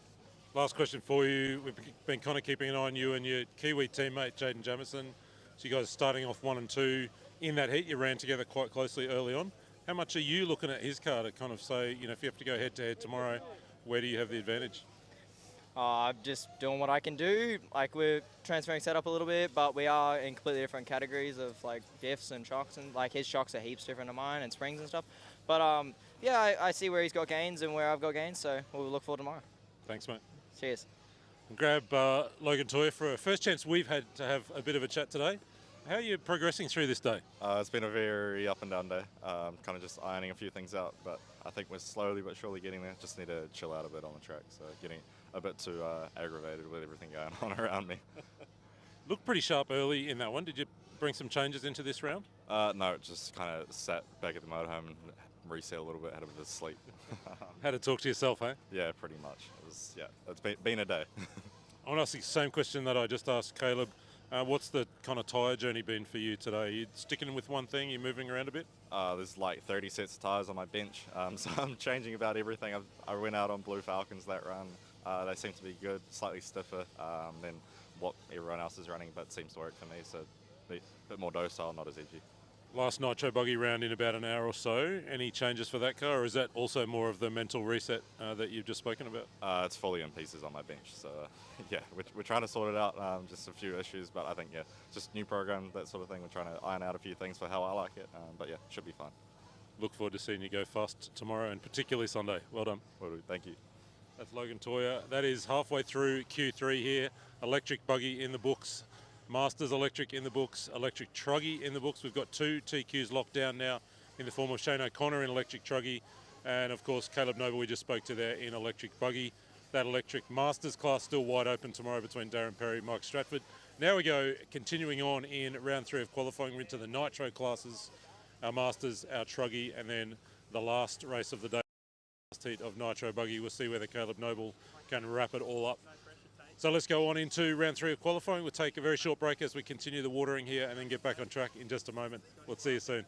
Last question for you. We've been kind of keeping an eye on you and your Kiwi teammate, Jaden Jamison. So you guys starting off 1 and 2 in that heat. You ran together quite closely early on. How much are you looking at his car to kind of say, you know, if you have to go head-to-head tomorrow, where do you have the advantage? I'm just doing what I can do. Like, we're transferring setup a little bit, but we are in completely different categories of like diffs and shocks, and like his shocks are heaps different to mine and springs and stuff. But yeah, I see where he's got gains and where I've got gains, so we'll look forward tomorrow. Thanks, mate. Cheers. And grab Logan Toya for a first chance we've had to have a bit of a chat today. How are you progressing through this day? It's been a very up and down day. Kind of just ironing a few things out, but I think we're slowly but surely getting there. Just need to chill out a bit on the track. So getting a bit too aggravated with everything going on around me. Looked pretty sharp early in that one. Did you bring some changes into this round? No, just kind of sat back at the motorhome and reset a little bit, had a bit of sleep. Had to talk to yourself, eh? Yeah, pretty much. It's been a day. I want to ask you the same question that I just asked Caleb. What's the kind of tyre journey been for you today? Are you sticking with one thing? Are you moving around a bit? There's like 30 sets of tyres on my bench, so I'm changing about everything. I went out on Blue Falcons that run. They seem to be good, slightly stiffer than what everyone else is running, but seems to work for me, so a bit more docile, not as edgy. Last Nitro buggy round in about an hour or so. Any changes for that car, or is that also more of the mental reset that you've just spoken about? It's fully in pieces on my bench, so yeah, we're trying to sort it out. Just a few issues, but I think just new program, that sort of thing. We're trying to iron out a few things for how I like it, but yeah, should be fine. Look forward to seeing you go fast tomorrow and particularly Sunday. Well done. Will do. Thank you. That's Logan Toya. That is halfway through Q3 here. Electric buggy in the books. Masters electric in the books, electric truggy in the books. We've got 2 TQs locked down now in the form of Shane O'Connor in electric truggy, and of course Caleb Noble we just spoke to there in electric buggy. That electric Masters class still wide open tomorrow between Darren Perry and Mike Stratford. Now we go continuing on in round 3 of qualifying. We're into the Nitro classes, our Masters, our truggy, and then the last race of the day, last heat of Nitro buggy. We'll see whether Caleb Noble can wrap it all up. So let's go on into round 3 of qualifying. We'll take a very short break as we continue the watering here and then get back on track in just a moment. We'll see you soon.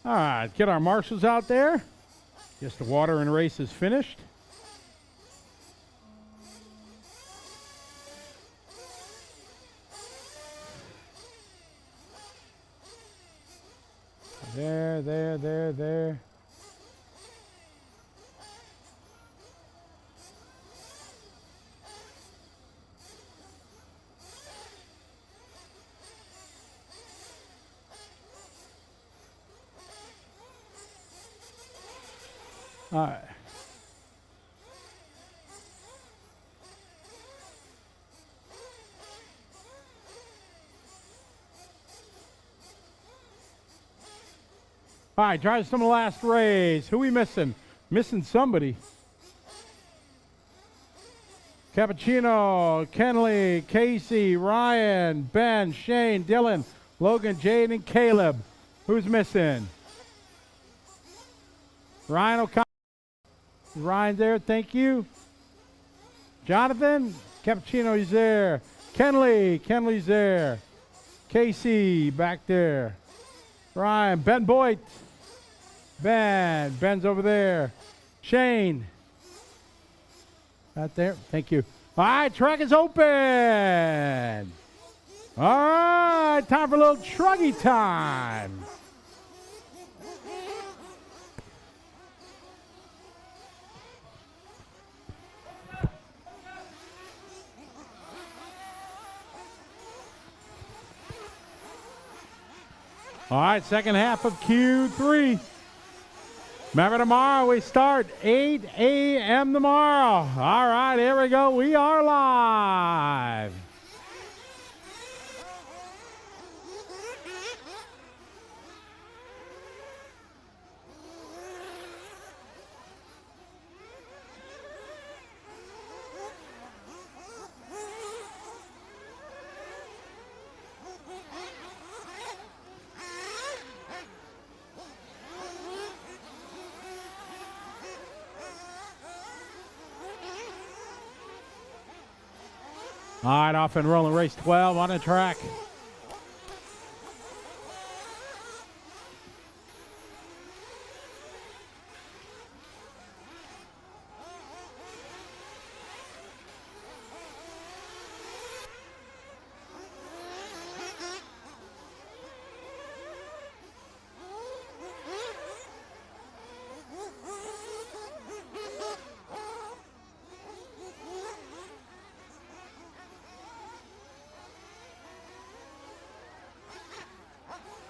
All right, get our marshals out there. Just the watering race is finished. There. All right. All right, try some of the last race. Who we missing? Missing somebody. Cappuccino, Kenley, Casey, Ryan, Ben, Shane, Dylan, Logan, Jade, and Caleb. Who's missing? Ryan O'Connor. Ryan there, thank you. Jonathan, Cappuccino, he's there. Kenley's there. Casey, back there. Ryan, Ben Boyd. Ben's over there. Shane. Out there, thank you. All right, track is open. All right, time for a little truggy time. All right, second half of Q3. Remember, tomorrow we start 8 a.m. tomorrow. All right, here we go. We are live. All right, off and rolling. Race 12 on the track.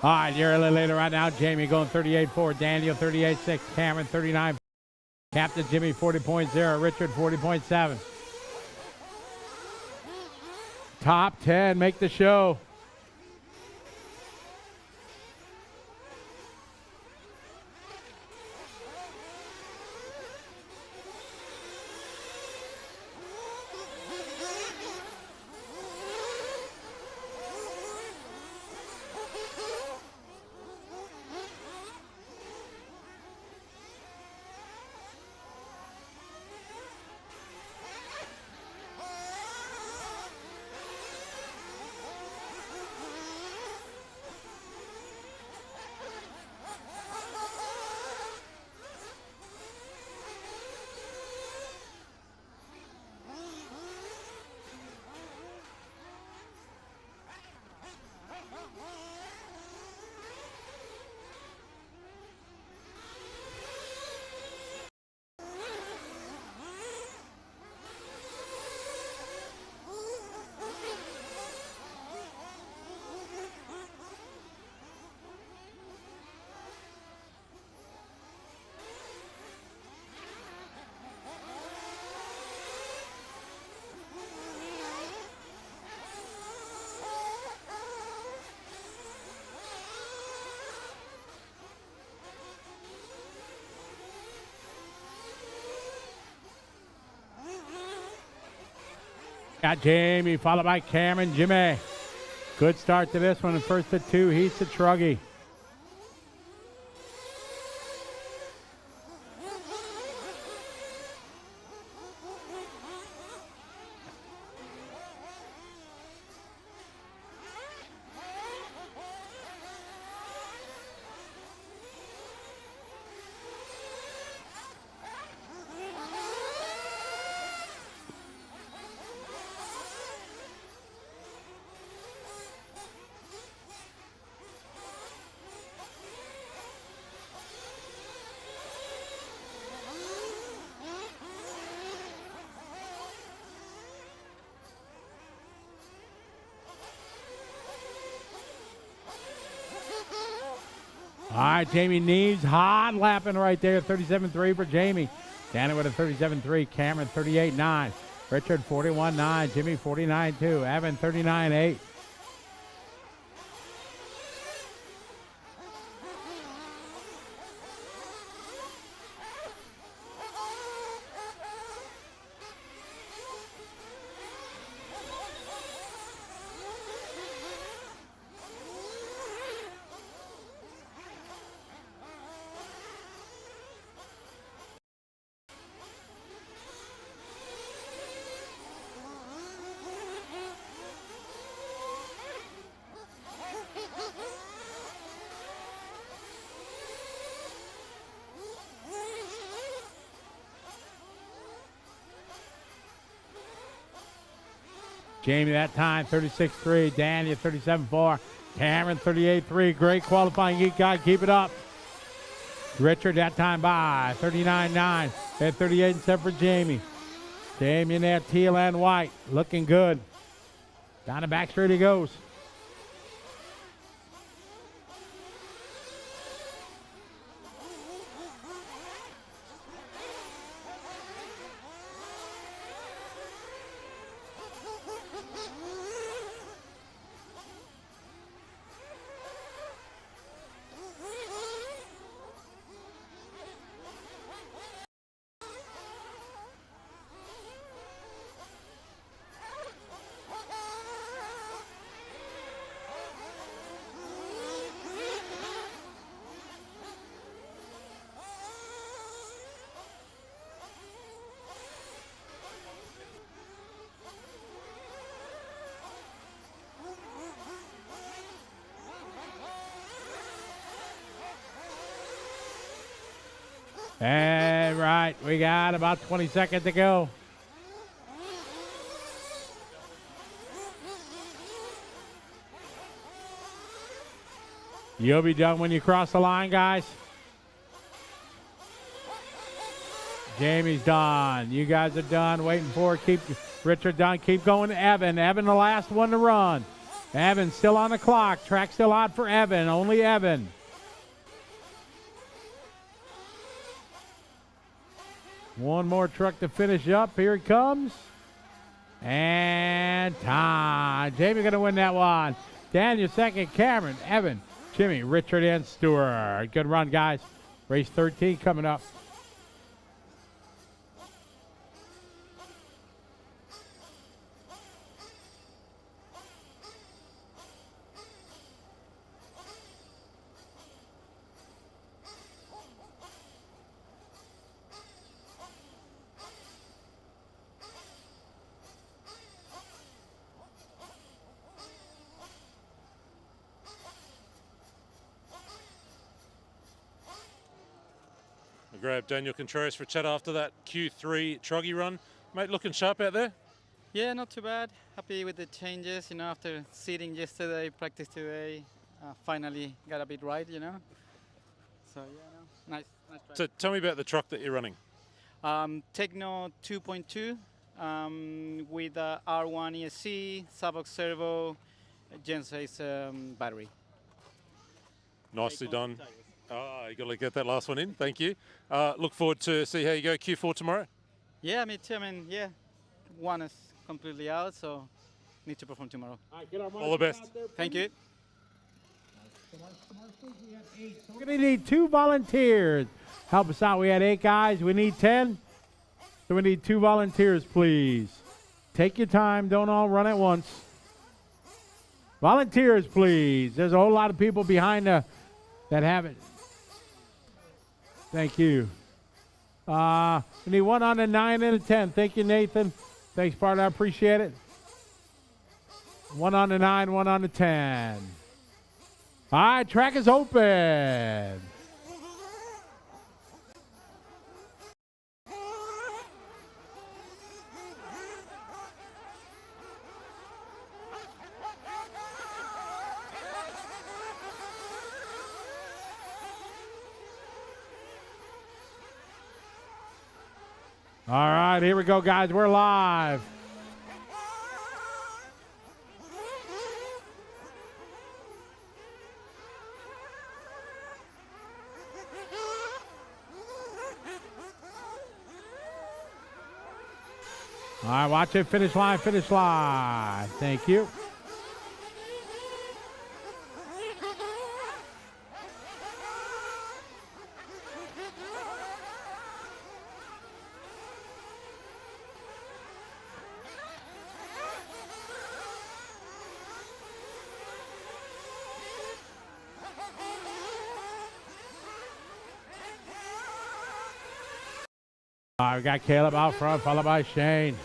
All right, you're a little later right now. Jamie going 38.4, Daniel 38.6, Cameron 39, Captain Jimmy 40.0, Richard 40.7. Top 10 make the show. Got Jamie, followed by Cameron, Jimmy. Good start to this one. First to two, he's to Truggy. All right, Jamie Neves, hot lapping right there, 37.3 for Jamie. Danny with a 37.3, Cameron 38.9, Richard 41.9, Jimmy 49.2, Evan 39.8. Jamie that time, 36.3. Daniel, 37.4. Cameron, 38.3. Great qualifying. You got to keep it up. Richard that time by 39.9. At 38.7 for Jamie. Jamie in there, teal and white. Looking good. Down the back straight he goes. And right, we got about 20 seconds to go. You'll be done when you cross the line, guys. Jamie's done. You guys are done. Waiting for it. Keep Richard done. Keep going to Evan. Evan, the last one to run. Evan still on the clock. Track still out for Evan. Only Evan. One more truck to finish up. Here it comes. And time. Jamie going to win that one. Daniel second. Cameron, Evan, Jimmy, Richard, and Stewart. Good run, guys. Race 13 coming up. I grabbed Daniel Contreras for a chat after that Q3 truggy run. Mate, looking sharp out there? Yeah, not too bad. Happy with the changes, you know, after sitting yesterday, practice today, finally got a bit right, you know. So, yeah, no, nice try. So tell me about the truck that you're running. Techno 2.2 with R1 ESC, Savox servo, Gen 6 battery. Nicely done. Oh, you got to get that last one in. Thank you. Look forward to see how you go Q4 tomorrow. Yeah, me too. I mean, yeah, one is completely out, so need to perform tomorrow. All the best. Thank you. We're going to need 2 volunteers. Help us out. We had 8 guys. We need 10. So we need 2 volunteers, please. Take your time. Don't all run at once. Volunteers, please. There's a whole lot of people behind that have it. Thank you. We need 1 on the 9 and a 10. Thank you, Nathan. Thanks, partner. I appreciate it. 1 on the 9, 1 on the 10. All right, track is open. All right, here we go, guys. We're live. All right, watch it. Finish line, finish line. Thank you. All right, we got Caleb out front, followed by Shane.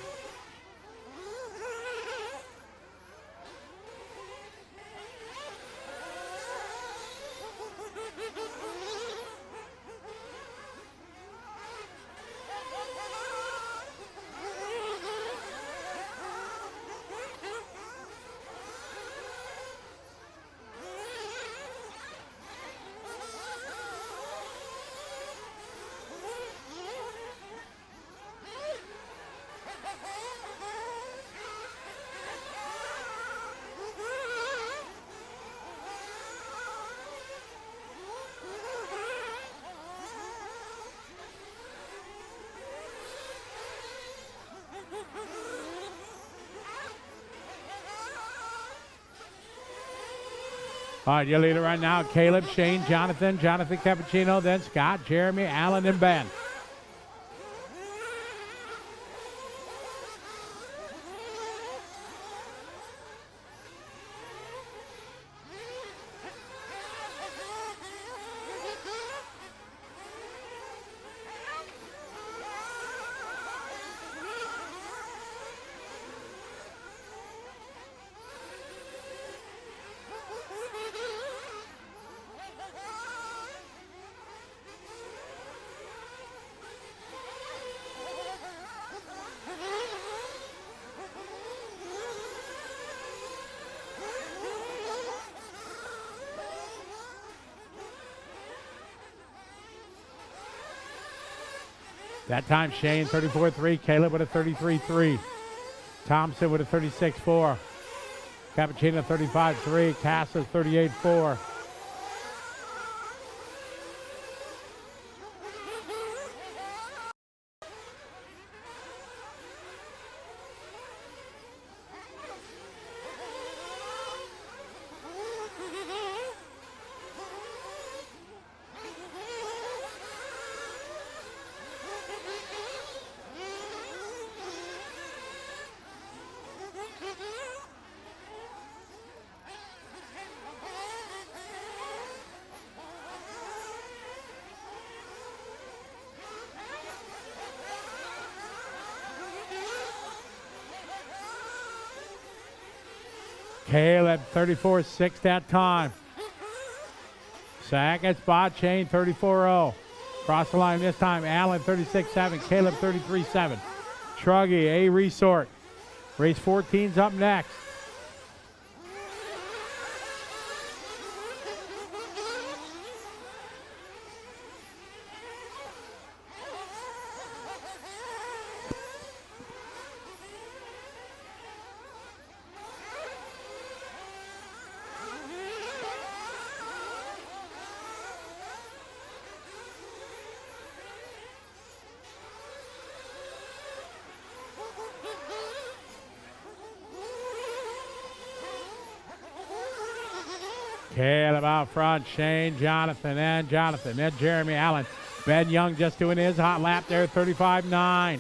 All right, your leader right now, Caleb, Shane, Jonathan Cappuccino, then Scott, Jeremy, Alan, and Ben. That time Shane 34.3, Caleb with a 33.3. Thompson with a 36.4. Cappuccino 35.3, Casas 38.4. Caleb 34.6 that time. Second spot, Shane 34.0. Cross the line this time, Allen 36.7, Caleb 33.7. Truggy, A Resort. Race 14's up next. Caleb out front, Shane, Jonathan, then Jeremy Allen. Ben Young just doing his hot lap there, 35.9.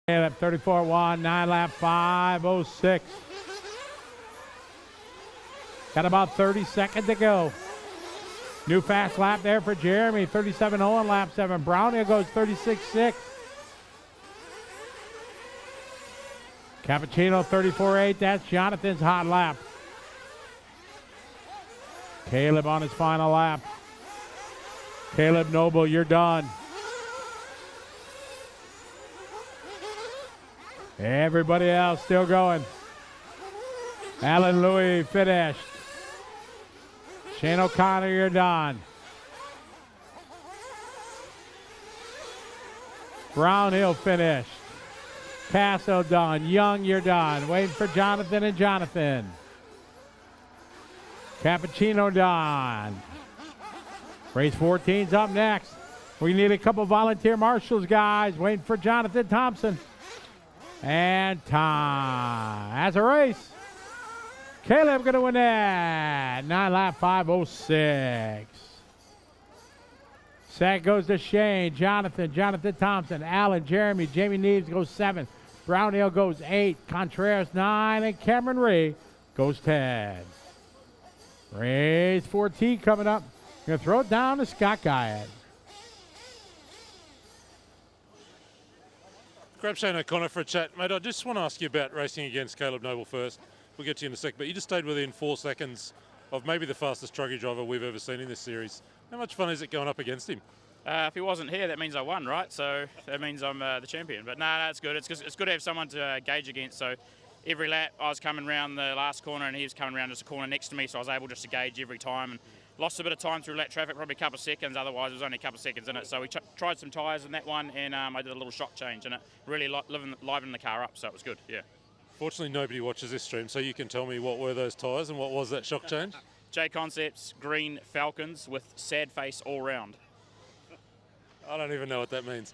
Caleb 34.1, 9 lap 5.06. Got about 30 seconds to go. New fast lap there for Jeremy, 37.0 on lap 7. Brownie goes 36.6. Cappuccino 34.8, that's Jonathan's hot lap. Caleb on his final lap. Caleb Noble, you're done. Everybody else still going. Alan Louis finished. Shane O'Connor, you're done. Brownhill finished. Casso done. Young, you're done. Waiting for Jonathan and Jonathan. Cappuccino done. Race 14's up next. We need a couple volunteer marshals, guys. Waiting for Jonathan Thompson. And time. That's a race. Caleb going to win that. 9 lap 5.06. Second goes to Shane, Jonathan Thompson, Allen, Jeremy, Jamie Neves goes 7. Brownhill goes 8. Contreras 9. And Cameron Ray goes 10. Race 14 coming up. Going to throw it down to Scott Guyot. Grab Shane O'Connor for a chat. Mate, I just want to ask you about racing against Caleb Noble first. We'll get to you in a sec, but you just stayed within 4 seconds of maybe the fastest truggy driver we've ever seen in this series. How much fun is it going up against him? If he wasn't here, that means I won, right? So that means I'm the champion. But no, it's good. It's good to have someone to gauge against. So every lap I was coming around the last corner and he was coming around just a corner next to me, so I was able just to gauge every time. And lost a bit of time through lap traffic, probably a couple of seconds. Otherwise, it was only a couple of seconds in it. So we tried some tyres in that one, and I did a little shock change, and it really livened the car up. So it was good. Yeah. Fortunately, nobody watches this stream, so you can tell me what were those tyres and what was that shock change? J Concepts green Falcons with sad face all round. I don't even know what that means.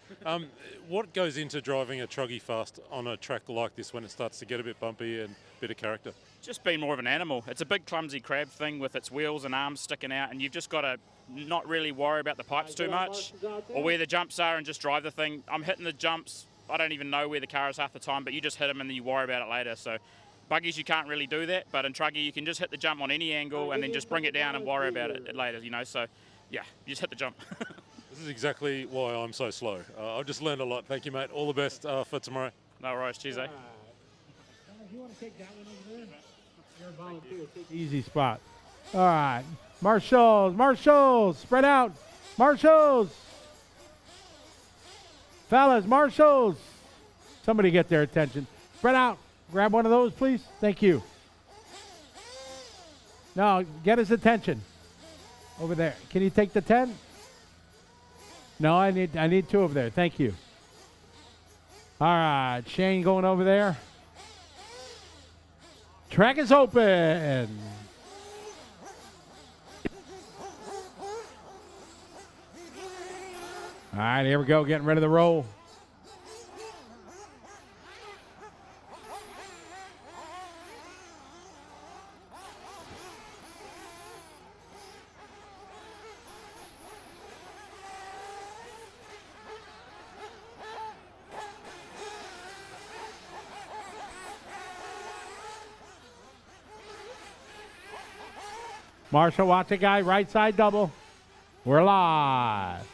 What goes into driving a truggy fast on a track like this when it starts to get a bit bumpy and a bit of character? Just being more of an animal. It's a big clumsy crab thing with its wheels and arms sticking out, and you've just got to not really worry about the pipes too much or where the jumps are and just drive the thing. I'm hitting the jumps. I don't even know where the car is half the time, but you just hit them and then you worry about it later. So buggies, you can't really do that, but in truggy, you can just hit the jump on any angle and then just bring it down and worry about it later, you know. So, yeah, you just hit the jump. This is exactly why I'm so slow. I've just learned a lot. Thank you, mate. All the best for tomorrow. No worries. Cheers, eh? You want to take that one over there? You're a volunteer. Easy spot. All right. Marshals. Marshals. Spread out. Marshals. Fellas, marshals. Somebody get their attention. Spread out. Grab one of those, please. Thank you. No, get his attention. Over there. Can you take the 10? No, I need 2 over there. Thank you. All right. Shane going over there. Track is open. All right, here we go, getting rid of the roll. Marshall, watch it, guy. Right side double. We're live.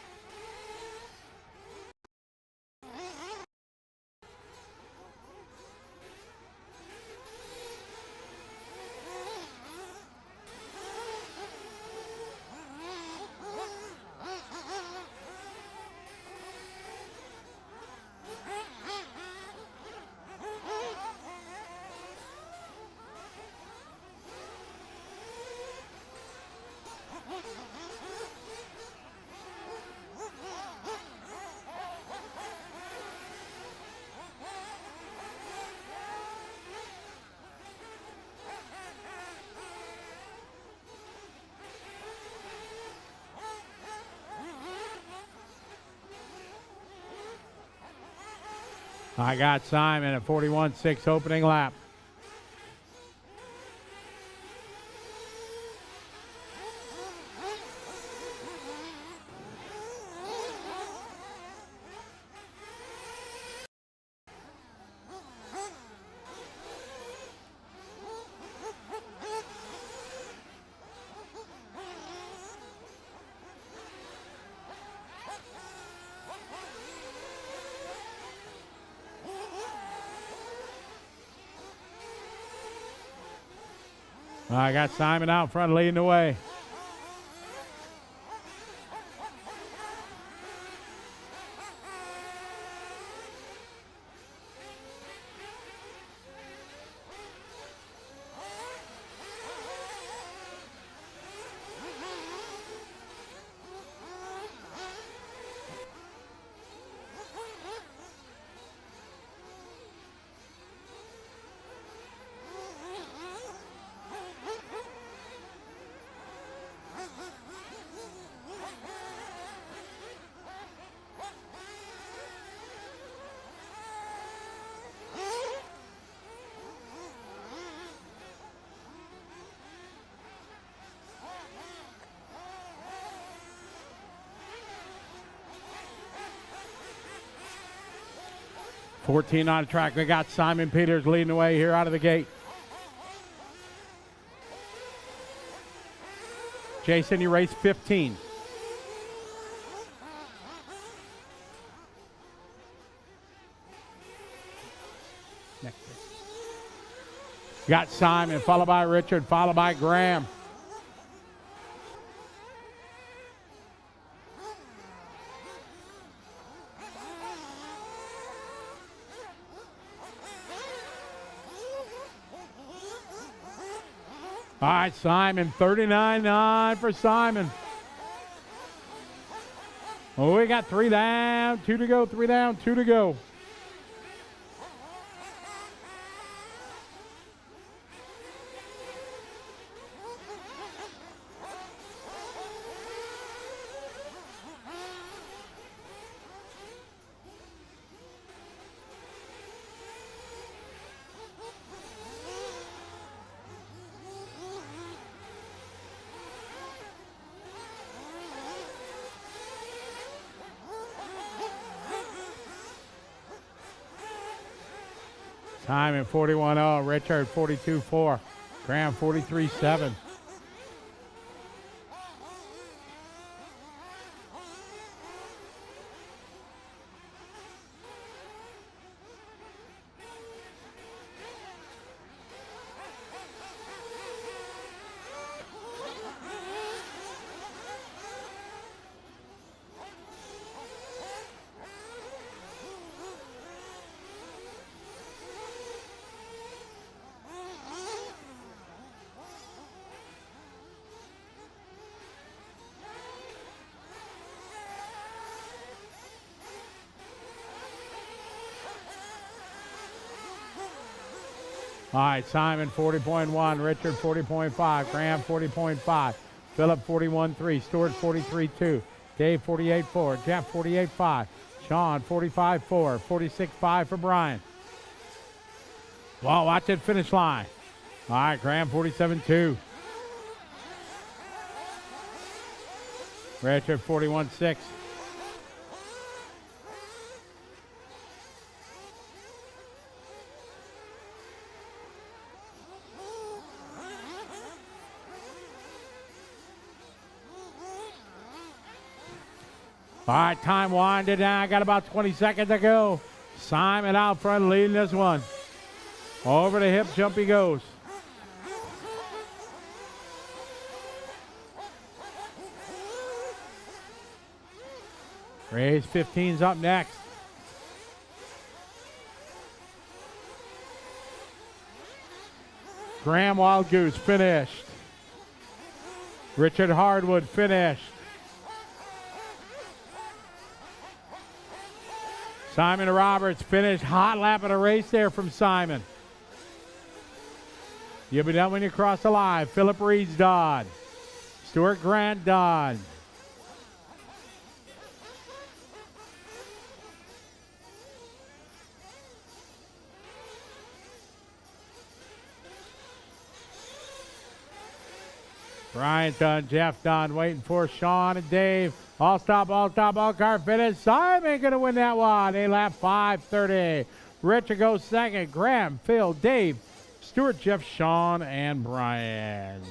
I got Simon at 41.6 opening lap. I got Simon out front leading the way. $14 on the track. We got Simon Peters leading the way here out of the gate. Jason, you raced 15. Next. Got Simon, followed by Richard, followed by Graham. All right, Simon, 39.9 for Simon. Oh, we got 3 down, 2 to go, 3 down, 2 to go. Simon 41.0, Richard 42.4, Graham 43.7. All right, Simon 40.1, Richard 40.5, Graham 40.5, Philip 41.3, Stuart 43.2, Dave 48.4, Jeff 48.5, Sean 45.4, 46.5 for Brian. Well, watch it finish line. All right, Graham 47.2. Richard 41.6. All right, time winding down. Got about 20 seconds to go. Simon out front leading this one. Over the hip jump he goes. Race 15's up next. Graham Wild Goose finished. Richard Hardwood finished. Simon Roberts finished. Hot lap of the race there from Simon. You'll be done when you cross the line. Philip Reed's done. Stuart Grant done. Brian done, Jeff done, waiting for Sean and Dave. All stop, all car finish. Simon gonna win that one. A lap 5:30. Richard goes second. Graham, Phil, Dave, Stuart, Jeff, Sean, and Brian.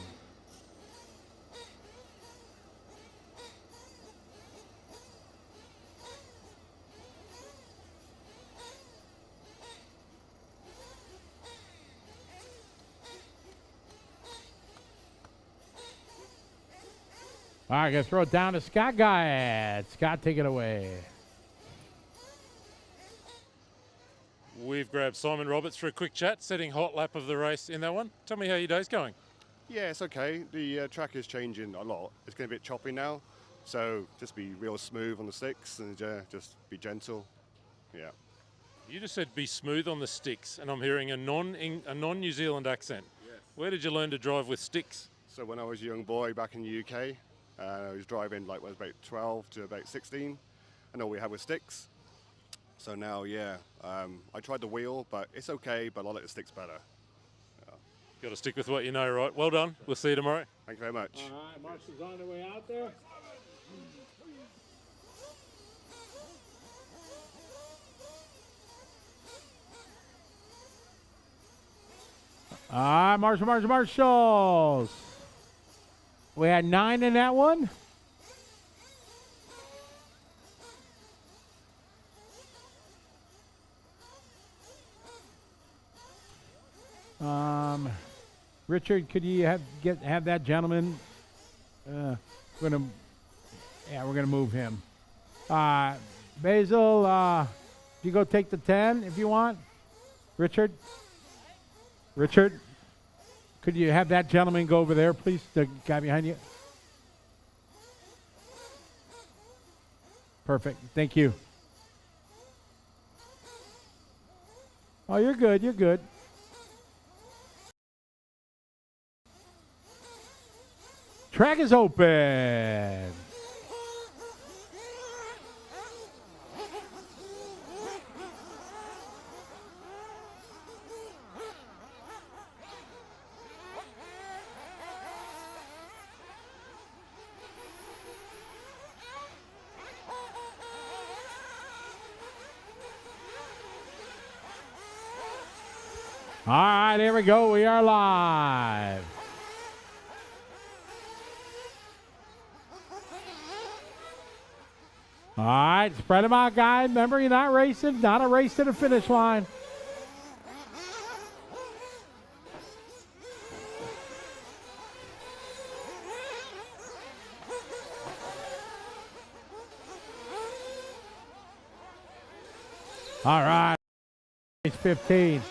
All right, gonna throw it down to Scott Guy. Scott, take it away. We've grabbed Simon Roberts for a quick chat, setting hot lap of the race in that one. Tell me how your day's going. Yeah, it's okay. The track is changing a lot. It's going to be a bit choppy now, so just be real smooth on the sticks and just be gentle. Yeah. You just said be smooth on the sticks, and I'm hearing a non-New Zealand accent. Yes. Where did you learn to drive with sticks? So when I was a young boy back in the UK, I was driving like when I was about 12 to about 16, and all we had was sticks. So now, yeah, I tried the wheel, but it's okay, but I like the sticks better. Yeah. Got to stick with what you know, right? Well done. We'll see you tomorrow. Thank you very much. All right, Marshall's on their way out there. All right, Marshalls. We had 9 in that one. Richard, could you have that gentleman? We're gonna move him. Basil, you go take the 10 if you want. Richard, could you have that gentleman go over there, please? The guy behind you. Perfect. Thank you. Oh, you're good. You're good. Track is open. All right, here we go. We are live. All right, spread them out, guys. Remember, you're not racing. Not a race to the finish line. All right, race 15.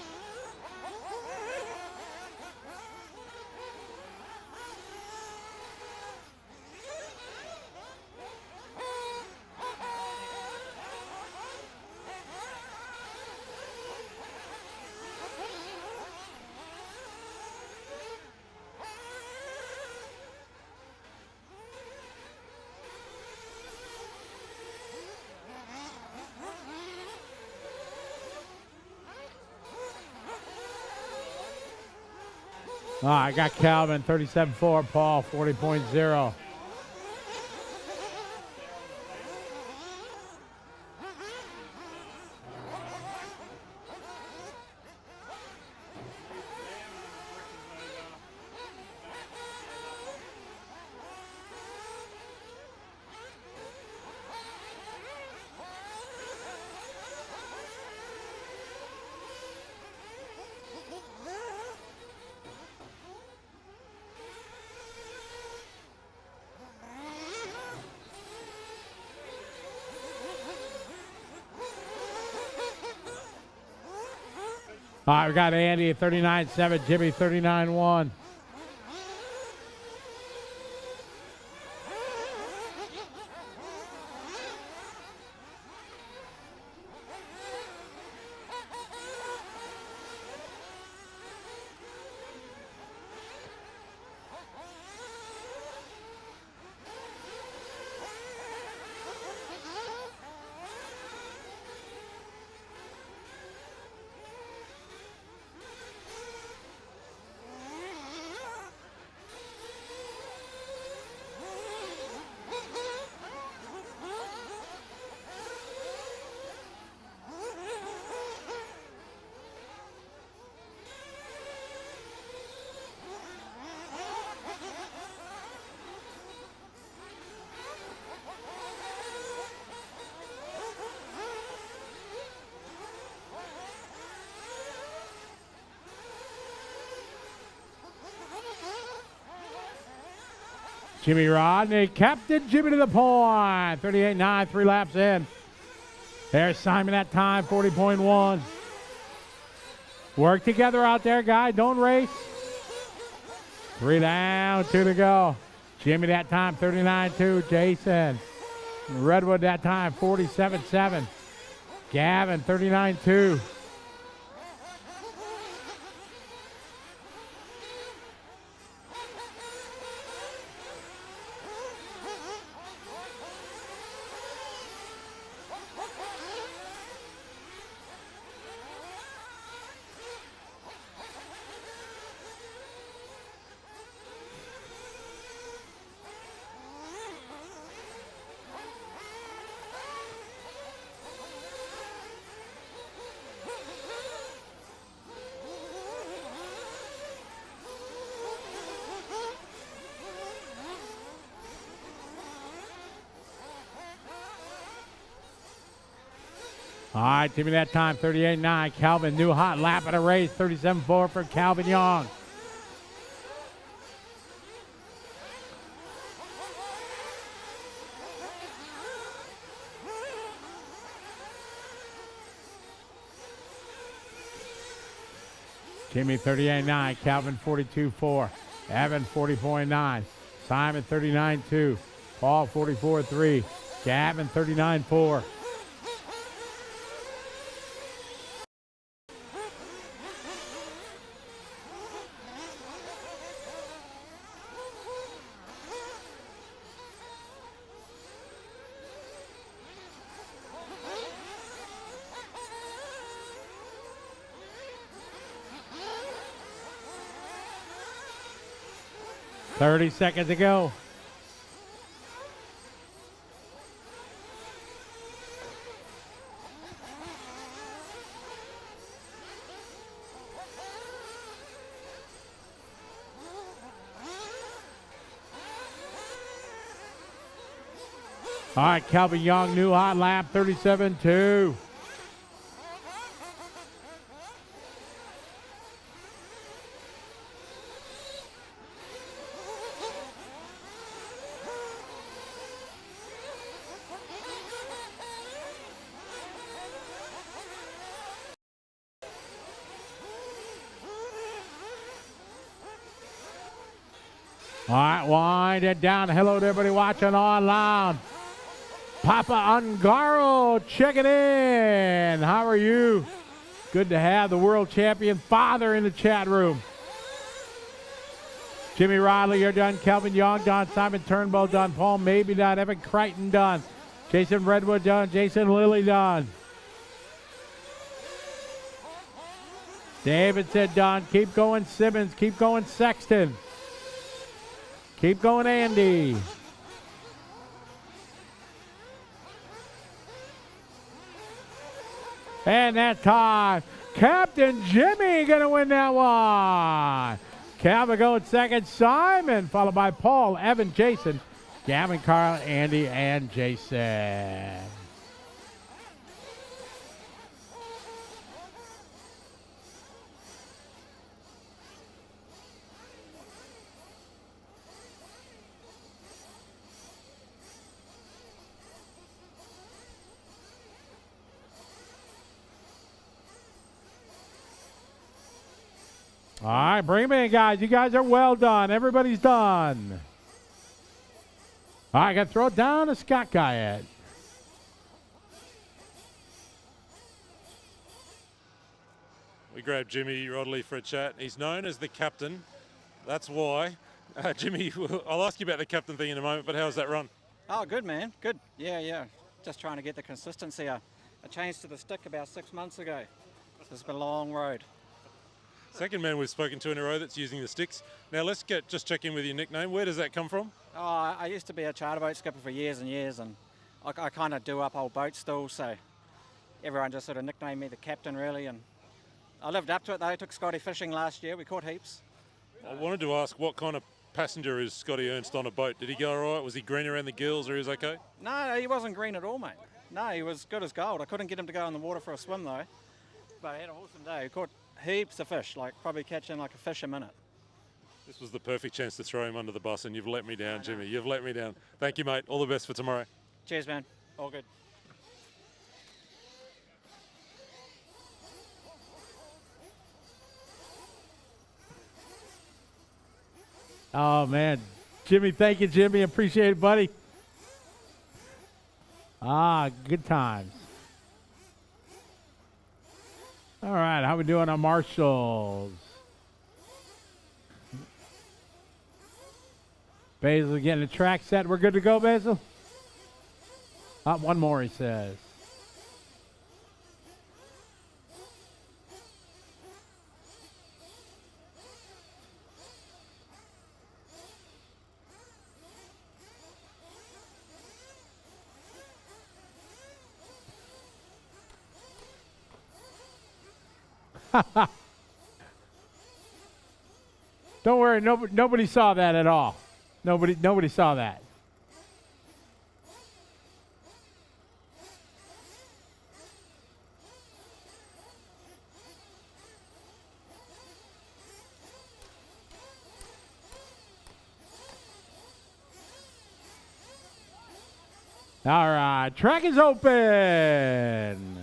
I got Calvin 37.4, Paul 40.0. All right, we got Andy at 39.7, Jimmy 39.1. Jimmy Rodney, Captain Jimmy to the point. 38.9, 3 laps in. There's Simon that time, 40.1. Work together out there, guys. Don't race. 3 down, 2 to go. Jimmy that time, 39.2. Jason. Redwood that time, 47.7. Gavin, 39.2. All right, Jimmy that time, 38.9. Calvin, new hot lap of the race, 37.4 for Calvin Young. Jimmy 38.9, Calvin 42.4, Evan 40.9, Simon 39.2, Paul 44.3, Gavin 39.4. Thirty seconds to go. All right, Calvin Young, new hot lap, 37.2. All right, wind it down. Hello to everybody watching online. Papa Ungaro checking in. How are you? Good to have the world champion father in the chat room. Jimmy Riley, you're done. Kelvin Young done. Simon Turnbull done. Paul Maybe done. Evan Crichton done. Jason Redwood done. Jason Lilly done. Davidson done. Keep going, Simmons. Keep going, Sexton. Keep going, Andy. And that time, Captain Jimmy going to win that one. Calvin going second. Simon, followed by Paul, Evan, Jason, Gavin, Carl, Andy, and Jason. All right, bring them in, guys. You guys are well done. Everybody's done. All right, got to throw it down to Scott Guyette. We grabbed Jimmy Rodley for a chat. He's known as the captain. That's why. Jimmy, I'll ask you about the captain thing in a moment, but how's that run? Oh, good, man. Good. Yeah. Just trying to get the consistency. I changed to the stick about 6 months ago. It's been a long road. Second man we've spoken to in a row that's using the sticks. Now let's just check in with your nickname. Where does that come from? Oh, I used to be a charter boat skipper for years and years, and I kind of do up old boats still, so everyone just sort of nicknamed me the captain, really, and I lived up to it, though. I took Scotty fishing last year. We caught heaps. I wanted to ask, what kind of passenger is Scotty Ernst on a boat? Did he go all right? Was he green around the gills, or he was okay? No, he wasn't green at all, mate. No, he was good as gold. I couldn't get him to go in the water for a swim, though, but he had an awesome day. He caught heaps of fish, like probably catching like a fish a minute. This was the perfect chance to throw him under the bus, and you've let me down, Jimmy. You've let me down. Thank you, mate. All the best for tomorrow. Cheers, man. All good. Oh, man. Jimmy, thank you, Jimmy. Appreciate it, buddy. Good times. All right, how we doing on marshals? Basil getting the track set. We're good to go, Basil? One more, he says. Don't worry, nobody saw that at all. Nobody saw that. All right, track is open.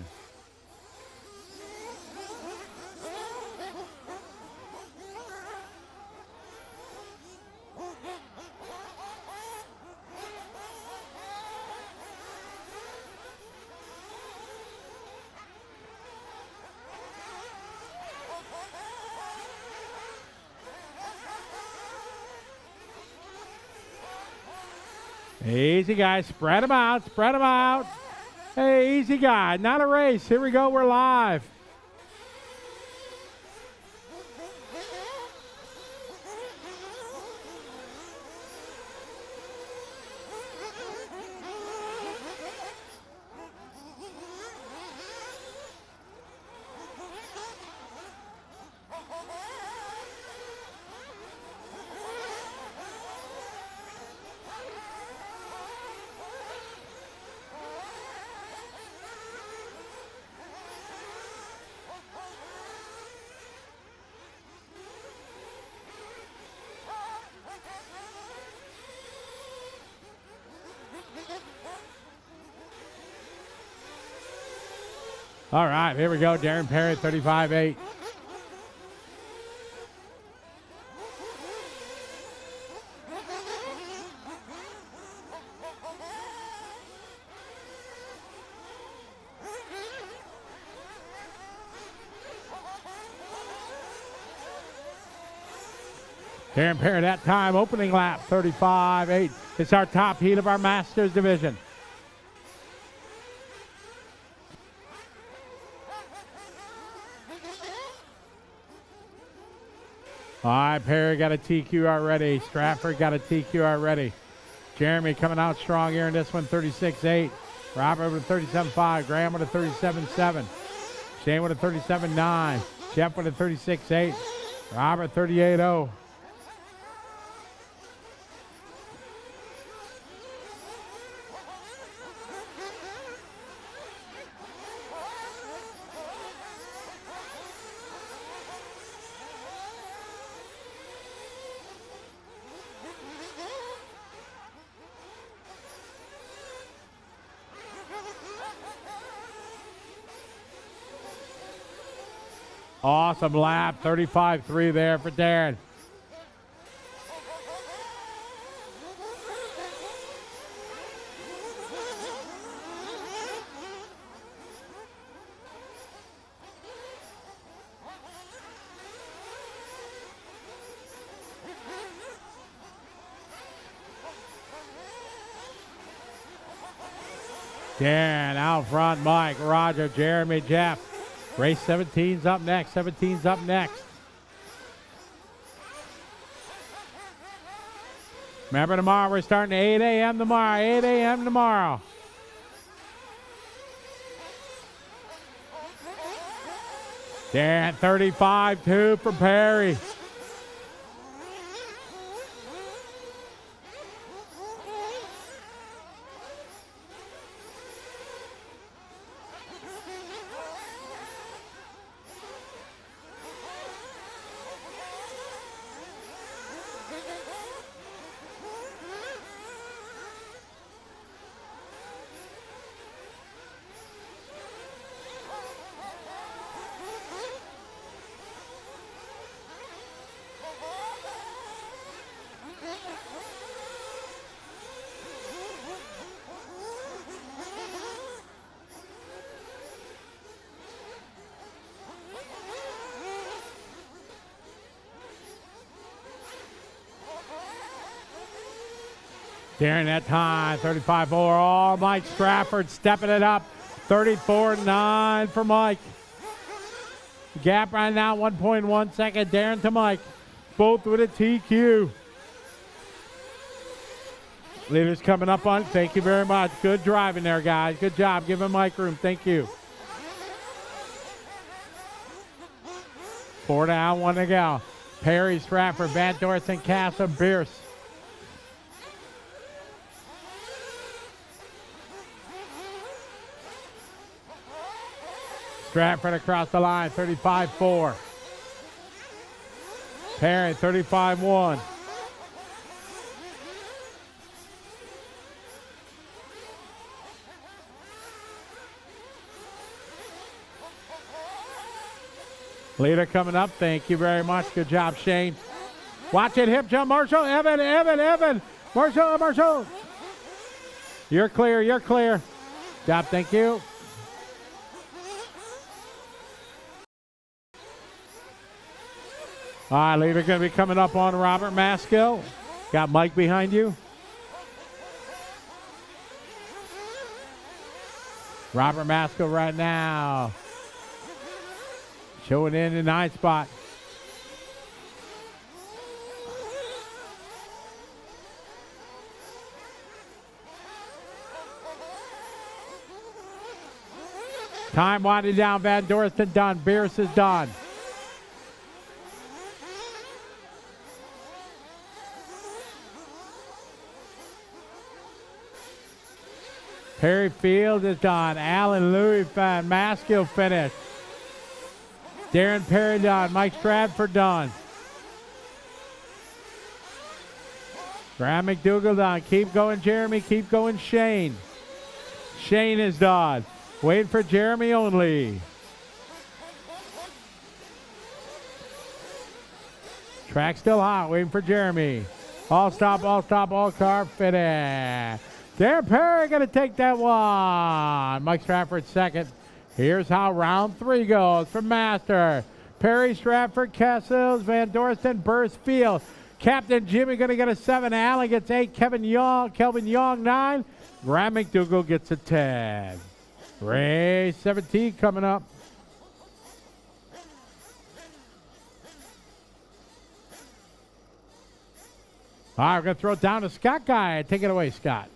Easy, guys. Spread them out. Spread them out. Hey, easy, guy. Not a race. Here we go. We're live. All right, here we go. Darren Perry, 35-8. Darren Perry that time, opening lap, 35-8. It's our top heat of our Masters division. All right, Perry got a TQ already. Stratford got a TQ already. Jeremy coming out strong here in this one, 36.8. Robert with a 37.5. Graham with a 37.7. Shane with a 37.9. Jeff with a 36.8. Robert 38.0. Awesome lap, 35.3 there for Darren. Darren out front, Mike, Roger, Jeremy, Jeff. Race 17's up next. 17's up next. Remember, tomorrow we're starting at 8 a.m. tomorrow. 8 a.m. tomorrow. Darren 35.2 for Perry. Darren that time, 35.4. Oh, Mike Stratford stepping it up. 34.9 for Mike. Gap right now, 1.1 second. Darren to Mike. Both with a TQ. Leaders coming up on. Thank you very much. Good driving there, guys. Good job. Give him Mike room. Thank you. 4 down, 1 to go. Perry, Stratford, Van Dorsen, Casa, Bierce. Stratford across the line, 35.4. Perry, 35.1. Leader coming up. Thank you very much. Good job, Shane. Watch it. Hip jump. Marshall. Evan. Marshall. You're clear. Good job. Thank you. All right, leader going to be coming up on Robert Maskill. Got Mike behind you. Robert Maskill right now. Showing in the 9th spot. Time winding down. Van Dorsten done. Bierce is done. Perry Field is done. Allen Louis done. Maskill finished. Darren Perry done. Mike Stratford done. Graham McDougall done. Keep going, Jeremy. Keep going, Shane. Shane is done. Waiting for Jeremy only. Track still hot. Waiting for Jeremy. All stop, all car finish. Darren Perry going to take that one. Mike Stratford second. Here's how round 3 goes from Master. Perry, Stratford, Castles, Van Dorsten, Burst, Field. Captain Jimmy going to get a 7. Allen gets 8. Kelvin Young 9. Graham McDougall gets a 10. Race 17 coming up. All right, we're going to throw it down to Scott Guy. Take it away, Scott.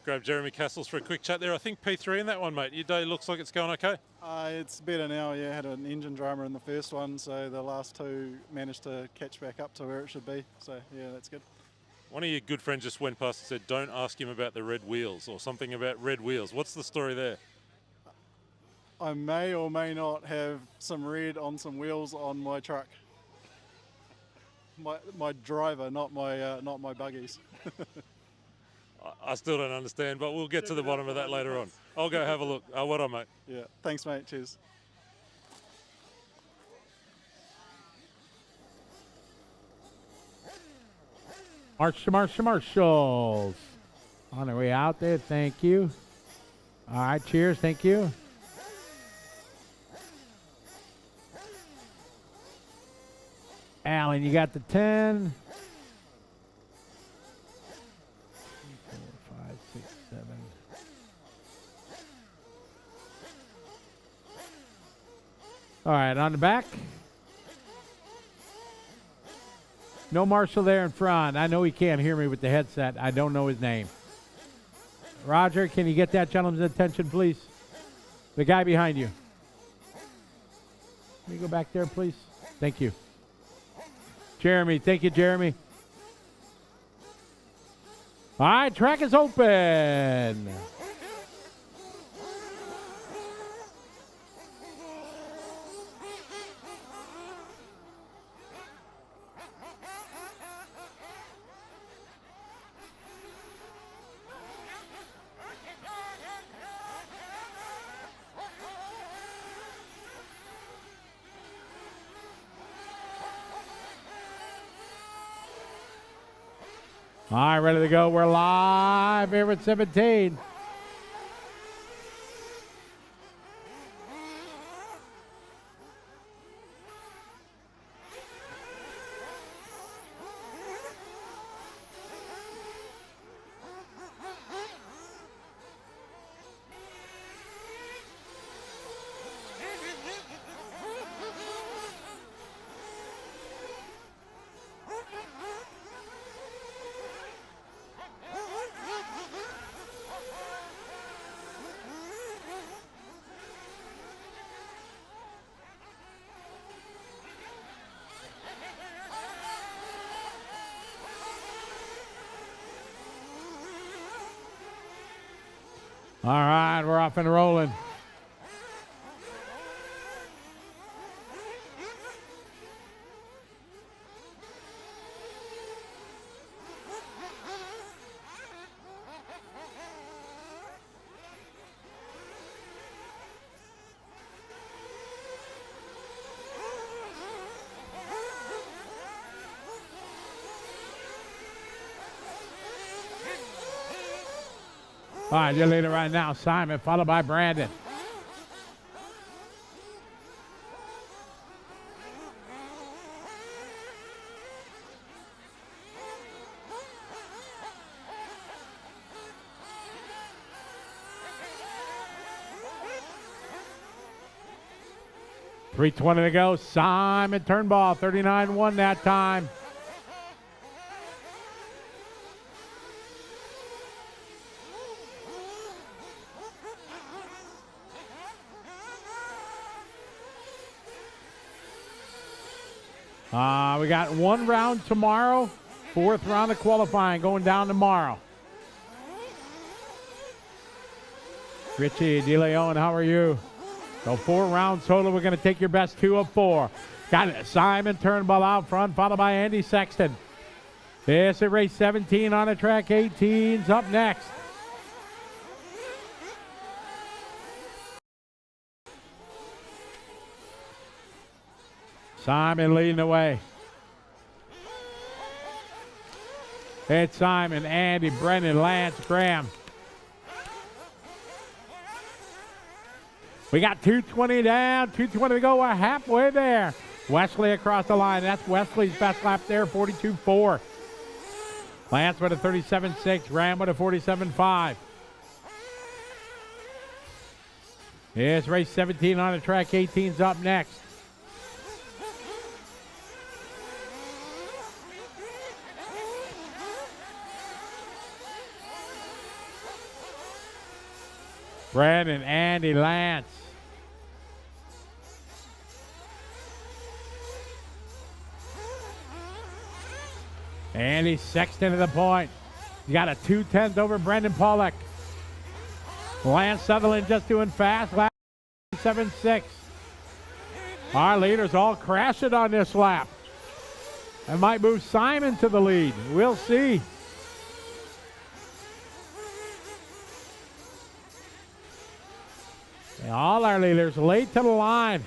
Grab Jeremy Castles for a quick chat there. I think P3 in that one, mate. Your day looks like it's going okay. It's better now, yeah. Had an engine drama in the first one, so the last two managed to catch back up to where it should be. So, yeah, that's good. One of your good friends just went past and said, don't ask him about the red wheels or something about red wheels. What's the story there? I may or may not have some red on some wheels on my truck. My driver, not my buggies. I still don't understand, but we'll get to the bottom of that later on. I'll go have a look. Well done, mate. Yeah, thanks, mate. Cheers. March to March to Marshals. On their way out there, thank you. All right, cheers, thank you. Alan, you got the 10. 4, 5, 6, 7. All right, on the back. No Marshall there in front. I know he can't hear me with the headset. I don't know his name. Roger, can you get that gentleman's attention, please? The guy behind you. Can you go back there, please? Thank you. Jeremy, thank you, Jeremy. All right, track is open. All right, ready to go. We're live here at 17. All right, we're off and rolling. All right, your leader right now, Simon, followed by Brandon. .320 to go. Simon Turnbull, 39-1 that time. We got one round tomorrow, fourth round of qualifying going down tomorrow. Richie DeLeon, how are you? So 4 rounds total. We're going to take your best 2 of 4. Got it. Simon Turnbull out front, followed by Andy Sexton. This is race 17 on the track. 18's up next. Simon leading the way. It's Simon, Andy, Brendan, Lance, Graham. We got 220 down, 220 to go. We're halfway there. Wesley across the line. That's Wesley's best lap there, 42.4. Lance with a 37.6. Graham with a 47.5. Here's race 17 on the track. 18's up next. Brandon, Andy, Lance. Andy Sexton to the point. You got a 2/10 over Brendan Pollock. Lance Sutherland just doing fast. Lap 7-6. Our leaders all crashing on this lap. That might move Simon to the lead. We'll see. And all our leaders late to the line.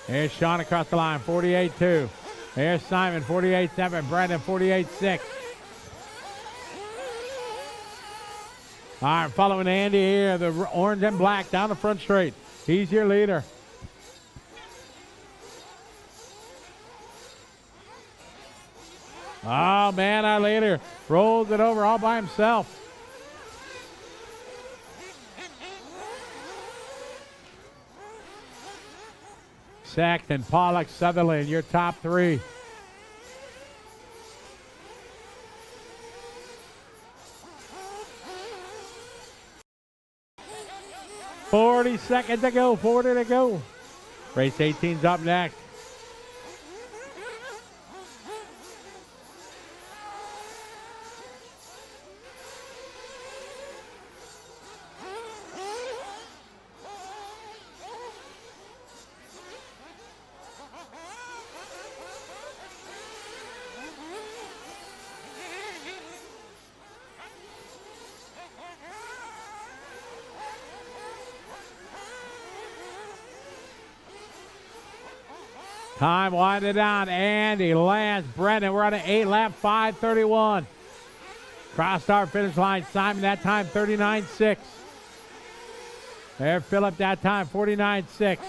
Here's Sean across the line, 48-2. Here's Simon, 48-7. Brandon, 48-6. All right, following Andy here, the orange and black down the front straight. He's your leader. Oh, man, our leader rolls it over all by himself. Sexton, Pollock, Sutherland, your top three. $40 seconds to go, 40 to go. Race 18's up next. Time winding down. Andy, Lance, Brendan. We're on an 8-lap, 5:31. Cross start finish line. Simon that time 39.6. There, Phillip that time 49.6.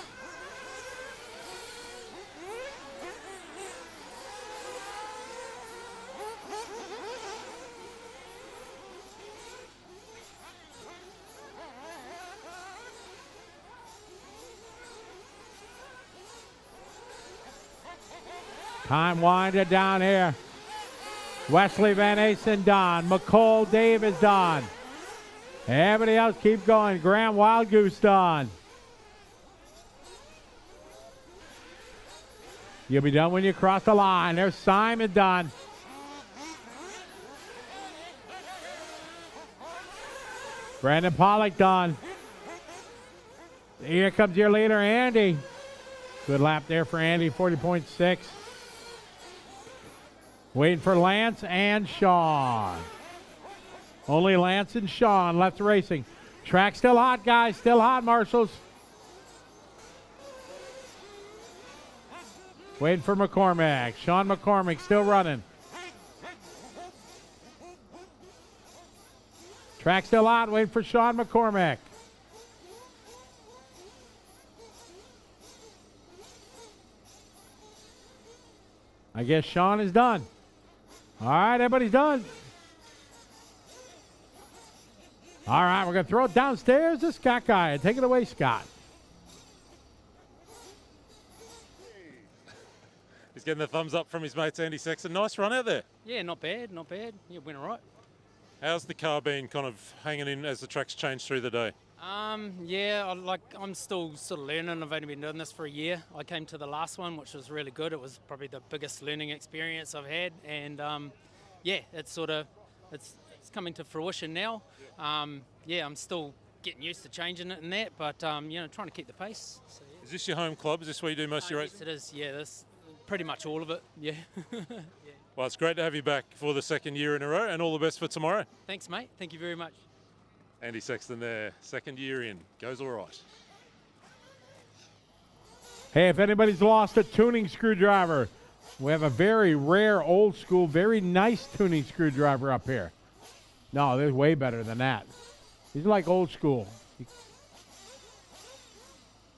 Time winded down here. Wesley Van Asen done. McCall Davis done. Everybody else keep going. Graham Wild Goose done. You'll be done when you cross the line. There's Simon done. Brandon Pollock done. Here comes your leader, Andy. Good lap there for Andy, 40.6. Waiting for Lance and Sean. Only Lance and Sean left racing. Track still hot, guys. Still hot, marshals. Waiting for McCormick. Sean McCormick still running. Track still hot. Waiting for Sean McCormick. I guess Sean is done. All right, everybody's done. All right, we're going to throw it downstairs to Scott Guy. Take it away, Scott. He's getting the thumbs up from his mates Andy Sexton. Nice run out there. Yeah, not bad, not bad. You went all right. How's the car been kind of hanging in as the track's changed through the day? Yeah, I'm still sort of learning. I've only been doing this for a year. I came to the last one, which was really good. It was probably the biggest learning experience I've had, and yeah, it's coming to fruition now. Yeah, I'm still getting used to changing it and that, but you know, trying to keep the pace. So, yeah. Is this your home club? Is this where you do most of your racing? Yes, it is. Yeah, this pretty much all of it. Yeah. Yeah. Well, it's great to have you back for the second year in a row, and all the best for tomorrow. Thanks, mate. Thank you very much. Andy Sexton there, second year in, goes all right. Hey, if anybody's lost a tuning screwdriver, we have a very rare, old school, very nice tuning screwdriver up here. No, they're way better than that. These are like old school.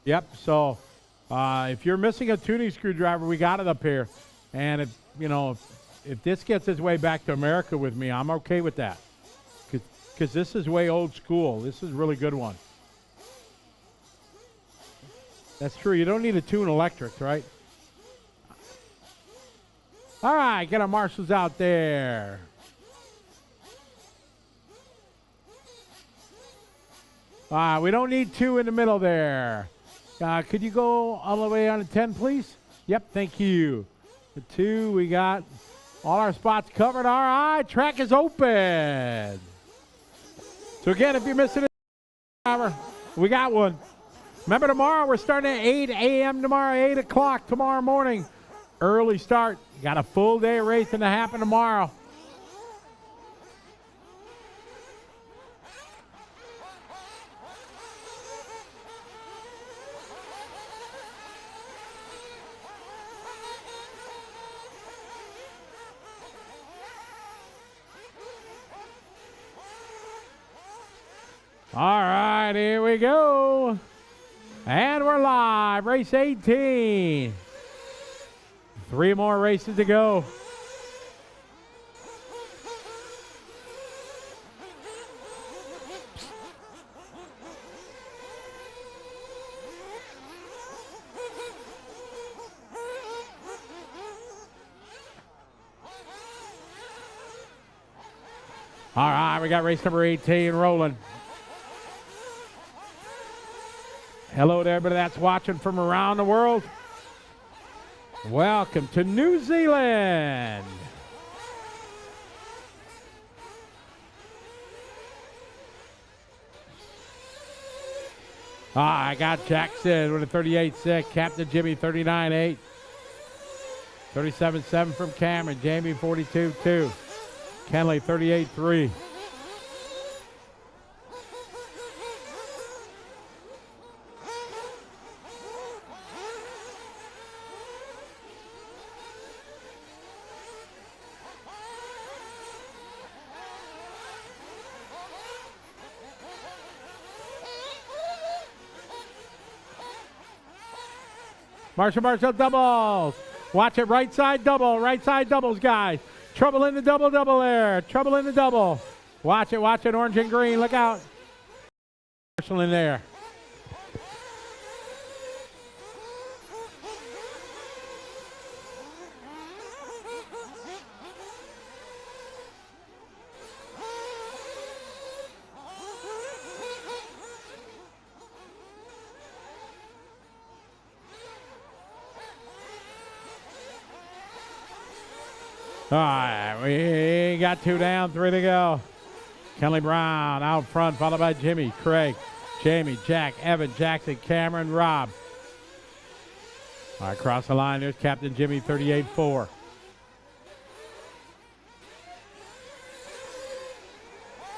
Yep, so if you're missing a tuning screwdriver, we got it up here. And if, you know, if this gets its way back to America with me, I'm okay with that. Because this is way old school. This is a really good one. That's true. You don't need to tune electric, right? All right, get our marshals out there. We don't need 2 in the middle there. Could you go all the way on to 10, please? Yep, thank you. The 2, we got all our spots covered. All right, track is open. So again, if you're missing it, we got one. Remember tomorrow, we're starting at 8 a.m. tomorrow, 8 o'clock tomorrow morning. Early start. Got a full day of racing to happen tomorrow. All right, here we go. And we're live, race 18. 3 more races to go. All right, we got race number 18 rolling. Hello to everybody that's watching from around the world. Welcome to New Zealand. I got Jackson with a 38.6, Captain Jimmy 39.8, 37.7 from Cameron, Jamie 42.2, Kenley 38.3. Marshall doubles. Watch it, right side doubles, guys. Trouble in the double there. Trouble in the double. Watch it, orange and green, look out. Marshall in there. All right, we got 2 down, 3 to go. Kelly Brown out front, followed by Jimmy, Craig, Jamie, Jack, Evan, Jackson, Cameron, Rob. All right, across the line, there's Captain Jimmy, 38.4.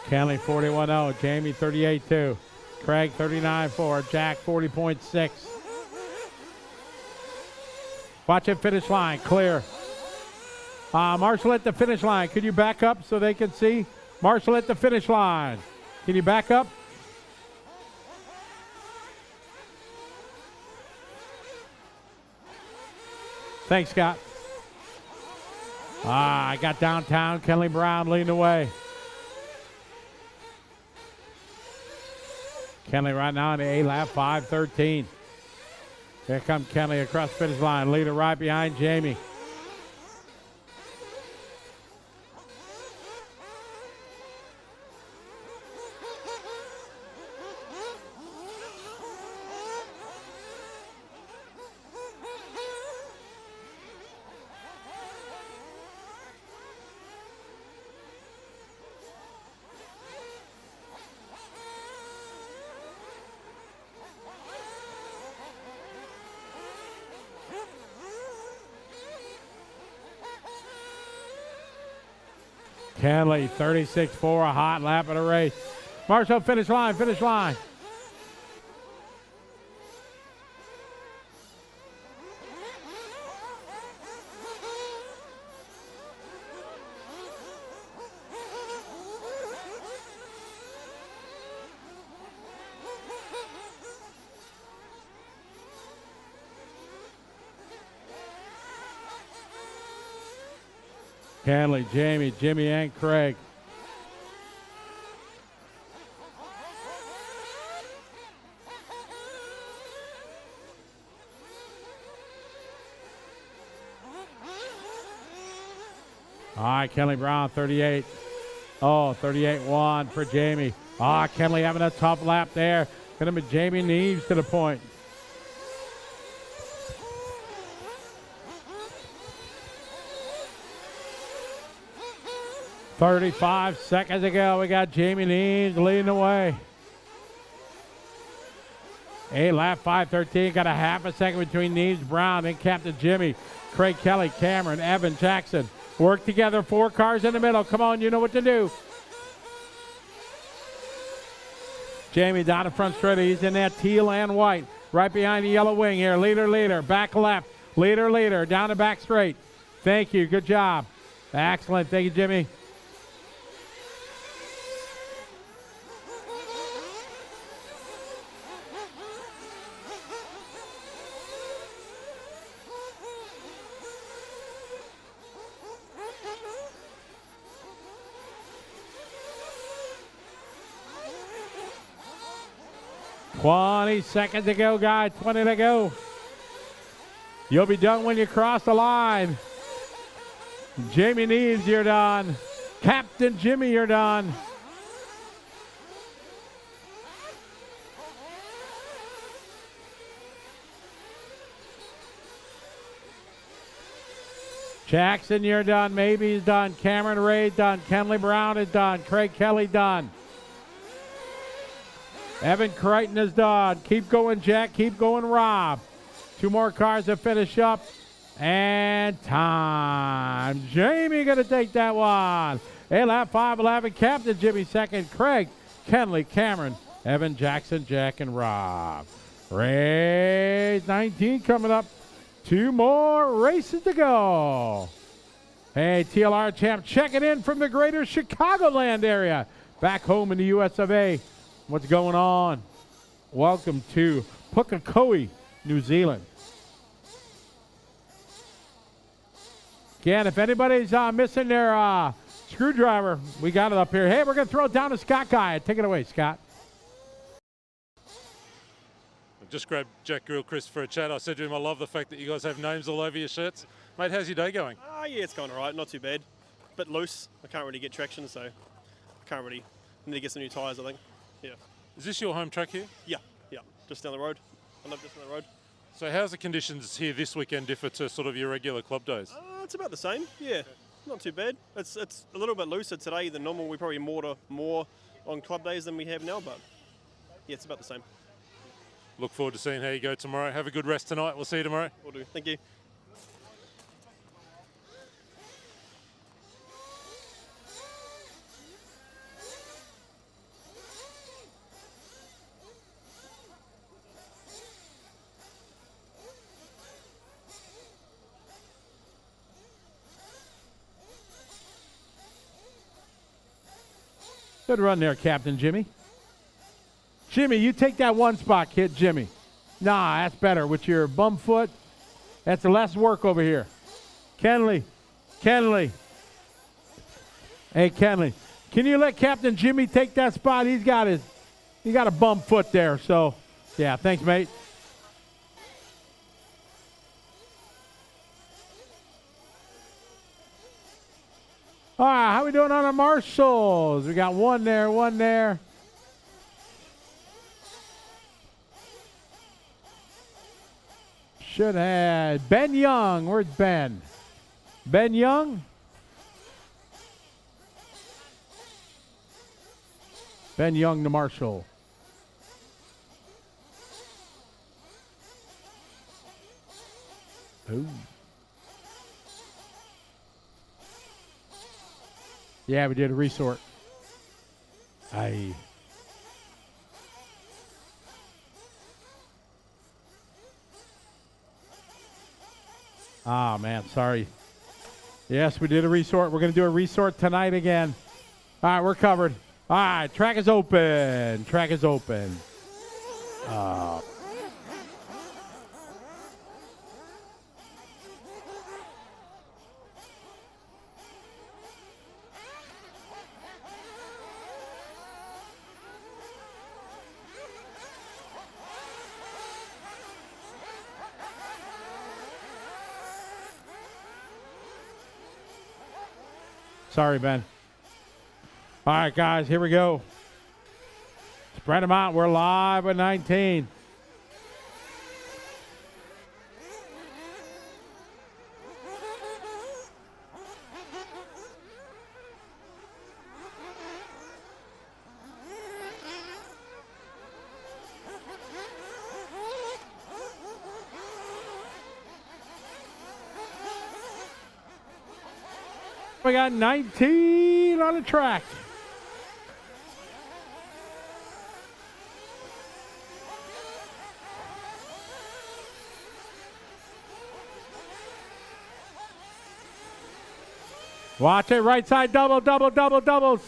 Kelly, 41.0. Jamie, 38.2. Craig, 39.4. Jack, 40.6. Watch it, finish line, clear. Marshall at the finish line. Could you back up so they can see? Marshall at the finish line. Can you back up? Thanks, Scott. I got downtown. Kelly Brown leading the way. Kelly right now in the A lap, 5:13. Here comes Kelly across the finish line. Leader right behind Jamie. Kenley, 36.4, a hot lap of the race. Marshall, finish line, finish line. Kenley, Jamie, Jimmy, and Craig. All right, Kelly Brown, 38. Oh, 38.1 for Jamie. Kenley having a tough lap there. Going to be Jamie Neves to the point. "35 seconds to go. We got Jamie Neves leading the way. Lap 5:13. Got a half a second between Neves, Brown, and Captain Jimmy. Craig Kelly, Cameron, Evan, Jackson. Work together. 4 cars in the middle. Come on, you know what to do. Jamie down the front straight. He's in that teal and white. Right behind the yellow wing here. Leader. Back left. Leader. Down the back straight. Thank you. Good job. Excellent. Thank you, Jimmy. "20 seconds to go, guys. 20 to go. You'll be done when you cross the line. Jamie Neves, you're done. Captain Jimmy, you're done. Jackson, you're done. Maybe's done. Cameron Ray done. Kenley Brown is done. Craig Kelly done. Evan Crichton is done. Keep going, Jack. Keep going, Rob. 2 more cars to finish up. And time. Jamie going to take that one. Lap 5:11. Captain Jimmy second. Craig, Kenley, Cameron, Evan, Jackson, Jack, and Rob. Race 19 coming up. 2 more races to go. Hey, TLR champ checking in from the greater Chicagoland area. Back home in the US of A. What's going on? Welcome to Pukekohe, New Zealand. Again, if anybody's missing their screwdriver, we got it up here. Hey, we're going to throw it down to Scott Guy. Take it away, Scott. I just grabbed Jack Gilchrist for a chat. I said to him, I love the fact that you guys have names all over your shirts. Mate, how's your day going? Yeah, it's going all right. Not too bad. Bit loose. I can't really get traction, so I can't really need to get some new tyres, I think. Yeah. Is this your home track here? Yeah. Just down the road. I live just down the road. So how's the conditions here this weekend differ to sort of your regular club days? It's about the same. Yeah. Not too bad. It's a little bit looser today than normal. We probably more on club days than we have now, but yeah, it's about the same. Look forward to seeing how you go tomorrow. Have a good rest tonight. We'll see you tomorrow. Will do. Thank you. Good run there, Captain Jimmy. Jimmy, you take that one spot, kid, Jimmy. Nah, that's better. With your bum foot, that's less work over here. Kenley. Hey, Kenley, can you let Captain Jimmy take that spot? He got a bum foot there, so, yeah, thanks, mate. All right, how we doing on our marshals? We got one there. Should have Ben Young. Where's Ben? Ben Young? Ben Young, the marshal. Ooh. Yeah, we did a resort. Aye. Ah, man, sorry. Yes, we did a resort. We're going to do a resort tonight again. All right, we're covered. All right, track is open. Sorry, Ben. All right, guys, here we go. Spread them out. We're live with 19. We got 19 on the track. Watch it, right side double, doubles.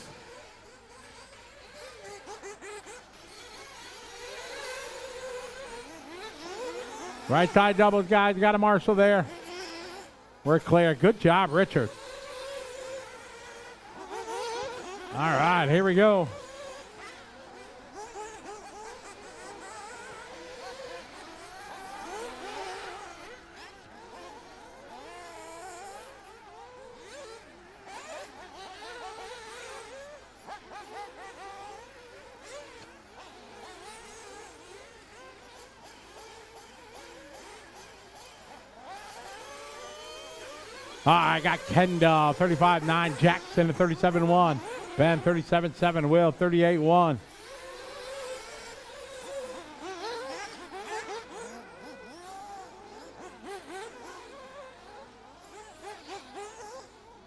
Right side doubles, guys. Got a marshal there. We're clear. Good job, Richard. All right, here we go. I got Kendall, 35-9, Jackson, 37-1, Ben, 37-7, Will, 38-1.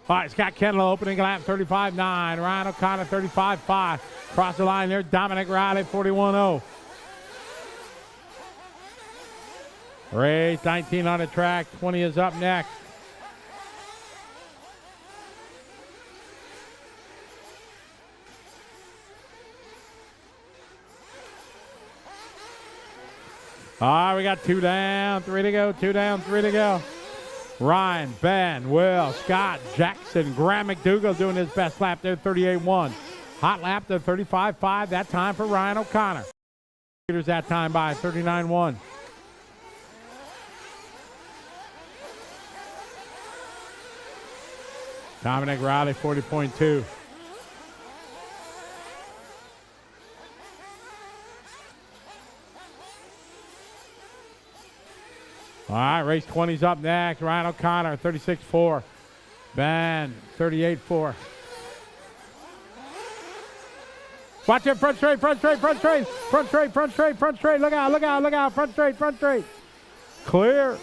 All right, Scott Kendall opening lap, 35-9, Ryan O'Connor, 35-5. Cross the line there, Dominic Riley, 41-0. Race 19 on the track, 20 is up next. All right, we got 2 down, 3 to go, 2 down, 3 to go. Ryan, Ben, Will, Scott, Jackson, Graham McDougall doing his best lap there, 38-1. Hot lap to 35-5, that time for Ryan O'Connor. Peters that time by 39-1. Dominic Riley, 40.2. All right, race 20's up next. Ryan O'Connor, 36-4. Ben, 38-4. Watch it, front straight. Look out, front straight. Clear.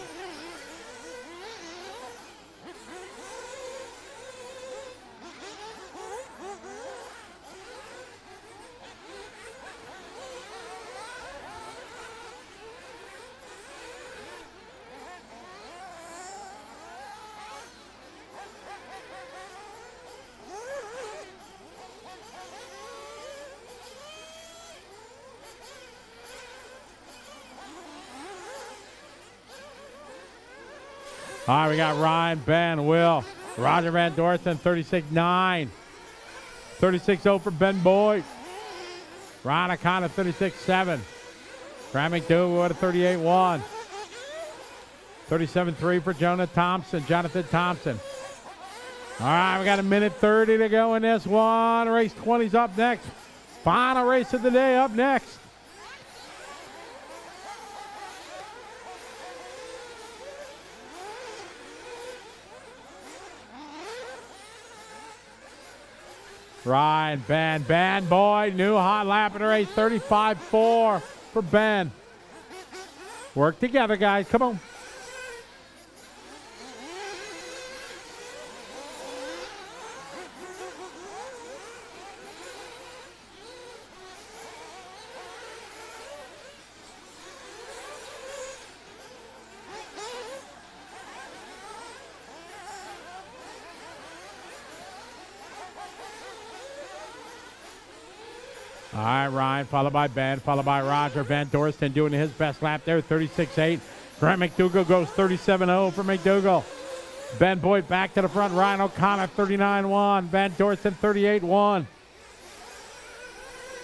All right, we got Ryan, Ben, Will, Roger Van Dorsen, 36-9. 36-0 for Ben Boyd. Ryan O'Connor, 36-7. Graham McDougall with a 38-1. 37-3 for Jonathan Thompson. All right, we got 1:30 to go in this one. Race 20's up next. Final race of the day up next. Ryan, Ben Boyd, new hot lap in the race, 35-4 for Ben. Work together, guys. Come on. All right, Ryan, followed by Ben, followed by Roger Van Dorsten doing his best lap there, 36-8. Grant McDougall goes 37-0 for McDougall. Ben Boyd back to the front. Ryan O'Connor, 39-1. Van Dorsten, 38-1.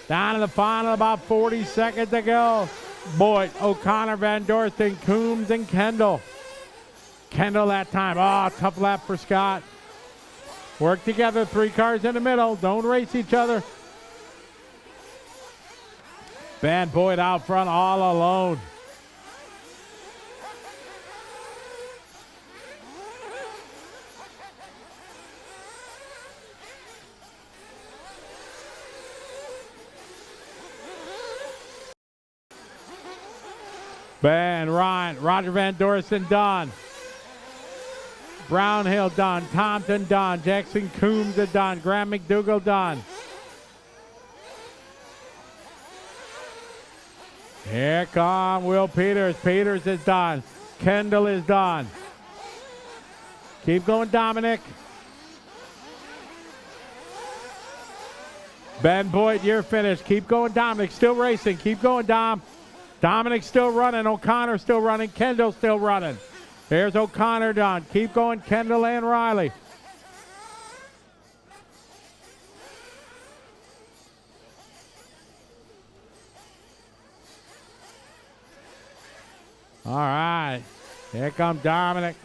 Down to the final, about 40 seconds to go. Boyd, O'Connor, Van Dorsten, Coombs, and Kendall. Kendall that time. Oh, tough lap for Scott. Work together, 3 cars in the middle. Don't race each other. Van Boyd out front all alone. Ben Ryan, Roger Van Dorsen done. Brownhill done. Thompson done. Jackson Coombs are done. Graham McDougall done. Here come Will Peters. Peters is done. Kendall is done. Keep going, Dominic. Ben Boyd, you're finished. Keep going, Dominic. Still racing. Keep going, Dom. Dominic still running. O'Connor still running. Kendall still running. Here's O'Connor done. Keep going, Kendall and Riley. All right. Here comes Dominic.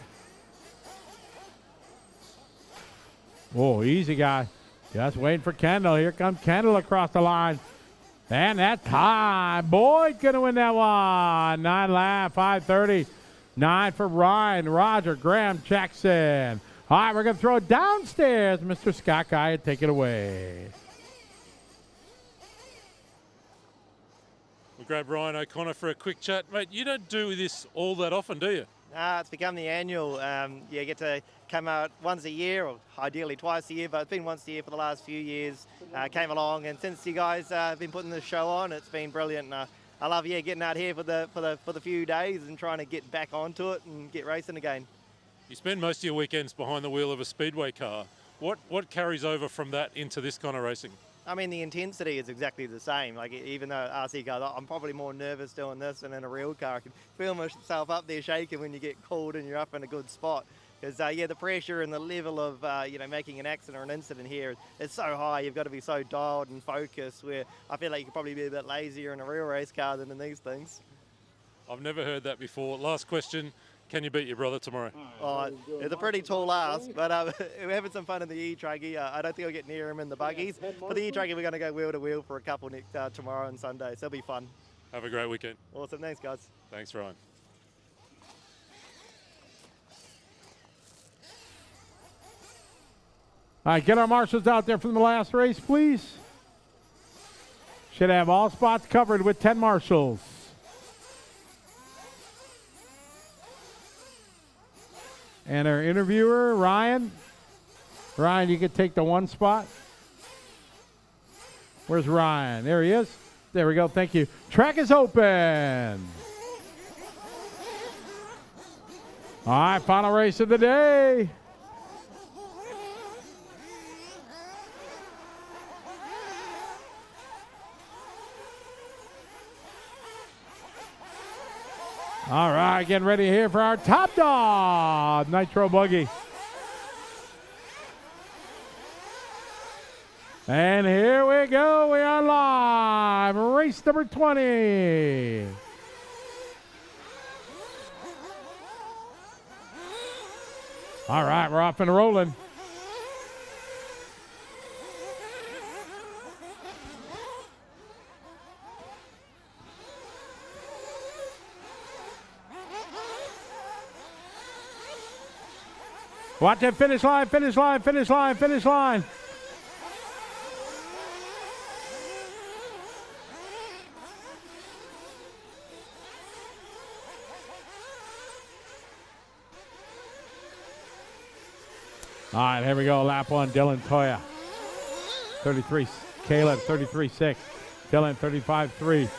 Oh, easy guy. Just waiting for Kendall. Here comes Kendall across the line. And that time, Boyd gonna win that one. 9 lap, 5:30. 9 for Ryan, Roger, Graham, Jackson. All right, we're gonna throw it downstairs. Mr. Scott Guy, take it away. We'll grab Ryan O'Connor for a quick chat. Mate, you don't do this all that often, do you? Nah, it's become the annual. You get to come out once a year, or ideally twice a year, but it's been once a year for the last few years. Came along, and since you guys have been putting this show on, it's been brilliant. I love getting out here for the few days and trying to get back onto it and get racing again. You spend most of your weekends behind the wheel of a speedway car. What carries over from that into this kind of racing? I mean, the intensity is exactly the same. Like, even though RC cars, I'm probably more nervous doing this than in a real car. I can feel myself up there shaking when you get called and you're up in a good spot. Because, the pressure and the level of, making an accident or an incident here is so high. You've got to be so dialed and focused, where I feel like you could probably be a bit lazier in a real race car than in these things. I've never heard that before. Last question. Can you beat your brother tomorrow? Oh, it's a pretty tall ask, but we're having some fun in the e-truggy. I don't think I'll get near him in the buggies. For the e-truggy, we're going to go wheel to wheel for a couple tomorrow and Sunday, so it'll be fun. Have a great weekend. Awesome. Thanks, guys. Thanks, Ryan. All right, get our marshals out there from the last race, please. Should have all spots covered with 10 marshals. And our interviewer, Ryan. Ryan, you could take the one spot. Where's Ryan? There he is. There we go. Thank you. Track is open. All right, final race of the day. All right, getting ready here for our top dog, Nitro Buggy. And here we go. We are live. Race number 20. All right, we're off and rolling. Watch that finish line, finish line, finish line, finish line. All right, here we go. Lap one, Dylan Toya. 33, Caleb, 33.6. Dylan, 35.3.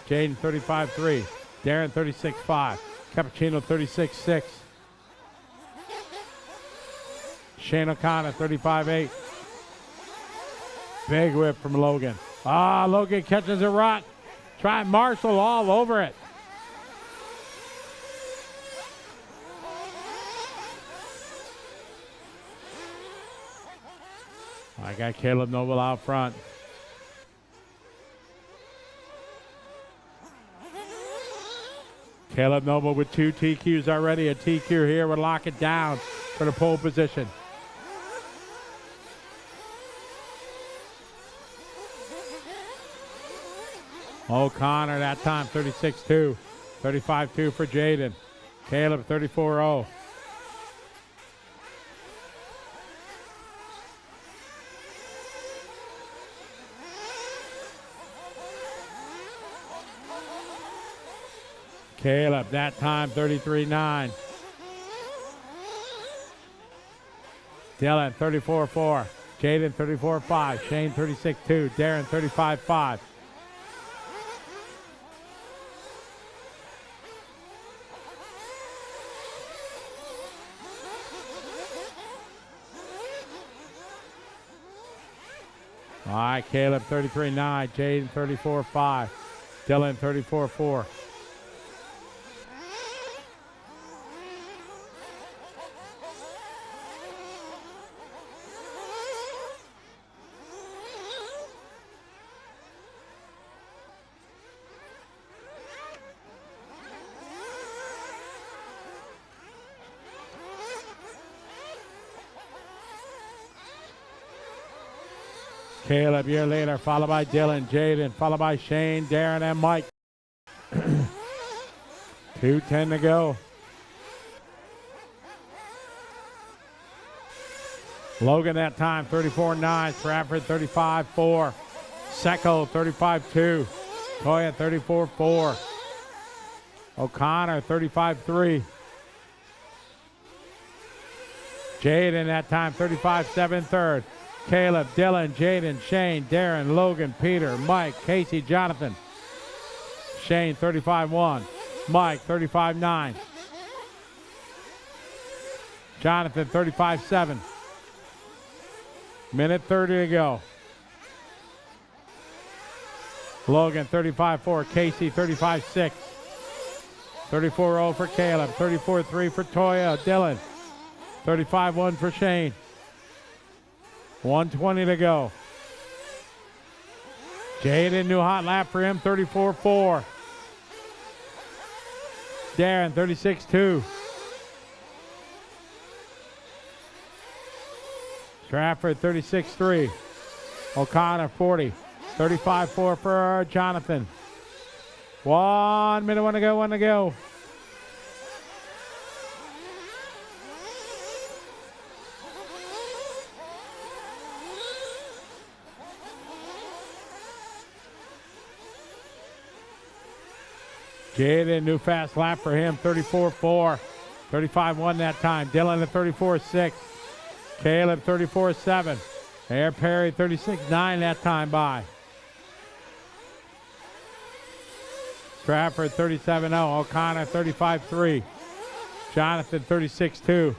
Jaden, 35.3. Darren, 36.5. Cappuccino, 36.6. Shane O'Connor, 35.8. Big whip from Logan. Logan catches a rut. Try Marshall all over it. I got Caleb Noble out front. Caleb Noble with 2 TQs already. A TQ here would lock it down for the pole position. O'Connor that time 36-2. 35-2 for Jaden. Caleb 34-0. Caleb that time 33-9. Dylan 34-4. Jaden 34-5. Shane 36-2. Darren 35-5. All right, Caleb 33-9. Jaden 34-5. Dylan 34-4. Caleb, year later, followed by Dylan, Jaden, followed by Shane, Darren, and Mike. 2:10 to go. Logan that time, 34-9. Stratford, 35-4. Secco, 35-2. Toya, 34-4. O'Connor, 35-3. Jaden that time, 35-7 third. Caleb, Dylan, Jaden, Shane, Darren, Logan, Peter, Mike, Casey, Jonathan. Shane, 35-1. Mike, 35-9. Jonathan, 35-7. Minute 30 to go. Logan, 35-4. Casey, 35-6. 34-0 for Caleb. 34-3 for Toya. Dylan, 35-1 for Shane. 1:20 to go. Jaden, new hot lap for him, 34-4. Darren, 36-2. Stratford, 36-3. O'Connor, 40. 35-4 for Jonathan. 1 minute, one to go. Jaden, new fast lap for him, 34-4. 35-1 that time. Dylan at 34-6. Caleb, 34-7. Darren Perry, 36-9 that time by. Stratford, 37-0. O'Connor, 35-3. Jonathan, 36-2.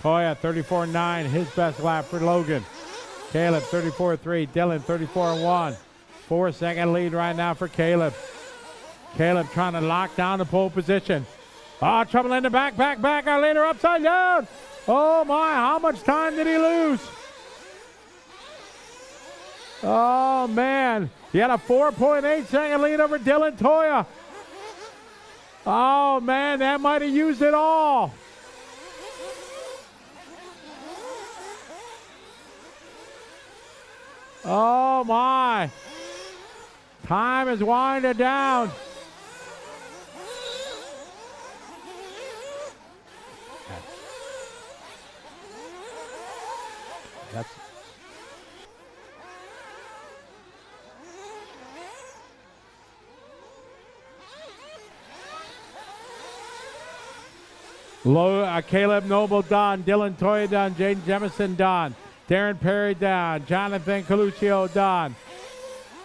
Toya, 34-9. His best lap for Logan. Caleb, 34-3. Dylan, 34-1. 4-second lead right now for Caleb. Caleb trying to lock down the pole position. Oh, trouble in the back. Our leader upside down. Oh my, how much time did he lose? Oh man, he had a 4.8 second lead over Dylan Toya. Oh man, that might have used it all. Oh my. Time is winding down. That's Caleb Noble done, Dylan Toya done, Jaden Jemison done, Darren Perry done, Jonathan Coluccio done.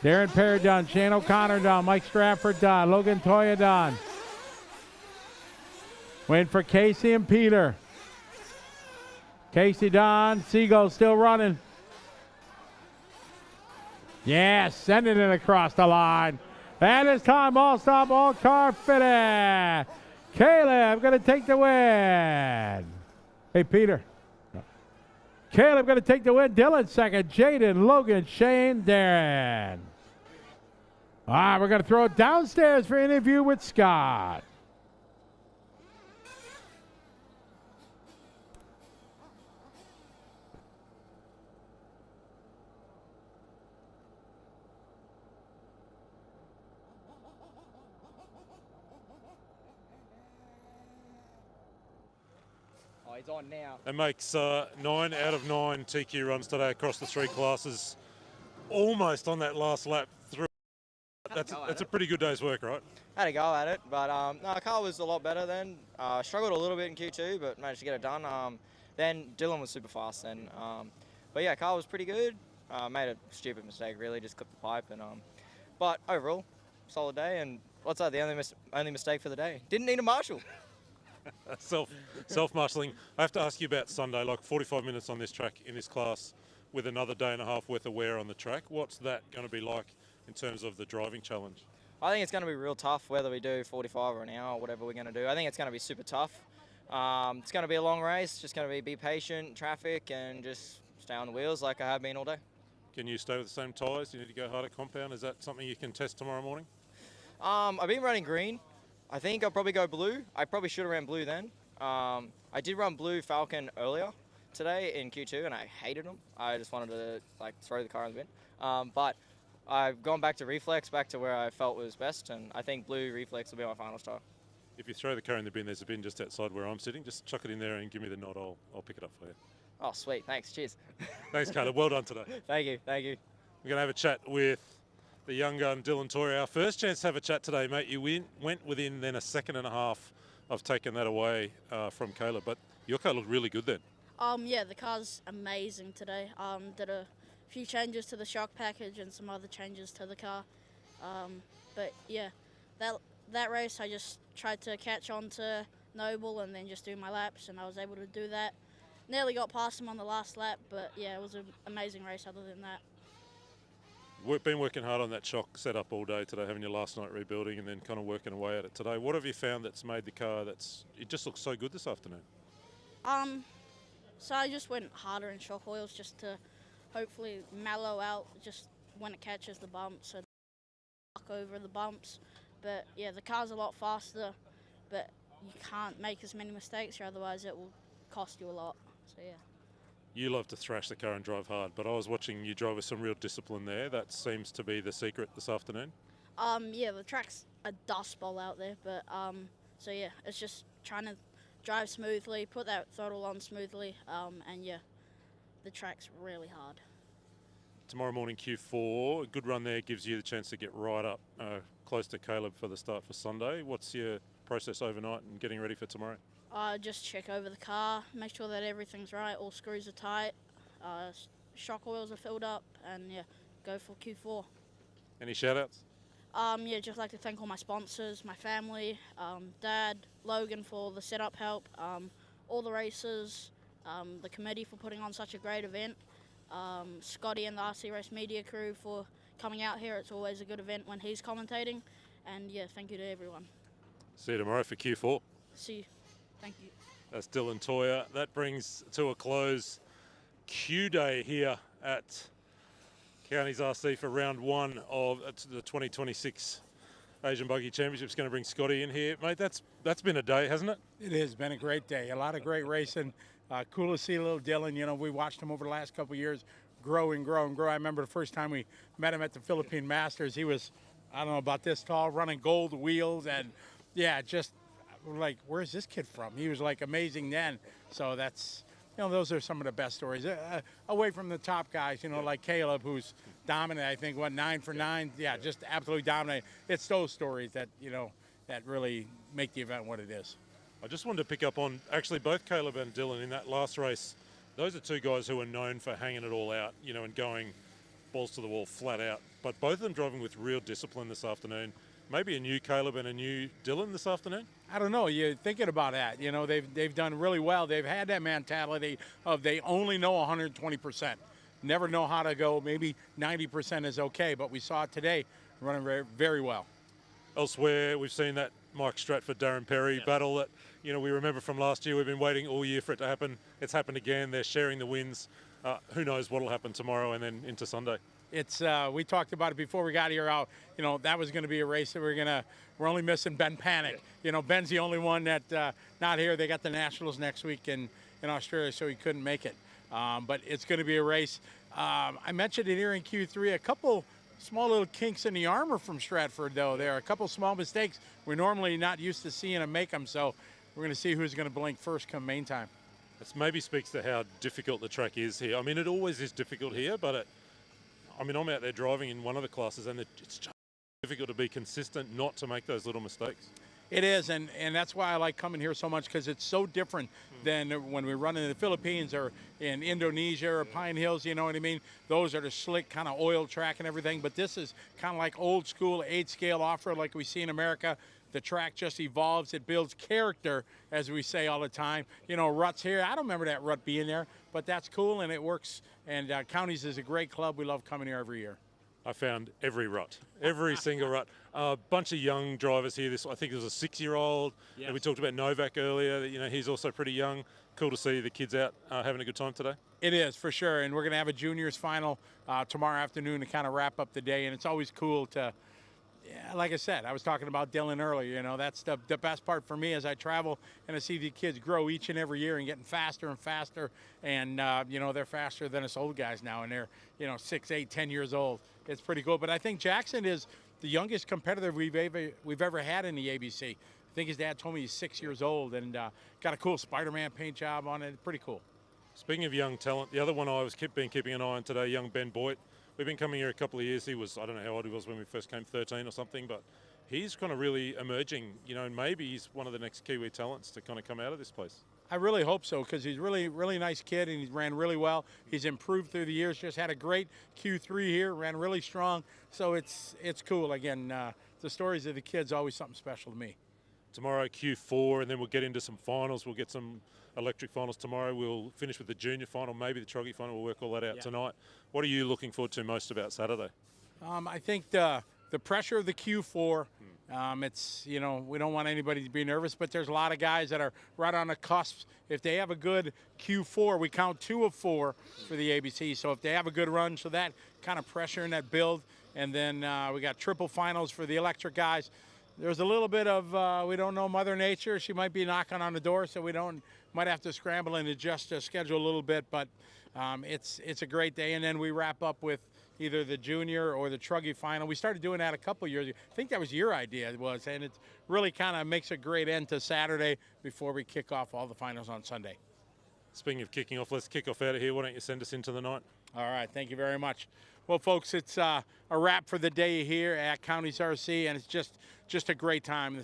Darren Perry done, Shane O'Connor done, Mike Stratford done, Logan Toya done. Waiting for Casey and Peter. Casey done, Seagull still running. Yes, sending it across the line. And it's time, all stop, all car fitted. Caleb gonna take the win. Hey, Peter. Caleb gonna take the win. Dylan second, Jaden, Logan, Shane, Darren. All right, we're going to throw it downstairs for interview with Scott. Oh, he's on now. That makes 9 out of 9 TQ runs today across the 3 classes. Almost on that last lap through. That's a pretty good day's work, right? Had a go at it, but no, car was a lot better then. Struggled a little bit in Q2, but managed to get it done. Then Dylan was super fast, and but yeah, car was pretty good. Made a stupid mistake, really, just clipped the pipe, and but overall, solid day. And what's that? The only mistake for the day. Didn't need a marshal. Self-marshalling. I have to ask you about Sunday, like 45 minutes on this track in this class with another day and a half worth of wear on the track. What's that going to be like in terms of the driving challenge? I think it's going to be real tough, whether we do 45 or an hour, whatever we're going to do. I think it's going to be super tough. It's going to be a long race, just going to be patient, traffic, and just stay on the wheels like I have been all day. Can you stay with the same tyres? You need to go hard at compound. Is that something you can test tomorrow morning? I've been running green. I think I'll probably go blue. I probably should have ran blue then. I did run blue Falcon earlier today in Q2, and I hated them. I just wanted to throw the car in the bin. But I've gone back to reflex, back to where I felt was best, and I think blue reflex will be my final style. If you throw the car in the bin, there's a bin just outside where I'm sitting. Just chuck it in there and give me the nod. I'll pick it up for you. Oh, sweet. Thanks. Cheers. Thanks, Caleb. Well done today. Thank you. Thank you. We're going to have a chat with the young gun, Dylan Tory. Our first chance to have a chat today, mate. You went within then a second and a half of taking that away from Caleb, but your car looked really good then. Yeah, the car's amazing today. Did a few changes to the shock package and some other changes to the car. But yeah, that race I just tried to catch on to Noble and then just do my laps, and I was able to do that. Nearly got past him on the last lap, but yeah, it was an amazing race other than that. We've been working hard on that shock setup all day today, having your last night rebuilding and then kind of working away at it today. What have you found that's made the car it just looks so good this afternoon? So I just went harder in shock oils just to hopefully mellow out just when it catches the bumps and over the bumps. But yeah, the car's a lot faster, but you can't make as many mistakes or otherwise it will cost you a lot. So yeah. You love to thrash the car and drive hard, but I was watching you drive with some real discipline there. That seems to be the secret this afternoon. Yeah, the track's a dust bowl out there, but so yeah, it's just trying to drive smoothly, put that throttle on smoothly, and yeah, the track's really hard. Tomorrow morning Q4, a good run there gives you the chance to get right up close to Caleb for the start for Sunday. What's your process overnight and getting ready for tomorrow? Just check over the car, make sure that everything's right, all screws are tight, shock oils are filled up, and yeah, go for Q4. Any shout outs? Yeah, just like to thank all my sponsors, my family, Dad, Logan for the setup help, all the racers, the committee for putting on such a great event, Scotty and the RC Race Media crew for coming out here. It's always a good event when he's commentating, and yeah, thank you to everyone. See you tomorrow for Q4. See you. Thank you. That's Dylan Toyer. That brings to a close Q Day here at Counties RC for round 1 of the 2026 Asian Buggy Championship. It's going to bring Scotty in here. Mate, that's been a day, hasn't it? It has been a great day. A lot of great racing. Cool to see little Dylan. You know, we watched him over the last couple of years grow and grow and grow. I remember the first time we met him at the Philippine Masters. He was, I don't know, about this tall, running gold wheels. And yeah, just like, where's this kid from? He was like amazing then. So that's, you know, those are some of the best stories. Away from the top guys, you know, like Caleb, who's dominant, I think, 9 for 9? Yeah, just absolutely dominant. It's those stories that, you know, that really make the event what it is. I just wanted to pick up on, actually, both Caleb and Dylan in that last race. Those are two guys who are known for hanging it all out, you know, and going balls to the wall flat out. But both of them driving with real discipline this afternoon. Maybe a new Caleb and a new Dylan this afternoon? I don't know. You're thinking about that. You know, they've done really well. They've had that mentality of they only know 120%. Never know how to go. Maybe 90% is okay, but we saw it today running very, very well. Elsewhere, we've seen that Mike Stratford, Darren Perry battle that, you know, we remember from last year. We've been waiting all year for it to happen. It's happened again. They're sharing the wins. Who knows what will happen tomorrow and then into Sunday. It's we talked about it before we got here. How, you know, that was going to be a race that we're only missing Ben Panic. You know, Ben's the only one that not here. They got the Nationals next week in Australia, so he couldn't make it. But it's going to be a race. I mentioned it here in Q3. A couple small little kinks in the armor from Stratford, though. There are a couple small mistakes we're normally not used to seeing him make them. So we're going to see who's going to blink first come main time. It maybe speaks to how difficult the track is here. I mean, it always is difficult here, but I'm out there driving in one of the classes, and it's just difficult to be consistent, not to make those little mistakes. It is, and that's why I like coming here so much, because it's so different than when we run in the Philippines or in Indonesia or Pine Hills, you know what I mean? Those are the slick kind of oil track and everything, but this is kind of like old school 8-scale off-road like we see in America. The track just evolves. It builds character, as we say all the time. You know, ruts here. I don't remember that rut being there, but that's cool, and it works. And Counties is a great club. We love coming here every year. I found every rut, every single rut. A bunch of young drivers here. I think there was a 6-year-old. Yes. And we talked about Novak earlier. You know, he's also pretty young. Cool to see the kids out having a good time today. It is, for sure. And we're going to have a juniors final tomorrow afternoon to kind of wrap up the day. And it's always cool to, like I said, I was talking about Dylan earlier. You know, that's the best part for me as I travel and I see the kids grow each and every year and getting faster and faster. And, you know, they're faster than us old guys now. And they're, you know, 6, 8, 10 years old. It's pretty cool. But I think Jackson is the youngest competitor we've ever had in the ABC. I think his dad told me he's 6 years old and got a cool Spider-Man paint job on it. Pretty cool. Speaking of young talent, the other one I was been keeping an eye on today, young Ben Boyd. We've been coming here a couple of years. He was, I don't know how old he was when we first came, 13 or something, but he's kind of really emerging, you know, and maybe he's one of the next Kiwi talents to kind of come out of this place. I really hope so, because he's really nice kid, and he ran really well. He's improved through the years. Just had a great Q3 here, ran really strong. So it's cool. Again, the stories of the kids always something special to me. Tomorrow Q4, and then we'll get into some finals. We'll get some electric finals tomorrow. We'll finish with the junior final, maybe the troggy final. We'll work all that out tonight. What are you looking forward to most about Saturday? I think the pressure of the Q4. It's, you know, we don't want anybody to be nervous, but there's a lot of guys that are right on the cusp. If they have a good Q4, we count 2 of 4 for the ABC. So if they have a good run, so that kind of pressure in that build. And then we got triple finals for the electric guys. There's a little bit of, we don't know Mother Nature. She might be knocking on the door, so might have to scramble and adjust the schedule a little bit, but it's a great day. And then we wrap up with either the junior or the truggy final. We started doing that a couple years ago. I think that was your idea, and it really kind of makes a great end to Saturday before we kick off all the finals on Sunday. Speaking of kicking off, let's kick off out of here. Why don't you send us into the night? All right, thank you very much. Well, folks, it's a wrap for the day here at Counties RC, and it's just a great time.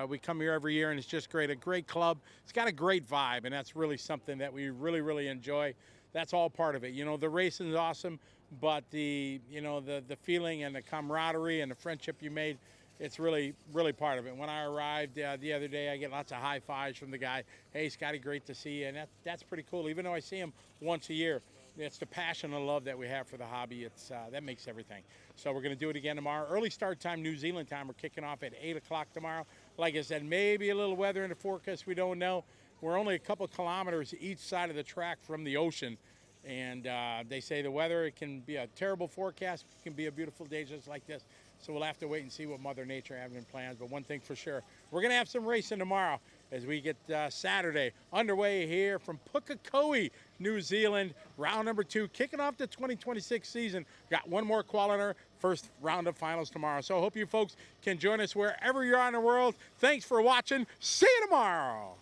We come here every year, and it's just great. A great club. It's got a great vibe, and that's really something that we really enjoy. That's all part of it. You know, the racing is awesome, but the feeling and the camaraderie and the friendship you made, it's really part of it. When I arrived the other day, I get lots of high fives from the guy. Hey, Scotty, great to see you, and that's pretty cool. Even though I see him once a year, it's the passion and love that we have for the hobby. That makes everything. So we're going to do it again tomorrow. Early start time, New Zealand time. We're kicking off at 8 o'clock tomorrow. Like I said, maybe a little weather in the forecast. We don't know. We're only a couple kilometers each side of the track from the ocean. And they say the weather, it can be a terrible forecast. It can be a beautiful day just like this. So we'll have to wait and see what Mother Nature has in plans. But one thing for sure, we're going to have some racing tomorrow as we get Saturday underway here from Pukekohe, New Zealand. Round number 2, kicking off the 2026 season. Got one more qualifier, first round of finals tomorrow. So I hope you folks can join us wherever you are in the world. Thanks for watching. See you tomorrow.